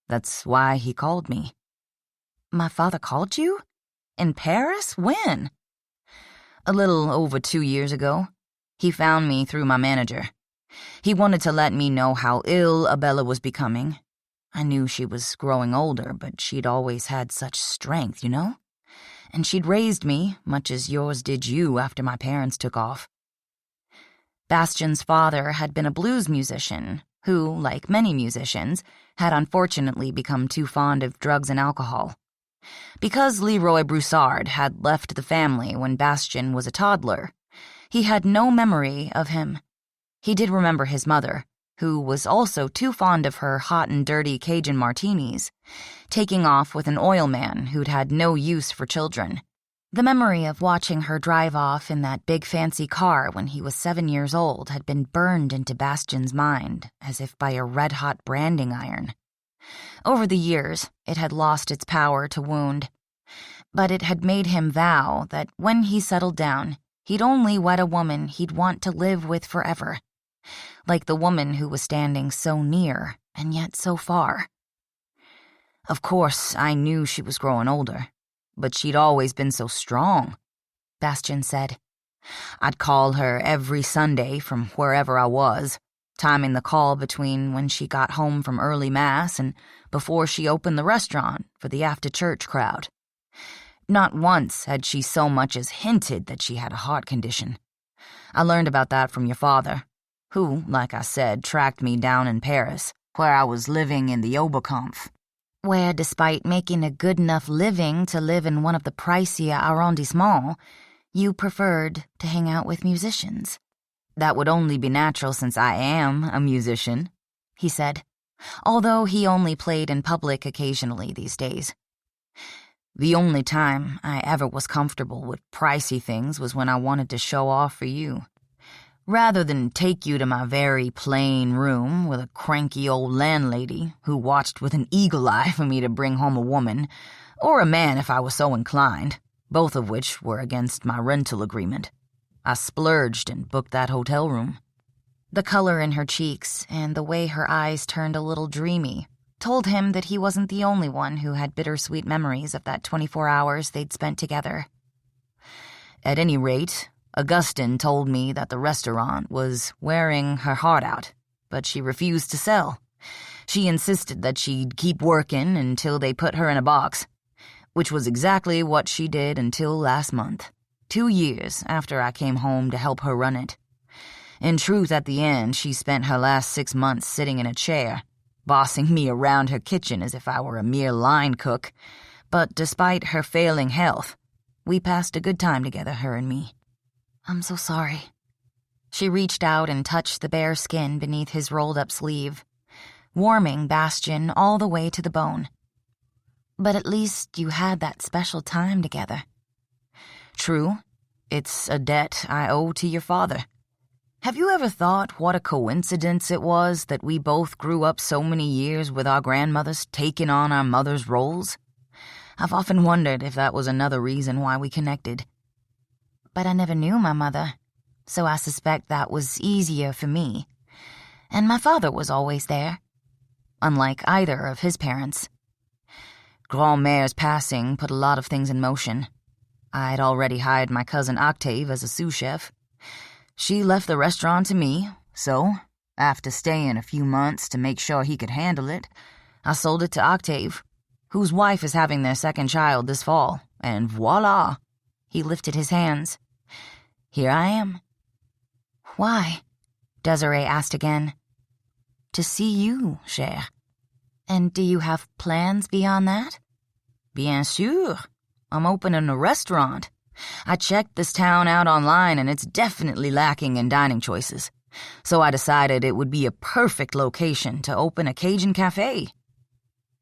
That's why he called me. My father called you? In Paris? When? A little over 2 years ago. He found me through my manager. He wanted to let me know how ill Abella was becoming. I knew she was growing older, but she'd always had such strength, you know? And she'd raised me, much as yours did you after my parents took off. Bastian's father had been a blues musician who, like many musicians, had unfortunately become too fond of drugs and alcohol. Because Leroy Broussard had left the family when Bastian was a toddler, he had no memory of him. He did remember his mother, who was also too fond of her hot and dirty Cajun martinis, taking off with an oil man who'd had no use for children. The memory of watching her drive off in that big fancy car when he was 7 years old had been burned into Bastian's mind as if by a red-hot branding iron. Over the years, it had lost its power to wound, but it had made him vow that when he settled down, he'd only wed a woman he'd want to live with forever, like the woman who was standing so near and yet so far. Of course, I knew she was growing older, but she'd always been so strong, Bastian said. I'd call her every Sunday from wherever I was, timing the call between when she got home from early mass and before she opened the restaurant for the after-church crowd. Not once had she so much as hinted that she had a heart condition. I learned about that from your father, who, like I said, tracked me down in Paris, where I was living in the Oberkampf. Where, despite making a good enough living to live in one of the pricier arrondissements, you preferred to hang out with musicians. That would only be natural since I am a musician, he said, although he only played in public occasionally these days. The only time I ever was comfortable with pricey things was when I wanted to show off for you. Rather than take you to my very plain room with a cranky old landlady who watched with an eagle eye for me to bring home a woman, or a man if I was so inclined, both of which were against my rental agreement, I splurged and booked that hotel room. The color in her cheeks and the way her eyes turned a little dreamy told him that he wasn't the only one who had bittersweet memories of that 24 hours they'd spent together. At any rate, Augustine told me that the restaurant was wearing her heart out, but she refused to sell. She insisted that she'd keep working until they put her in a box, which was exactly what she did until last month, 2 years after I came home to help her run it. In truth, at the end, she spent her last 6 months sitting in a chair, bossing me around her kitchen as if I were a mere line cook, but despite her failing health, we passed a good time together, her and me. I'm so sorry. She reached out and touched the bare skin beneath his rolled-up sleeve, warming Bastian all the way to the bone. But at least you had that special time together. True. It's a debt I owe to your father. Have you ever thought what a coincidence it was that we both grew up so many years with our grandmothers taking on our mothers' roles? I've often wondered if that was another reason why we connected. But I never knew my mother, so I suspect that was easier for me. And my father was always there. unlike either of his parents. Grand-mère's passing put a lot of things in motion. I'd already hired my cousin Octave as a sous chef. She left the restaurant to me, so, after staying a few months to make sure he could handle it, I sold it to Octave, whose wife is having their second child this fall, and voila! He lifted his hands. Here I am. Why? Desiree asked again. To see you, chère. And do you have plans beyond that? Bien sûr. I'm opening a restaurant. I checked this town out online and it's definitely lacking in dining choices. So I decided it would be a perfect location to open a Cajun cafe.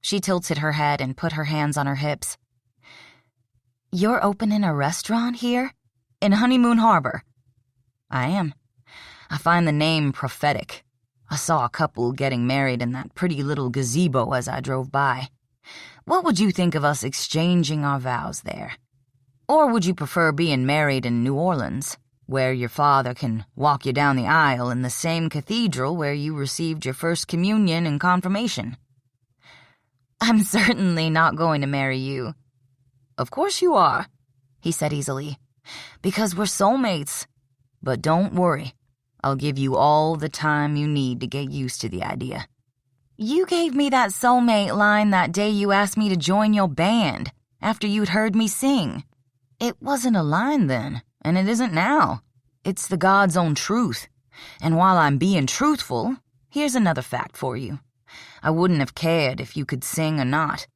She tilted her head and put her hands on her hips. You're opening a restaurant here? In Honeymoon Harbor. I am. I find the name prophetic. I saw a couple getting married in that pretty little gazebo as I drove by. What would you think of us exchanging our vows there? Or would you prefer being married in New Orleans, where your father can walk you down the aisle in the same cathedral where you received your first communion and confirmation? I'm certainly not going to marry you. Of course you are, he said easily, because we're soulmates. But don't worry, I'll give you all the time you need to get used to the idea. You gave me that soulmate line that day you asked me to join your band, after you'd heard me sing. It wasn't a line then, and it isn't now. It's the God's own truth. And while I'm being truthful, here's another fact for you. I wouldn't have cared if you could sing or not.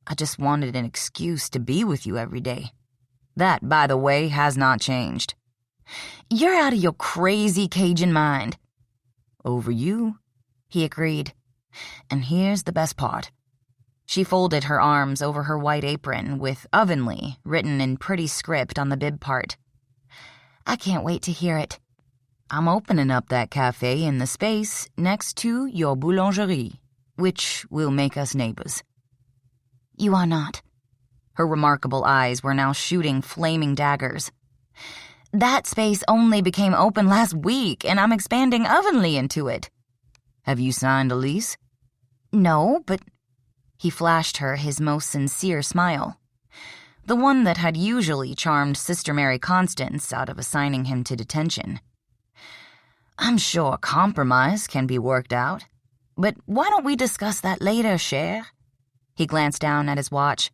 I just wanted an excuse to be with you every day. That, by the way, has not changed. You're out of your crazy Cajun mind. Over you, he agreed. And here's the best part. She folded her arms over her white apron with Ovenly written in pretty script on the bib part. I can't wait to hear it. I'm opening up that cafe in the space next to your boulangerie, which will make us neighbors. You are not. Her remarkable eyes were now shooting flaming daggers. That space only became open last week, and I'm expanding Ovenly into it. Have you signed a lease? No, but... He flashed her his most sincere smile, the one that had usually charmed Sister Mary Constance out of assigning him to detention. I'm sure compromise can be worked out, but why don't we discuss that later, chère? He glanced down at his watch.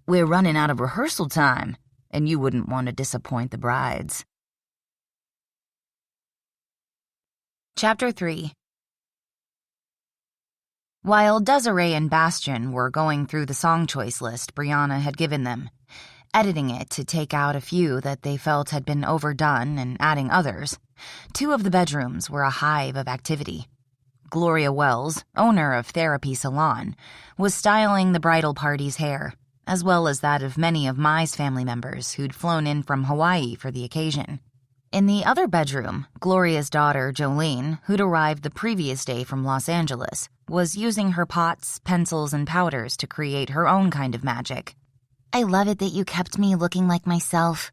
We're running out of rehearsal time, and you wouldn't want to disappoint the brides. Chapter 3. While Desiree and Bastian were going through the song choice list Brianna had given them, editing it to take out a few that they felt had been overdone and adding others, two of the bedrooms were a hive of activity. Gloria Wells, owner of Therapy Salon, was styling the bridal party's hair, as well as that of many of Mai's family members who'd flown in from Hawaii for the occasion. In the other bedroom, Gloria's daughter, Jolene, who'd arrived the previous day from Los Angeles, was using her pots, pencils, and powders to create her own kind of magic. I love it that you kept me looking like myself,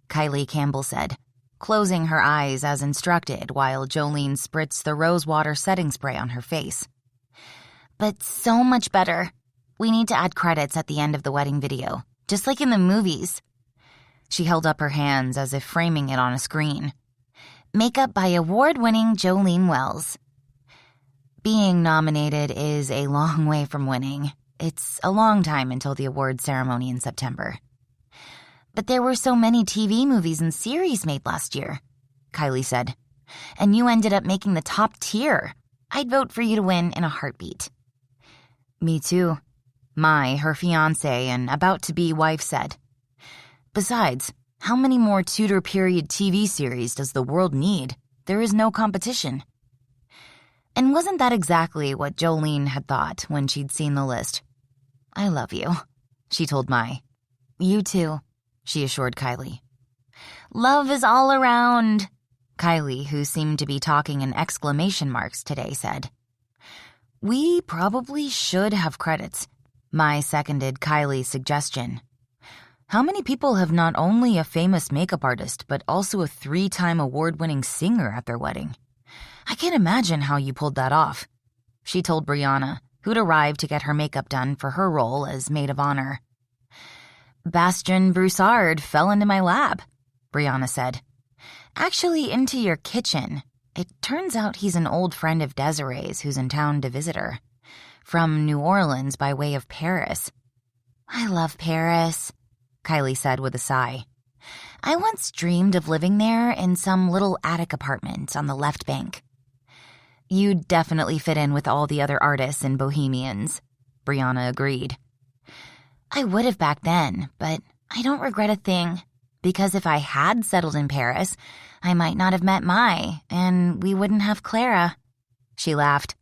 Kylie Campbell said, closing her eyes as instructed while Jolene spritzed the rosewater setting spray on her face. But so much better. We need to add credits at the end of the wedding video, just like in the movies. She held up her hands as if framing it on a screen. Makeup by award-winning Jolene Wells. Being nominated is a long way from winning. It's a long time until the award ceremony in September. But there were so many TV movies and series made last year, Kylie said. And you ended up making the top tier. I'd vote for you to win in a heartbeat. Me too, Mai, her fiancé and about-to-be wife, said. Besides, how many more Tudor period TV series does the world need? There is no competition. And wasn't that exactly what Jolene had thought when she'd seen the list? I love you, she told Mai. You too, she assured Kylie. Love is all around, Kylie, who seemed to be talking in exclamation marks today, said. We probably should have credits, Mai seconded Kylie's suggestion. How many people have not only a famous makeup artist, but also a 3-time award-winning singer at their wedding? I can't imagine how you pulled that off. she told Brianna, who'd arrived to get her makeup done for her role as maid of honor. Bastien Broussard fell into my lap, Brianna said. Actually, into your kitchen. It turns out he's an old friend of Desiree's who's in town to visit her. From New Orleans by way of Paris. I love Paris, Kylie said with a sigh. I once dreamed of living there in some little attic apartment on the left bank. You'd definitely fit in with all the other artists and bohemians, Brianna agreed. I would have back then, but I don't regret a thing, because if I had settled in Paris, I might not have met Mai, and we wouldn't have Clara. She laughed.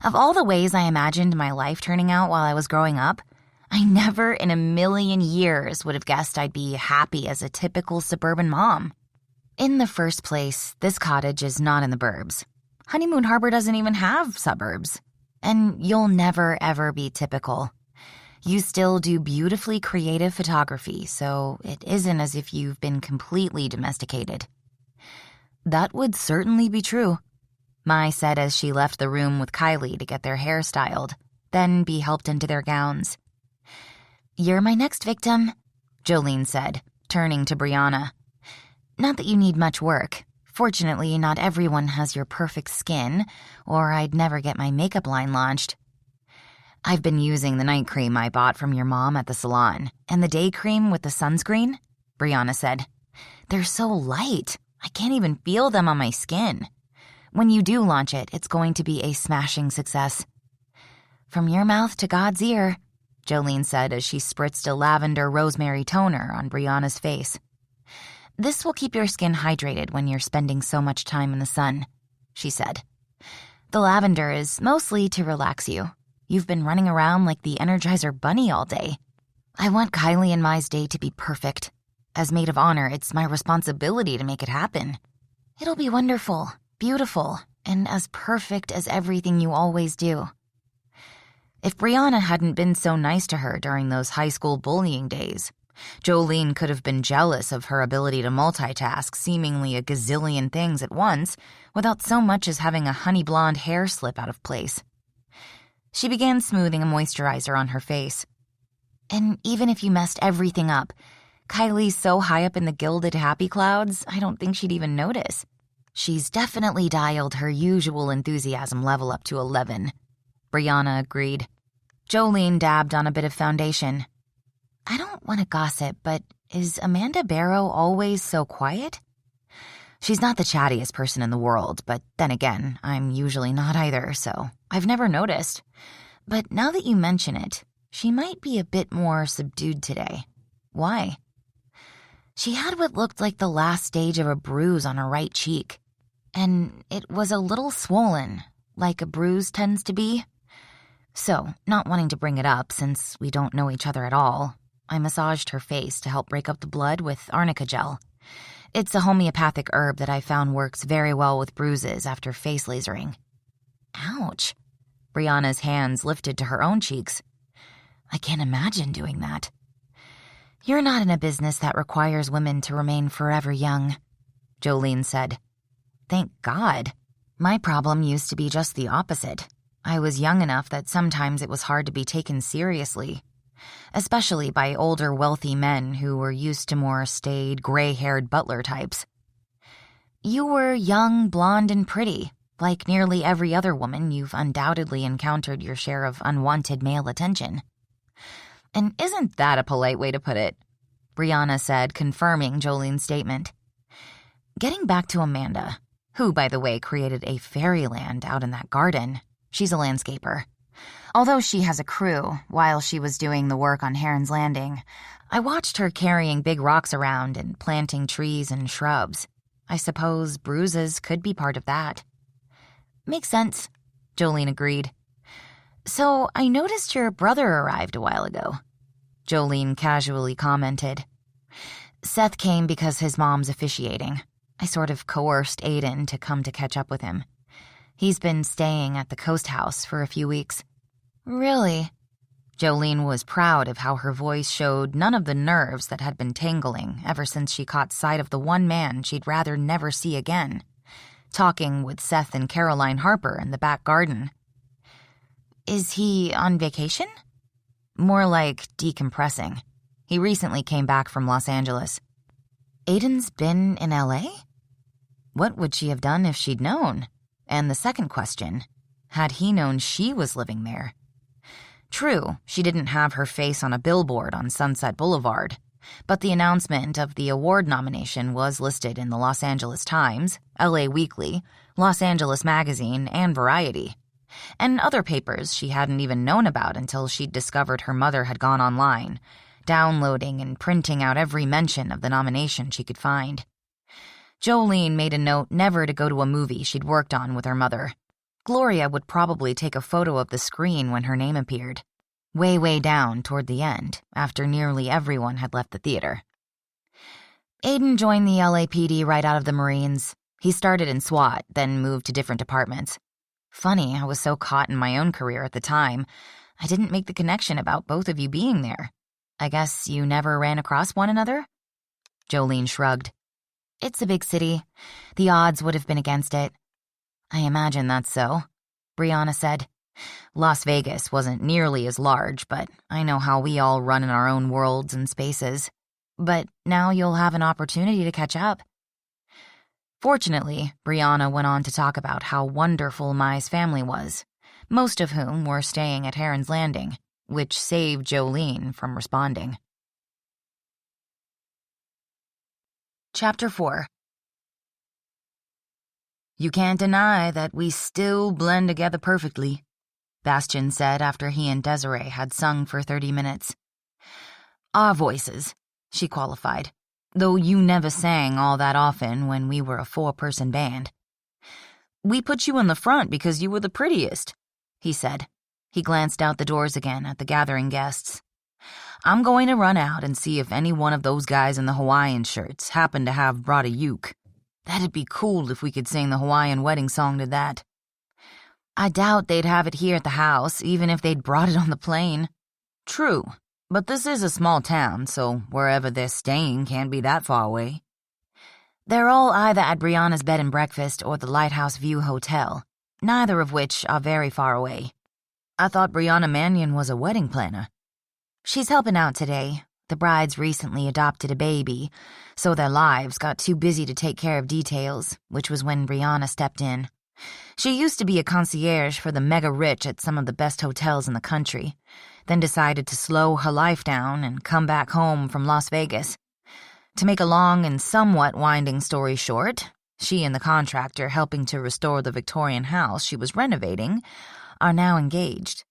Of all the ways I imagined my life turning out while I was growing up, I never in a million years would have guessed I'd be happy as a typical suburban mom. In the first place, this cottage is not in the burbs. Honeymoon Harbor doesn't even have suburbs. And you'll never, ever be typical. You still do beautifully creative photography, so it isn't as if you've been completely domesticated. That would certainly be true, Mai said as she left the room with Kylie to get their hair styled, then be helped into their gowns. You're my next victim, JoAnn said, turning to Brianna. Not that you need much work. Fortunately, not everyone has your perfect skin, or I'd never get my makeup line launched. I've been using the night cream I bought from your mom at the salon, and the day cream with the sunscreen, Brianna said. They're so light, I can't even feel them on my skin. When you do launch it, it's going to be a smashing success. From your mouth to God's ear, JoAnn said as she spritzed a lavender rosemary toner on Brianna's face. This will keep your skin hydrated when you're spending so much time in the sun, she said. The lavender is mostly to relax you. You've been running around like the Energizer Bunny all day. I want Kylie and Mai's day to be perfect. As maid of honor, it's my responsibility to make it happen. It'll be wonderful, beautiful, and as perfect as everything you always do. If Brianna hadn't been so nice to her during those high school bullying days, JoAnn could have been jealous of her ability to multitask seemingly a gazillion things at once without so much as having a honey blonde hair slip out of place. She began smoothing a moisturizer on her face. And even if you messed everything up, Kylie's so high up in the gilded happy clouds, I don't think she'd even notice. She's definitely dialed her usual enthusiasm level up to 11, Brianna agreed. JoAnn dabbed on a bit of foundation. I don't want to gossip, but is Amanda Barrow always so quiet? She's not the chattiest person in the world, but then again, I'm usually not either, so I've never noticed. But now that you mention it, she might be a bit more subdued today. Why? She had what looked like the last stage of a bruise on her right cheek, and it was a little swollen, like a bruise tends to be. So, not wanting to bring it up since we don't know each other at all, I massaged her face to help break up the blood with arnica gel. It's a homeopathic herb that I found works very well with bruises after face lasering. Ouch. Brianna's hands lifted to her own cheeks. I can't imagine doing that. You're not in a business that requires women to remain forever young, JoAnn said. Thank God. My problem used to be just the opposite. I was young enough that sometimes it was hard to be taken seriously, especially by older, wealthy men who were used to more staid, gray-haired butler types. You were young, blonde, and pretty. Like nearly every other woman, you've undoubtedly encountered your share of unwanted male attention. And isn't that a polite way to put it? Brianna said, confirming JoAnn's statement. Getting back to Amanda, who, by the way, created a fairyland out in that garden. She's a landscaper. Although she has a crew, while she was doing the work on Heron's Landing, I watched her carrying big rocks around and planting trees and shrubs. I suppose bruises could be part of that. Makes sense, JoAnn agreed. So I noticed your brother arrived a while ago, JoAnn casually commented. Seth came because his mom's officiating. I sort of coerced Aiden to come to catch up with him. He's been staying at the Coast House for a few weeks. Really? JoAnn was proud of how her voice showed none of the nerves that had been tangling ever since she caught sight of the one man she'd rather never see again, talking with Seth and Caroline Harper in the back garden. Is he on vacation? More like decompressing. He recently came back from Los Angeles. Aiden's been in LA? What would she have done if she'd known? And the second question, had he known she was living there? True, she didn't have her face on a billboard on Sunset Boulevard, but the announcement of the award nomination was listed in the Los Angeles Times, LA Weekly, Los Angeles Magazine, and Variety, and other papers she hadn't even known about until she'd discovered her mother had gone online, downloading and printing out every mention of the nomination she could find. JoAnn made a note never to go to a movie she'd worked on with her mother. Gloria would probably take a photo of the screen when her name appeared, way down toward the end, after nearly everyone had left the theater. Aiden joined the LAPD right out of the Marines. He started in SWAT, then moved to different departments. Funny, I was so caught in my own career at the time, I didn't make the connection about both of you being there. I guess you never ran across one another? JoAnn shrugged. It's a big city. The odds would have been against it. I imagine that's so, Brianna said. Las Vegas wasn't nearly as large, but I know how we all run in our own worlds and spaces. But now you'll have an opportunity to catch up. Fortunately, Brianna went on to talk about how wonderful Mai's family was, most of whom were staying at Heron's Landing, which saved JoAnn from responding. Chapter 4. You can't deny that we still blend together perfectly, Bastian said after he and Desiree had sung for 30 minutes. Our voices, she qualified, though you never sang all that often when we were a 4-person band. We put you in the front because you were the prettiest, he said. He glanced out the doors again at the gathering guests. I'm going to run out and see if any one of those guys in the Hawaiian shirts happen to have brought a uke. That'd be cool if we could sing the Hawaiian wedding song to that. I doubt they'd have it here at the house, even if they'd brought it on the plane. True, but this is a small town, so wherever they're staying can't be that far away. They're all either at Brianna's bed and breakfast or the Lighthouse View Hotel, neither of which are very far away. I thought Brianna Mannion was a wedding planner. She's helping out today. The brides recently adopted a baby, so their lives got too busy to take care of details, which was when Brianna stepped in. She used to be a concierge for the mega-rich at some of the best hotels in the country, then decided to slow her life down and come back home from Las Vegas. To make a long and somewhat winding story short, she and the contractor helping to restore the Victorian house she was renovating are now engaged.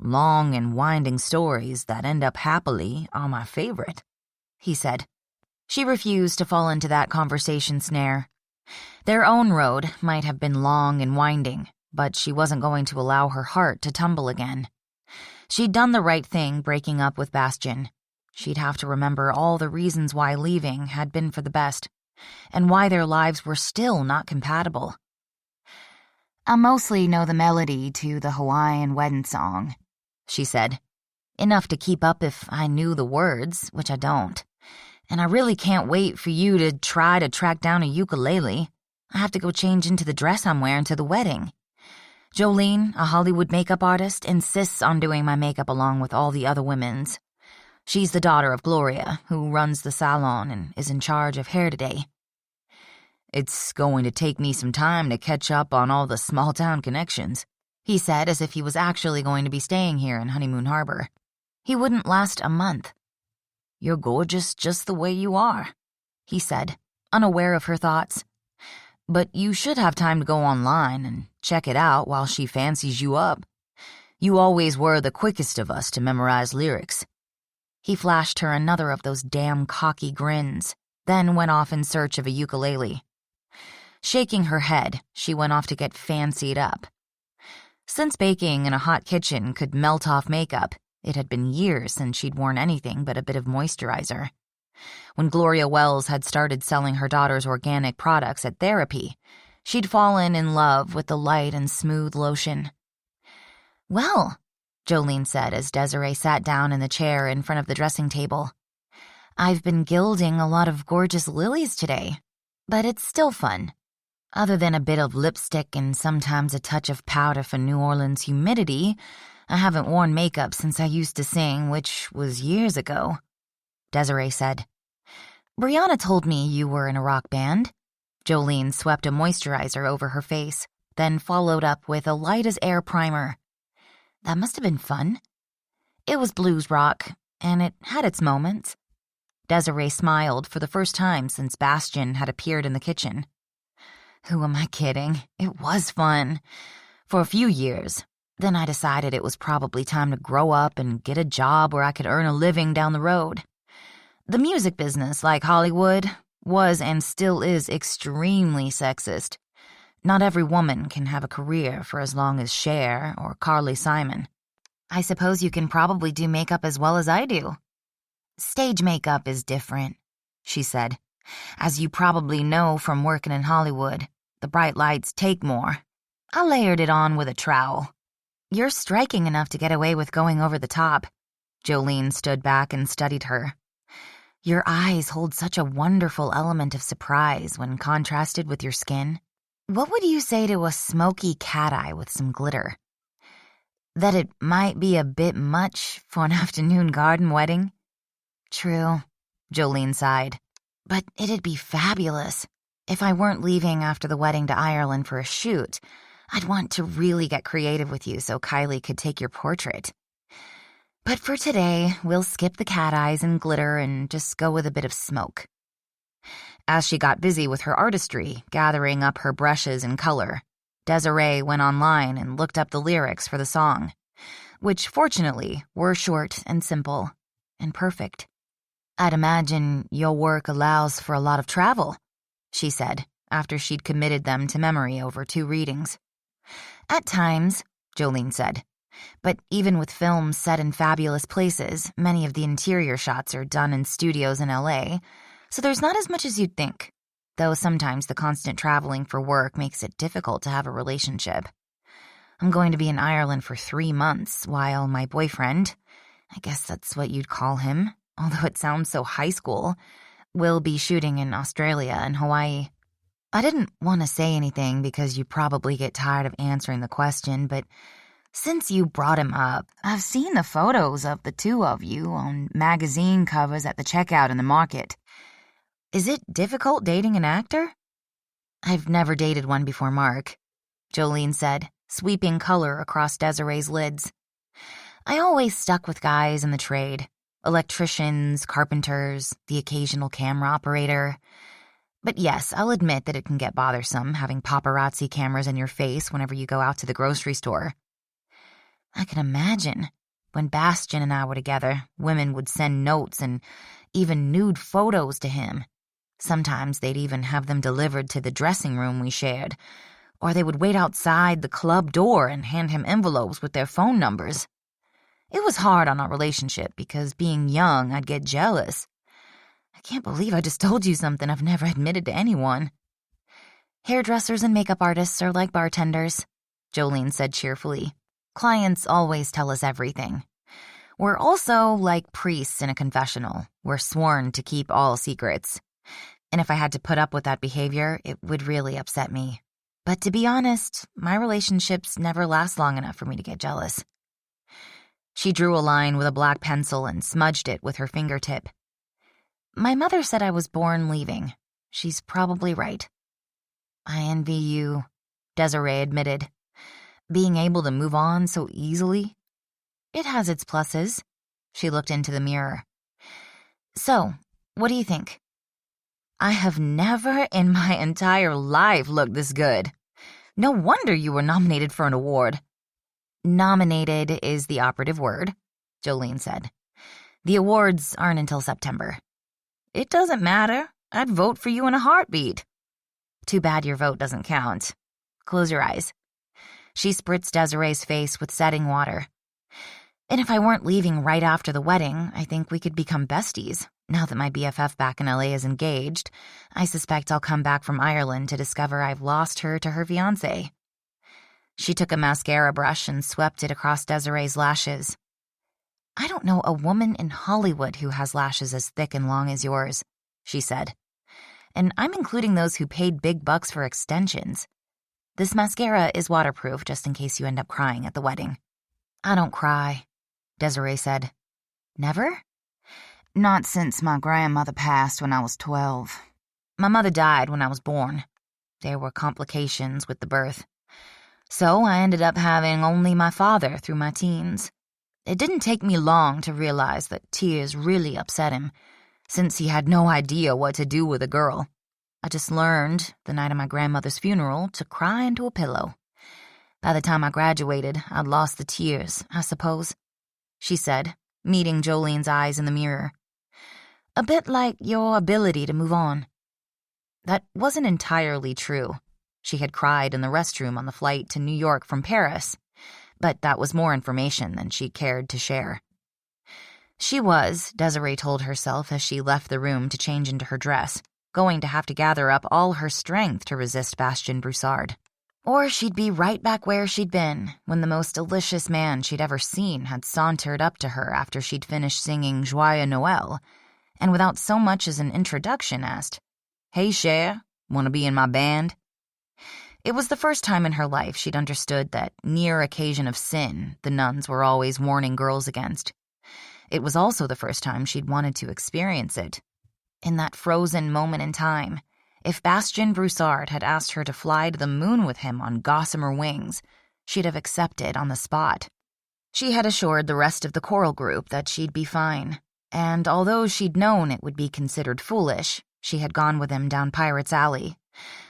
Long and winding stories that end up happily are my favorite, he said. She refused to fall into that conversation snare. Their own road might have been long and winding, but she wasn't going to allow her heart to tumble again. She'd done the right thing breaking up with Bastian. She'd have to remember all the reasons why leaving had been for the best, and why their lives were still not compatible. I mostly know the melody to the Hawaiian wedding song, she said. Enough to keep up if I knew the words, which I don't. And I really can't wait for you to try to track down a ukulele. I have to go change into the dress I'm wearing to the wedding. JoAnn, a Hollywood makeup artist, insists on doing my makeup along with all the other women's. She's the daughter of Gloria, who runs the salon and is in charge of hair today. It's going to take me some time to catch up on all the small-town connections, he said as if he was actually going to be staying here in Honeymoon Harbor. He wouldn't last a month. You're gorgeous just the way you are, he said, unaware of her thoughts. But you should have time to go online and check it out while she fancies you up. You always were the quickest of us to memorize lyrics. He flashed her another of those damn cocky grins, then went off in search of a ukulele. Shaking her head, she went off to get fancied up. Since baking in a hot kitchen could melt off makeup, it had been years since she'd worn anything but a bit of moisturizer. When Gloria Wells had started selling her daughter's organic products at Therapy, she'd fallen in love with the light and smooth lotion. Well, JoAnn said as Desiree sat down in the chair in front of the dressing table, I've been gilding a lot of gorgeous lilies today, but it's still fun. Other than a bit of lipstick and sometimes a touch of powder for New Orleans humidity, I haven't worn makeup since I used to sing, which was years ago," Desiree said. "Brianna told me you were in a rock band." Jolene swept a moisturizer over her face, then followed up with a light-as-air primer. "That must have been fun." "It was blues rock, and it had its moments." Desiree smiled for the first time since Bastian had appeared in the kitchen. "Who am I kidding? It was fun. For a few years. Then I decided it was probably time to grow up and get a job where I could earn a living down the road. The music business, like Hollywood, was and still is extremely sexist. Not every woman can have a career for as long as Cher or Carly Simon." "I suppose you can probably do makeup as well as I do." "Stage makeup is different," she said. "As you probably know from working in Hollywood, the bright lights take more. I layered it on with a trowel." "You're striking enough to get away with going over the top." Jolene stood back and studied her. "Your eyes hold such a wonderful element of surprise when contrasted with your skin. What would you say to a smoky cat eye with some glitter?" "That it might be a bit much for an afternoon garden wedding." "True," Jolene sighed. "But it'd be fabulous. If I weren't leaving after the wedding to Ireland for a shoot, I'd want to really get creative with you so Kylie could take your portrait. But for today, we'll skip the cat eyes and glitter and just go with a bit of smoke." As she got busy with her artistry, gathering up her brushes and color, Desiree went online and looked up the lyrics for the song, which fortunately were short and simple and perfect. "I'd imagine your work allows for a lot of travel," she said, after she'd committed them to memory over 2 readings. "At times," Jolene said. "But even with films set in fabulous places, many of the interior shots are done in studios in LA, so there's not as much as you'd think, though sometimes the constant traveling for work makes it difficult to have a relationship. I'm going to be in Ireland for 3 months while my boyfriend, I guess that's what you'd call him, although it sounds so high school, will be shooting in Australia and Hawaii." I didn't want to say anything because you probably get tired of answering the question, but since you brought him up, I've seen the photos of the 2 of you on magazine covers at the checkout in the market. Is it difficult dating an actor? "I've never dated one before Mark," Jolene said, sweeping color across Desiree's lids. "I always stuck with guys in the trade. Electricians, carpenters, the occasional camera operator. But yes, I'll admit that it can get bothersome having paparazzi cameras in your face whenever you go out to the grocery store." "I can imagine. When Bastian and I were together, women would send notes and even nude photos to him. Sometimes they'd even have them delivered to the dressing room we shared, or they would wait outside the club door and hand him envelopes with their phone numbers. It was hard on our relationship because being young, I'd get jealous. I can't believe I just told you something I've never admitted to anyone." "Hairdressers and makeup artists are like bartenders," Jolene said cheerfully. "Clients always tell us everything. We're also like priests in a confessional. We're sworn to keep all secrets. And if I had to put up with that behavior, it would really upset me. But to be honest, my relationships never last long enough for me to get jealous." She drew a line with a black pencil and smudged it with her fingertip. "My mother said I was born leaving. She's probably right." "I envy you," Desiree admitted. "Being able to move on so easily." "It has its pluses." She looked into the mirror. "So, what do you think?" "I have never in my entire life looked this good. No wonder you were nominated for an award." "Nominated is the operative word," Jolene said. "The awards aren't until September." "It doesn't matter. I'd vote for you in a heartbeat." "Too bad your vote doesn't count. Close your eyes." She spritzed Desiree's face with setting water. "And if I weren't leaving right after the wedding, I think we could become besties. Now that my BFF back in LA is engaged, I suspect I'll come back from Ireland to discover I've lost her to her fiancé." She took a mascara brush and swept it across Desiree's lashes. "I don't know a woman in Hollywood who has lashes as thick and long as yours," she said. and I'm including those who paid big bucks for extensions. This mascara is waterproof just in case you end up crying at the wedding." "I don't cry," Desiree said. "Never?" "Not since my grandmother passed when I was 12. My mother died when I was born. There were complications with the birth. So I ended up having only my father through my teens. It didn't take me long to realize that tears really upset him, since he had no idea what to do with a girl. I just learned, the night of my grandmother's funeral, to cry into a pillow. By the time I graduated, I'd lost the tears, I suppose," she said, meeting Jolene's eyes in the mirror. "A bit like your ability to move on." That wasn't entirely true. She had cried in the restroom on the flight to New York from Paris, but that was more information than she cared to share. She was, Desiree told herself as she left the room to change into her dress, going to have to gather up all her strength to resist Bastien Broussard. Or she'd be right back where she'd been when the most delicious man she'd ever seen had sauntered up to her after she'd finished singing Joyeux Noël, and without so much as an introduction asked, "Hey, Cher, want to be in my band?" It was the first time in her life she'd understood that near occasion of sin the nuns were always warning girls against. It was also the first time she'd wanted to experience it. In that frozen moment in time, if Bastien Broussard had asked her to fly to the moon with him on gossamer wings, she'd have accepted on the spot. She had assured the rest of the choral group that she'd be fine, and although she'd known it would be considered foolish, she had gone with him down Pirates Alley,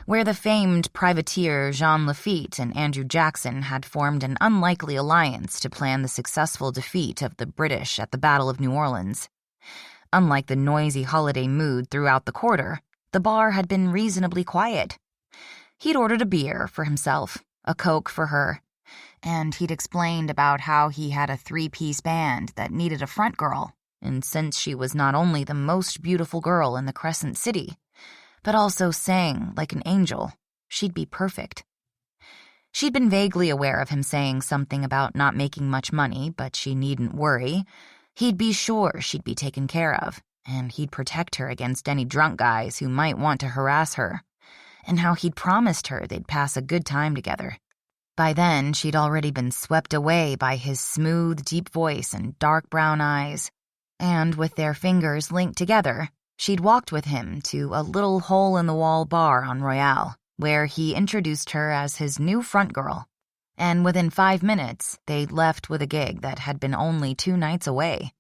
where the famed privateer Jean Lafitte and Andrew Jackson had formed an unlikely alliance to plan the successful defeat of the British at the Battle of New Orleans. Unlike the noisy holiday mood throughout the quarter, the bar had been reasonably quiet. He'd ordered a beer for himself, a Coke for her, and he'd explained about how he had a 3-piece band that needed a front girl, and since she was not only the most beautiful girl in the Crescent City, but also sang like an angel, she'd be perfect. She'd been vaguely aware of him saying something about not making much money, but she needn't worry. He'd be sure she'd be taken care of, and he'd protect her against any drunk guys who might want to harass her, and how he'd promised her they'd pass a good time together. By then, she'd already been swept away by his smooth, deep voice and dark brown eyes, and with their fingers linked together, she'd walked with him to a little hole-in-the-wall bar on Royale, where he introduced her as his new front girl, and within 5 minutes, they'd left with a gig that had been only 2 nights away.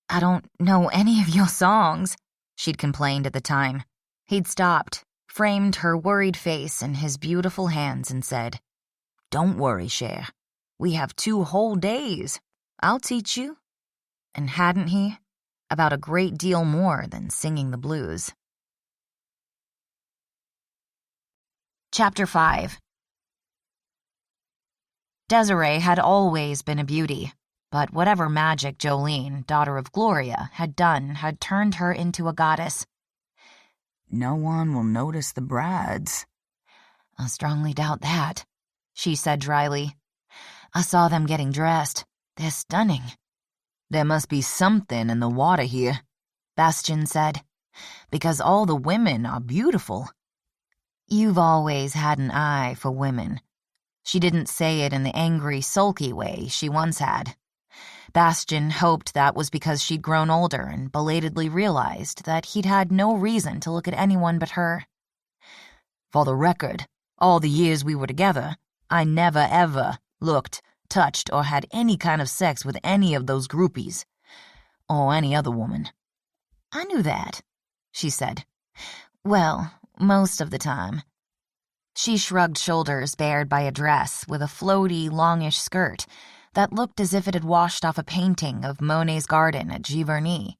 "I don't know any of your songs," she'd complained at the time. He'd stopped, framed her worried face in his beautiful hands and said, "Don't worry, Cher. We have 2 whole days. I'll teach you." And hadn't he? About a great deal more than singing the blues. Chapter 5. Desiree had always been a beauty, but whatever magic Jolene, daughter of Gloria, had done had turned her into a goddess. "No one will notice the brides." "I strongly doubt that," she said dryly. "I saw them getting dressed. They're stunning." "There must be something in the water here," Bastien said, "because all the women are beautiful." "You've always had an eye for women." She didn't say it in the angry, sulky way she once had. Bastien hoped that was because she'd grown older and belatedly realized that he'd had no reason to look at anyone but her. "For the record, all the years we were together, I never ever looked, touched, or had any kind of sex with any of those groupies. Or any other woman." "I knew that," she said. "Well, most of the time." She shrugged shoulders bared by a dress with a floaty, longish skirt that looked as if it had washed off a painting of Monet's garden at Giverny,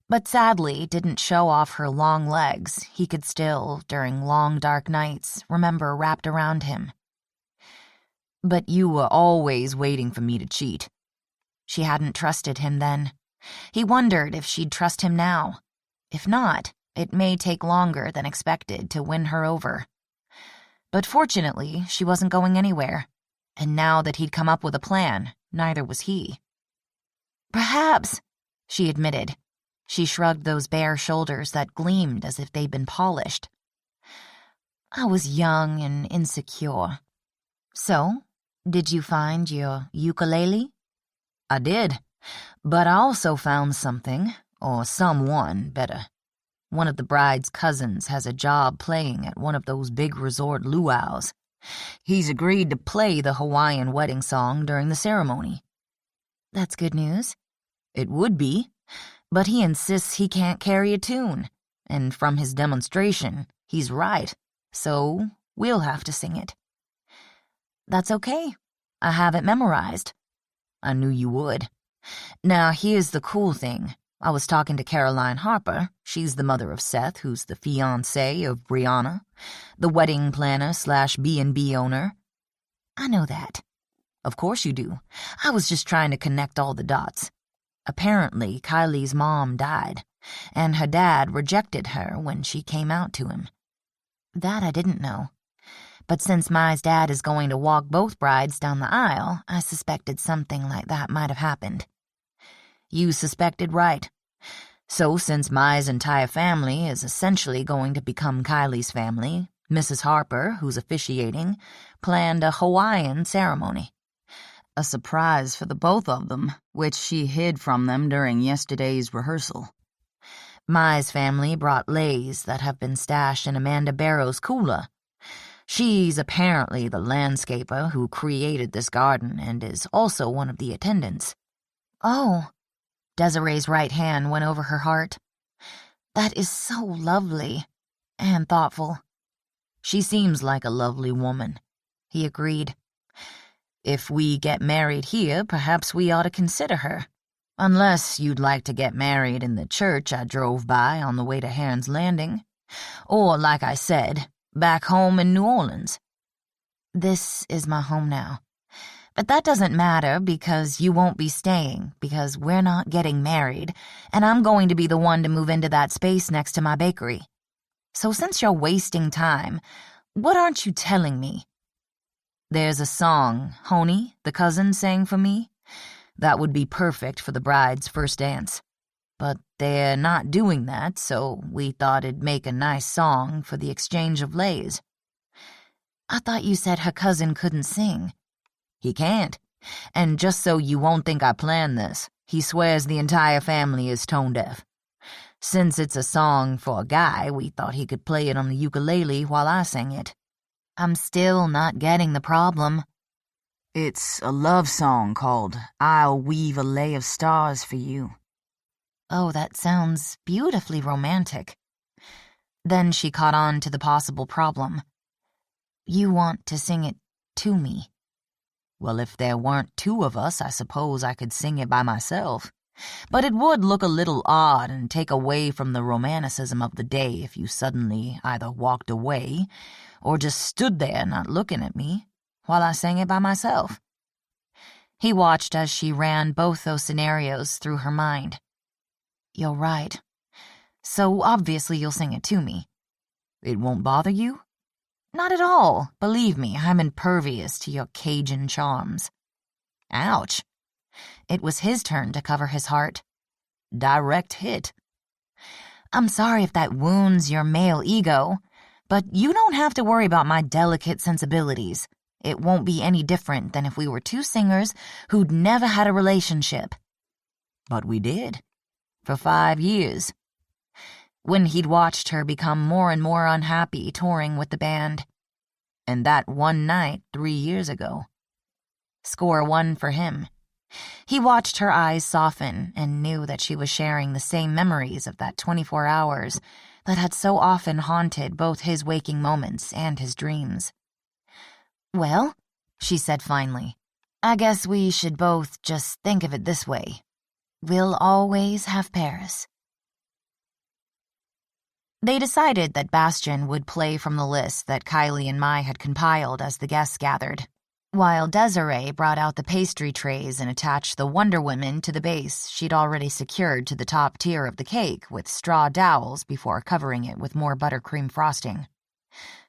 but sadly didn't show off her long legs he could still, during long dark nights, remember wrapped around him. "But you were always waiting for me to cheat." She hadn't trusted him then. He wondered if she'd trust him now. If not, it may take longer than expected to win her over. But fortunately, she wasn't going anywhere, and now that he'd come up with a plan, neither was he. "Perhaps," she admitted, She shrugged those bare shoulders that gleamed as if they'd been polished. I was young and insecure. So, did you find your ukulele? I did, but I also found something, or someone, better. One of the bride's cousins has a job playing at one of those big resort luau's. He's agreed to play the Hawaiian wedding song during the ceremony. That's good news. It would be, but he insists he can't carry a tune, and from his demonstration, he's right, so we'll have to sing it. That's okay. I have it memorized. I knew you would. Now, here's the cool thing. I was talking to Caroline Harper. She's the mother of Seth, who's the fiancé of Brianna, the wedding planner / B&B owner. I know that. Of course you do. I was just trying to connect all the dots. Apparently, Kylie's mom died, and her dad rejected her when she came out to him. That I didn't know. But since Mai's dad is going to walk both brides down the aisle, I suspected something like that might have happened. You suspected right. So since Mai's entire family is essentially going to become Kylie's family, Mrs. Harper, who's officiating, planned a Hawaiian ceremony. A surprise for the both of them, which she hid from them during yesterday's rehearsal. Mai's family brought leis that have been stashed in Amanda Barrow's cooler. She's apparently the landscaper who created this garden and is also one of the attendants. Oh, Desiree's right hand went over her heart. That is so lovely and thoughtful. She seems like a lovely woman, he agreed. If we get married here, perhaps we ought to consider her. Unless you'd like to get married in the church I drove by on the way to Heron's Landing. Or, like I said, back home in New Orleans. This is my home now. But that doesn't matter because you won't be staying, because we're not getting married, and I'm going to be the one to move into that space next to my bakery. So since you're wasting time, what aren't you telling me? There's a song Honey, the cousin, sang for me. That would be perfect for the bride's first dance. But they're not doing that, so we thought it'd make a nice song for the exchange of leis. I thought you said her cousin couldn't sing. He can't. And just so you won't think I planned this, he swears the entire family is tone-deaf. Since it's a song for a guy, we thought he could play it on the ukulele while I sang it. I'm still not getting the problem. It's a love song called I'll Weave a Lay of Stars for You. Oh, that sounds beautifully romantic. Then she caught on to the possible problem. You want to sing it to me. Well, if there weren't two of us, I suppose I could sing it by myself. But it would look a little odd and take away from the romanticism of the day if you suddenly either walked away or just stood there not looking at me while I sang it by myself. He watched as she ran both those scenarios through her mind. You're right. So obviously you'll sing it to me. It won't bother you? Not at all. Believe me, I'm impervious to your Cajun charms. Ouch. It was his turn to cover his heart. Direct hit. I'm sorry if that wounds your male ego, but you don't have to worry about my delicate sensibilities. It won't be any different than if we were two singers who'd never had a relationship. But we did. For 5 years. When he'd watched her become more and more unhappy touring with the band. And that one night 3 years ago. Score 1 for him. He watched her eyes soften and knew that she was sharing the same memories of that 24 hours that had so often haunted both his waking moments and his dreams. Well, she said finally, I guess we should both just think of it this way. We'll always have Paris. They decided that Bastian would play from the list that Kylie and Mai had compiled as the guests gathered, while Desiree brought out the pastry trays and attached the Wonder Women to the base she'd already secured to the top tier of the cake with straw dowels before covering it with more buttercream frosting.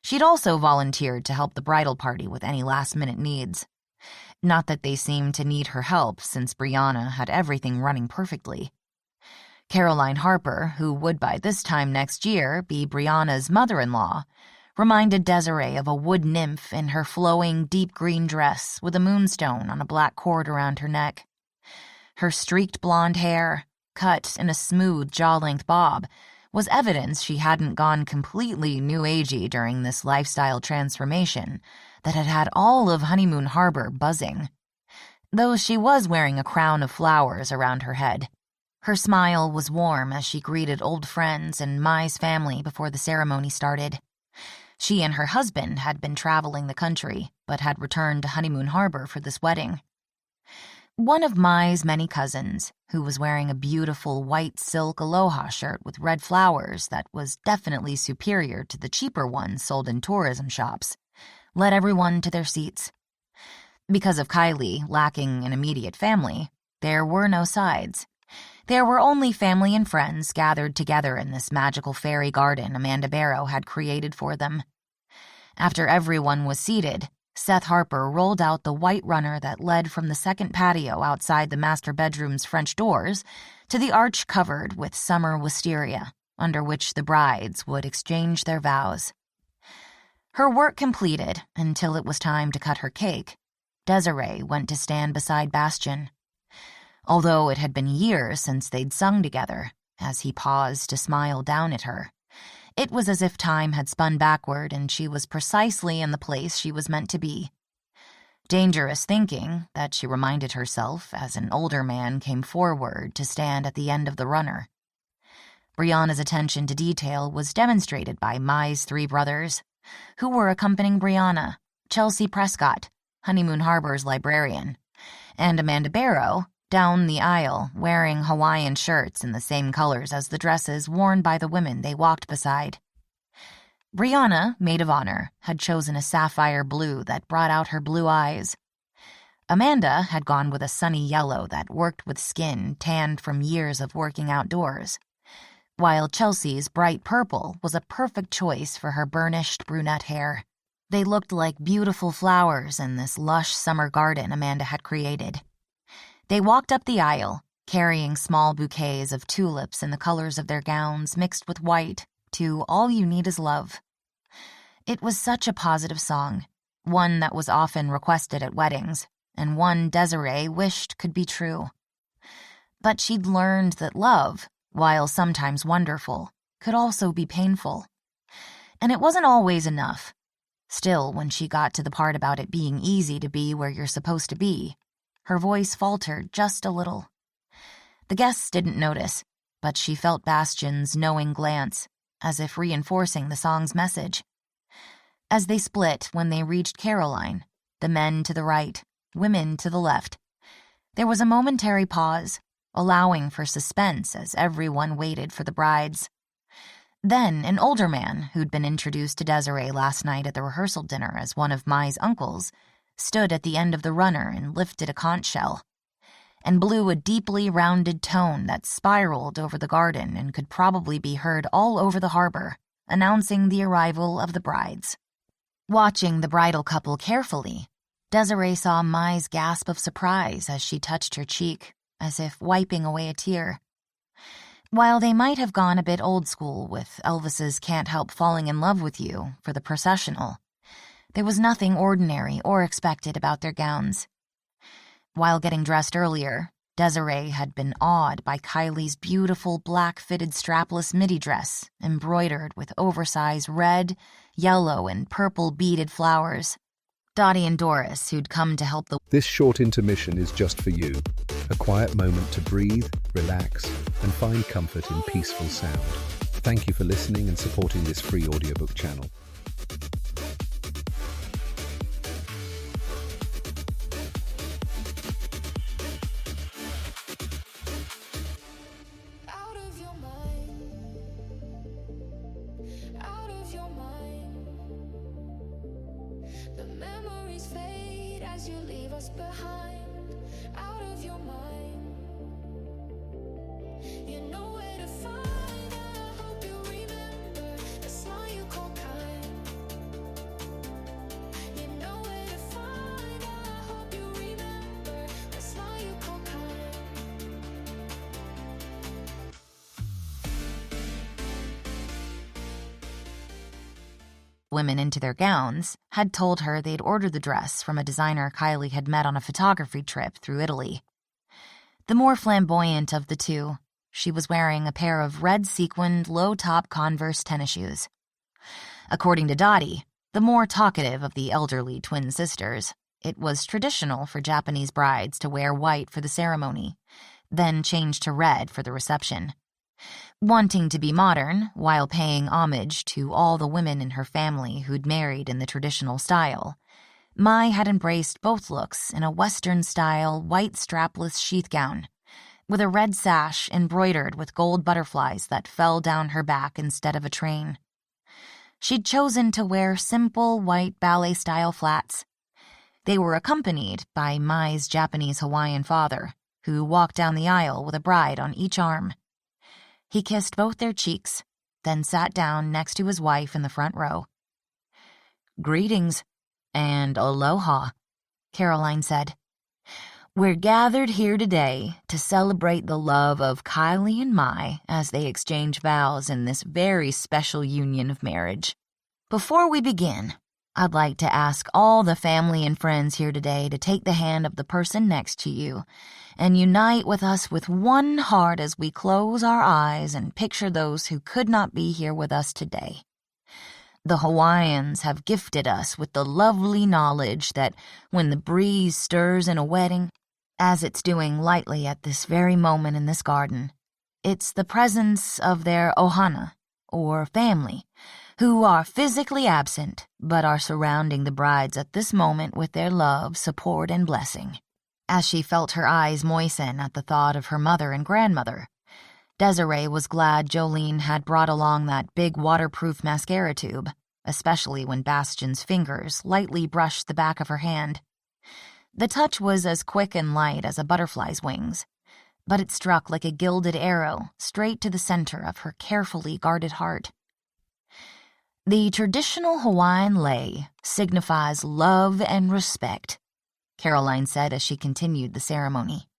She'd also volunteered to help the bridal party with any last-minute needs. Not that they seemed to need her help since Brianna had everything running perfectly. Caroline Harper, who would by this time next year be Brianna's mother-in-law, reminded Desiree of a wood nymph in her flowing deep green dress with a moonstone on a black cord around her neck. Her streaked blonde hair, cut in a smooth jaw-length bob, was evidence she hadn't gone completely new agey during this lifestyle transformation that had had all of Honeymoon Harbor buzzing. Though she was wearing a crown of flowers around her head. Her smile was warm as she greeted old friends and Mai's family before the ceremony started. She and her husband had been traveling the country, but had returned to Honeymoon Harbor for this wedding. One of Mai's many cousins, who was wearing a beautiful white silk aloha shirt with red flowers that was definitely superior to the cheaper ones sold in tourism shops, led everyone to their seats. Because of Kylie lacking an immediate family, there were no sides. There were only family and friends gathered together in this magical fairy garden Amanda Barrow had created for them. After everyone was seated, Seth Harper rolled out the white runner that led from the second patio outside the master bedroom's French doors to the arch covered with summer wisteria, under which the brides would exchange their vows. Her work completed until it was time to cut her cake, Desiree went to stand beside Bastian. Although it had been years since they'd sung together, as he paused to smile down at her, it was as if time had spun backward and she was precisely in the place she was meant to be. Dangerous thinking, that she reminded herself as an older man came forward to stand at the end of the runner. Brianna's attention to detail was demonstrated by Mai's three brothers, who were accompanying Brianna, Chelsea Prescott, Honeymoon Harbor's librarian, and Amanda Barrow, down the aisle, wearing Hawaiian shirts in the same colors as the dresses worn by the women they walked beside. Brianna, maid of honor, had chosen a sapphire blue that brought out her blue eyes. Amanda had gone with a sunny yellow that worked with skin tanned from years of working outdoors, while Chelsea's bright purple was a perfect choice for her burnished brunette hair. They looked like beautiful flowers in this lush summer garden Amanda had created. They walked up the aisle, carrying small bouquets of tulips in the colors of their gowns mixed with white, to All You Need Is Love. It was such a positive song, one that was often requested at weddings, and one Desiree wished could be true. But she'd learned that love, while sometimes wonderful, could also be painful. And it wasn't always enough. Still, when she got to the part about it being easy to be where you're supposed to be, her voice faltered just a little. The guests didn't notice, but she felt Bastian's knowing glance, as if reinforcing the song's message. As they split when they reached Caroline, the men to the right, women to the left, there was a momentary pause, allowing for suspense as everyone waited for the brides. Then an older man, who'd been introduced to Desiree last night at the rehearsal dinner as one of Mai's uncles, stood at the end of the runner and lifted a conch shell, and blew a deeply rounded tone that spiraled over the garden and could probably be heard all over the harbor, announcing the arrival of the brides. Watching the bridal couple carefully, Desiree saw Mai's gasp of surprise as she touched her cheek, as if wiping away a tear. While they might have gone a bit old school with Elvis's Can't Help Falling in Love with You for the processional, there was nothing ordinary or expected about their gowns. While getting dressed earlier, Desiree had been awed by Kylie's beautiful black-fitted strapless midi dress embroidered with oversized red, yellow, and purple beaded flowers. Dottie and Doris, who'd come to help the... This short intermission is just for you. A quiet moment to breathe, relax, and find comfort in peaceful sound. Thank you for listening and supporting this free audiobook channel. The memories fade as you leave us behind. Out of your mind, you know where to find. I hope you remember the smile you call kind. You know where to find. I hope you remember the smile you call kind. women into their gowns, had told her they'd ordered the dress from a designer Kylie had met on a photography trip through Italy. The more flamboyant of the two, she was wearing a pair of red sequined low-top Converse tennis shoes. According to Dottie, the more talkative of the elderly twin sisters, it was traditional for Japanese brides to wear white for the ceremony, then change to red for the reception. Wanting to be modern while paying homage to all the women in her family who'd married in the traditional style, Mai had embraced both looks in a Western-style white strapless sheath gown, with a red sash embroidered with gold butterflies that fell down her back instead of a train. She'd chosen to wear simple white ballet-style flats. They were accompanied by Mai's Japanese Hawaiian father, who walked down the aisle with a bride on each arm. He kissed both their cheeks, then sat down next to his wife in the front row. "Greetings and aloha," Caroline said. "We're gathered here today to celebrate the love of Kylie and Mai as they exchange vows in this very special union of marriage. Before we begin, I'd like to ask all the family and friends here today to take the hand of the person next to you and unite with us with one heart as we close our eyes and picture those who could not be here with us today. The Hawaiians have gifted us with the lovely knowledge that when the breeze stirs in a wedding, as it's doing lightly at this very moment in this garden, it's the presence of their ohana, or family, who are physically absent but are surrounding the brides at this moment with their love, support, and blessing." As she felt her eyes moisten at the thought of her mother and grandmother, Desiree was glad Jolene had brought along that big waterproof mascara tube, especially when Bastion's fingers lightly brushed the back of her hand. The touch was as quick and light as a butterfly's wings, but it struck like a gilded arrow straight to the center of her carefully guarded heart. "The traditional Hawaiian lei signifies love and respect," Caroline said as she continued the ceremony.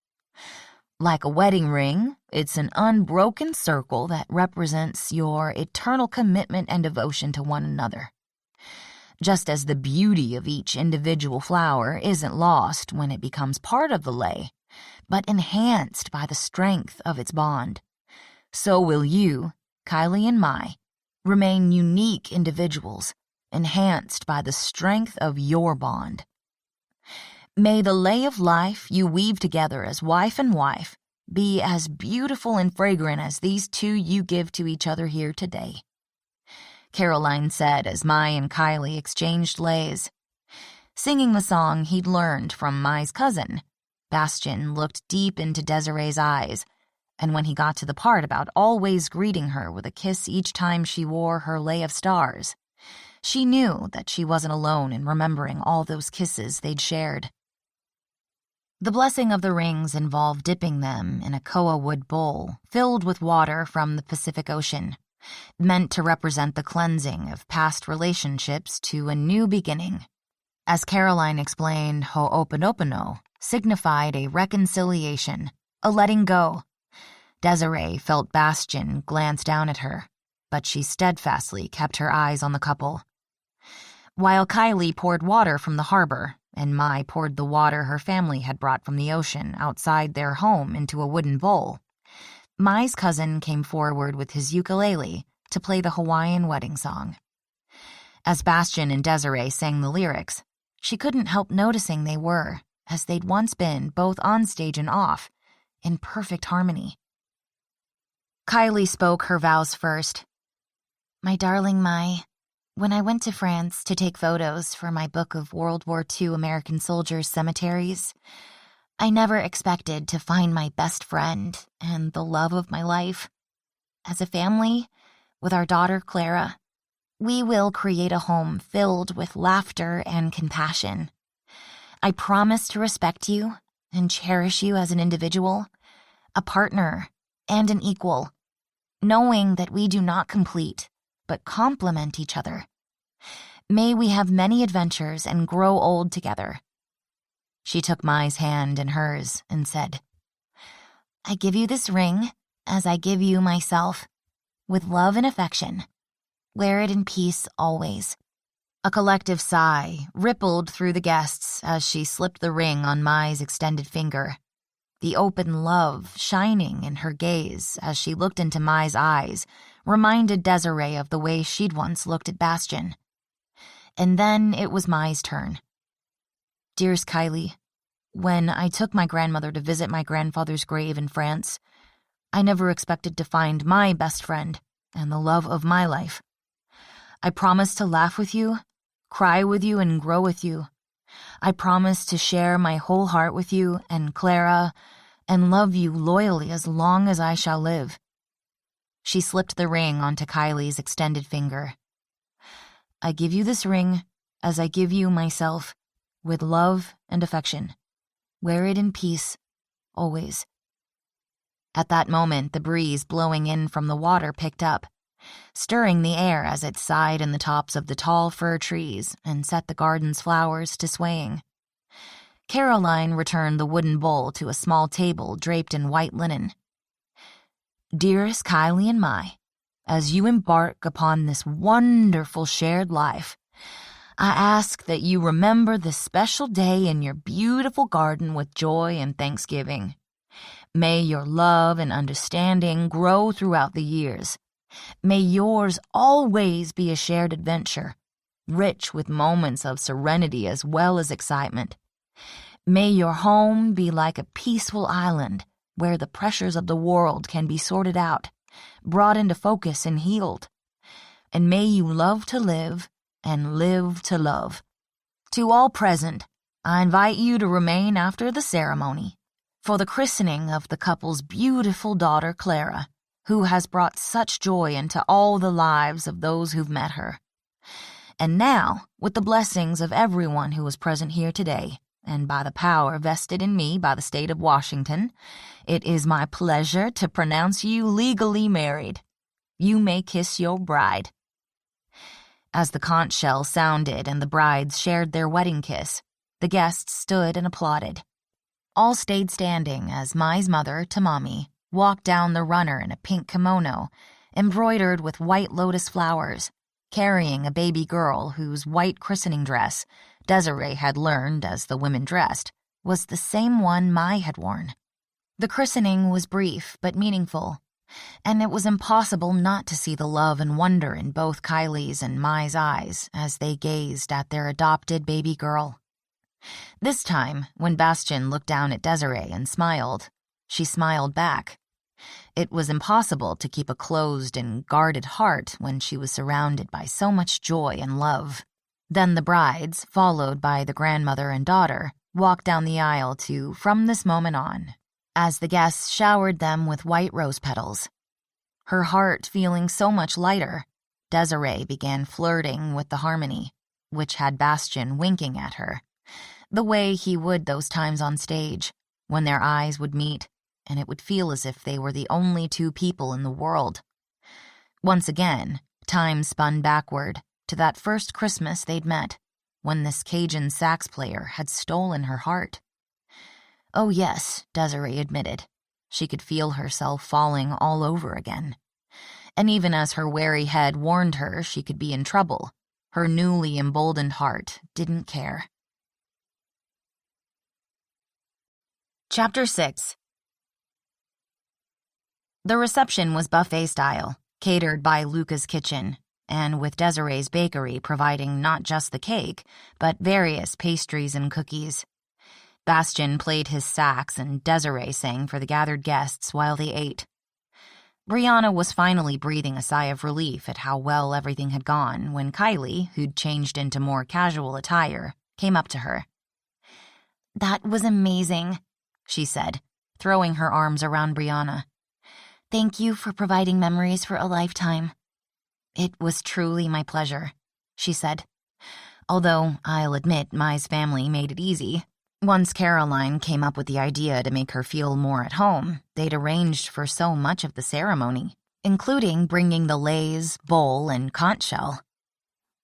"Like a wedding ring, it's an unbroken circle that represents your eternal commitment and devotion to one another. Just as the beauty of each individual flower isn't lost when it becomes part of the lei, but enhanced by the strength of its bond, so will you, Kylie and Mai, remain unique individuals, enhanced by the strength of your bond. May the lei of life you weave together as wife and wife be as beautiful and fragrant as these two you give to each other here today," Caroline said as Mai and Kylie exchanged leis. Singing the song he'd learned from Mai's cousin, Bastion looked deep into Desiree's eyes, and when he got to the part about always greeting her with a kiss each time she wore her lei of stars, she knew that she wasn't alone in remembering all those kisses they'd shared. The blessing of the rings involved dipping them in a koa wood bowl filled with water from the Pacific Ocean, meant to represent the cleansing of past relationships to a new beginning. As Caroline explained, ho'oponopono signified a reconciliation, a letting go. Desiree felt Bastion glance down at her, but she steadfastly kept her eyes on the couple. While Kylie poured water from the harbor, and Mai poured the water her family had brought from the ocean outside their home into a wooden bowl, Mai's cousin came forward with his ukulele to play the Hawaiian wedding song. As Bastion and Desiree sang the lyrics, she couldn't help noticing they were, as they'd once been both on stage and off, in perfect harmony. Kylie spoke her vows first. "My darling Mai, when I went to France to take photos for my book of World War II American soldiers' cemeteries, I never expected to find my best friend and the love of my life. As a family, with our daughter Clara, we will create a home filled with laughter and compassion. I promise to respect you and cherish you as an individual, a partner, and an equal, knowing that we do not complete, but complement each other. May we have many adventures and grow old together." She took Mai's hand in hers and said, "I give you this ring as I give you myself, with love and affection. Wear it in peace always. A collective sigh rippled through the guests as she slipped the ring on Mai's extended finger, the open love shining in her gaze as she looked into Mai's eyes reminded Desiree of the way she'd once looked at Bastian. And then it was Mai's turn. Dearest Kylie, when I took my grandmother to visit my grandfather's grave in France, I never expected to find my best friend and the love of my life. I promised to laugh with you, cry with you, and grow with you. I promised to share my whole heart with you and Clara and love you loyally as long as I shall live. She slipped the ring onto Kylie's extended finger. I give you this ring as I give you myself, with love and affection. Wear it in peace, always. At that moment, the breeze blowing in from the water picked up, stirring the air as it sighed in the tops of the tall fir trees and set the garden's flowers to swaying. Caroline returned the wooden bowl to a small table draped in white linen. Dearest Kylie and Mai, as you embark upon this wonderful shared life, I ask that you remember this special day in your beautiful garden with joy and thanksgiving. May your love and understanding grow throughout the years. May yours always be a shared adventure, rich with moments of serenity as well as excitement. May your home be like a peaceful island where the pressures of the world can be sorted out, brought into focus and healed. And may you love to live and live to love. To all present, I invite you to remain after the ceremony for the christening of the couple's beautiful daughter, Clara, who has brought such joy into all the lives of those who've met her. And now, with the blessings of everyone who is present here today, and by the power vested in me by the state of Washington, it is my pleasure to pronounce you legally married. You may kiss your bride. As the conch shell sounded and the brides shared their wedding kiss, the guests stood and applauded. All stayed standing as Mai's mother, Tamami, walked down the runner in a pink kimono, embroidered with white lotus flowers, carrying a baby girl whose white christening dress, Desiree had learned as the women dressed, was the same one Mai had worn. The christening was brief but meaningful, and it was impossible not to see the love and wonder in both Kylie's and Mai's eyes as they gazed at their adopted baby girl. This time, when Bastian looked down at Desiree and smiled, she smiled back. It was impossible to keep a closed and guarded heart when she was surrounded by so much joy and love. Then the brides, followed by the grandmother and daughter, walked down the aisle to "From this moment on," as the guests showered them with white rose petals. Her heart feeling so much lighter, Desiree began flirting with the harmony, which had Bastian winking at her, the way he would those times on stage, when their eyes would meet, and it would feel as if they were the only two people in the world. Once again, time spun backward to that first Christmas they'd met, when this Cajun sax player had stolen her heart. Oh yes, Desiree admitted. She could feel herself falling all over again. And even as her wary head warned her she could be in trouble, her newly emboldened heart didn't care. Chapter 6. The reception was buffet style, catered by Luca's kitchen, and with Desiree's bakery providing not just the cake, but various pastries and cookies. Bastian played his sax and Desiree sang for the gathered guests while they ate. Brianna was finally breathing a sigh of relief at how well everything had gone when Kylie, who'd changed into more casual attire, came up to her. That was amazing, she said, throwing her arms around Brianna. Thank you for providing memories for a lifetime. It was truly my pleasure, she said. Although, I'll admit, Mai's family made it easy. Once Caroline came up with the idea to make her feel more at home, they'd arranged for so much of the ceremony, including bringing the leis, bowl, and conch shell.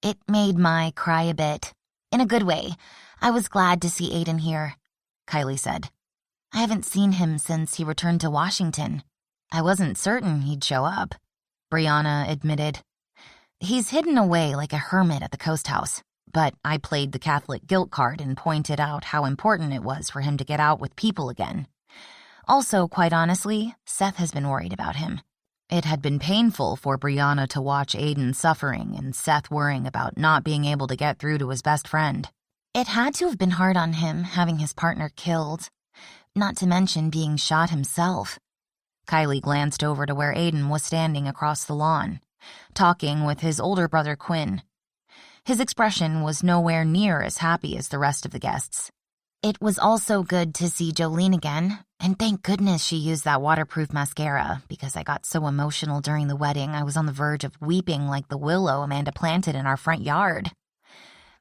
It made Mai cry a bit. In a good way. I was glad to see Aiden here, Kylie said. I haven't seen him since he returned to Washington. I wasn't certain he'd show up, Brianna admitted. He's hidden away like a hermit at the coast house. But I played the Catholic guilt card and pointed out how important it was for him to get out with people again. Also, quite honestly, Seth has been worried about him. It had been painful for Brianna to watch Aiden suffering and Seth worrying about not being able to get through to his best friend. It had to have been hard on him having his partner killed, not to mention being shot himself. Kylie glanced over to where Aiden was standing across the lawn, talking with his older brother Quinn. His expression was nowhere near as happy as the rest of the guests. It was also good to see Jolene again, and thank goodness she used that waterproof mascara because I got so emotional during the wedding I was on the verge of weeping like the willow Amanda planted in our front yard.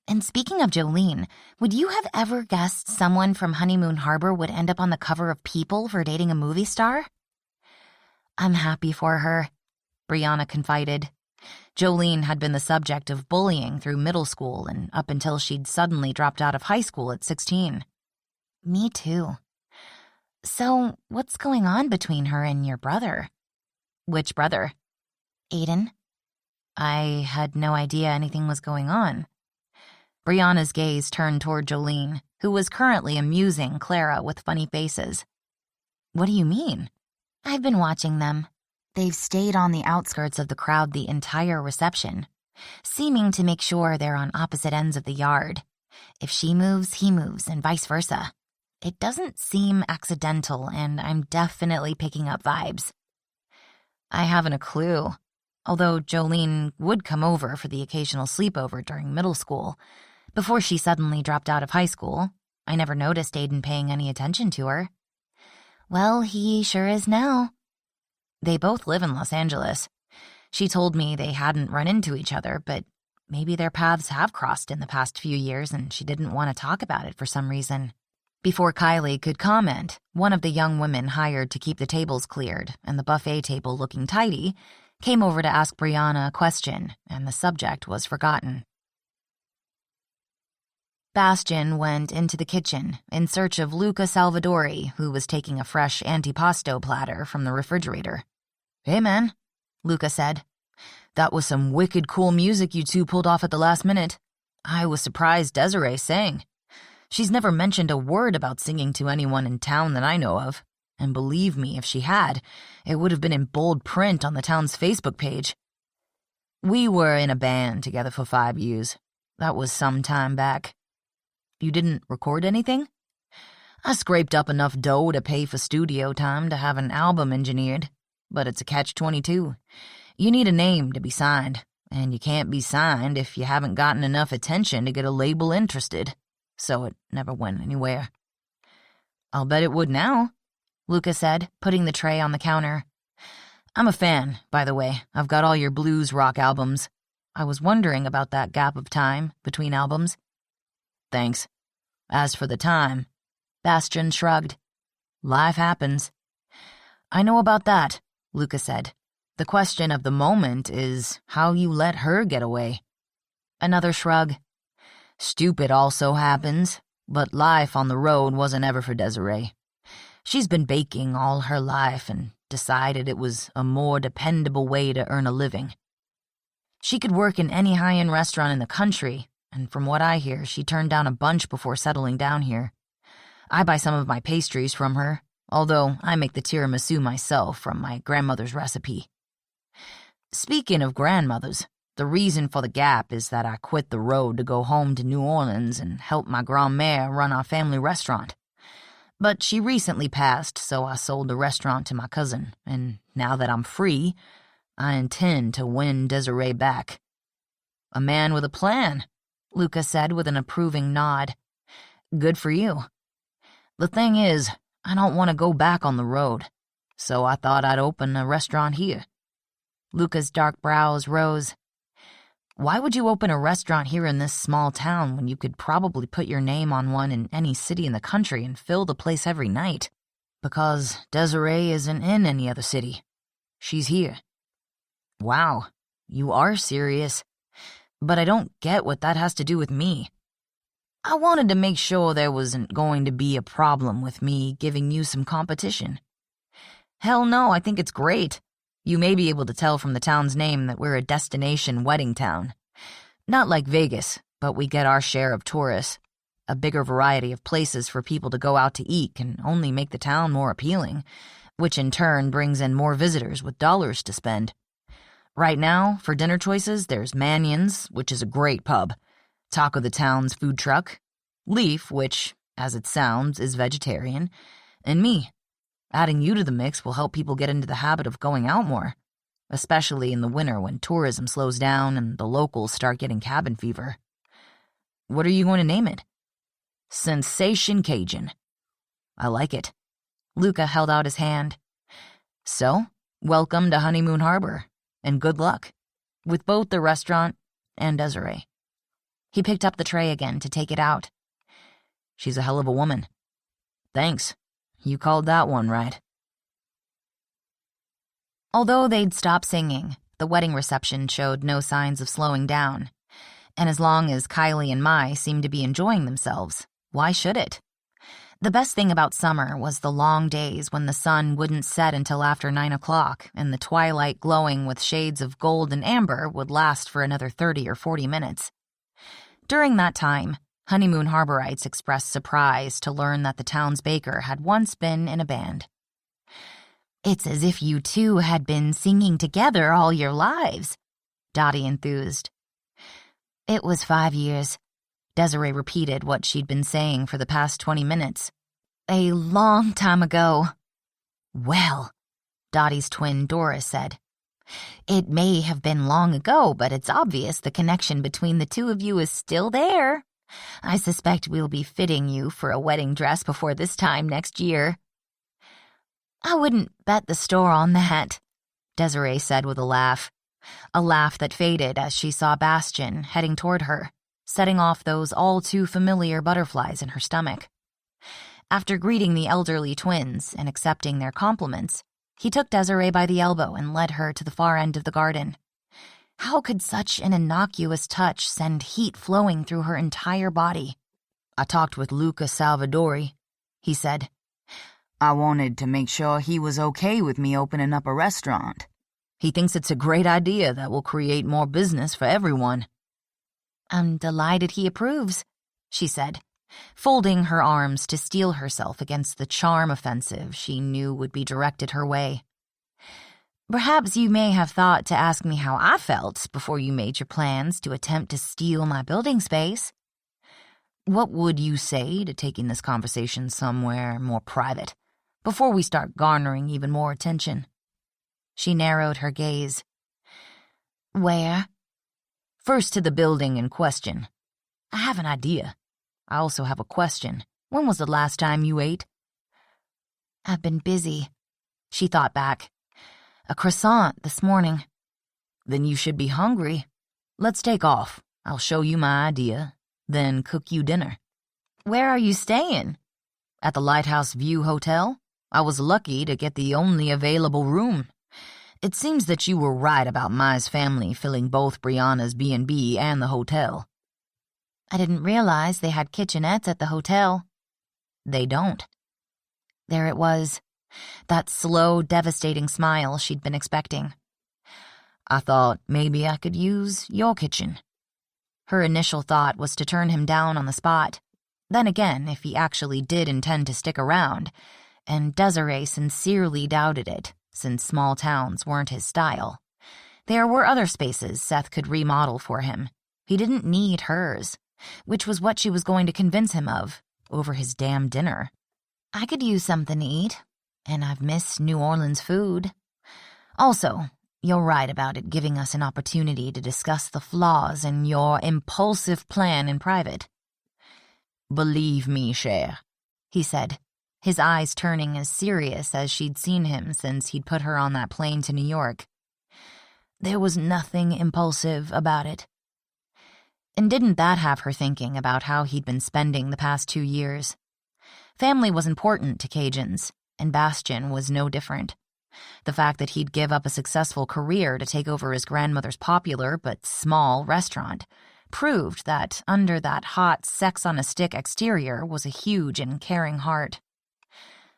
And speaking of Jolene, would you have ever guessed someone from Honeymoon Harbor would end up on the cover of People for dating a movie star? I'm happy for her, Brianna confided. Jolene had been the subject of bullying through middle school and up until she'd suddenly dropped out of high school at 16. Me too. So, what's going on between her and your brother? Which brother? Aiden. I had no idea anything was going on. Brianna's gaze turned toward Jolene, who was currently amusing Clara with funny faces. What do you mean? I've been watching them. They've stayed on the outskirts of the crowd the entire reception, seeming to make sure they're on opposite ends of the yard. If she moves, he moves, and vice versa. It doesn't seem accidental, and I'm definitely picking up vibes. I haven't a clue. Although Jolene would come over for the occasional sleepover during middle school, before she suddenly dropped out of high school, I never noticed Aiden paying any attention to her. Well, he sure is now. They both live in Los Angeles. She told me they hadn't run into each other, but maybe their paths have crossed in the past few years and she didn't want to talk about it for some reason. Before Kylie could comment, one of the young women hired to keep the tables cleared and the buffet table looking tidy came over to ask Brianna a question, and the subject was forgotten. Bastian went into the kitchen in search of Luca Salvadori, who was taking a fresh antipasto platter from the refrigerator. "Hey, man," Luca said. "That was some wicked cool music you two pulled off at the last minute. I was surprised Desiree sang. She's never mentioned a word about singing to anyone in town that I know of, and believe me, if she had, it would have been in bold print on the town's Facebook page. We were in a band together for 5 years. That was some time back. You didn't record anything? I scraped up enough dough to pay for studio time to have an album engineered, but it's a catch-22. You need a name to be signed, and you can't be signed if you haven't gotten enough attention to get a label interested, so it never went anywhere." "I'll bet it would now," Luca said, putting the tray on the counter. "I'm a fan, by the way. I've got all your blues rock albums. I was wondering about that gap of time between albums." "Thanks. As for the time," Bastian shrugged. "Life happens." "I know about that," Luca said. "The question of the moment is how you let her get away." Another shrug. "Stupid also happens, but life on the road wasn't ever for Desiree. She's been baking all her life and decided it was a more dependable way to earn a living. She could work in any high-end restaurant in the country, and from what I hear, she turned down a bunch before settling down here. I buy some of my pastries from her, although I make the tiramisu myself from my grandmother's recipe. Speaking of grandmothers, the reason for the gap is that I quit the road to go home to New Orleans and help my grand-mère run our family restaurant. But she recently passed, so I sold the restaurant to my cousin, and now that I'm free, I intend to win Desiree back." "A man with a plan," Luca said with an approving nod. "Good for you. The thing is, I don't want to go back on the road, so I thought I'd open a restaurant here." Luca's dark brows rose. "Why would you open a restaurant here in this small town when you could probably put your name on one in any city in the country and fill the place every night?" "Because Desiree isn't in any other city. She's here." "Wow, you are serious. But I don't get what that has to do with me. I wanted to make sure there wasn't going to be a problem with me giving you some competition." "Hell no, I think it's great. You may be able to tell from the town's name that we're a destination wedding town. Not like Vegas, but we get our share of tourists. A bigger variety of places for people to go out to eat can only make the town more appealing, which in turn brings in more visitors with dollars to spend. Right now, for dinner choices, there's Mannion's, which is a great pub, Talk of the Town's food truck, Leaf, which, as it sounds, is vegetarian, and me. Adding you to the mix will help people get into the habit of going out more, especially in the winter when tourism slows down and the locals start getting cabin fever. What are you going to name it? Sensation Cajun. I like it. Luca held out his hand. So, welcome to Honeymoon Harbor, and good luck, with both the restaurant and Desiree. He picked up the tray again to take it out. She's a hell of a woman. Thanks. You called that one right. Although they'd stopped singing, the wedding reception showed no signs of slowing down. And as long as Kylie and Mai seemed to be enjoying themselves, why should it? The best thing about summer was the long days when the sun wouldn't set until after 9 o'clock and the twilight glowing with shades of gold and amber would last for another 30 or 40 minutes. During that time, Honeymoon Harborites expressed surprise to learn that the town's baker had once been in a band. It's as if you two had been singing together all your lives, Dottie enthused. It was 5 years. Desiree repeated what she'd been saying for the past 20 minutes. A long time ago. Well, Dottie's twin Doris said. It may have been long ago, but it's obvious the connection between the two of you is still there. I suspect we'll be fitting you for a wedding dress before this time next year. I wouldn't bet the store on that, Desiree said with a laugh that faded as she saw Bastian heading toward her, setting off those all-too-familiar butterflies in her stomach. After greeting the elderly twins and accepting their compliments, he took Desiree by the elbow and led her to the far end of the garden. How could such an innocuous touch send heat flowing through her entire body? I talked with Luca Salvadori, he said. I wanted to make sure he was okay with me opening up a restaurant. He thinks it's a great idea that will create more business for everyone. I'm delighted he approves, she said, folding her arms to steel herself against the charm offensive she knew would be directed her way. Perhaps you may have thought to ask me how I felt before you made your plans to attempt to steal my building space. What would you say to taking this conversation somewhere more private, before we start garnering even more attention? She narrowed her gaze. Where? First to the building in question. I have an idea. I also have a question. When was the last time you ate? I've been busy, she thought back. A croissant this morning. Then you should be hungry. Let's take off. I'll show you my idea, then cook you dinner. Where are you staying? At the Lighthouse View Hotel. I was lucky to get the only available room. It seems that you were right about Mai's family filling both Brianna's B&B and the hotel. I didn't realize they had kitchenettes at the hotel. They don't. There it was. That slow, devastating smile she'd been expecting. I thought maybe I could use your kitchen. Her initial thought was to turn him down on the spot. Then again, if he actually did intend to stick around, and Desiree sincerely doubted it, since small towns weren't his style. There were other spaces Seth could remodel for him. He didn't need hers, which was what she was going to convince him of, over his damn dinner. I could use something to eat. And I've missed New Orleans food. Also, you're right about it giving us an opportunity to discuss the flaws in your impulsive plan in private. Believe me, cher, he said, his eyes turning as serious as she'd seen him since he'd put her on that plane to New York. There was nothing impulsive about it. And didn't that have her thinking about how he'd been spending the past 2 years? Family was important to Cajuns. And Bastian was no different. The fact that he'd give up a successful career to take over his grandmother's popular but small restaurant proved that under that hot sex-on-a-stick exterior was a huge and caring heart.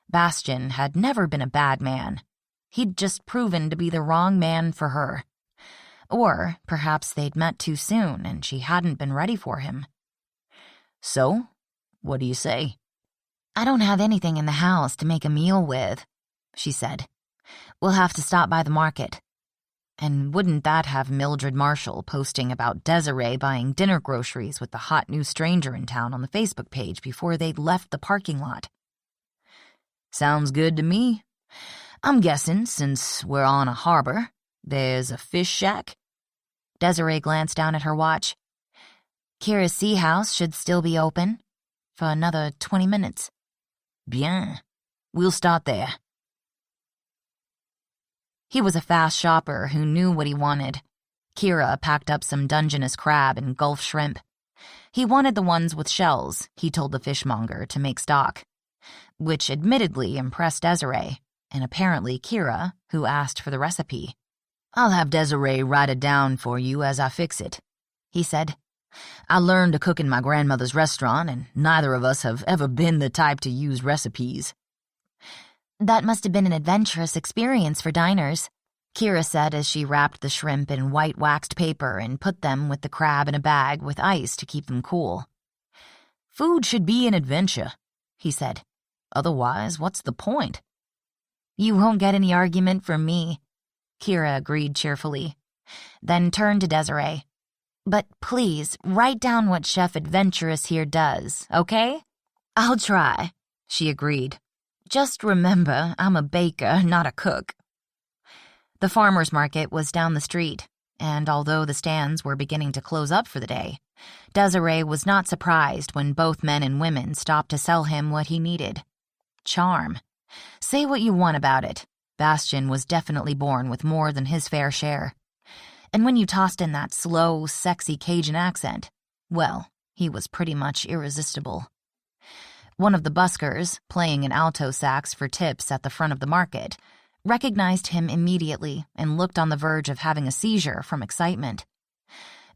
Bastian had never been a bad man. He'd just proven to be the wrong man for her. Or perhaps they'd met too soon and she hadn't been ready for him. So, what do you say? I don't have anything in the house to make a meal with, she said. We'll have to stop by the market. And wouldn't that have Mildred Marshall posting about Desiree buying dinner groceries with the hot new stranger in town on the Facebook page before they'd left the parking lot? Sounds good to me. I'm guessing, since we're on a harbor, there's a fish shack? Desiree glanced down at her watch. Kira's Sea House should still be open for another 20 minutes. Bien. We'll start there. He was a fast shopper who knew what he wanted. Kira packed up some Dungeness crab and Gulf shrimp. He wanted the ones with shells, he told the fishmonger, to make stock, which admittedly impressed Desiree, and apparently Kira, who asked for the recipe. I'll have Desiree write it down for you as I fix it, he said. I learned to cook in my grandmother's restaurant, and neither of us have ever been the type to use recipes. That must have been an adventurous experience for diners, Kira said as she wrapped the shrimp in white waxed paper and put them with the crab in a bag with ice to keep them cool. Food should be an adventure, he said. Otherwise, what's the point? You won't get any argument from me, Kira agreed cheerfully, then turned to Desiree. But please, write down what Chef Adventurous here does, okay? I'll try, she agreed. Just remember, I'm a baker, not a cook. The farmer's market was down the street, and although the stands were beginning to close up for the day, Desiree was not surprised when both men and women stopped to sell him what he needed. Charm. Say what you want about it, Bastian was definitely born with more than his fair share. And when you tossed in that slow, sexy Cajun accent, well, he was pretty much irresistible. One of the buskers, playing an alto sax for tips at the front of the market, recognized him immediately and looked on the verge of having a seizure from excitement.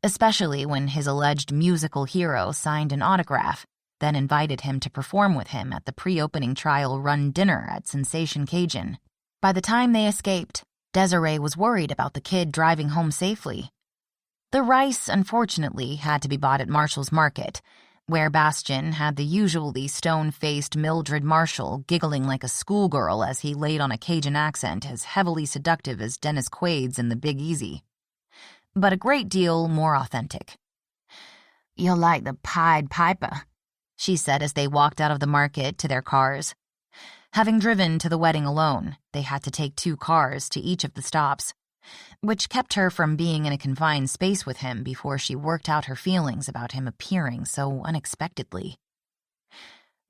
Especially when his alleged musical hero signed an autograph, then invited him to perform with him at the pre-opening trial run dinner at Sensation Cajun. By the time they escaped, Desiree was worried about the kid driving home safely. The rice, unfortunately, had to be bought at Marshall's Market, where Bastian had the usually stone-faced Mildred Marshall giggling like a schoolgirl as he laid on a Cajun accent as heavily seductive as Dennis Quaid's in The Big Easy, but a great deal more authentic. You're like the Pied Piper, she said as they walked out of the market to their cars. Having driven to the wedding alone, they had to take 2 cars to each of the stops, which kept her from being in a confined space with him before she worked out her feelings about him appearing so unexpectedly.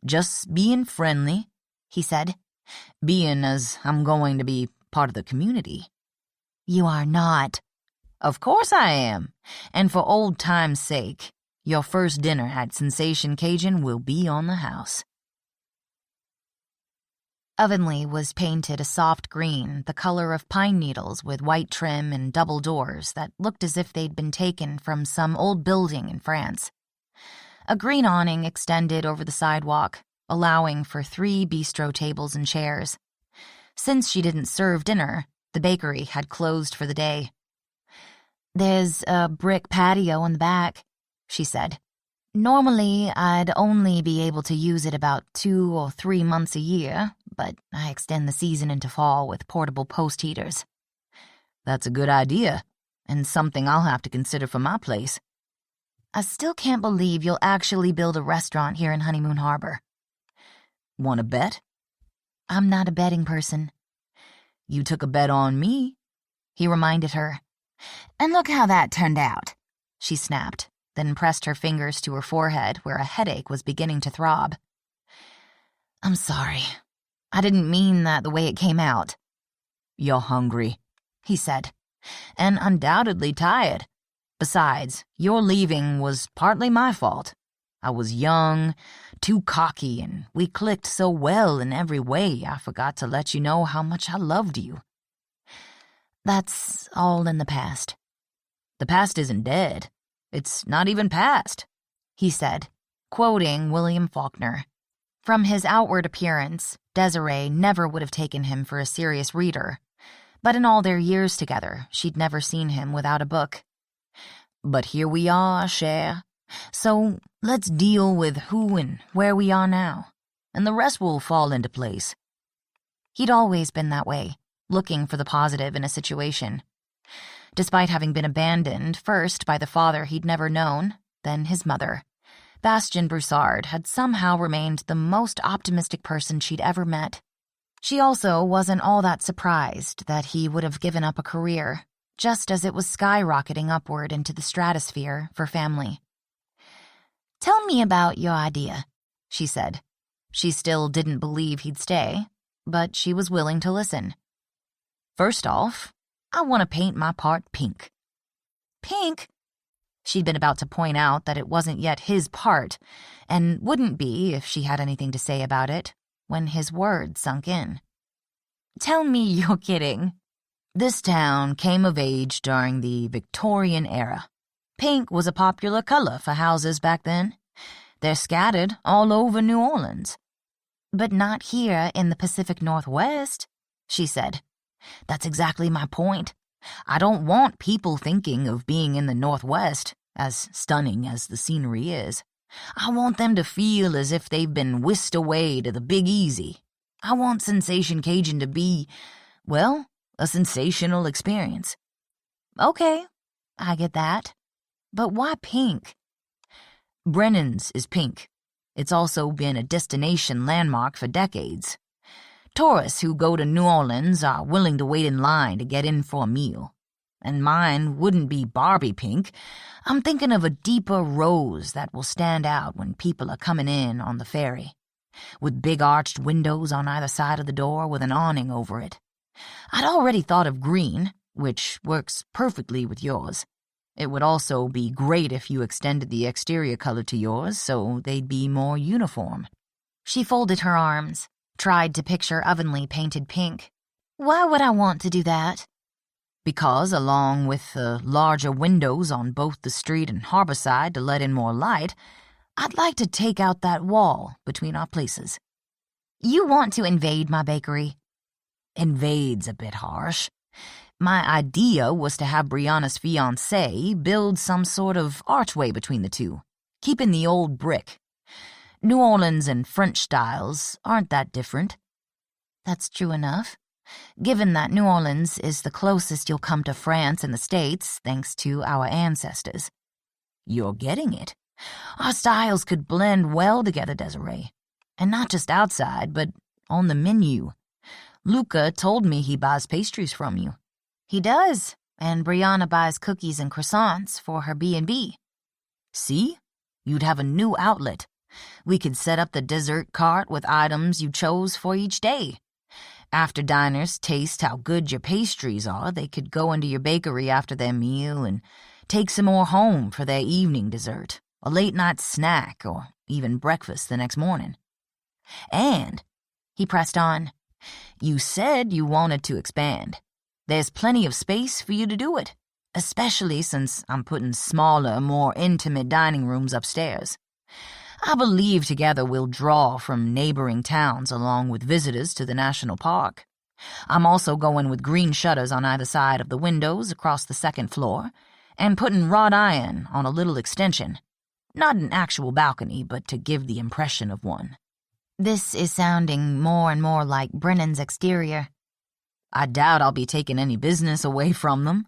Just being friendly, he said, being as I'm going to be part of the community. You are not. Of course I am, and for old time's sake, your first dinner at Sensation Cajun will be on the house. Avonlea was painted a soft green, the color of pine needles with white trim and double doors that looked as if they'd been taken from some old building in France. A green awning extended over the sidewalk, allowing for 3 bistro tables and chairs. Since she didn't serve dinner, the bakery had closed for the day. There's a brick patio in the back, she said. Normally, I'd only be able to use it about 2 or 3 months a year, but I extend the season into fall with portable post heaters. That's a good idea, and something I'll have to consider for my place. I still can't believe you'll actually build a restaurant here in Honeymoon Harbor. Want to bet? I'm not a betting person. You took a bet on me, he reminded her. And look how that turned out, she snapped, then pressed her fingers to her forehead where a headache was beginning to throb. I'm sorry. I didn't mean that the way it came out. You're hungry, he said, and undoubtedly tired. Besides, your leaving was partly my fault. I was young, too cocky, and we clicked so well in every way I forgot to let you know how much I loved you. That's all in the past. The past isn't dead. It's not even past, he said, quoting William Faulkner. From his outward appearance, Desiree never would have taken him for a serious reader, But in all their years together, she'd never seen him without a book. But here we are, cher. So let's deal with who and where we are now, and the rest will fall into place. He'd always been that way, looking for the positive in a situation. Despite having been abandoned first by the father he'd never known, then his mother, Bastien Broussard had somehow remained the most optimistic person she'd ever met. She also wasn't all that surprised that he would have given up a career, just as it was skyrocketing upward into the stratosphere for family. Tell me about your idea, she said. She still didn't believe he'd stay, but she was willing to listen. First off, I want to paint my part pink. Pink? She'd been about to point out that it wasn't yet his part, and wouldn't be if she had anything to say about it, when his words sunk in. Tell me you're kidding. This town came of age during the Victorian era. Pink was a popular color for houses back then. They're scattered all over New Orleans. But not here in the Pacific Northwest, she said. That's exactly my point. I don't want people thinking of being in the Northwest, as stunning as the scenery is. I want them to feel as if they've been whisked away to the Big Easy. I want Sensation Cajun to be, well, a sensational experience. Okay, I get that. But why pink? Brennan's is pink. It's also been a destination landmark for decades. Tourists who go to New Orleans are willing to wait in line to get in for a meal. And mine wouldn't be Barbie pink. I'm thinking of a deeper rose that will stand out when people are coming in on the ferry, with big arched windows on either side of the door with an awning over it. I'd already thought of green, which works perfectly with yours. It would also be great if you extended the exterior color to yours so they'd be more uniform. She folded her arms, tried to picture ovenly painted pink. Why would I want to do that? Because, along with the larger windows on both the street and harbor side to let in more light, I'd like to take out that wall between our places. You want to invade my bakery? Invade's a bit harsh. My idea was to have Brianna's fiancé build some sort of archway between the two, keeping the old brick. New Orleans and French styles aren't that different. That's true enough. Given that New Orleans is the closest you'll come to France in the States, thanks to our ancestors. You're getting it. Our styles could blend well together, Desiree. And not just outside, but on the menu. Luca told me he buys pastries from you. He does, and Brianna buys cookies and croissants for her B&B. See? You'd have a new outlet. We could set up the dessert cart with items you chose for each day. After diners taste how good your pastries are, they could go into your bakery after their meal and take some more home for their evening dessert, a late-night snack, or even breakfast the next morning. And, he pressed on, you said you wanted to expand. There's plenty of space for you to do it, especially since I'm putting smaller, more intimate dining rooms upstairs. I believe together we'll draw from neighboring towns along with visitors to the national park. I'm also going with green shutters on either side of the windows across the second floor and putting wrought iron on a little extension. Not an actual balcony, but to give the impression of one. This is sounding more and more like Brennan's exterior. I doubt I'll be taking any business away from them,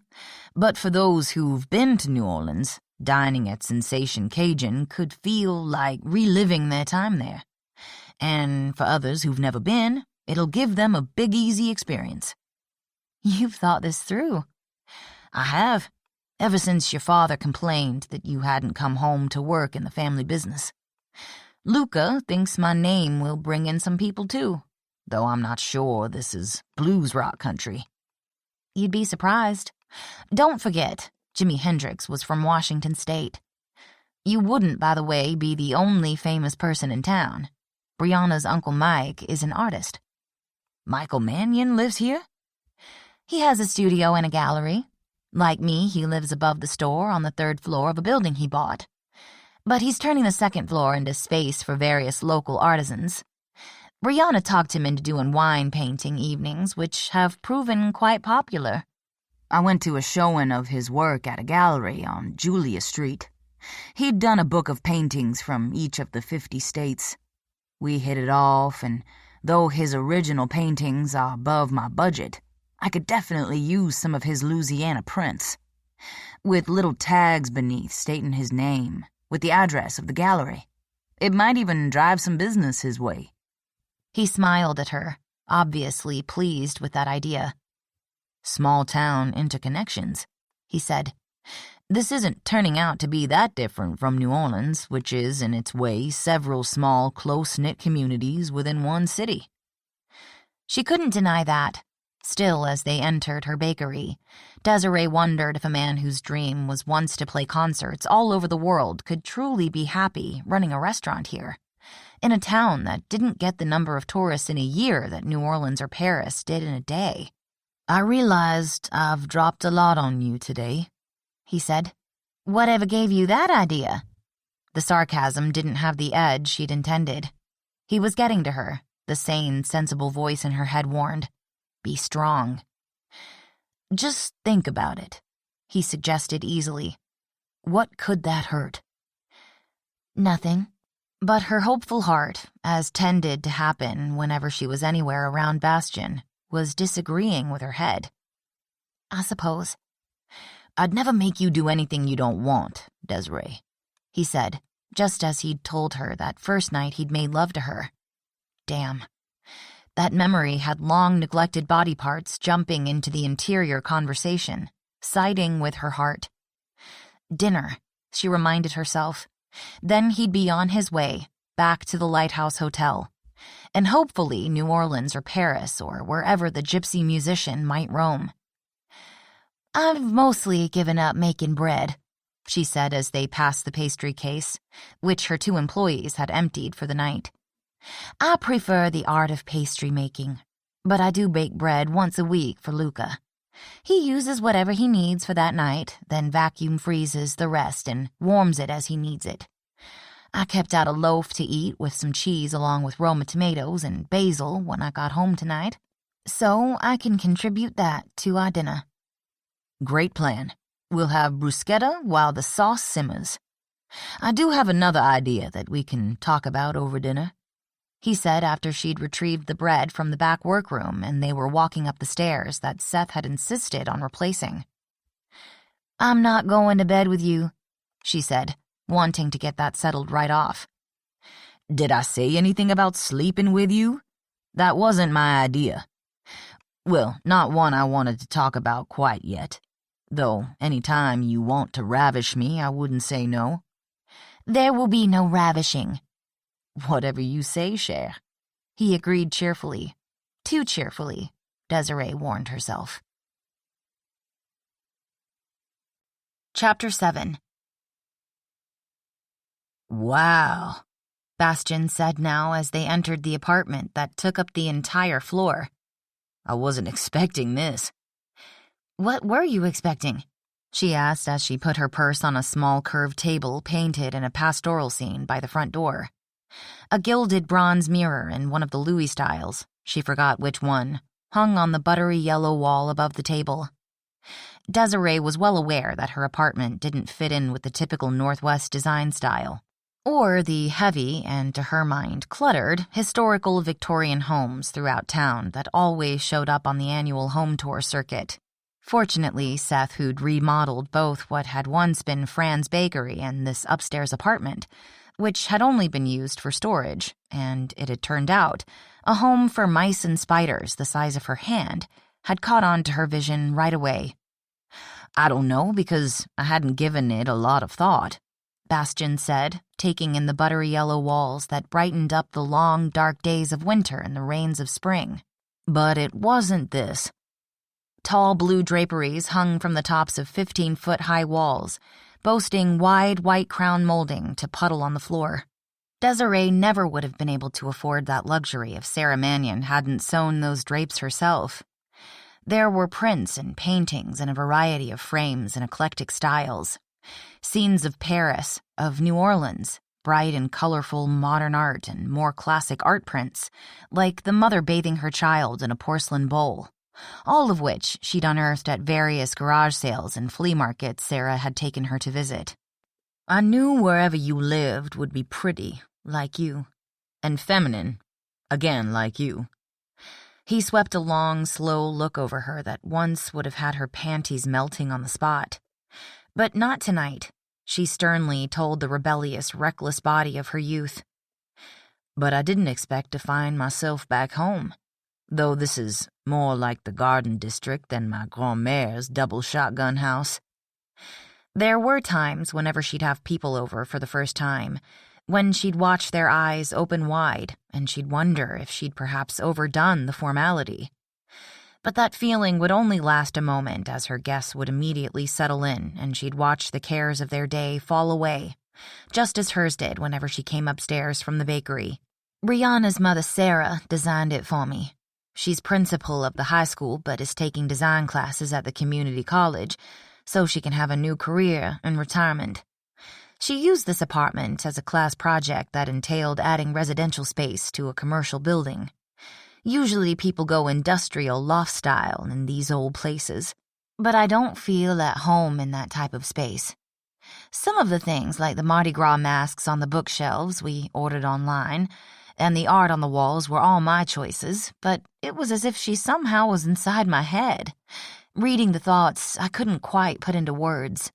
but for those who've been to New Orleans, dining at Sensation Cajun could feel like reliving their time there. And for others who've never been, it'll give them a Big Easy experience. You've thought this through. I have, ever since your father complained that you hadn't come home to work in the family business. Luca thinks my name will bring in some people too, though I'm not sure this is blues rock country. You'd be surprised. Don't forget, Jimi Hendrix was from Washington State. You wouldn't, by the way, be the only famous person in town. Brianna's Uncle Mike is an artist. Michael Mannion lives here? He has a studio and a gallery. Like me, he lives above the store on the third floor of a building he bought. But he's turning the second floor into space for various local artisans. Rihanna talked him into doing wine painting evenings, which have proven quite popular. I went to a showing of his work at a gallery on Julia Street. He'd done a book of paintings from each of the 50 states. We hit it off, and though his original paintings are above my budget, I could definitely use some of his Louisiana prints, with little tags beneath stating his name, with the address of the gallery. It might even drive some business his way. He smiled at her, obviously pleased with that idea. Small-town interconnections, he said. This isn't turning out to be that different from New Orleans, which is, in its way, several small, close-knit communities within one city. She couldn't deny that. Still, as they entered her bakery, Desiree wondered if a man whose dream was once to play concerts all over the world could truly be happy running a restaurant here, in a town that didn't get the number of tourists in a year that New Orleans or Paris did in a day. I realized I've dropped a lot on you today, he said. Whatever gave you that idea? The sarcasm didn't have the edge she'd intended. He was getting to her, the sane, sensible voice in her head warned. Be strong. Just think about it, he suggested easily. What could that hurt? Nothing. But her hopeful heart, as tended to happen whenever she was anywhere around Bastion, was disagreeing with her head. I suppose. I'd never make you do anything you don't want, Desiree, he said, just as he'd told her that first night he'd made love to her. Damn. That memory had long-neglected body parts jumping into the interior conversation, siding with her heart. Dinner, she reminded herself. Then he'd be on his way, back to the Lighthouse Hotel, and hopefully New Orleans or Paris or wherever the gypsy musician might roam. I've mostly given up making bread, she said as they passed the pastry case, which her 2 employees had emptied for the night. I prefer the art of pastry making, but I do bake bread once a week for Luca. He uses whatever he needs for that night, then vacuum freezes the rest and warms it as he needs it. I kept out a loaf to eat with some cheese along with Roma tomatoes and basil when I got home tonight, so I can contribute that to our dinner. Great plan. We'll have bruschetta while the sauce simmers. I do have another idea that we can talk about over dinner, he said after she'd retrieved the bread from the back workroom and they were walking up the stairs that Seth had insisted on replacing. I'm not going to bed with you, she said, wanting to get that settled right off. Did I say anything about sleeping with you? That wasn't my idea. Well, not one I wanted to talk about quite yet. Though, any time you want to ravish me, I wouldn't say no. There will be no ravishing. Whatever you say, cher, he agreed cheerfully. Too cheerfully, Desiree warned herself. Chapter 7. Wow, Bastion said now as they entered the apartment that took up the entire floor. I wasn't expecting this. What were you expecting? She asked as she put her purse on a small curved table painted in a pastoral scene by the front door. A gilded bronze mirror in one of the Louis styles, she forgot which one, hung on the buttery yellow wall above the table. Desiree was well aware that her apartment didn't fit in with the typical Northwest design style, or the heavy and, to her mind, cluttered historical Victorian homes throughout town that always showed up on the annual home tour circuit. Fortunately, Seth, who'd remodeled both what had once been Fran's bakery and this upstairs apartment, which had only been used for storage, and it had turned out, a home for mice and spiders the size of her hand, had caught on to her vision right away. I don't know, because I hadn't given it a lot of thought, Bastion said, taking in the buttery yellow walls that brightened up the long, dark days of winter and the rains of spring. But it wasn't this. Tall blue draperies hung from the tops of 15-foot-high walls, boasting wide white crown molding to puddle on the floor. Desiree never would have been able to afford that luxury if Sarah Mannion hadn't sewn those drapes herself. There were prints and paintings in a variety of frames and eclectic styles. Scenes of Paris, of New Orleans, bright and colorful modern art and more classic art prints, like the mother bathing her child in a porcelain bowl, all of which she'd unearthed at various garage sales and flea markets Sarah had taken her to visit. I knew wherever you lived would be pretty, like you, and feminine, again like you. He swept a long, slow look over her that once would have had her panties melting on the spot. But not tonight, she sternly told the rebellious, reckless body of her youth. But I didn't expect to find myself back home, though this is more like the Garden District than my grand-mère's double shotgun house. There were times whenever she'd have people over for the first time, when she'd watch their eyes open wide and she'd wonder if she'd perhaps overdone the formality. But that feeling would only last a moment, as her guests would immediately settle in and she'd watch the cares of their day fall away, just as hers did whenever she came upstairs from the bakery. Brianna's mother, Sarah, designed it for me. She's principal of the high school but is taking design classes at the community college so she can have a new career in retirement. She used this apartment as a class project that entailed adding residential space to a commercial building. Usually people go industrial loft style in these old places, but I don't feel at home in that type of space. Some of the things, like the Mardi Gras masks on the bookshelves we ordered online, and the art on the walls were all my choices, but it was as if she somehow was inside my head, reading the thoughts I couldn't quite put into words.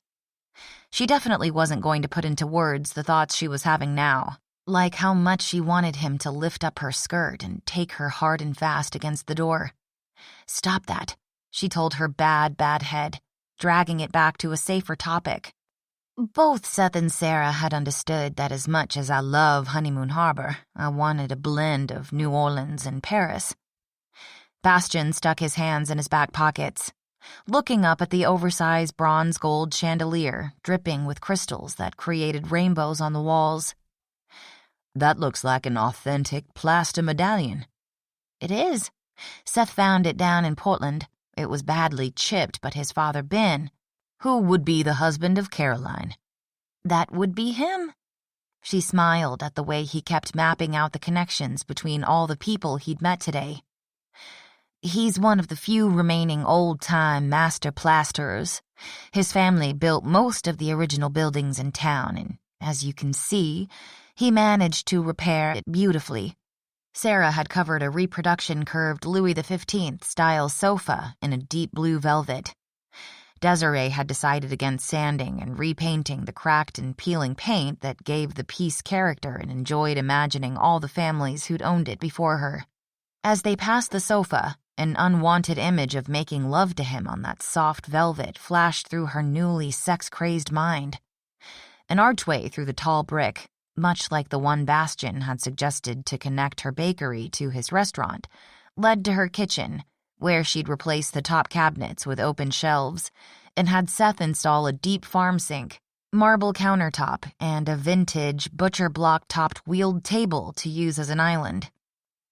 She definitely wasn't going to put into words the thoughts she was having now, like how much she wanted him to lift up her skirt and take her hard and fast against the door. Stop that, she told her bad head, dragging it back to a safer topic. Both Seth and Sarah had understood that as much as I love Honeymoon Harbor, I wanted a blend of New Orleans and Paris. Bastian stuck his hands in his back pockets, looking up at the oversized bronze gold chandelier dripping with crystals that created rainbows on the walls. That looks like an authentic plaster medallion. It is. Seth found it down in Portland. It was badly chipped, but his father, Ben, who would be the husband of Caroline. That would be him. She smiled at the way he kept mapping out the connections between all the people he'd met today. He's one of the few remaining old-time master plasterers. His family built most of the original buildings in town, and as you can see, he managed to repair it beautifully. Sarah had covered a reproduction curved Louis XV-style sofa in a deep blue velvet. Desiree had decided against sanding and repainting the cracked and peeling paint that gave the piece character and enjoyed imagining all the families who'd owned it before her. As they passed the sofa, an unwanted image of making love to him on that soft velvet flashed through her newly sex-crazed mind. An archway through the tall brick, much like the one Bastian had suggested to connect her bakery to his restaurant, led to her kitchen, where she'd replaced the top cabinets with open shelves and had Seth install a deep farm sink, marble countertop, and a vintage butcher block-topped wheeled table to use as an island.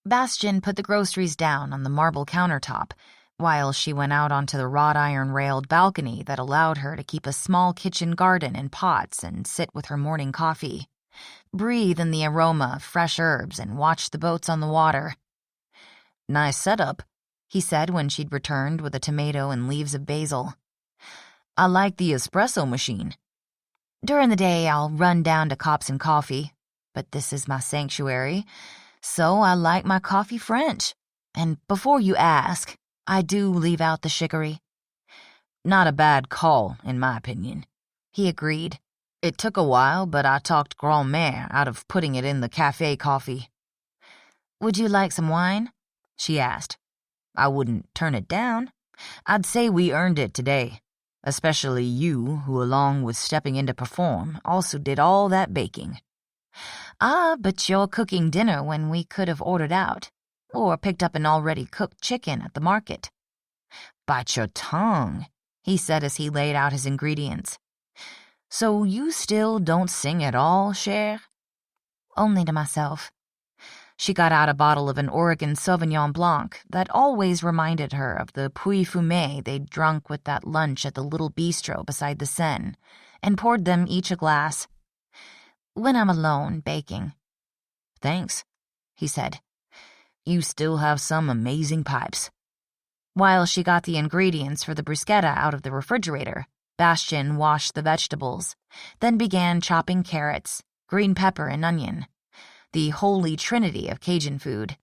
Bastian put the groceries down on the marble countertop, while she went out onto the wrought iron-railed balcony that allowed her to keep a small kitchen garden in pots and sit with her morning coffee, breathe in the aroma of fresh herbs, and watch the boats on the water. Nice setup, he said when she'd returned with a tomato and leaves of basil. I like the espresso machine. During the day, I'll run down to Cops and Coffee, but this is my sanctuary, so I like my coffee French. And before you ask, I do leave out the chicory. Not a bad call, in my opinion, he agreed. It took a while, but I talked grand-mère out of putting it in the cafe coffee. Would you like some wine? She asked. I wouldn't turn it down. I'd say we earned it today, especially you, who, along with stepping in to perform, also did all that baking. But you're cooking dinner when we could have ordered out, or picked up an already cooked chicken at the market. Bite your tongue, he said as he laid out his ingredients. So you still don't sing at all, chère? Only to myself. She got out a bottle of an Oregon Sauvignon Blanc that always reminded her of the Puy Fumé they'd drunk with that lunch at the little bistro beside the Seine, and poured them each a glass. When I'm alone, baking. Thanks, he said. You still have some amazing pipes. While she got the ingredients for the bruschetta out of the refrigerator, Bastian washed the vegetables, then began chopping carrots, green pepper, and onion. The holy trinity of Cajun food.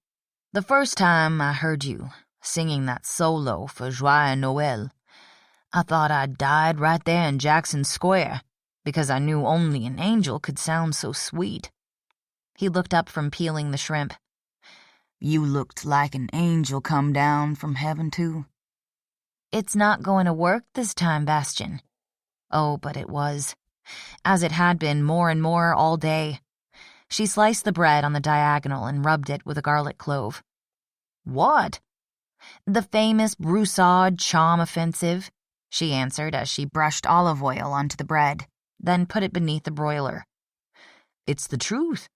The first time I heard you singing that solo for JoAnn Noel, I thought I died right there in Jackson Square because I knew only an angel could sound so sweet. He looked up from peeling the shrimp. You looked like an angel come down from heaven, too. It's not going to work this time, Bastian. Oh, but it was. As it had been more and more all day. She sliced the bread on the diagonal and rubbed it with a garlic clove. What? The famous Broussard charm offensive, she answered as she brushed olive oil onto the bread, then put it beneath the broiler. It's the truth.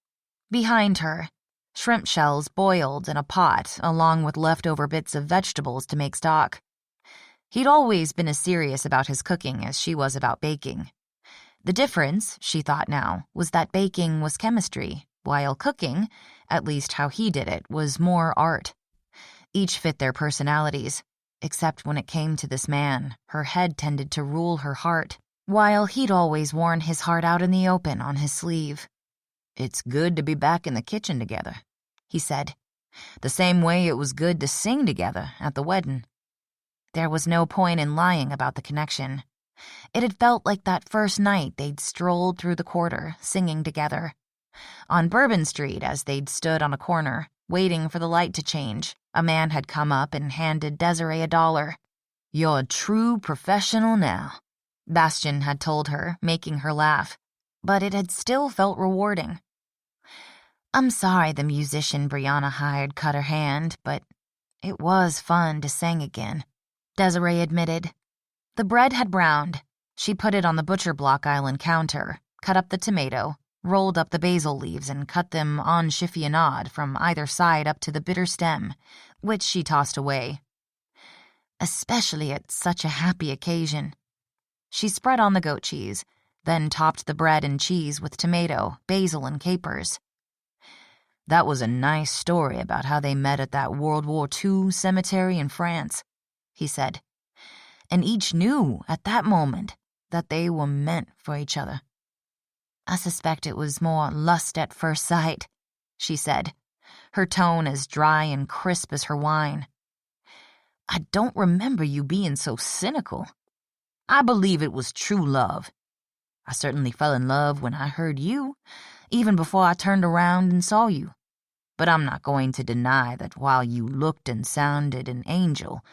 Behind her, shrimp shells boiled in a pot along with leftover bits of vegetables to make stock. He'd always been as serious about his cooking as she was about baking. The difference, she thought now, was that baking was chemistry, while cooking, at least how he did it, was more art. Each fit their personalities, except when it came to this man, her head tended to rule her heart, while he'd always worn his heart out in the open on his sleeve. It's good to be back in the kitchen together, he said, the same way it was good to sing together at the wedding. There was no point in lying about the connection. It had felt like that first night they'd strolled through the quarter, singing together. On Bourbon Street, as they'd stood on a corner, waiting for the light to change, a man had come up and handed Desiree $1. You're a true professional now, Bastian had told her, making her laugh, but it had still felt rewarding. I'm sorry the musician Brianna hired cut her hand, but it was fun to sing again, Desiree admitted. The bread had browned. She put it on the butcher block island counter, cut up the tomato, rolled up the basil leaves and cut them en chiffonade from either side up to the bitter stem, which she tossed away. Especially at such a happy occasion. She spread on the goat cheese, then topped the bread and cheese with tomato, basil, and capers. That was a nice story about how they met at that World War II cemetery in France, he said. And each knew at that moment that they were meant for each other. I suspect it was more lust at first sight, she said, her tone as dry and crisp as her wine. I don't remember you being so cynical. I believe it was true love. I certainly fell in love when I heard you, even before I turned around and saw you. But I'm not going to deny that while you looked and sounded an angel,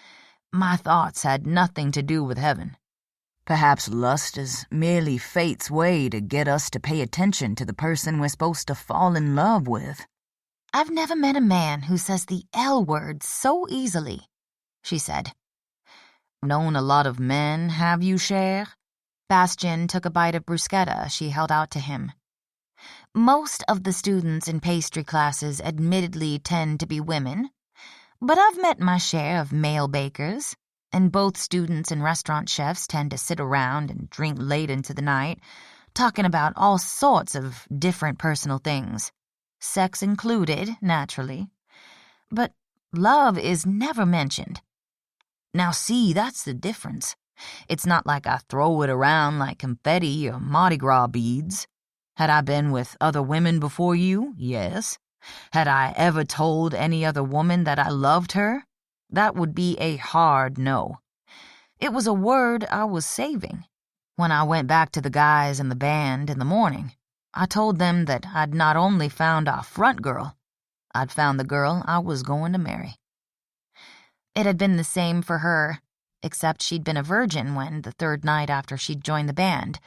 my thoughts had nothing to do with heaven. Perhaps lust is merely fate's way to get us to pay attention to the person we're supposed to fall in love with. I've never met a man who says the L word so easily, she said. Known a lot of men, have you, cher? Bastian took a bite of bruschetta she held out to him. Most of the students in pastry classes admittedly tend to be women, but I've met my share of male bakers, and both students and restaurant chefs tend to sit around and drink late into the night, talking about all sorts of different personal things, sex included, naturally. But love is never mentioned. Now see, that's the difference. It's not like I throw it around like confetti or Mardi Gras beads. Had I been with other women before you? Yes. Had I ever told any other woman that I loved her? That would be a hard no. It was a word I was saving. When I went back to the guys in the band in the morning, I told them that I'd not only found our front girl, I'd found the girl I was going to marry. It had been the same for her, except she'd been a virgin when, the third night after she'd joined the band,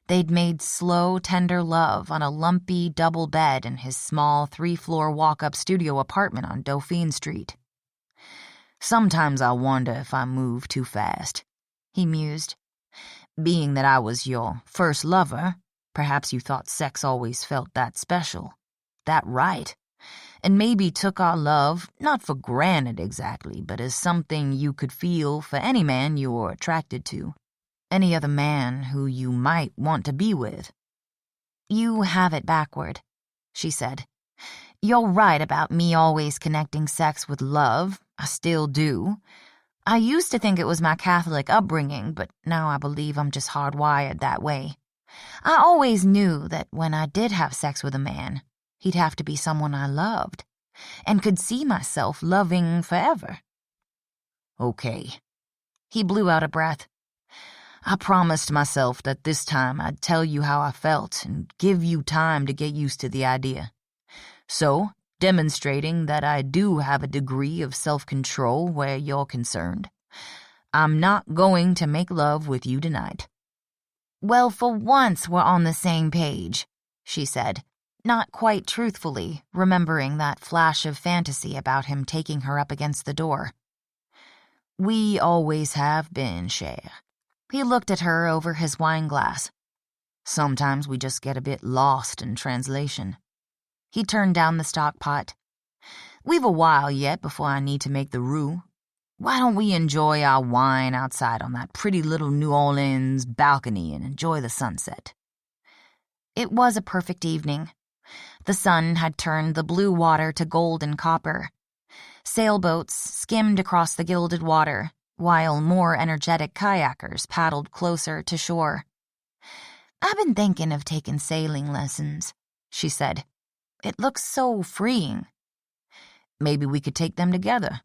they'd made slow, tender love on a lumpy double bed in his small 3-floor walk-up studio apartment on Dauphine Street. Sometimes I wonder if I move too fast, he mused. Being that I was your first lover, perhaps you thought sex always felt that special, that right, and maybe took our love not for granted exactly, but as something you could feel for any man you were attracted to. Any other man who you might want to be with. You have it backward, she said. You're right about me always connecting sex with love. I still do. I used to think it was my Catholic upbringing, but now I believe I'm just hardwired that way. I always knew that when I did have sex with a man, he'd have to be someone I loved, and could see myself loving forever. Okay. He blew out a breath. I promised myself that this time I'd tell you how I felt and give you time to get used to the idea. So, demonstrating that I do have a degree of self-control where you're concerned, I'm not going to make love with you tonight. Well, for once we're on the same page, she said, not quite truthfully, remembering that flash of fantasy about him taking her up against the door. We always have been, Cher. He looked at her over his wine glass. Sometimes we just get a bit lost in translation. He turned down the stock pot. We've a while yet before I need to make the roux. Why don't we enjoy our wine outside on that pretty little New Orleans balcony and enjoy the sunset? It was a perfect evening. The sun had turned the blue water to gold and copper. Sailboats skimmed across the gilded water, while more energetic kayakers paddled closer to shore. I've been thinking of taking sailing lessons, she said. It looks so freeing. Maybe we could take them together.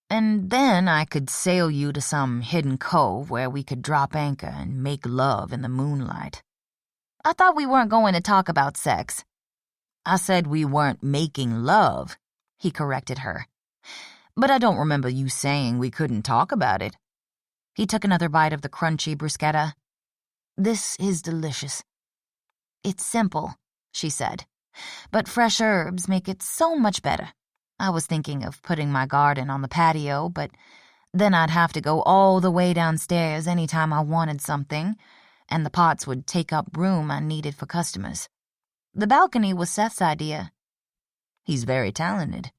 And then I could sail you to some hidden cove where we could drop anchor and make love in the moonlight. I thought we weren't going to talk about sex. I said we weren't making love, he corrected her. But I don't remember you saying we couldn't talk about it. He took another bite of the crunchy bruschetta. This is delicious. It's simple, she said, but fresh herbs make it so much better. I was thinking of putting my garden on the patio, but then I'd have to go all the way downstairs any time I wanted something, and the pots would take up room I needed for customers. The balcony was Seth's idea. He's very talented.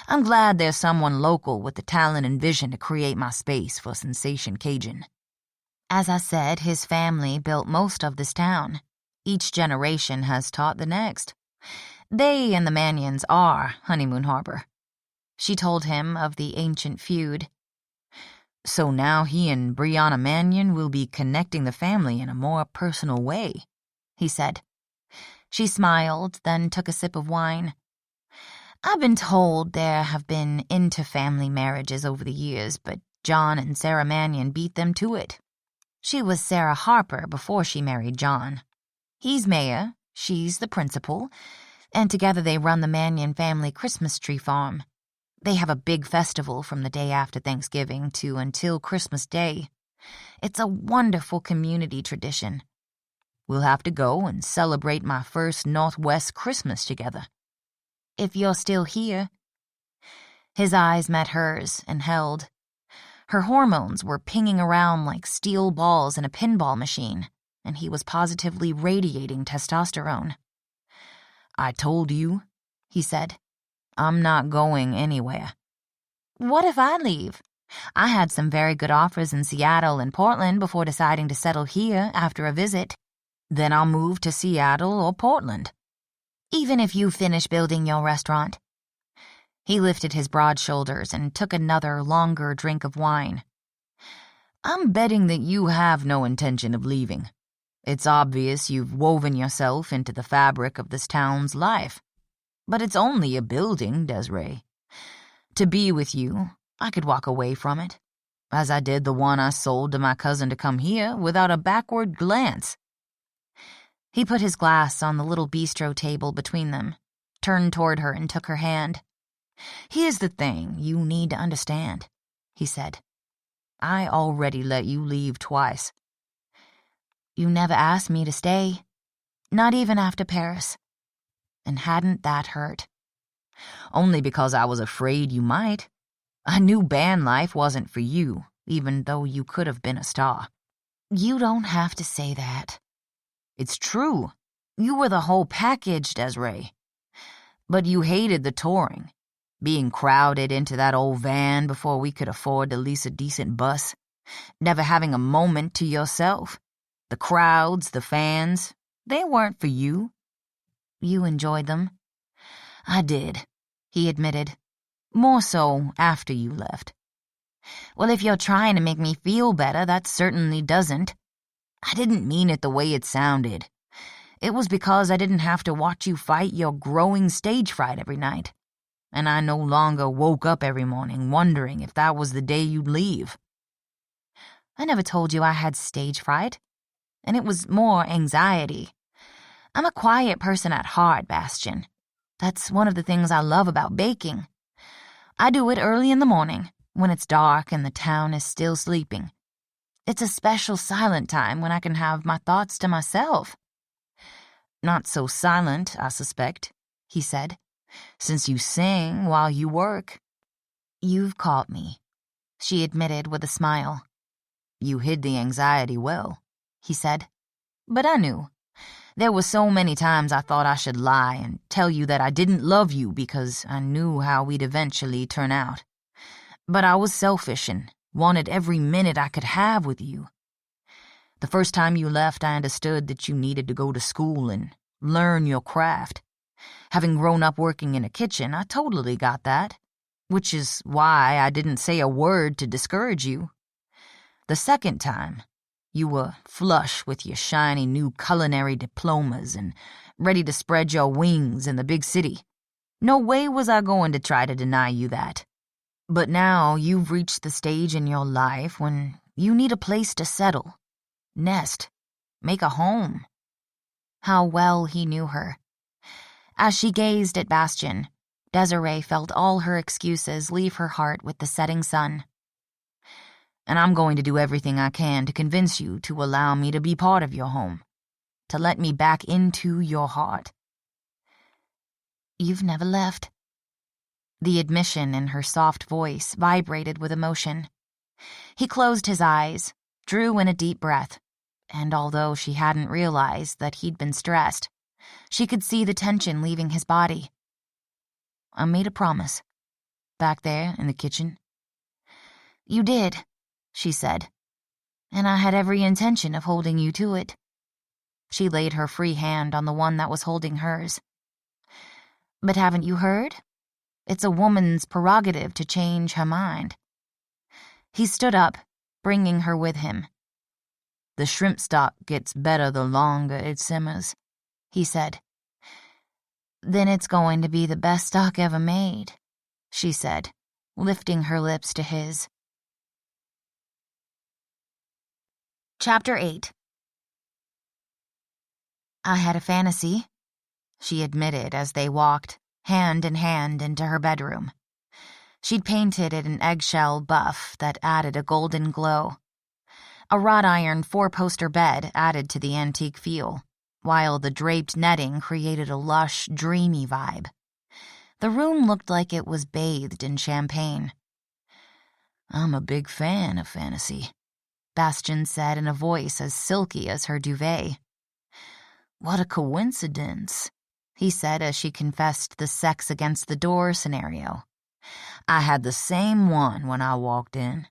I'm glad there's someone local with the talent and vision to create my space for Sensation Cajun. As I said, his family built most of this town. Each generation has taught the next. They and the Manions are Honeymoon Harbor. She told him of the ancient feud. So now he and Brianna Manion will be connecting the family in a more personal way, he said. She smiled, then took a sip of wine. I've been told there have been inter-family marriages over the years, but John and Sarah Manion beat them to it. She was Sarah Harper before she married John. He's mayor, she's the principal, and together they run the Manion family Christmas tree farm. They have a big festival from the day after Thanksgiving to until Christmas Day. It's a wonderful community tradition. We'll have to go and celebrate my first Northwest Christmas together. If you're still here. His eyes met hers and held. Her hormones were pinging around like steel balls in a pinball machine, and he was positively radiating testosterone. I told you, he said. I'm not going anywhere. What if I leave? I had some very good offers in Seattle and Portland before deciding to settle here after a visit. Then I'll move to Seattle or Portland. Even if you finish building your restaurant. He lifted his broad shoulders and took another, longer drink of wine. I'm betting that you have no intention of leaving. It's obvious you've woven yourself into the fabric of this town's life. But it's only a building, Desiree. To be with you, I could walk away from it, as I did the one I sold to my cousin to come here without a backward glance. He put his glass on the little bistro table between them, turned toward her and took her hand. Here's the thing you need to understand, he said. I already let you leave twice. You never asked me to stay, not even after Paris. And hadn't that hurt? Only because I was afraid you might. I knew band life wasn't for you, even though you could have been a star. You don't have to say that. It's true. You were the whole package, Desiree. But you hated the touring, being crowded into that old van before we could afford to lease a decent bus, never having a moment to yourself. The crowds, the fans, They weren't for you. You enjoyed them? I did, He admitted. more so after you left. Well, if you're trying to make me feel better, that certainly doesn't. I didn't mean it the way it sounded. It was because I didn't have to watch you fight your growing stage fright every night, and I no longer woke up every morning wondering if that was the day you'd leave. I never told you I had stage fright, and it was more anxiety. I'm a quiet person at heart, Bastian. That's one of the things I love about baking. I do it early in the morning, when it's dark and the town is still sleeping. It's a special silent time when I can have my thoughts to myself. Not so silent, I suspect, he said, since you sing while you work. You've caught me, she admitted with a smile. You hid the anxiety well, he said, but I knew. There were so many times I thought I should lie and tell you that I didn't love you because I knew how we'd eventually turn out. But I was selfish and wanted every minute I could have with you. The first time you left, I understood that you needed to go to school and learn your craft. Having grown up working in a kitchen, I totally got that, which is why I didn't say a word to discourage you. The second time, you were flush with your shiny new culinary diplomas and ready to spread your wings in the big city. No way was I going to try to deny you that. But now you've reached the stage in your life when you need a place to settle, nest, make a home. How well he knew her. As she gazed at Bastian, Desiree felt all her excuses leave her heart with the setting sun. And I'm going to do everything I can to convince you to allow me to be part of your home, to let me back into your heart. You've never left. The admission in her soft voice vibrated with emotion. He closed his eyes, drew in a deep breath, and although she hadn't realized that he'd been stressed, she could see the tension leaving his body. I made a promise, back there in the kitchen. You did, she said, and I had every intention of holding you to it. She laid her free hand on the one that was holding hers. But haven't you heard? It's a woman's prerogative to change her mind. He stood up, bringing her with him. The shrimp stock gets better the longer it simmers, he said. Then it's going to be the best stock ever made, she said, lifting her lips to his. Chapter 8. I had a fantasy, she admitted as they walked, hand in hand, into her bedroom. She'd painted it an eggshell buff that added a golden glow. A wrought iron 4-poster bed added to the antique feel, while the draped netting created a lush, dreamy vibe. The room looked like it was bathed in champagne. I'm a big fan of fantasy, Bastian said in a voice as silky as her duvet. What a coincidence, he said as she confessed the sex against the door scenario. I had the same one when I walked in,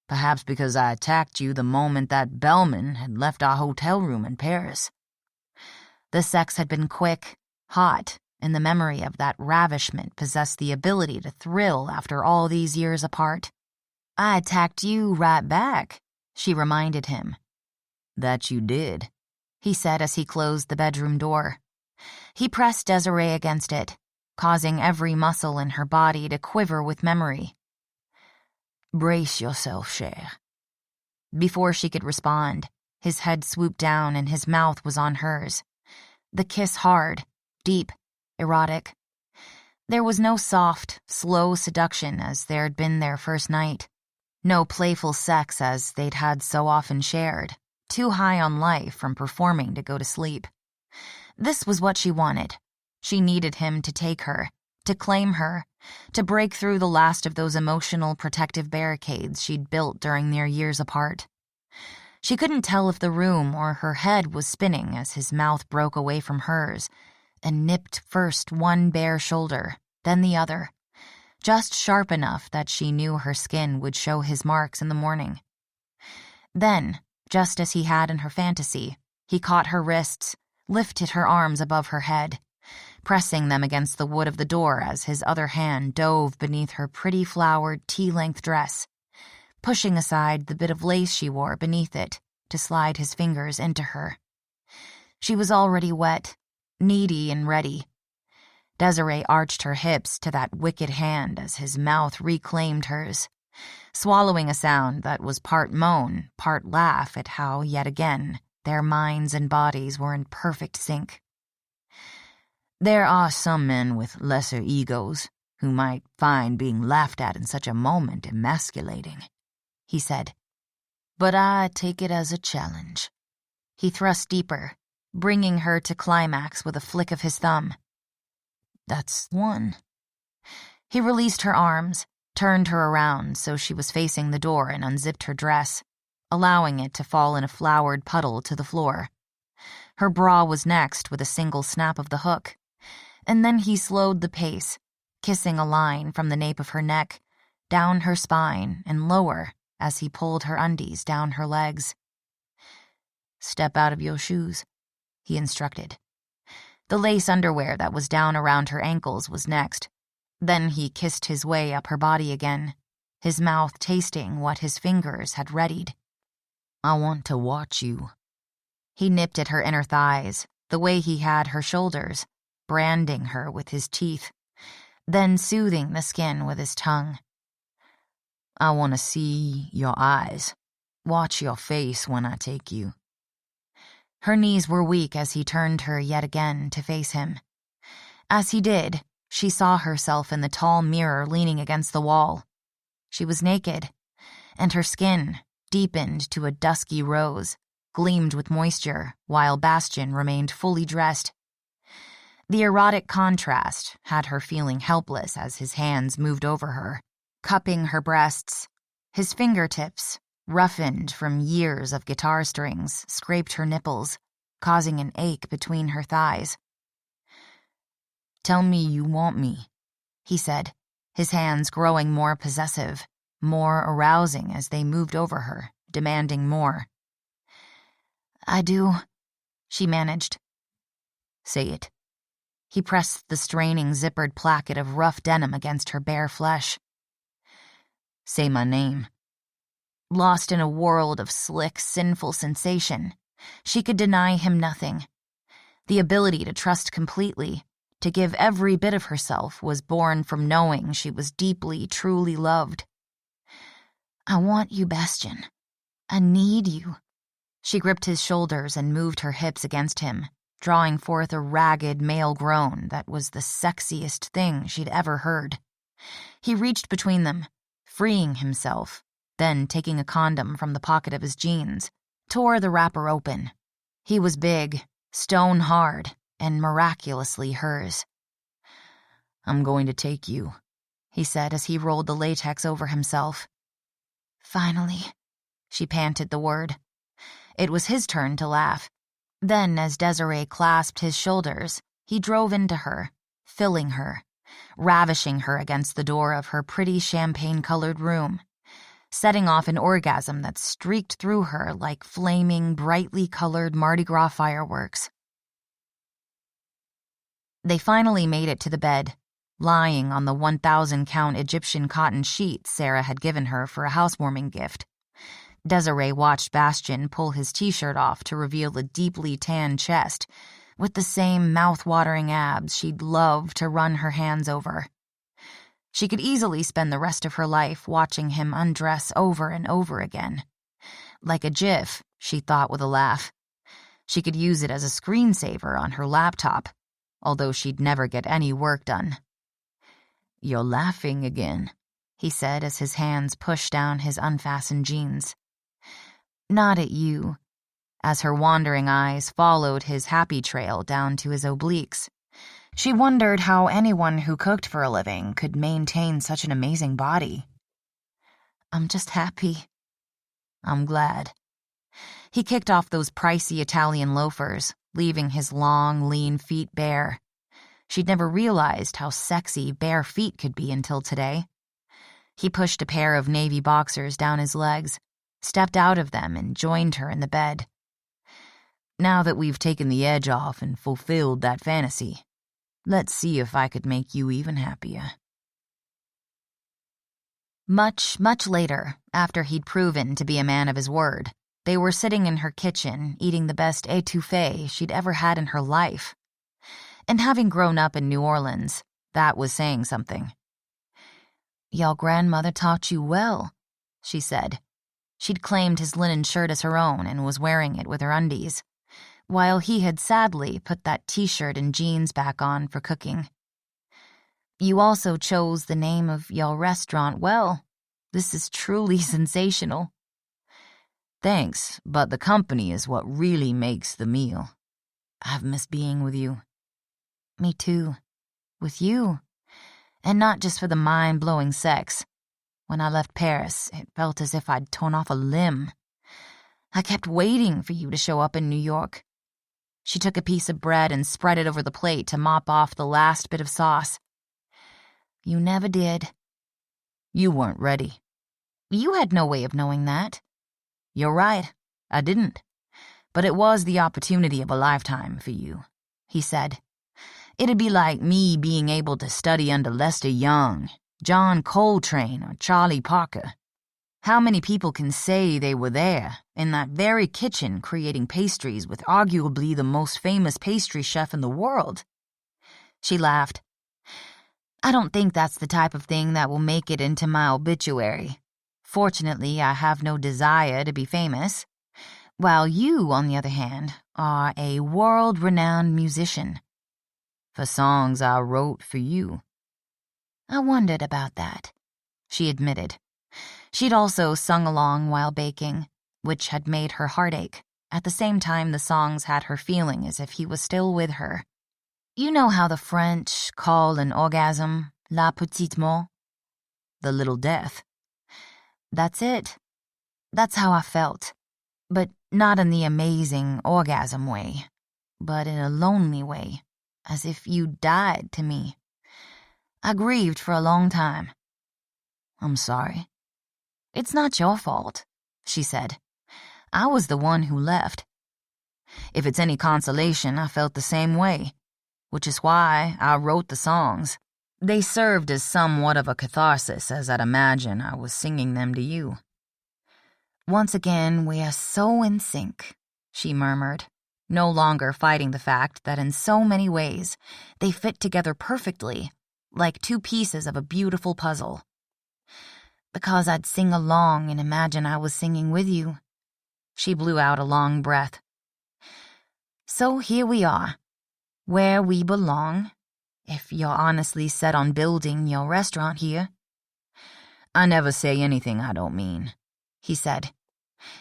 perhaps because I attacked you the moment that bellman had left our hotel room in Paris. The sex had been quick, hot, and the memory of that ravishment possessed the ability to thrill after all these years apart. I attacked you right back, she reminded him. That you did, he said as he closed the bedroom door. He pressed Desiree against it, causing every muscle in her body to quiver with memory. Brace yourself, chère. Before she could respond, his head swooped down and his mouth was on hers. The kiss hard, deep, erotic. There was no soft, slow seduction as there'd been their first night. No playful sex as they'd had so often shared, too high on life from performing to go to sleep. This was what she wanted. She needed him to take her, to claim her, to break through the last of those emotional protective barricades she'd built during their years apart. She couldn't tell if the room or her head was spinning as his mouth broke away from hers and nipped first one bare shoulder, then the other, just sharp enough that she knew her skin would show his marks in the morning. Then, just as he had in her fantasy, he caught her wrists, lifted her arms above her head, pressing them against the wood of the door as his other hand dove beneath her pretty flowered tea-length dress, pushing aside the bit of lace she wore beneath it to slide his fingers into her. She was already wet, needy and ready. Desiree arched her hips to that wicked hand as his mouth reclaimed hers, swallowing a sound that was part moan, part laugh at how, yet again, their minds and bodies were in perfect sync. There are some men with lesser egos who might find being laughed at in such a moment emasculating, he said. But I take it as a challenge. He thrust deeper, bringing her to climax with a flick of his thumb. That's one. He released her arms, turned her around so she was facing the door and unzipped her dress, allowing it to fall in a flowered puddle to the floor. Her bra was next with a single snap of the hook, and then he slowed the pace, kissing a line from the nape of her neck, down her spine and lower as he pulled her undies down her legs. Step out of your shoes, he instructed. The lace underwear that was down around her ankles was next. Then he kissed his way up her body again, his mouth tasting what his fingers had readied. I want to watch you. He nipped at her inner thighs, the way he had her shoulders, branding her with his teeth, then soothing the skin with his tongue. I want to see your eyes, watch your face when I take you. Her knees were weak as he turned her yet again to face him. As he did, she saw herself in the tall mirror leaning against the wall. She was naked, and her skin, deepened to a dusky rose, gleamed with moisture while Bastian remained fully dressed. The erotic contrast had her feeling helpless as his hands moved over her, cupping her breasts. His fingertips, roughened from years of guitar strings, scraped her nipples, causing an ache between her thighs. Tell me you want me, he said, his hands growing more possessive, more arousing as they moved over her, demanding more. I do, she managed. Say it. He pressed the straining zippered placket of rough denim against her bare flesh. Say my name. Lost in a world of slick, sinful sensation, she could deny him nothing. The ability to trust completely, to give every bit of herself, was born from knowing she was deeply, truly loved. I want you, Bastian. I need you. She gripped his shoulders and moved her hips against him, drawing forth a ragged male groan that was the sexiest thing she'd ever heard. He reached between them, freeing himself, then taking a condom from the pocket of his jeans, tore the wrapper open. He was big, stone hard, and miraculously hers. I'm going to take you, he said as he rolled the latex over himself. Finally, she panted the word. It was his turn to laugh. Then, as Desiree clasped his shoulders, he drove into her, filling her, ravishing her against the door of her pretty champagne-colored room, setting off an orgasm that streaked through her like flaming, brightly colored Mardi Gras fireworks. They finally made it to the bed, lying on the 1,000-count Egyptian cotton sheet Sarah had given her for a housewarming gift. Desiree watched Bastian pull his t-shirt off to reveal a deeply tanned chest, with the same mouth-watering abs she'd love to run her hands over. She could easily spend the rest of her life watching him undress over and over again. Like a GIF, she thought with a laugh. She could use it as a screensaver on her laptop, although she'd never get any work done. You're laughing again, he said as his hands pushed down his unfastened jeans. Not at you, as her wandering eyes followed his happy trail down to his obliques. She wondered how anyone who cooked for a living could maintain such an amazing body. I'm just happy. I'm glad. He kicked off those pricey Italian loafers, leaving his long, lean feet bare. She'd never realized how sexy bare feet could be until today. He pushed a pair of navy boxers down his legs, stepped out of them, and joined her in the bed. Now that we've taken the edge off and fulfilled that fantasy, let's see if I could make you even happier. Much, much later, after he'd proven to be a man of his word, they were sitting in her kitchen eating the best étouffée she'd ever had in her life. And having grown up in New Orleans, that was saying something. "Your grandmother taught you well," she said. She'd claimed his linen shirt as her own and was wearing it with her undies, while he had sadly put that t-shirt and jeans back on for cooking. "You also chose the name of your restaurant well. This is truly sensational." Thanks, but the company is what really makes the meal. I've missed being with you. Me too. With you. And not just for the mind-blowing sex. When I left Paris, it felt as if I'd torn off a limb. I kept waiting for you to show up in New York. She took a piece of bread and spread it over the plate to mop off the last bit of sauce. You never did. You weren't ready. You had no way of knowing that. You're right, I didn't. But it was the opportunity of a lifetime for you, he said. It'd be like me being able to study under Lester Young, John Coltrane, or Charlie Parker. How many people can say they were there, in that very kitchen, creating pastries with arguably the most famous pastry chef in the world? She laughed. I don't think that's the type of thing that will make it into my obituary. Fortunately, I have no desire to be famous. While you, on the other hand, are a world-renowned musician. For songs I wrote for you. I wondered about that, she admitted. She'd also sung along while baking, which had made her heart ache. At the same time, the songs had her feeling as if he was still with her. You know how the French call an orgasm la petite mort? The little death. That's it. That's how I felt. But not in the amazing orgasm way, but in a lonely way, as if you died to me. I grieved for a long time. I'm sorry. It's not your fault, she said. I was the one who left. If it's any consolation, I felt the same way, which is why I wrote the songs. They served as somewhat of a catharsis, as I'd imagine I was singing them to you. Once again, we are so in sync, she murmured, no longer fighting the fact that in so many ways they fit together perfectly, like two pieces of a beautiful puzzle. Because I'd sing along and imagine I was singing with you. She blew out a long breath. So here we are, where we belong, if you're honestly set on building your restaurant here. I never say anything I don't mean, he said.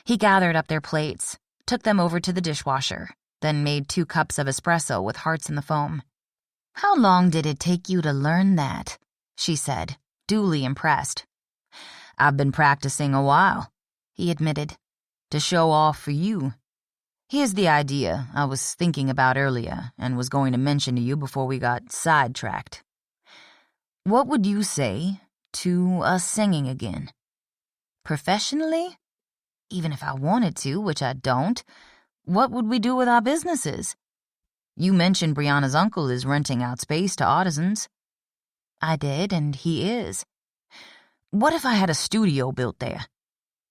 He gathered up their plates, took them over to the dishwasher, then made 2 cups of espresso with hearts in the foam. How long did it take you to learn that? She said, duly impressed. I've been practicing a while, he admitted, to show off for you. Here's the idea I was thinking about earlier and was going to mention to you before we got sidetracked. What would you say to us singing again? Professionally? Even if I wanted to, which I don't, what would we do with our businesses? You mentioned Brianna's uncle is renting out space to artisans. I did, and he is. What if I had a studio built there?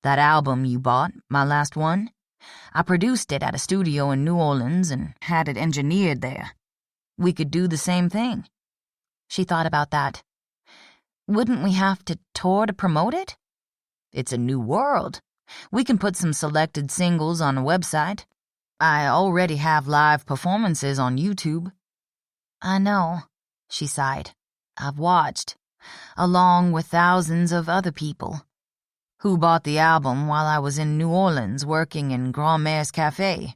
That album you bought, my last one? I produced it at a studio in New Orleans and had it engineered there. We could do the same thing. She thought about that. Wouldn't we have to tour to promote it? It's a new world. We can put some selected singles on a website. I already have live performances on YouTube. I know, she sighed. I've watched, along with thousands of other people. Who bought the album while I was in New Orleans working in Grand-Mère's Cafe.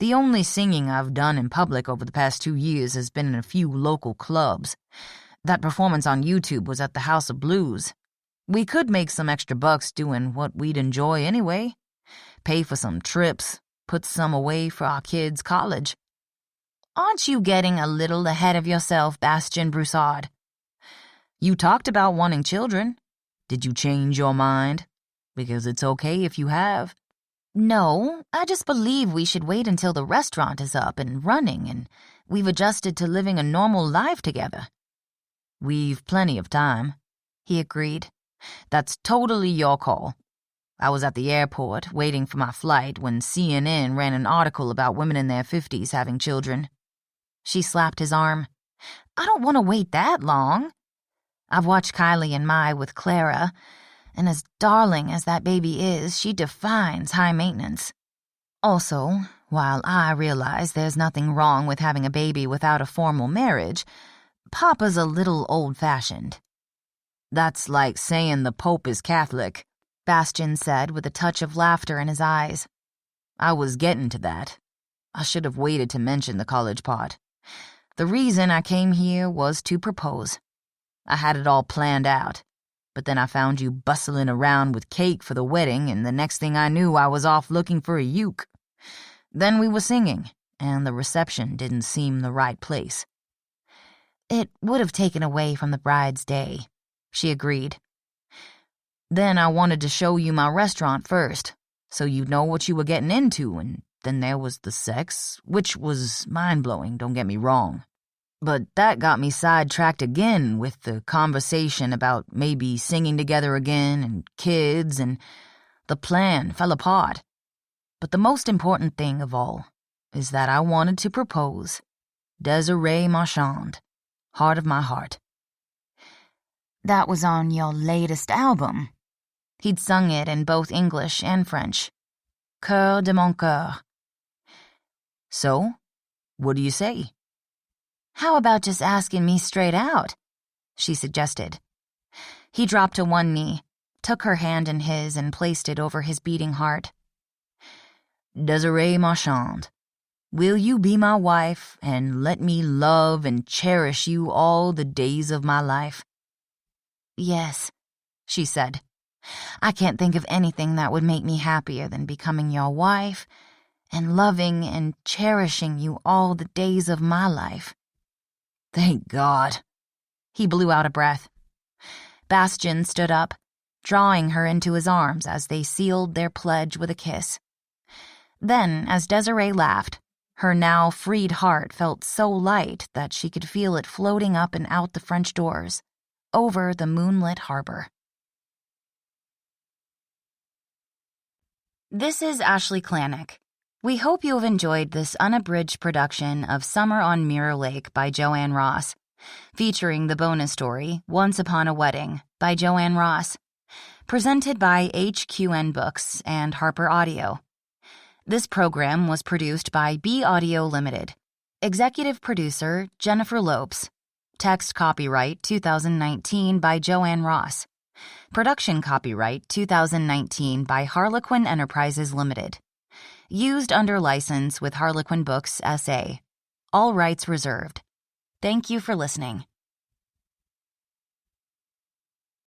The only singing I've done in public over the past 2 years has been in a few local clubs. That performance on YouTube was at the House of Blues. We could make some extra bucks doing what we'd enjoy anyway. Pay for some trips, put some away for our kids' college. Aren't you getting a little ahead of yourself, Bastien Broussard? You talked about wanting children. Did you change your mind? Because it's okay if you have. No, I just believe we should wait until the restaurant is up and running and we've adjusted to living a normal life together. We've plenty of time, he agreed. That's totally your call. I was at the airport waiting for my flight when CNN ran an article about women in their 50s having children. She slapped his arm. I don't want to wait that long. I've watched Kylie and Mai with Clara, and as darling as that baby is, she defines high maintenance. Also, while I realize there's nothing wrong with having a baby without a formal marriage, Papa's a little old-fashioned. That's like saying the Pope is Catholic, Bastian said with a touch of laughter in his eyes. I was getting to that. I should have waited to mention the college part. The reason I came here was to propose. I had it all planned out, but then I found you bustling around with cake for the wedding, and the next thing I knew I was off looking for a uke. Then we were singing, and the reception didn't seem the right place. It would have taken away from the bride's day, she agreed. Then I wanted to show you my restaurant first, so you'd know what you were getting into, and then there was the sex, which was mind-blowing, don't get me wrong. But that got me sidetracked again with the conversation about maybe singing together again and kids, and the plan fell apart. But the most important thing of all is that I wanted to propose. Desiree Marchand, heart of my heart. That was on your latest album. He'd sung it in both English and French. Cœur de mon cœur. So, what do you say? How about just asking me straight out? She suggested. He dropped to one knee, took her hand in his and placed it over his beating heart. Desiree Marchand, will you be my wife and let me love and cherish you all the days of my life? Yes, she said. I can't think of anything that would make me happier than becoming your wife and loving and cherishing you all the days of my life. Thank God. He blew out a breath. Bastian stood up, drawing her into his arms as they sealed their pledge with a kiss. Then, as Desiree laughed, her now freed heart felt so light that she could feel it floating up and out the French doors, over the moonlit harbor. This is Ashley Klanick. We hope you have enjoyed this unabridged production of Summer on Mirror Lake by JoAnn Ross, featuring the bonus story Once Upon a Wedding by JoAnn Ross, presented by HQN Books and Harper Audio. This program was produced by B Audio Limited. Executive producer Jennifer Lopes. Text copyright 2019 by JoAnn Ross. Production copyright 2019 by Harlequin Enterprises Limited. Used under license with Harlequin Books S.A. All rights reserved. Thank you for listening.